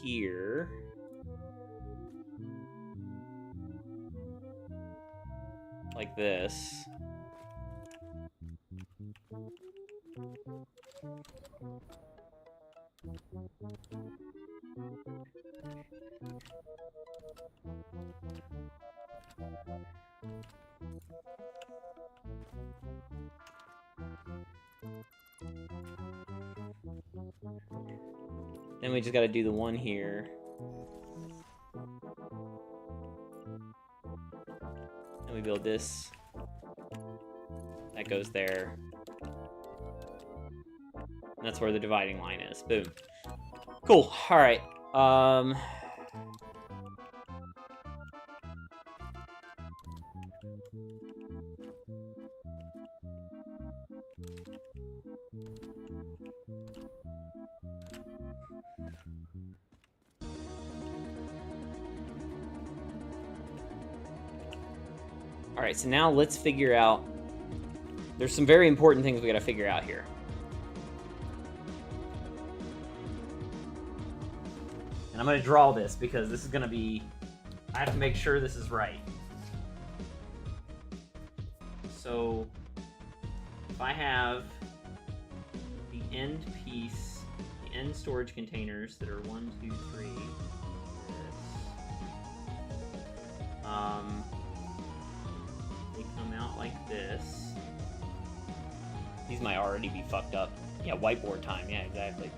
here. Like this. Then we just got to do the one here. And we build this. That goes there. And that's where the dividing line is. Boom. Cool. All right. All right, so now let's figure out... There's some very important things we gotta figure out here. And I'm gonna draw this because this is gonna be... I have to make sure this is right. So, if I have the end piece, the end storage containers that are 1, 2, 3, this, they come out like this. These might already be fucked up. Yeah, whiteboard time. Yeah, exactly.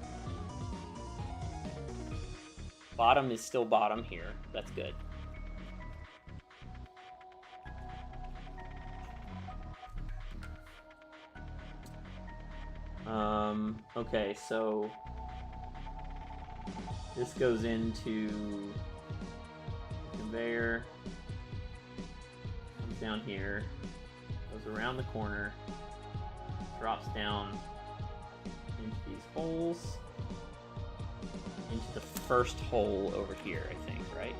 Bottom is still bottom here. That's good. Okay, so this goes into conveyor, comes down here, goes around the corner, drops down into these holes, into the first hole over here, I think, right?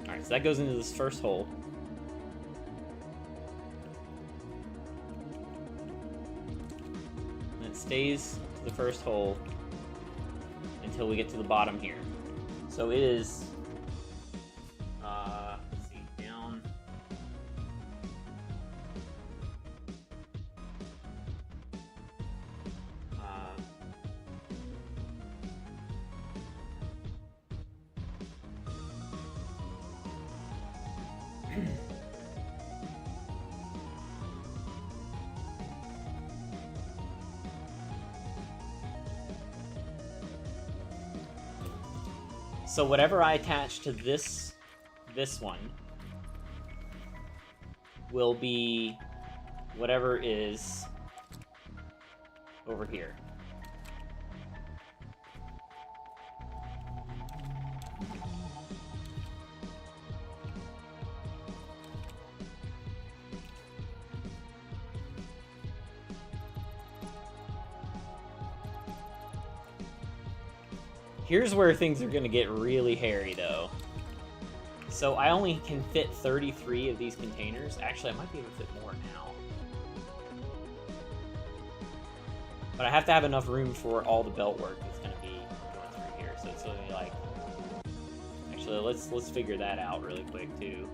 Alright, so that goes into this first hole. And it stays to the first hole until we get to the bottom here. So it is, let's see, down. So whatever I attach to this one will be whatever is over here. Here's where things are going to get really hairy, though. So I only can fit 33 of these containers. Actually, I might be able to fit more now. But I have to have enough room for all the belt work that's going to be going through here. So it's going to be like... Actually, let's figure that out really quick, too.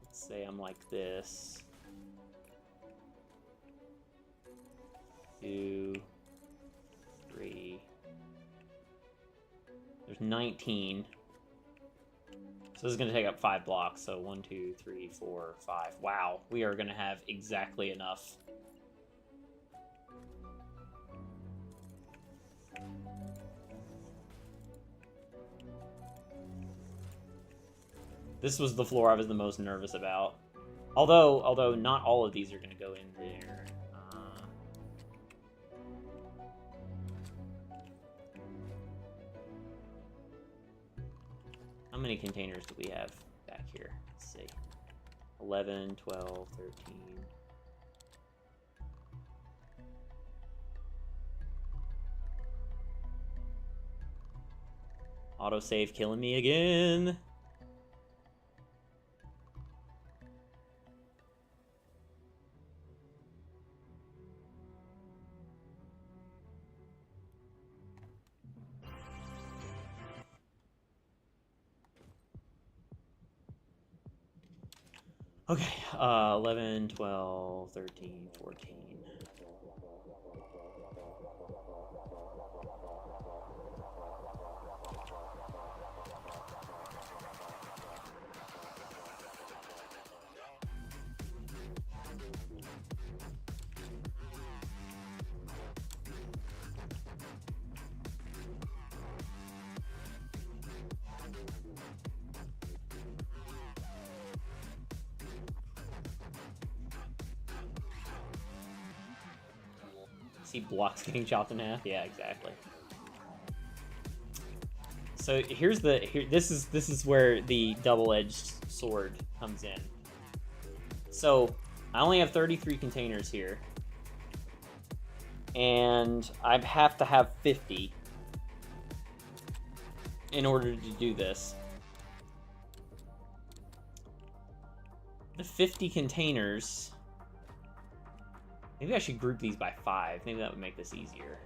Let's say I'm like this. 2... 3. There's 19. So this is going to take up 5 blocks. So 1, 2, 3, 4, 5. Wow, we are going to have exactly enough. This was the floor I was the most nervous about. Although not all of these are going to go in there. How many containers do we have back here? Let's see. 11, 12, 13. Autosave killing me again. Okay, 11, 12, 13, 14. See blocks getting chopped in half? Yeah, exactly. So here's the this is where the double-edged sword comes in. So I only have 33 containers here, and I have to have 50 in order to do this. The 50 containers. Maybe I should group these by 5. Maybe that would make this easier.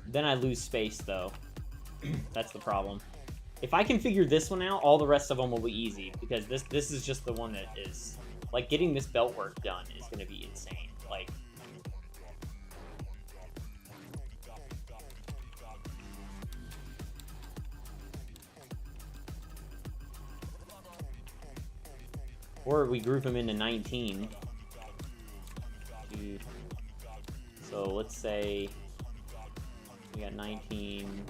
Then I lose space, though. That's the problem. If I can figure this one out, all the rest of them will be easy, because this is just the one that is... Like, getting this belt work done is going to be insane. Like... Or we group them into 19. Dude. So let's say... We got 19.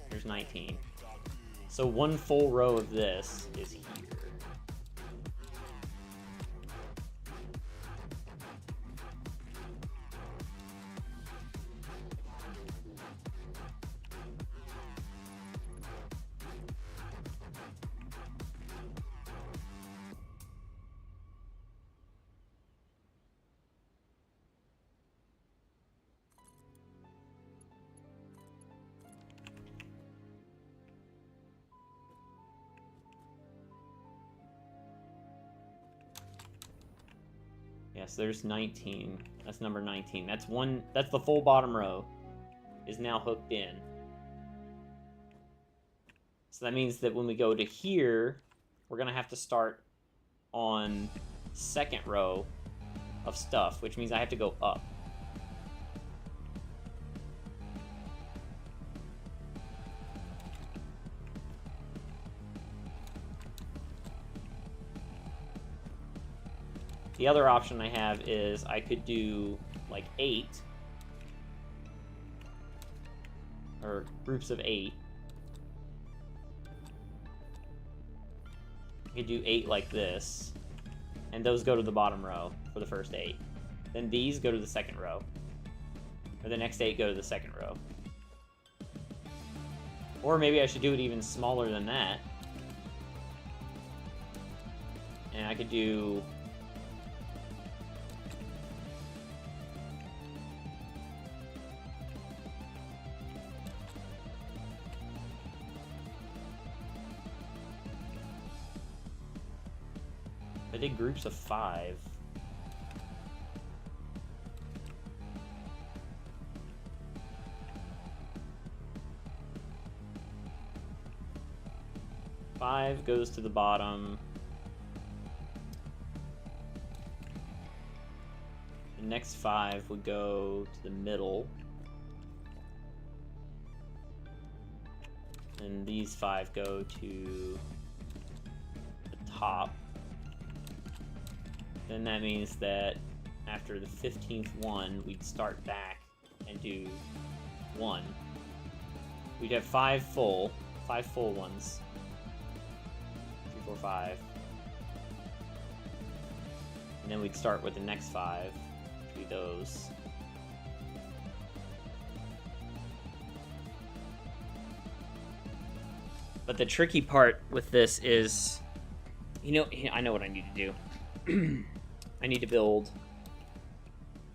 There's 19. So one full row of this is here. Yes, there's 19. That's number 19. That's the full bottom row is now hooked in. So that means that when we go to here, we're gonna have to start on second row of stuff, which means I have to go up. The other option I have is I could do like 8, or groups of 8. I could do 8 like this, and those go to the bottom row for the first 8. Then these go to the second row, or the next 8 go to the second row. Or maybe I should do it even smaller than that, and I could do... I did groups of 5. Five goes to the bottom. The next 5 would go to the middle. And these 5 go to the top. Then that means that after the 15th one, we'd start back and do 1. We'd have 5 full ones. 3, 4, 5. And then we'd start with the next 5, which would be those. But the tricky part with this is, I know what I need to do. I need to build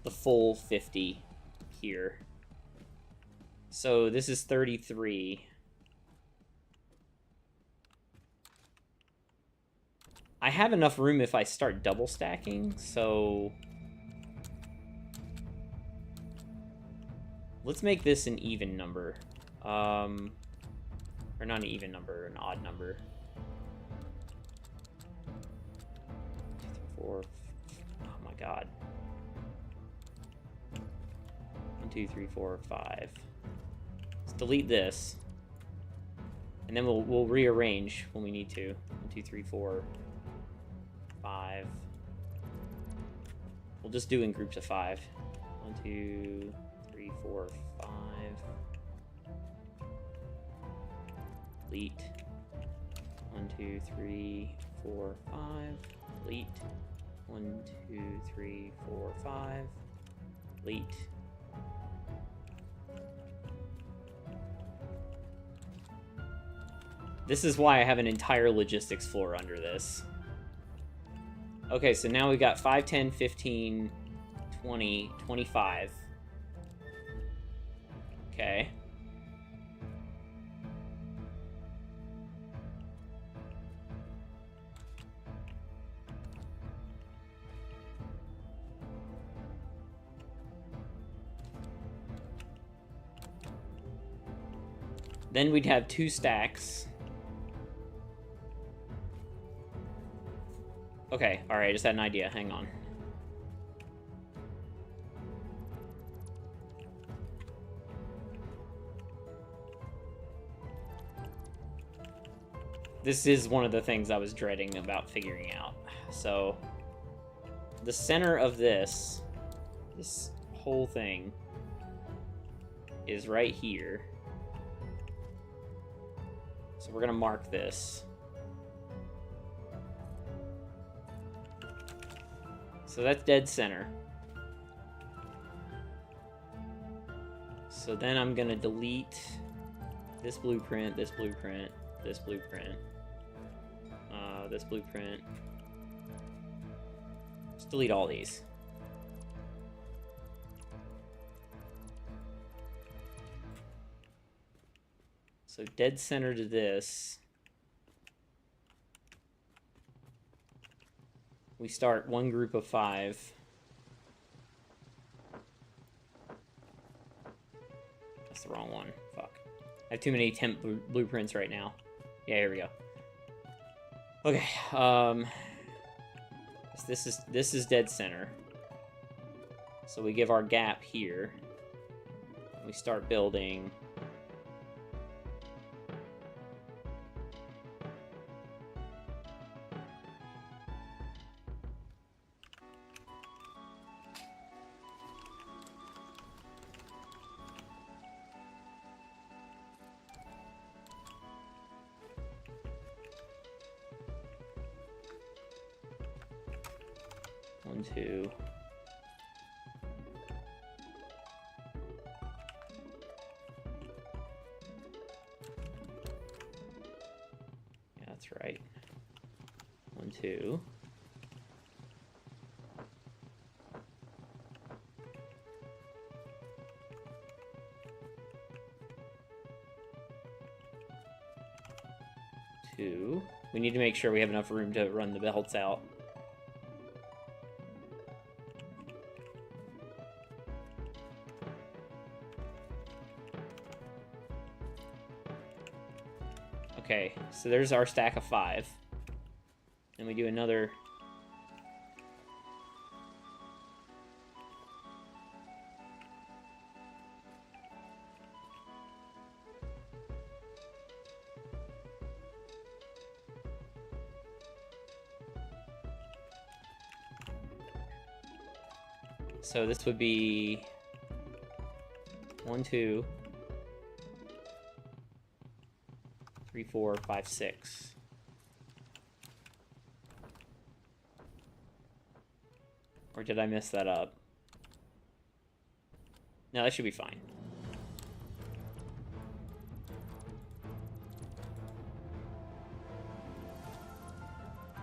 the full 50 here. So this is 33. I have enough room if I start double stacking, so let's make this an even number. Or not an even number, an odd number. 2, 3, 4. Oh my god. 1, 2, 3, 4, 5. Let's delete this, and then we'll rearrange when we need to. 1, 2, 3, 4, 5. We'll just do in groups of 5. 1, 2, 3, 4, 5. Delete. 1, 2, 3, 4, 5. Delete. 1, 2, 3, 4, 5. Delete. This is why I have an entire logistics floor under this. Okay, so now we got 5, 10, 15, 20, 25. Okay. Then we'd have 2 stacks. Okay, alright, I just had an idea. Hang on. This is one of the things I was dreading about figuring out. So, the center of this whole thing is right here. So we're gonna mark this. So that's dead center. So then I'm gonna delete this blueprint, this blueprint, this blueprint, this blueprint. Just delete all these. So dead center to this. We start one group of 5. That's the wrong one. Fuck. I have too many temp blueprints right now. Yeah, here we go. Okay. This is dead center. So we give our gap here. We start building. One, two. Yeah, that's right. 1, 2. Two. We need to make sure we have enough room to run the belts out. Okay, so there's our stack of 5. Then we do another. So this would be 1, 2, 3, 4, 5, 6. Or did I mess that up? No, that should be fine.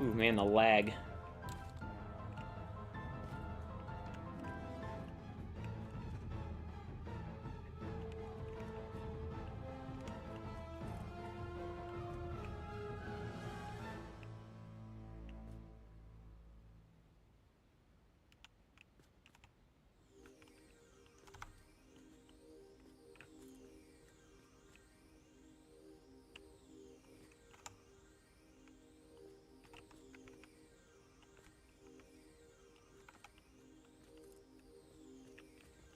Ooh, man, the lag.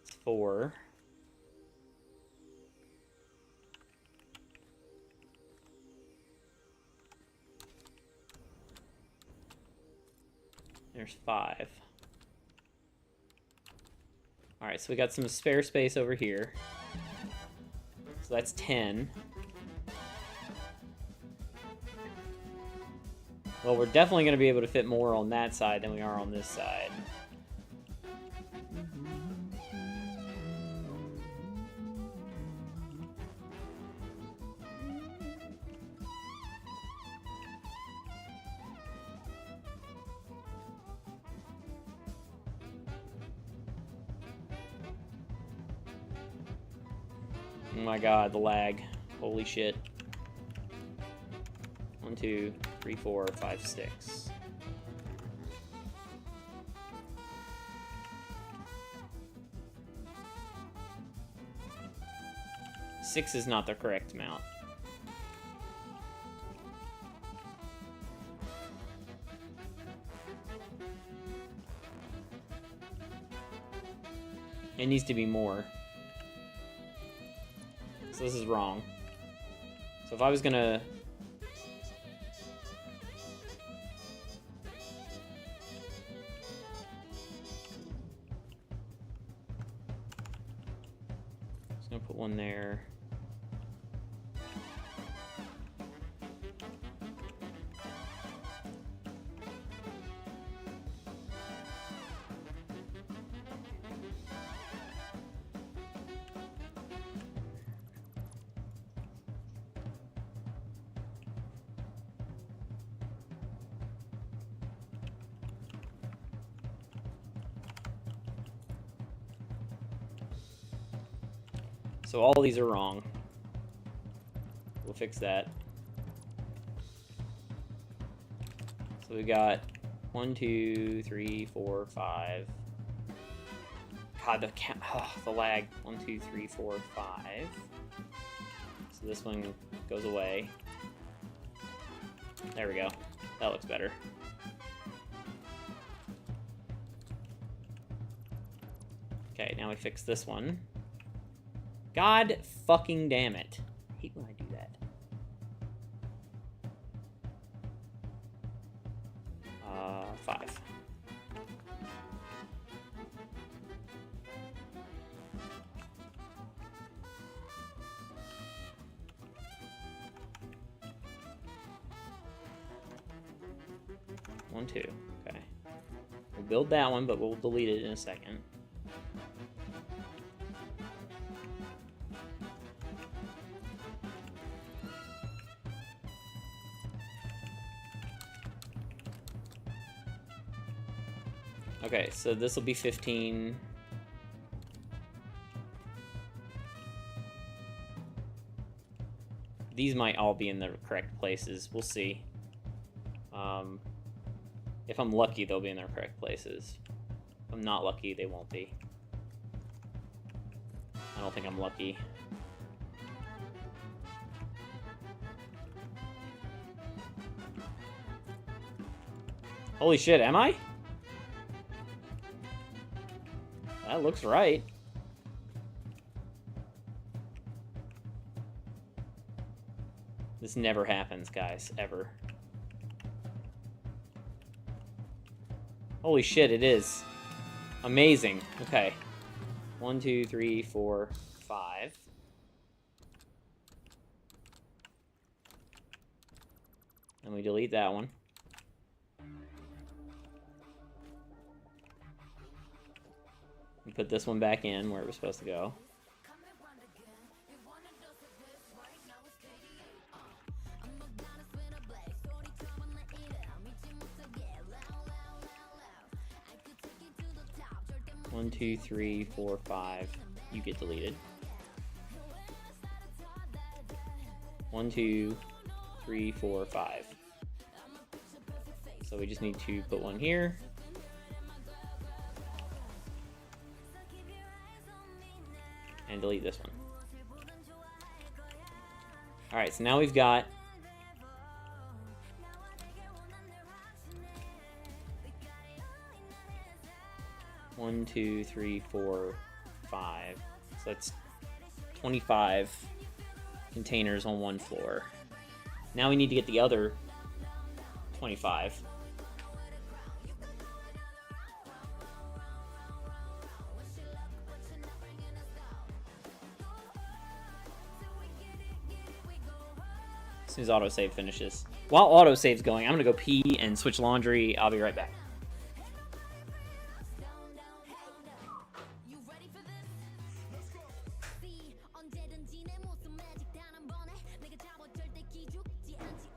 It's 4. There's 5. Alright, so we got some spare space over here. So that's 10. Well, we're definitely going to be able to fit more on that side than we are on this side. Oh my god, the lag. Holy shit. 1, 2, 3, 4, 5, 6. Six is not the correct amount. It needs to be more. So this is wrong. So if I was gonna... Just gonna put one there. So all these are wrong. We'll fix that. So we got 1, 2, 3, 4, 5. God, the lag. 1, 2, 3, 4, 5. So this one goes away. There we go. That looks better. Okay, now we fix this one. God fucking damn it. I hate when I do that. 5. One, 2. Okay. We'll build that one, but we'll delete it in a second. Okay, so this will be 15. These might all be in the correct places. We'll see. If I'm lucky, they'll be in their correct places. If I'm not lucky, they won't be. I don't think I'm lucky. Holy shit, am I? That looks right. This never happens, guys, ever. Holy shit, it is. Amazing. Okay. 1, 2, 3, 4, 5. And we delete that one. We put this one back in where it was supposed to go. One, 2, 3, 4, 5. You get deleted. 1, 2, 3, 4, 5. So we just need to put one here. And delete this one. Alright, so now we've got 1, 2, 3, 4, 5. So that's 25 containers on one floor. Now we need to get the other 25. As soon as autosave finishes. While autosave's going, I'm gonna go pee and switch laundry. I'll be right back. You ready for this? Let's go. See, 언제든지 내 모습 매직 단 한 번에 내가 잡아 절대 기죽지 않지.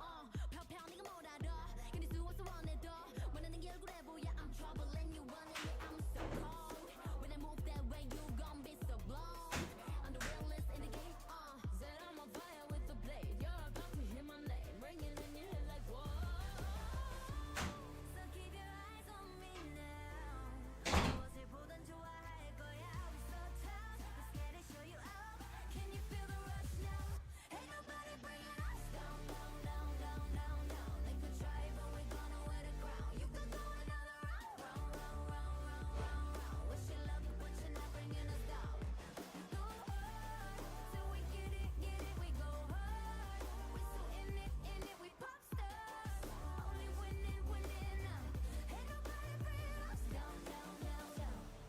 펴펴 네가 뭘 알아? 견딜 수 없어 원해도 원하는 게 얼굴에 보여. I'm trouble and you running me. I'm so cold. When I move that way, you gon' be so blown. I'm the realest in the game. Said I'm on fire with the blade. You're about to hear my name, ringing in your head like whoa. So keep your eyes on me now. 무엇을 보던 좋아할 거야. We so tough, let's get it, show you out. Can you feel the rush now? Ain't nobody bringing us down, down, down, down, down, down. They could try, but we're gonna wear the crown. You could go another round, round, round, round, round, round, round. Wish you luck, but you're not bringing us down. Go hard, till we get it, we go hard. We so in it, we pop stars. Only winning, winning now. Ain't nobody bringing us down, down, down, down.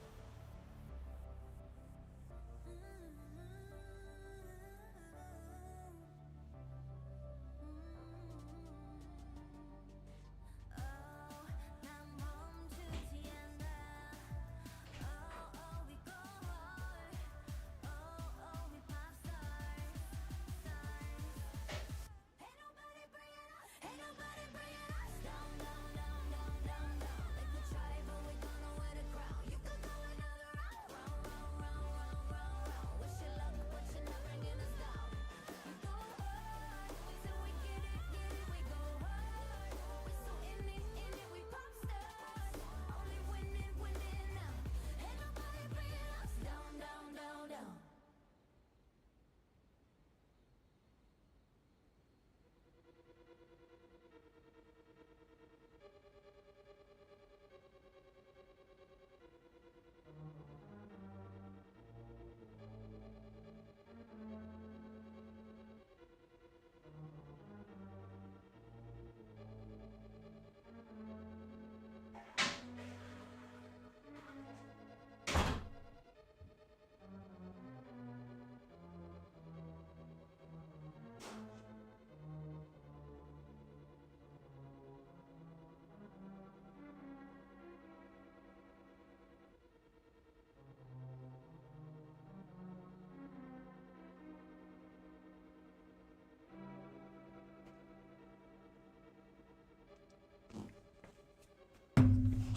난 멈추지 않아. We go hard. We pop stars. Ain't nobody bringing us down, down, down, down, down, down. They could try, but we're gonna wear the crown. You could go another round, round, round, round, round, round, round. Wish you luck, but you're not bringing us down. We go hard, till we get it, we go hard. We so in it, we pop stars. Only winning, winning now. Ain't nobody bringing us down, down, down, down.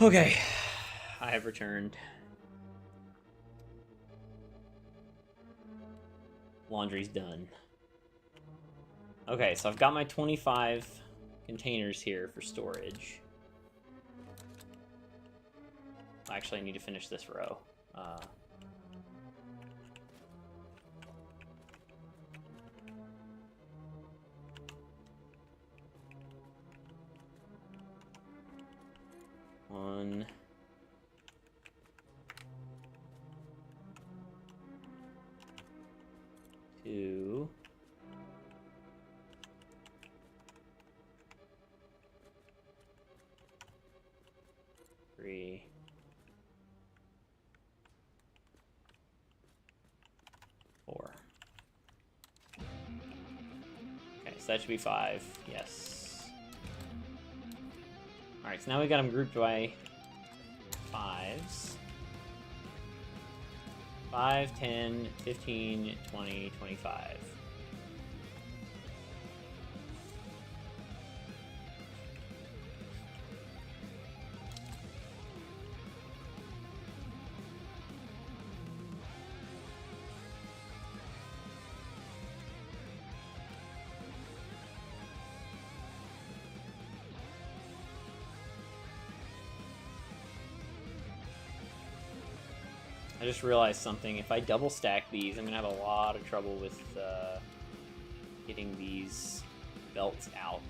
Okay, I have returned. Laundry's done. Okay, so I've got my 25 containers here for storage. Actually, I need to finish this row. One. Two. Three. Four. Okay, so that should be 5. Yes. Alright, so now we got them grouped by 5s. 5, 10, 15, 20, 25. I just realized something. If I double stack these, I'm gonna have a lot of trouble with getting these belts out.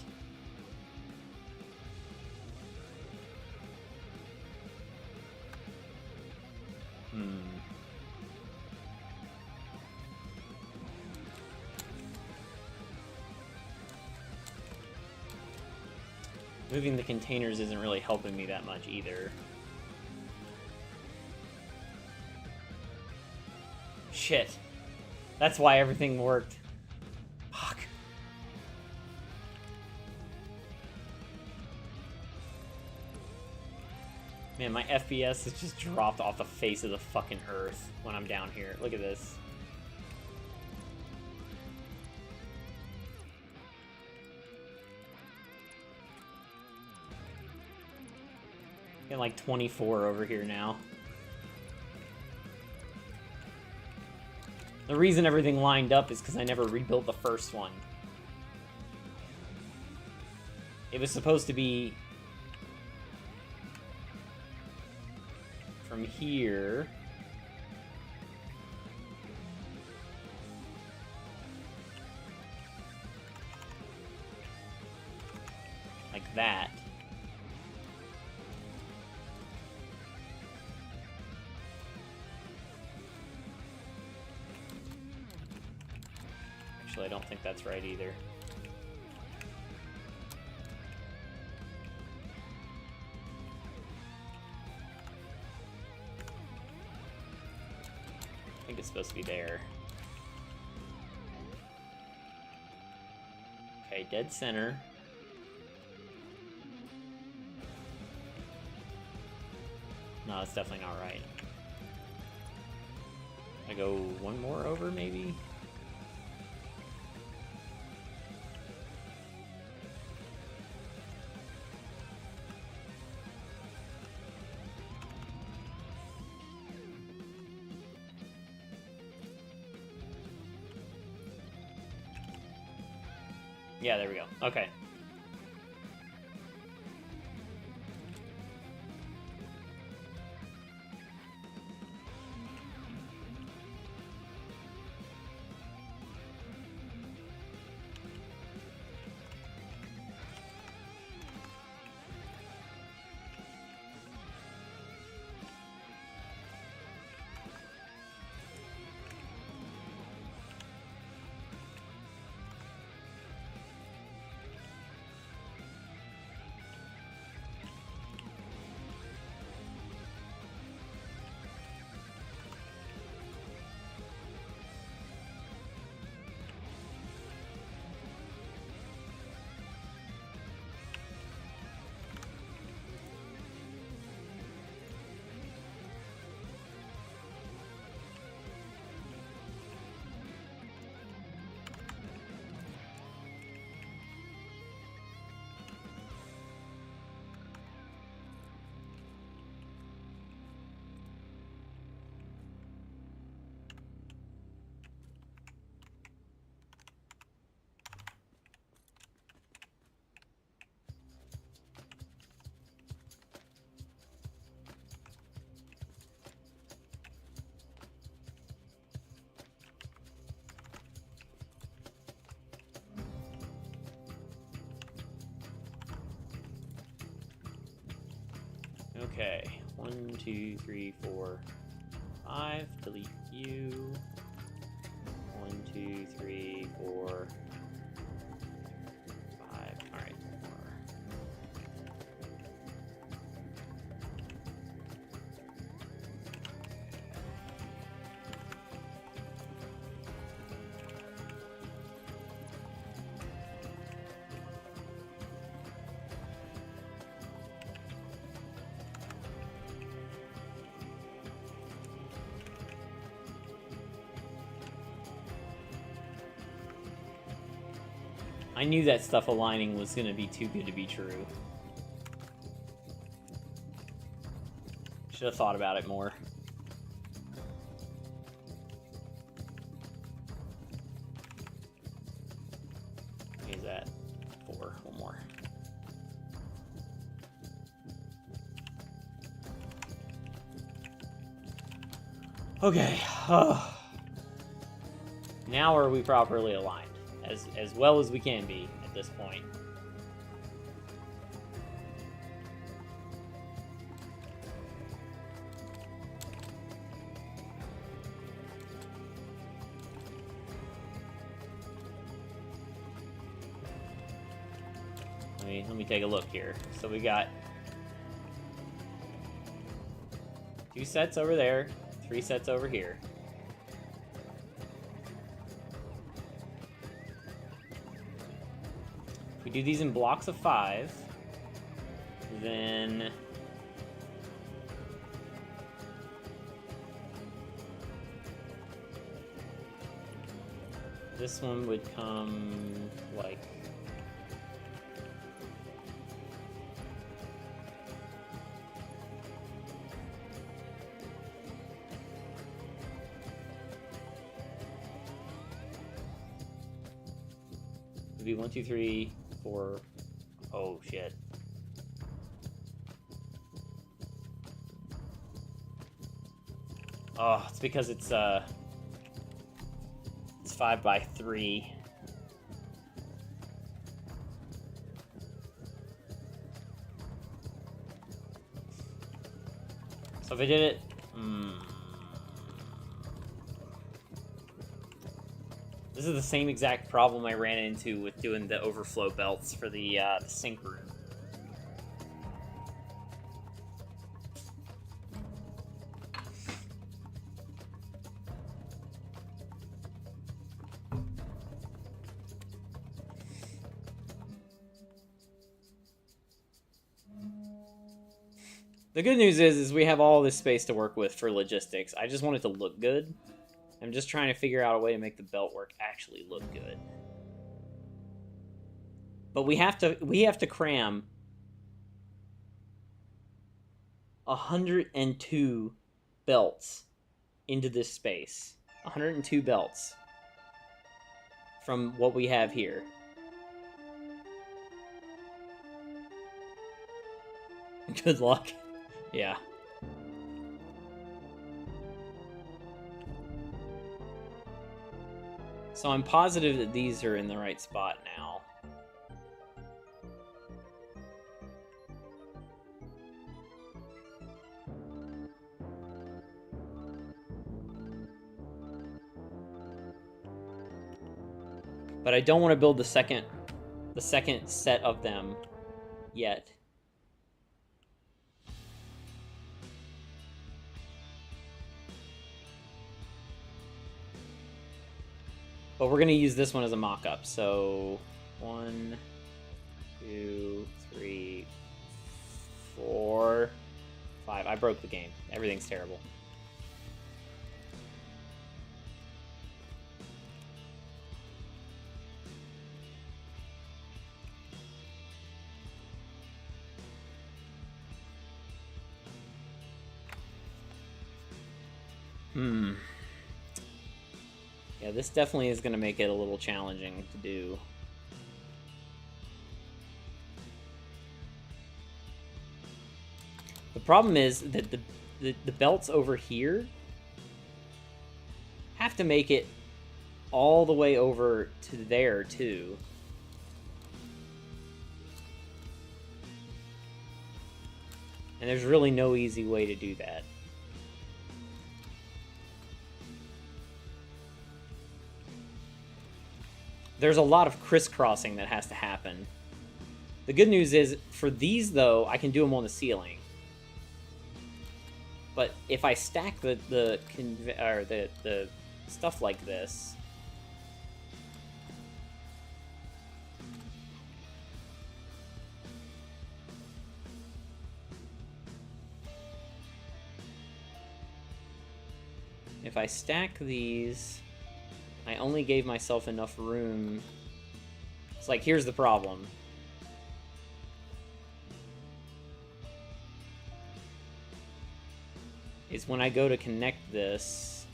Moving the containers isn't really helping me that much either. Shit. That's why everything worked. Fuck. Man, my FPS has just dropped off the face of the fucking earth when I'm down here. Look at this. Getting like 24 over here now. The reason everything lined up is because I never rebuilt the first one. It was supposed to be from here like that. Actually, I don't think that's right either. I think it's supposed to be there. Okay, dead center. No, that's definitely not right. I go one more over, maybe? Yeah, there we go. Okay. Okay, 1, 2, 3, 4, 5. Delete you. 1, 2, 3, 4, 5. All right. I knew that stuff aligning was going to be too good to be true. Should have thought about it more. Is that 4? One more. Okay. Now are we properly aligned? As well as we can be at this point. Let me take a look here. So we got 2 sets over there, 3 sets over here. We do these in blocks of 5, then This one would come like... It'd be 1, 2, 3, 4. Oh shit. Oh, it's because it's 5 by 3. So if I did it, this is the same exact problem I ran into with doing the overflow belts for the sink room. The good news is we have all this space to work with for logistics. I just want it to look good. I'm just trying to figure out a way to make the belt work actually look good. But we have to cram 102 belts into this space. 102 belts from what we have here. Good luck. Yeah. So I'm positive that these are in the right spot now. But I don't want to build the second set of them yet. But we're going to use this one as a mock-up. So 1, 2, 3, 4, 5. I broke the game. Everything's terrible. Yeah, this definitely is going to make it a little challenging to do. The problem is that the belts over here have to make it all the way over to there, too. And there's really no easy way to do that. There's a lot of crisscrossing that has to happen. The good news is, for these, though, I can do them on the ceiling. But if I stack the stuff like this... If I stack these... I only gave myself enough room. It's like, here's the problem. Is when I go to connect this,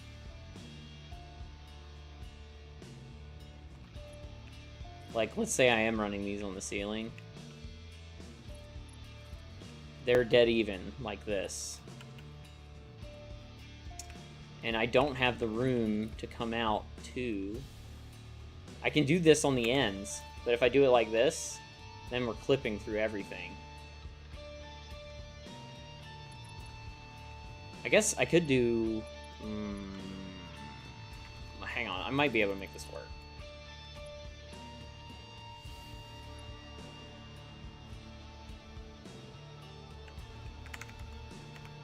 like, let's say I am running these on the ceiling. They're dead even, like this. And I don't have the room to come out to... I can do this on the ends, but if I do it like this, then we're clipping through everything. I guess I could do... hang on, I might be able to make this work.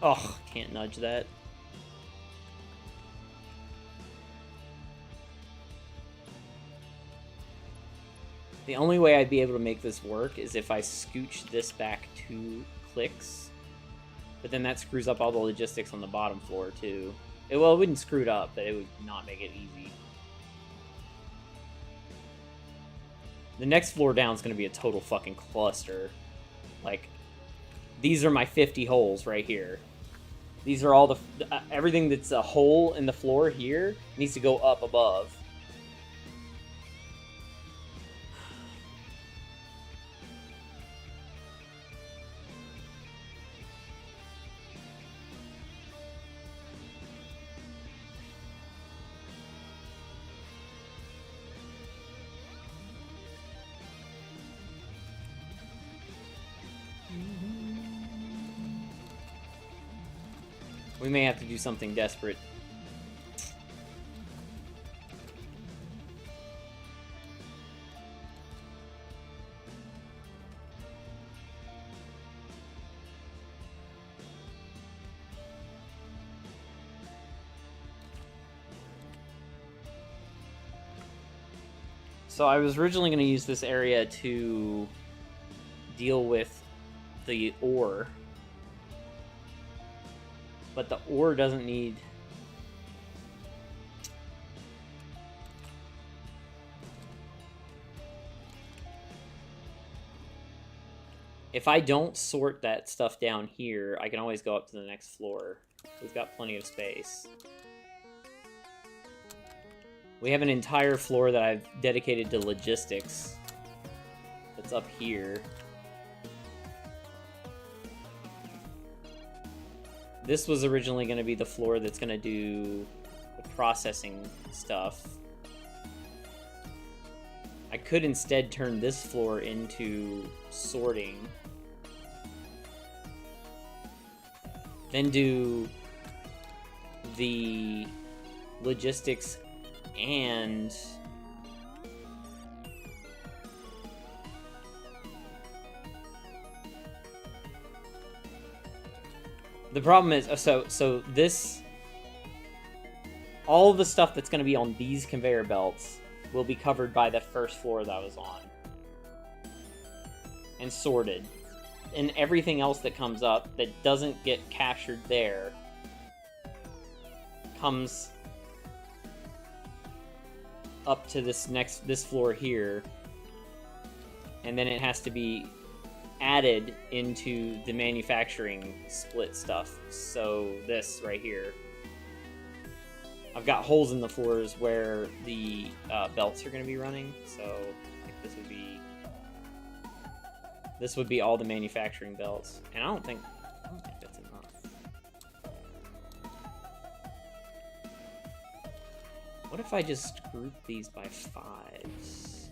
Oh, can't nudge that. The only way I'd be able to make this work is if I scooch this back 2 clicks. But then that screws up all the logistics on the bottom floor, too. Well, it wouldn't screw it up, but it would not make it easy. The next floor down is going to be a total fucking cluster. Like, these are my 50 holes right here. These are all the... everything that's a hole in the floor here needs to go up above. We may have to do something desperate. So I was originally going to use this area to deal with the ore. But the ore doesn't need... If I don't sort that stuff down here, I can always go up to the next floor. We've got plenty of space. We have an entire floor that I've dedicated to logistics. That's up here. This was originally going to be the floor that's going to do the processing stuff. I could instead turn this floor into sorting. Then do the logistics and... The problem is, so this, all of the stuff that's going to be on these conveyor belts will be covered by the first floor that I was on. And sorted. And everything else that comes up that doesn't get captured there comes up to this floor here. And then it has to be added into the manufacturing split stuff. So this right here, I've got holes in the floors where the belts are going to be running. So like this would be all the manufacturing belts, and I don't think that's enough. What if I just group these by 5s?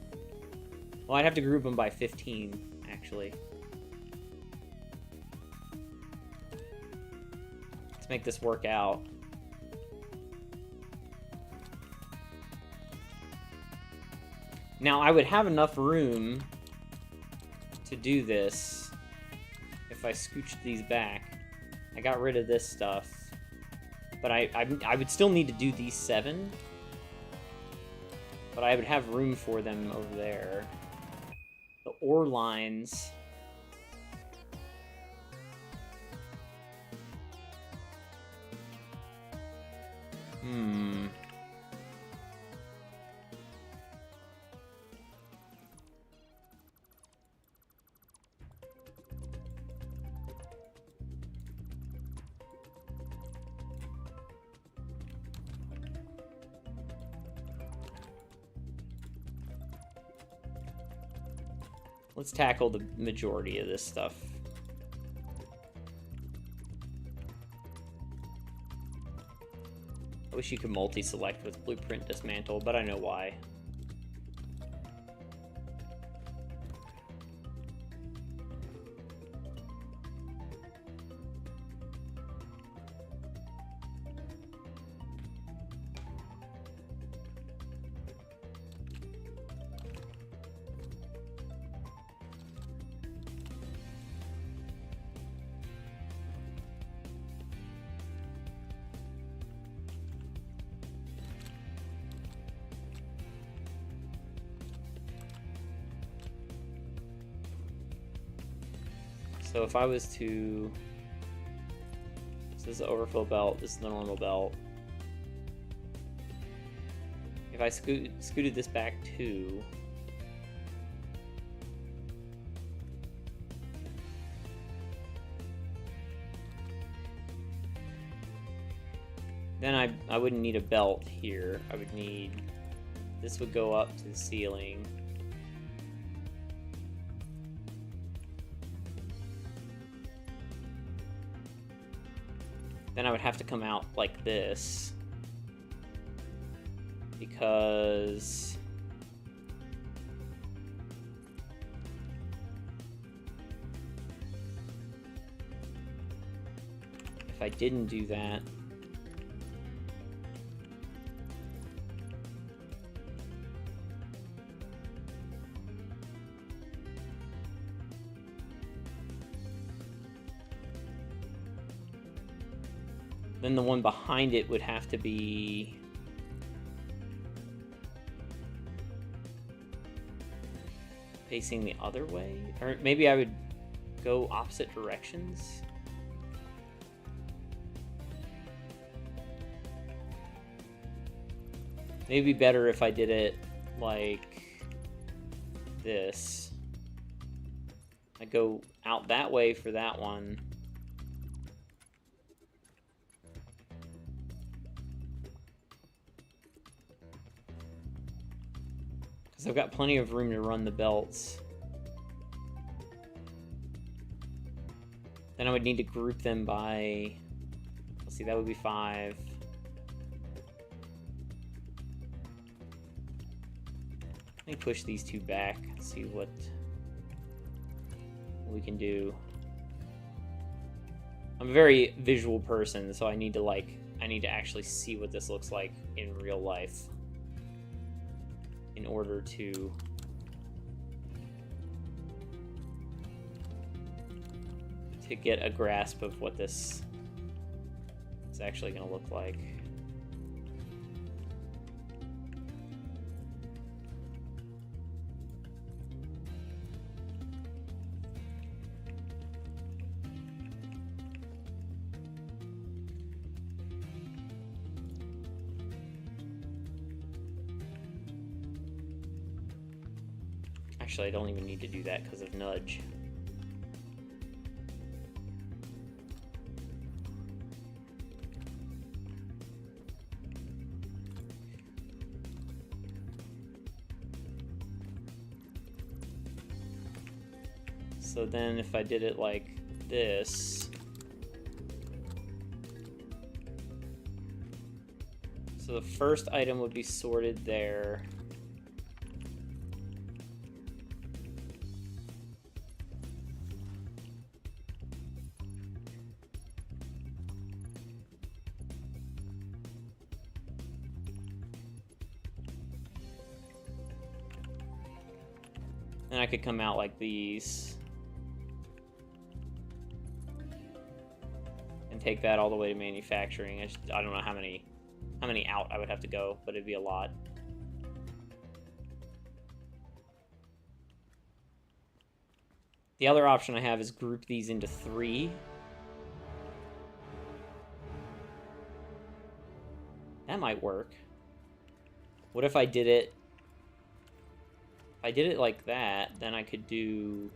Well, I'd have to group them by 15 actually. Make this work out. Now I would have enough room to do this if I scooched these back. I got rid of this stuff, but I would still need to do these 7, but I would have room for them over there. The ore lines. Let's tackle the majority of this stuff. I wish you could multi-select with Blueprint Dismantle, but I know why. So if I was to... This is the overflow belt, this is the normal belt. If I scooted this back 2... Then I wouldn't need a belt here. I would need... This would go up to the ceiling. Then I would have to come out like this. Because... if I didn't do that... then the one behind it would have to be... facing the other way? Or maybe I would go opposite directions? Maybe it'd be better if I did it like this. I go out that way for that one. Because I've got plenty of room to run the belts. Then I would need to group them by... let's see, that would be 5. Let me push these 2 back, see what we can do. I'm a very visual person, so I need to actually see what this looks like in real life in order to get a grasp of what this is actually going to look like. Actually, I don't even need to do that because of nudge. So then if I did it like this, so the first item would be sorted there. And I could come out like these. And take that all the way to manufacturing. I don't know how many out I would have to go, but it'd be a lot. The other option I have is group these into 3. That might work. What if I did it... if I did it like that, then I could do...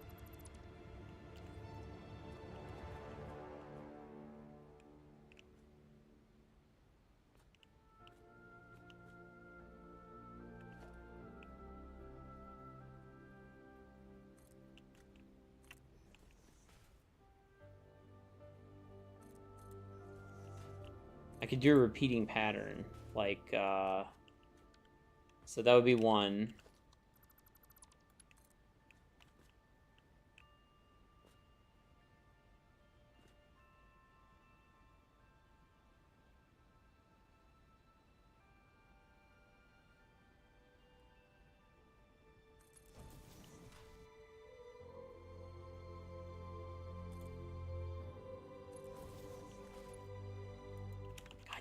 I could do a repeating pattern, like, so that would be 1.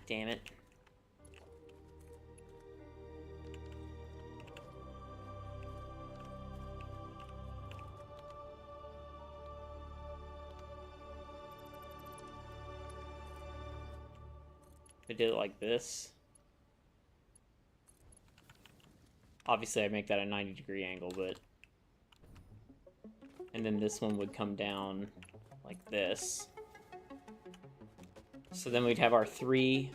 Damn it. I did it like this. Obviously, I'd make that a 90-degree angle, but... and then this one would come down like this. So then we'd have our 3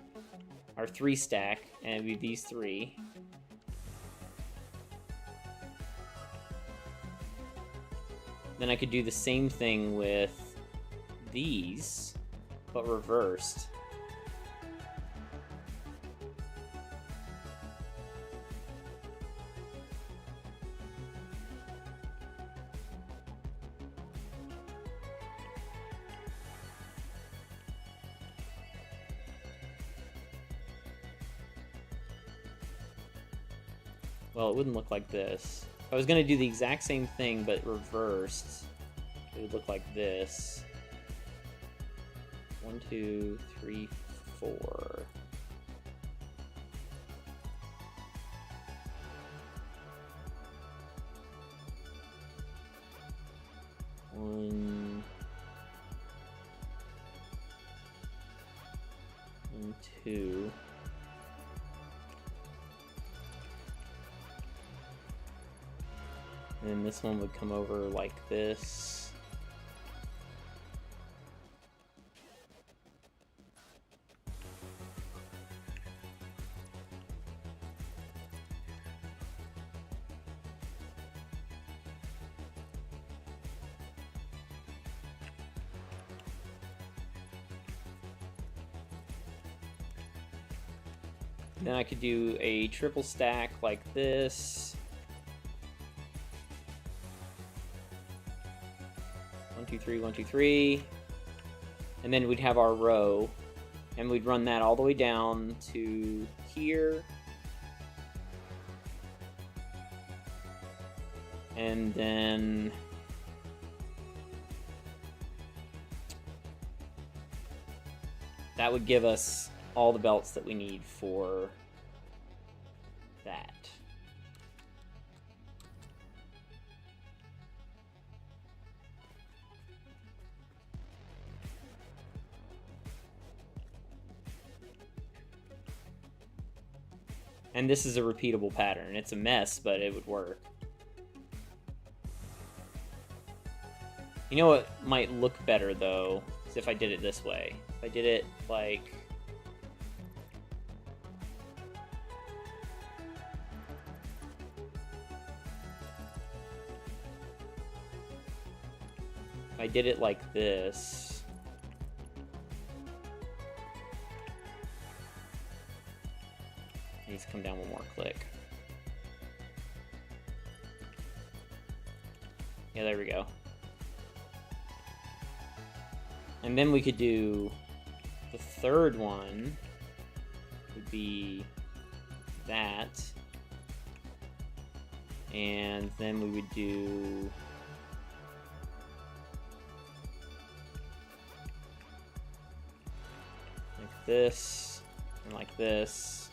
our 3 stack, and it'd be these 3. Then I could do the same thing with these, but reversed. Well, it wouldn't look like this. If I was going to do the exact same thing, but reversed, it would look like this. 1, 2, 3, 4. One, and 2. And then this one would come over like this. Then I could do a triple stack like this. 1, 2, 3, 1, 2, 3. And then we'd have our row. And we'd run that all the way down to here. And then that would give us all the belts that we need for that. And this is a repeatable pattern. It's a mess, but it would work. You know what might look better, though, is if I did it this way. If I did it like... If I did it like this... It needs to come down one more click. Yeah, there we go. And then we could do the third one would be that. And then we would do like this and like this.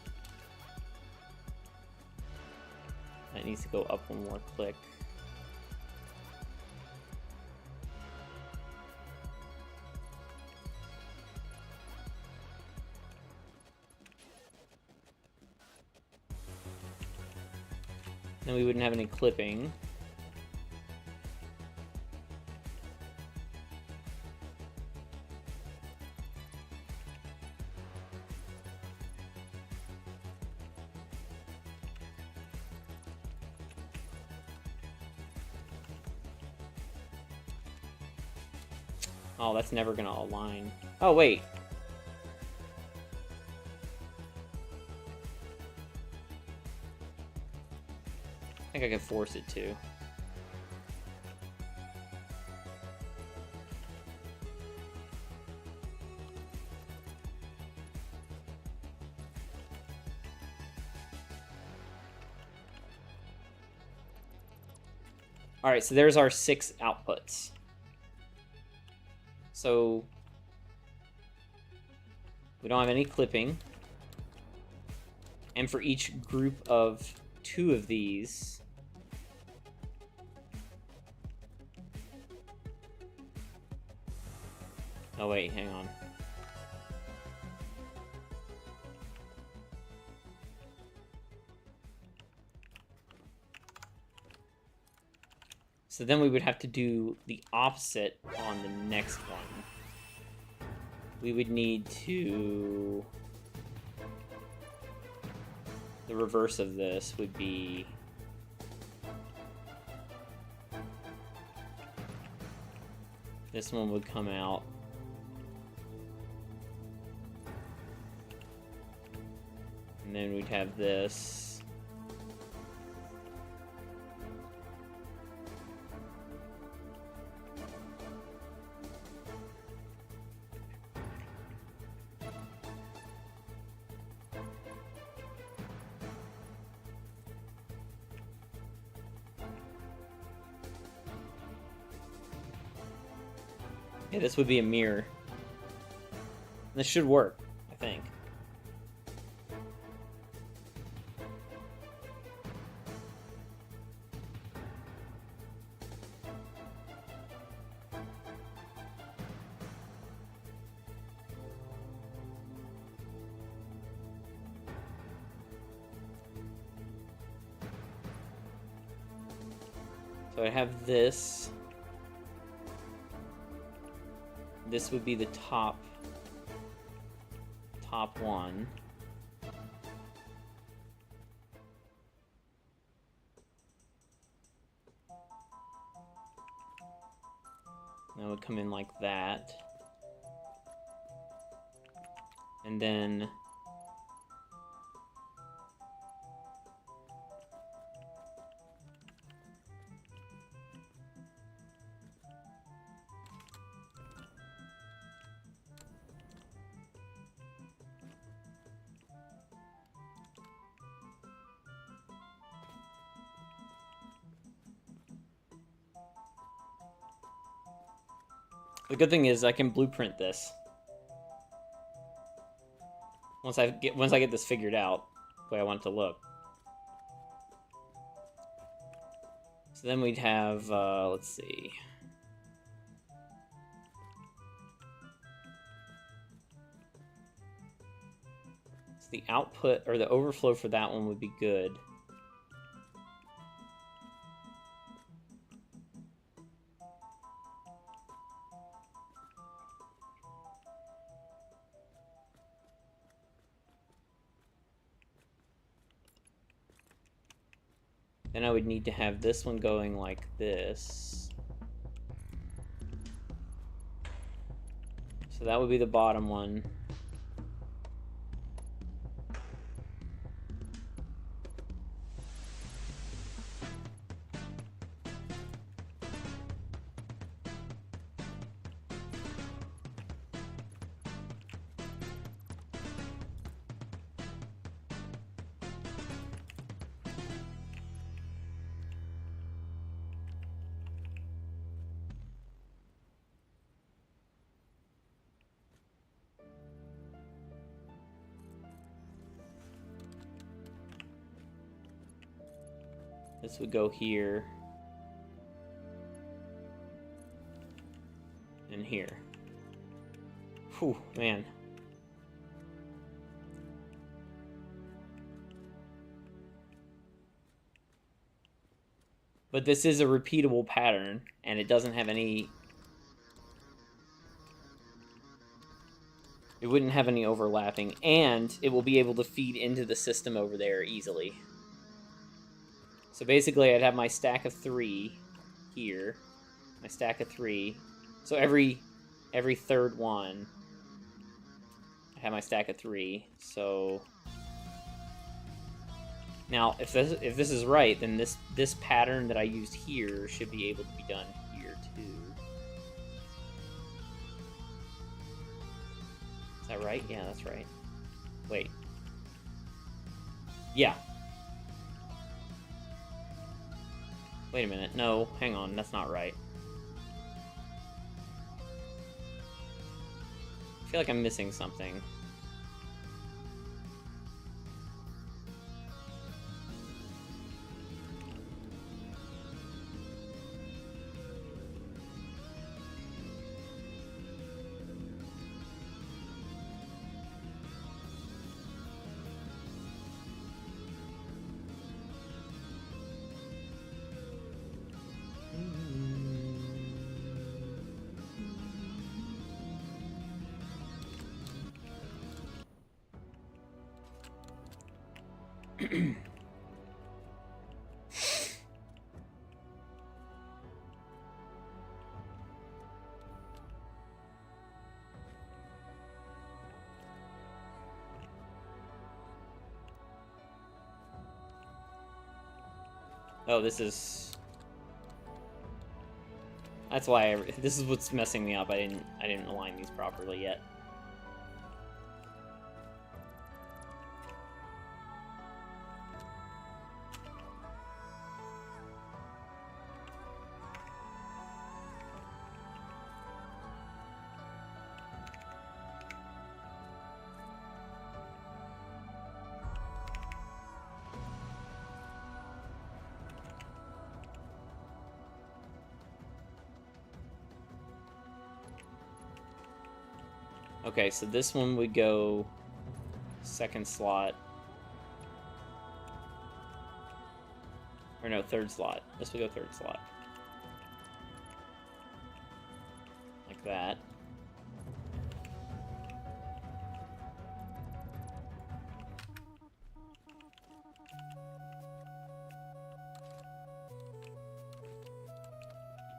That needs to go up one more click. Then we wouldn't have any clipping. Oh, that's never gonna align. Oh, wait. I think I can force it to. Alright, so there's our 6 outputs. So we don't have any clipping. And for each group of 2 of these, oh wait, hang on. So then we would have to do the opposite on the next one. We would need to the reverse of this would be this one would come out. And then we'd have this. Yeah, this would be a mirror. This should work, I think. So I have this. This would be the top one. That would come in like that. And then the good thing is I can blueprint this. Once I get this figured out, the way I want it to look. So then we'd have, let's see. So the output, or the overflow for that one would be good. Then I would need to have this one going like this. So that would be the bottom one. This would go here. And here. Whew, man. But this is a repeatable pattern, and it doesn't have any... It wouldn't have any overlapping, and it will be able to feed into the system over there easily. So basically, I'd have my stack of 3 here, my stack of 3. So every third one, I have my stack of 3. So now, if this is right, then this pattern that I used here should be able to be done here too. Is that right? Yeah, that's right. Wait. Yeah. Wait a minute. No, hang on. That's not right. I feel like I'm missing something. Oh, this is... That's why this is what's messing me up. I didn't align these properly yet. Okay, so this one would go second slot. Or no, third slot. This would go third slot. Like that.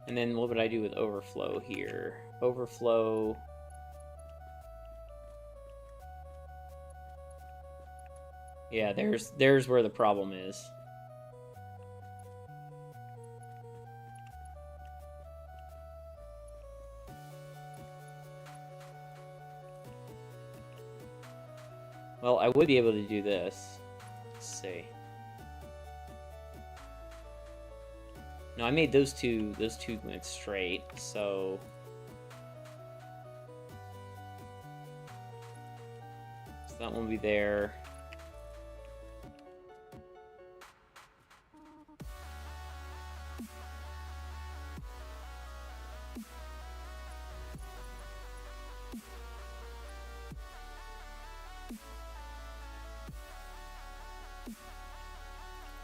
And then what would I do with overflow here? Overflow... Yeah, there's where the problem is. Well, I would be able to do this. Let's see. No, I made those two went straight, so that one will be there.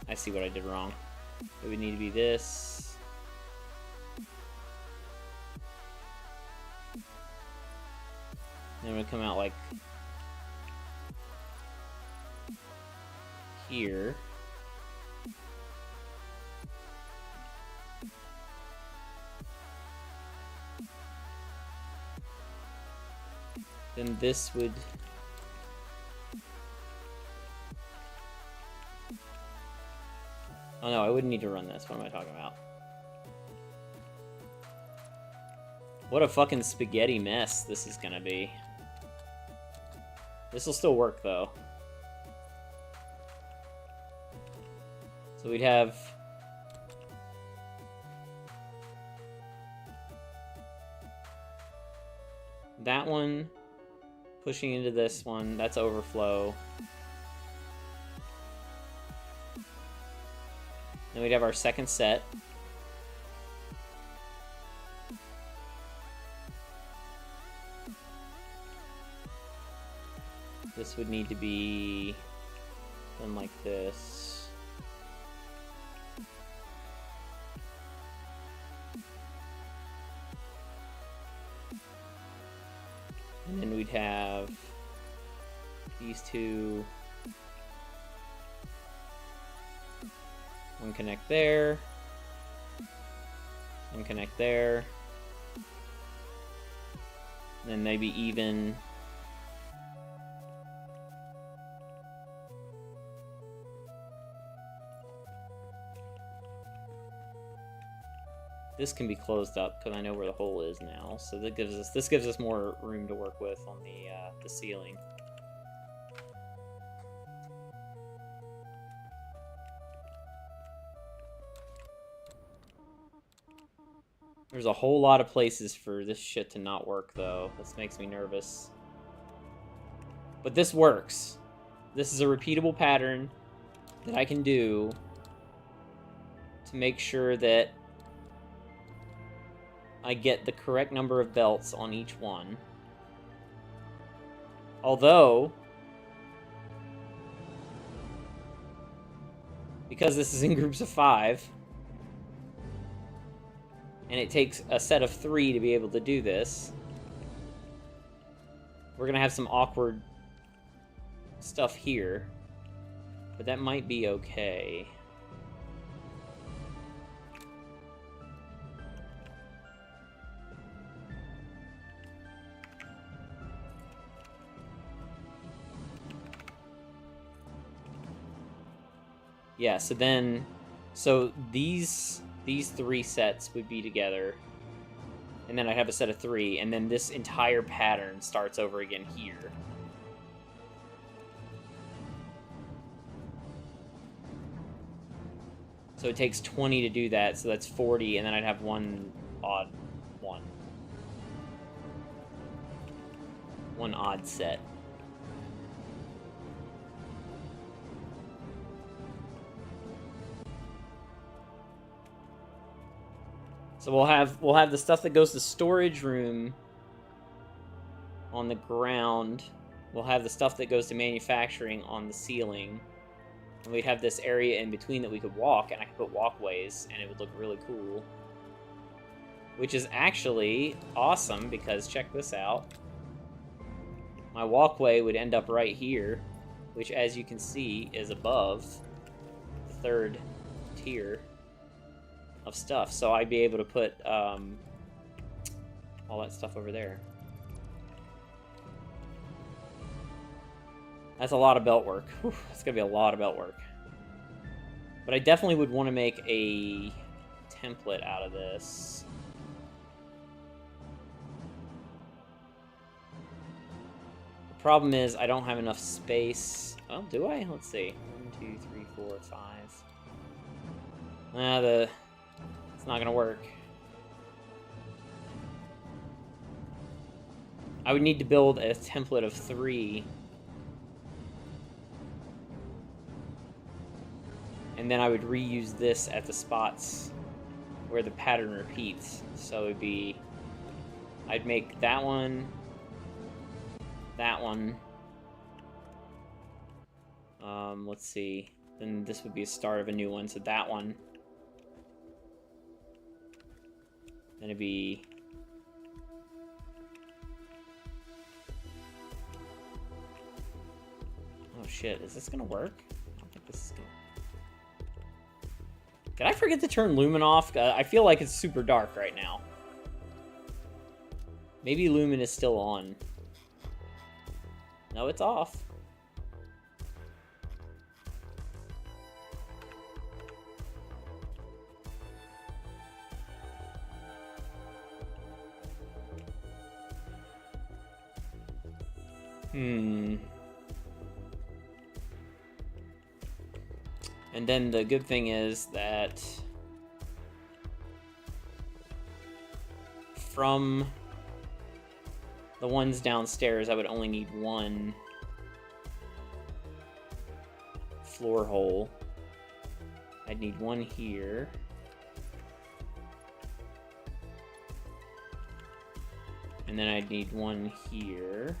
I see what I did wrong. It would need to be this. And it would come out like here. Then this would... Oh no, I wouldn't need to run this. What am I talking about? What a fucking spaghetti mess this is gonna be. This will still work though. So we'd have... that one pushing into this one. That's overflow. Then we'd have our second set. This would need to be done like this. And then we'd have these two. One connect there. One connect there. And then maybe even. This can be closed up because I know where the hole is now. So that gives us more room to work with on the ceiling. There's a whole lot of places for this shit to not work, though. This makes me nervous. But this works. This is a repeatable pattern that I can do to make sure that I get the correct number of belts on each one. Although, because this is in groups of 5, and it takes a set of 3 to be able to do this, we're gonna have some awkward stuff here. But that might be okay. Yeah, so then, these 3 sets would be together, and then I'd have a set of 3, and then this entire pattern starts over again here. So it takes 20 to do that, so that's 40, and then I'd have one odd one. One odd set. So we'll have the stuff that goes to storage room on the ground. We'll have the stuff that goes to manufacturing on the ceiling. And we'd have this area in between that we could walk, and I could put walkways, and it would look really cool. Which is actually awesome, because check this out. My walkway would end up right here, which, as you can see, is above the 3rd tier of stuff. So I'd be able to put all that stuff over there. That's a lot of belt work. Whew, that's gonna be a lot of belt work. But I definitely would want to make a template out of this. The problem is I don't have enough space. Oh, do I? Let's see. 1, 2, 3, 4, 5. It's not gonna work. I would need to build a template of 3. And then I would reuse this at the spots where the pattern repeats. So it'd be... I'd make that one... That one... let's see. Then this would be a start of a new one, so that one... Then it'd be... Oh shit, is this gonna work? I don't think this is gonna... Did I forget to turn Lumen off? I feel like it's super dark right now. Maybe Lumen is still on. No, it's off. And then the good thing is that from the ones downstairs, I would only need 1 floor hole. I'd need 1 here. And then I'd need 1 here.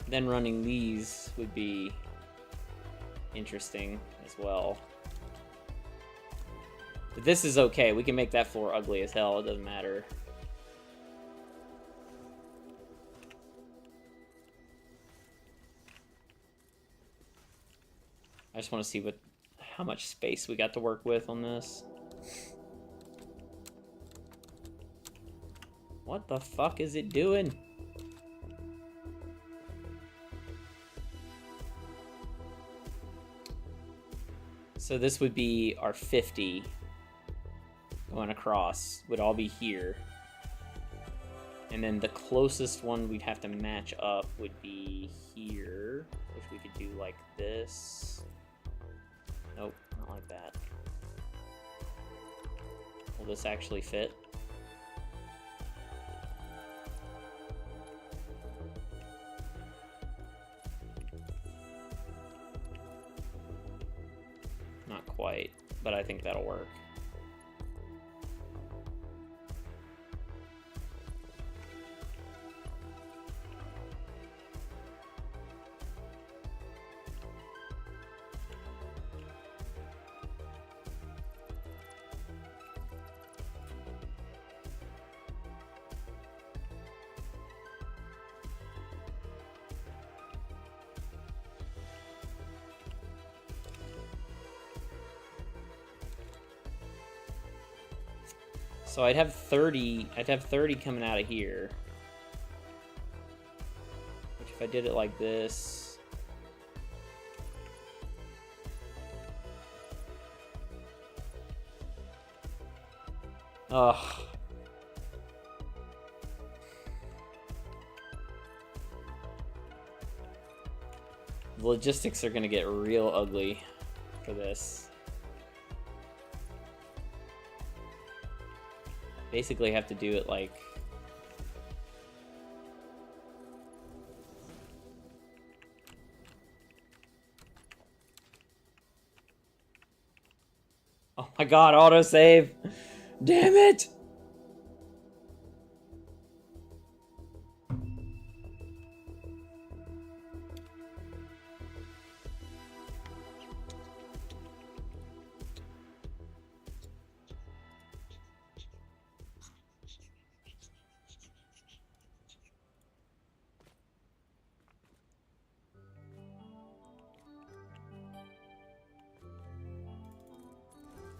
Then running these would be interesting as well. But this is okay. We can make that floor ugly as hell. It doesn't matter. I just want to see how much space we got to work with on this. What the fuck is it doing? So this would be our 50 going across, would all be here. And then the closest one we'd have to match up would be here, which we could do like this. Nope, not like that. Will this actually fit? quite, but I think that'll work. So I'd have 30 coming out of here. Which if I did it like this. Ugh. The logistics are gonna get real ugly for this. Basically have to do it like oh my god, autosave! Damn it!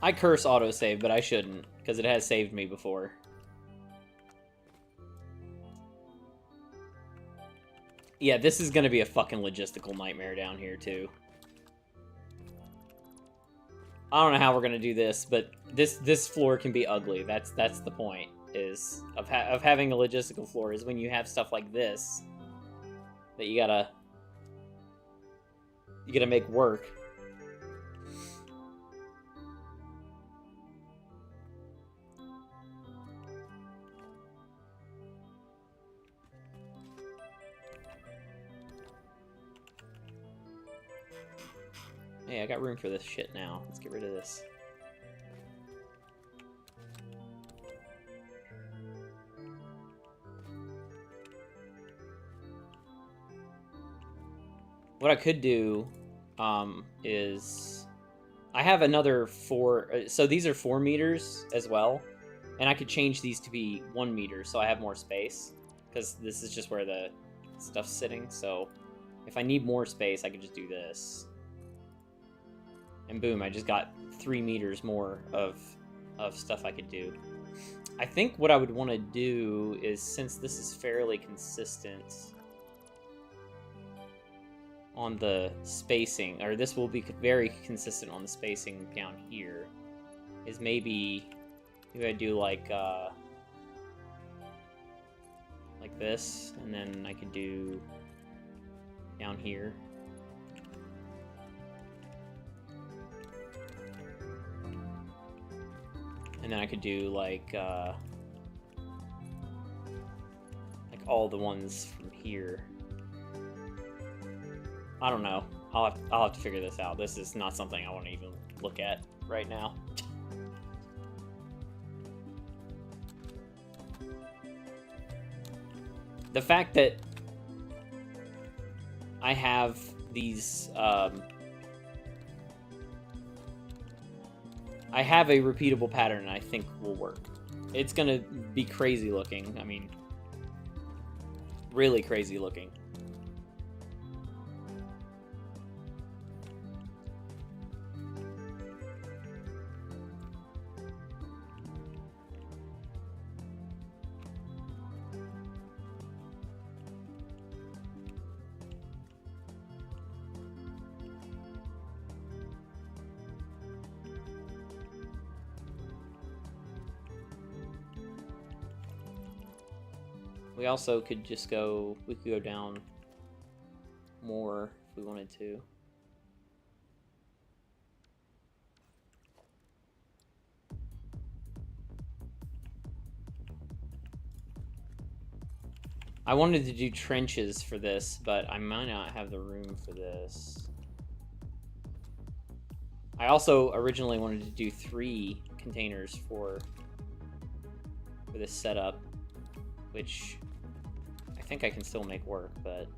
I curse autosave, but I shouldn't, because it has saved me before. Yeah, this is gonna be a fucking logistical nightmare down here, too. I don't know how we're gonna do this, but this floor can be ugly. That's the point, is of having a logistical floor, is when you have stuff like this that you gotta make work. Hey, I got room for this shit now. Let's get rid of this. What I could do is I have another 4, so these are 4 meters as well, and I could change these to be 1 meter so I have more space, because this is just where the stuff's sitting. So if I need more space, I could just do this. And boom, I just got 3 meters more of stuff I could do. I think what I would want to do is, since this is fairly consistent on the spacing, or this will be very consistent on the spacing down here, is maybe I do like this, and then I could do down here. And then I could do like all the ones from here. I don't know. I'll have to figure this out. This is not something I want to even look at right now. The fact that I have these I have a repeatable pattern I think will work. It's gonna be crazy looking. I mean, really crazy looking. We also could just go, we could go down more if we wanted to. I wanted to do trenches for this, but I might not have the room for this. I also originally wanted to do 3 containers for this setup, which I think I can still make work, but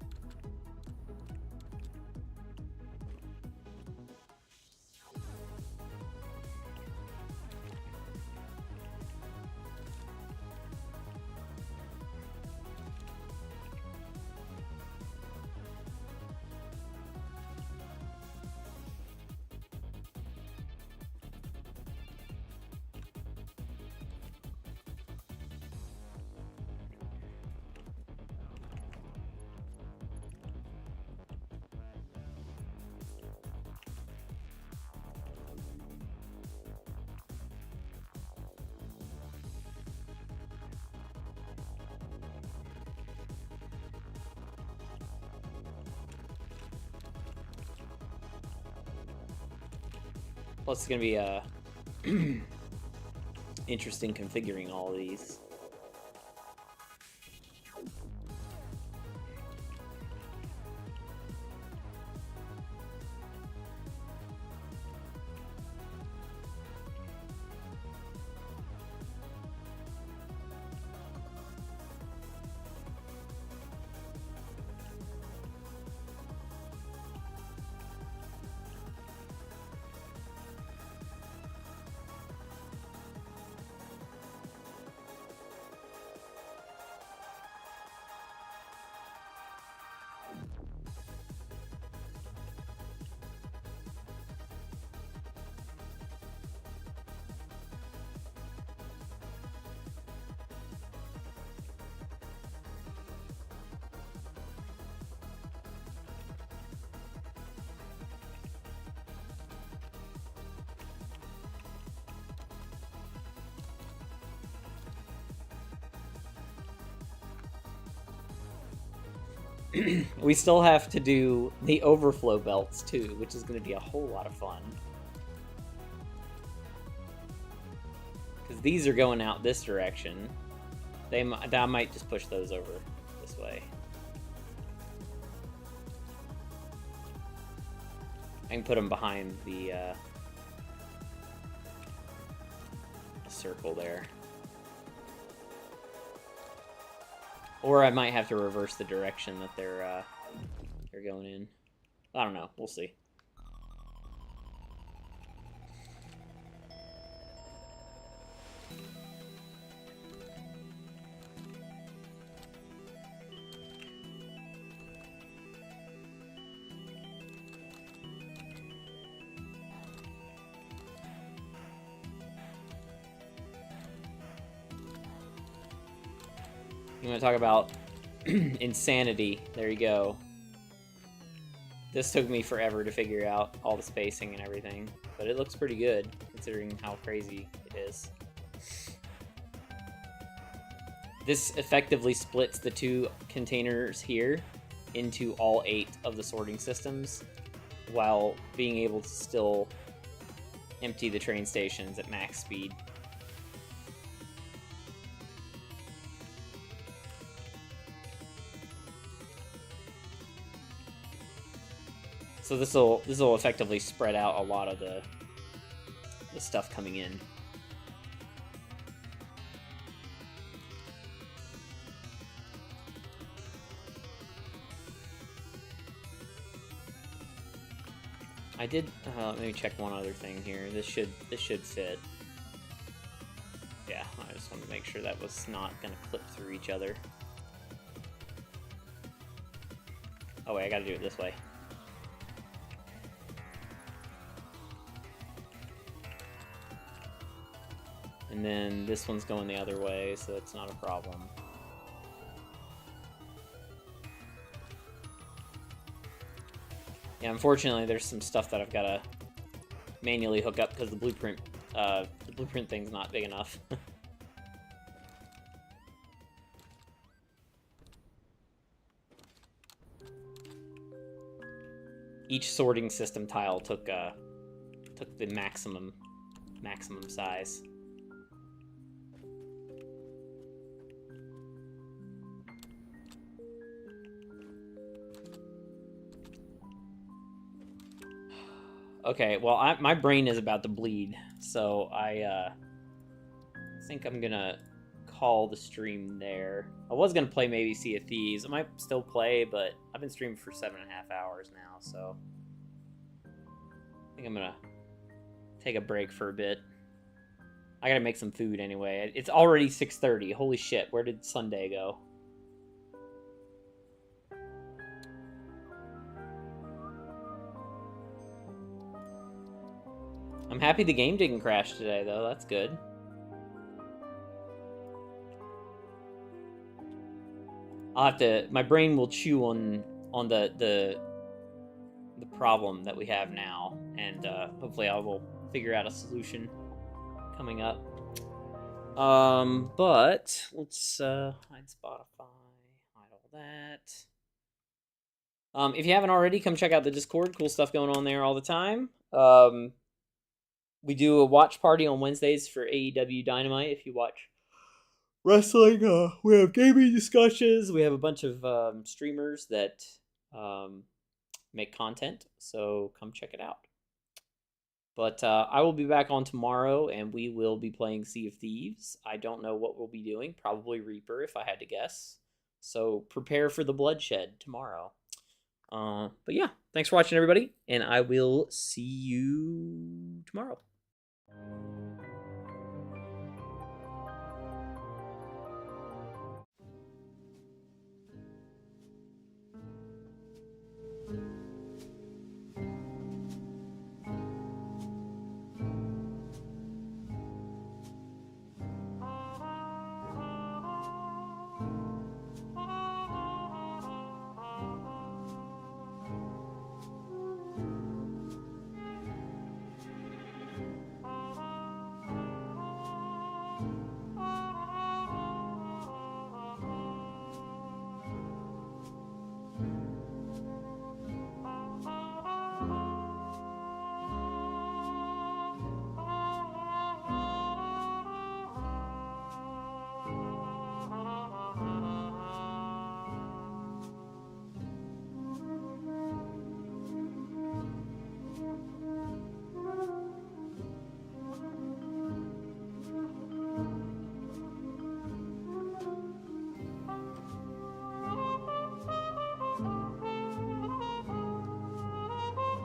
plus it's gonna be interesting configuring all of these. We still have to do the overflow belts too, which is going to be a whole lot of fun. Because these are going out this direction. I might just push those over this way. I can put them behind the circle there. Or I might have to reverse the direction that they're going in. I don't know. We'll see. You want to talk about insanity? There you go. This took me forever to figure out all the spacing and everything, but it looks pretty good considering how crazy it is. This effectively splits the 2 containers here into all 8 of the sorting systems while being able to still empty the train stations at max speed. So this will effectively spread out a lot of the stuff coming in. I did. Let me check one other thing here. This should fit. Yeah, I just wanted to make sure that was not gonna clip through each other. Oh wait, I gotta do it this way. And then this one's going the other way, so it's not a problem. Yeah, unfortunately, there's some stuff that I've got to manually hook up because the blueprint thing's not big enough. Each sorting system tile took the maximum size. Okay, well, my brain is about to bleed, so I think I'm gonna call the stream there. I was gonna play maybe Sea of Thieves. I might still play, but I've been streaming for 7.5 hours now, so I think I'm gonna take a break for a bit. I gotta make some food anyway. It's already 6:30. Holy shit, where did Sunday go? I'm happy the game didn't crash today, though. That's good. I'll have to. My brain will chew on the problem that we have now, and hopefully I will figure out a solution coming up. But let's hide Spotify, hide all that. If you haven't already, come check out the Discord. Cool stuff going on there all the time. We do a watch party on Wednesdays for AEW Dynamite. If you watch wrestling, we have gaming discussions. We have a bunch of streamers that make content, so come check it out. But I will be back on tomorrow, and we will be playing Sea of Thieves. I don't know what we'll be doing. Probably Reaper, if I had to guess. So prepare for the bloodshed tomorrow. But yeah, thanks for watching, everybody, and I will see you tomorrow.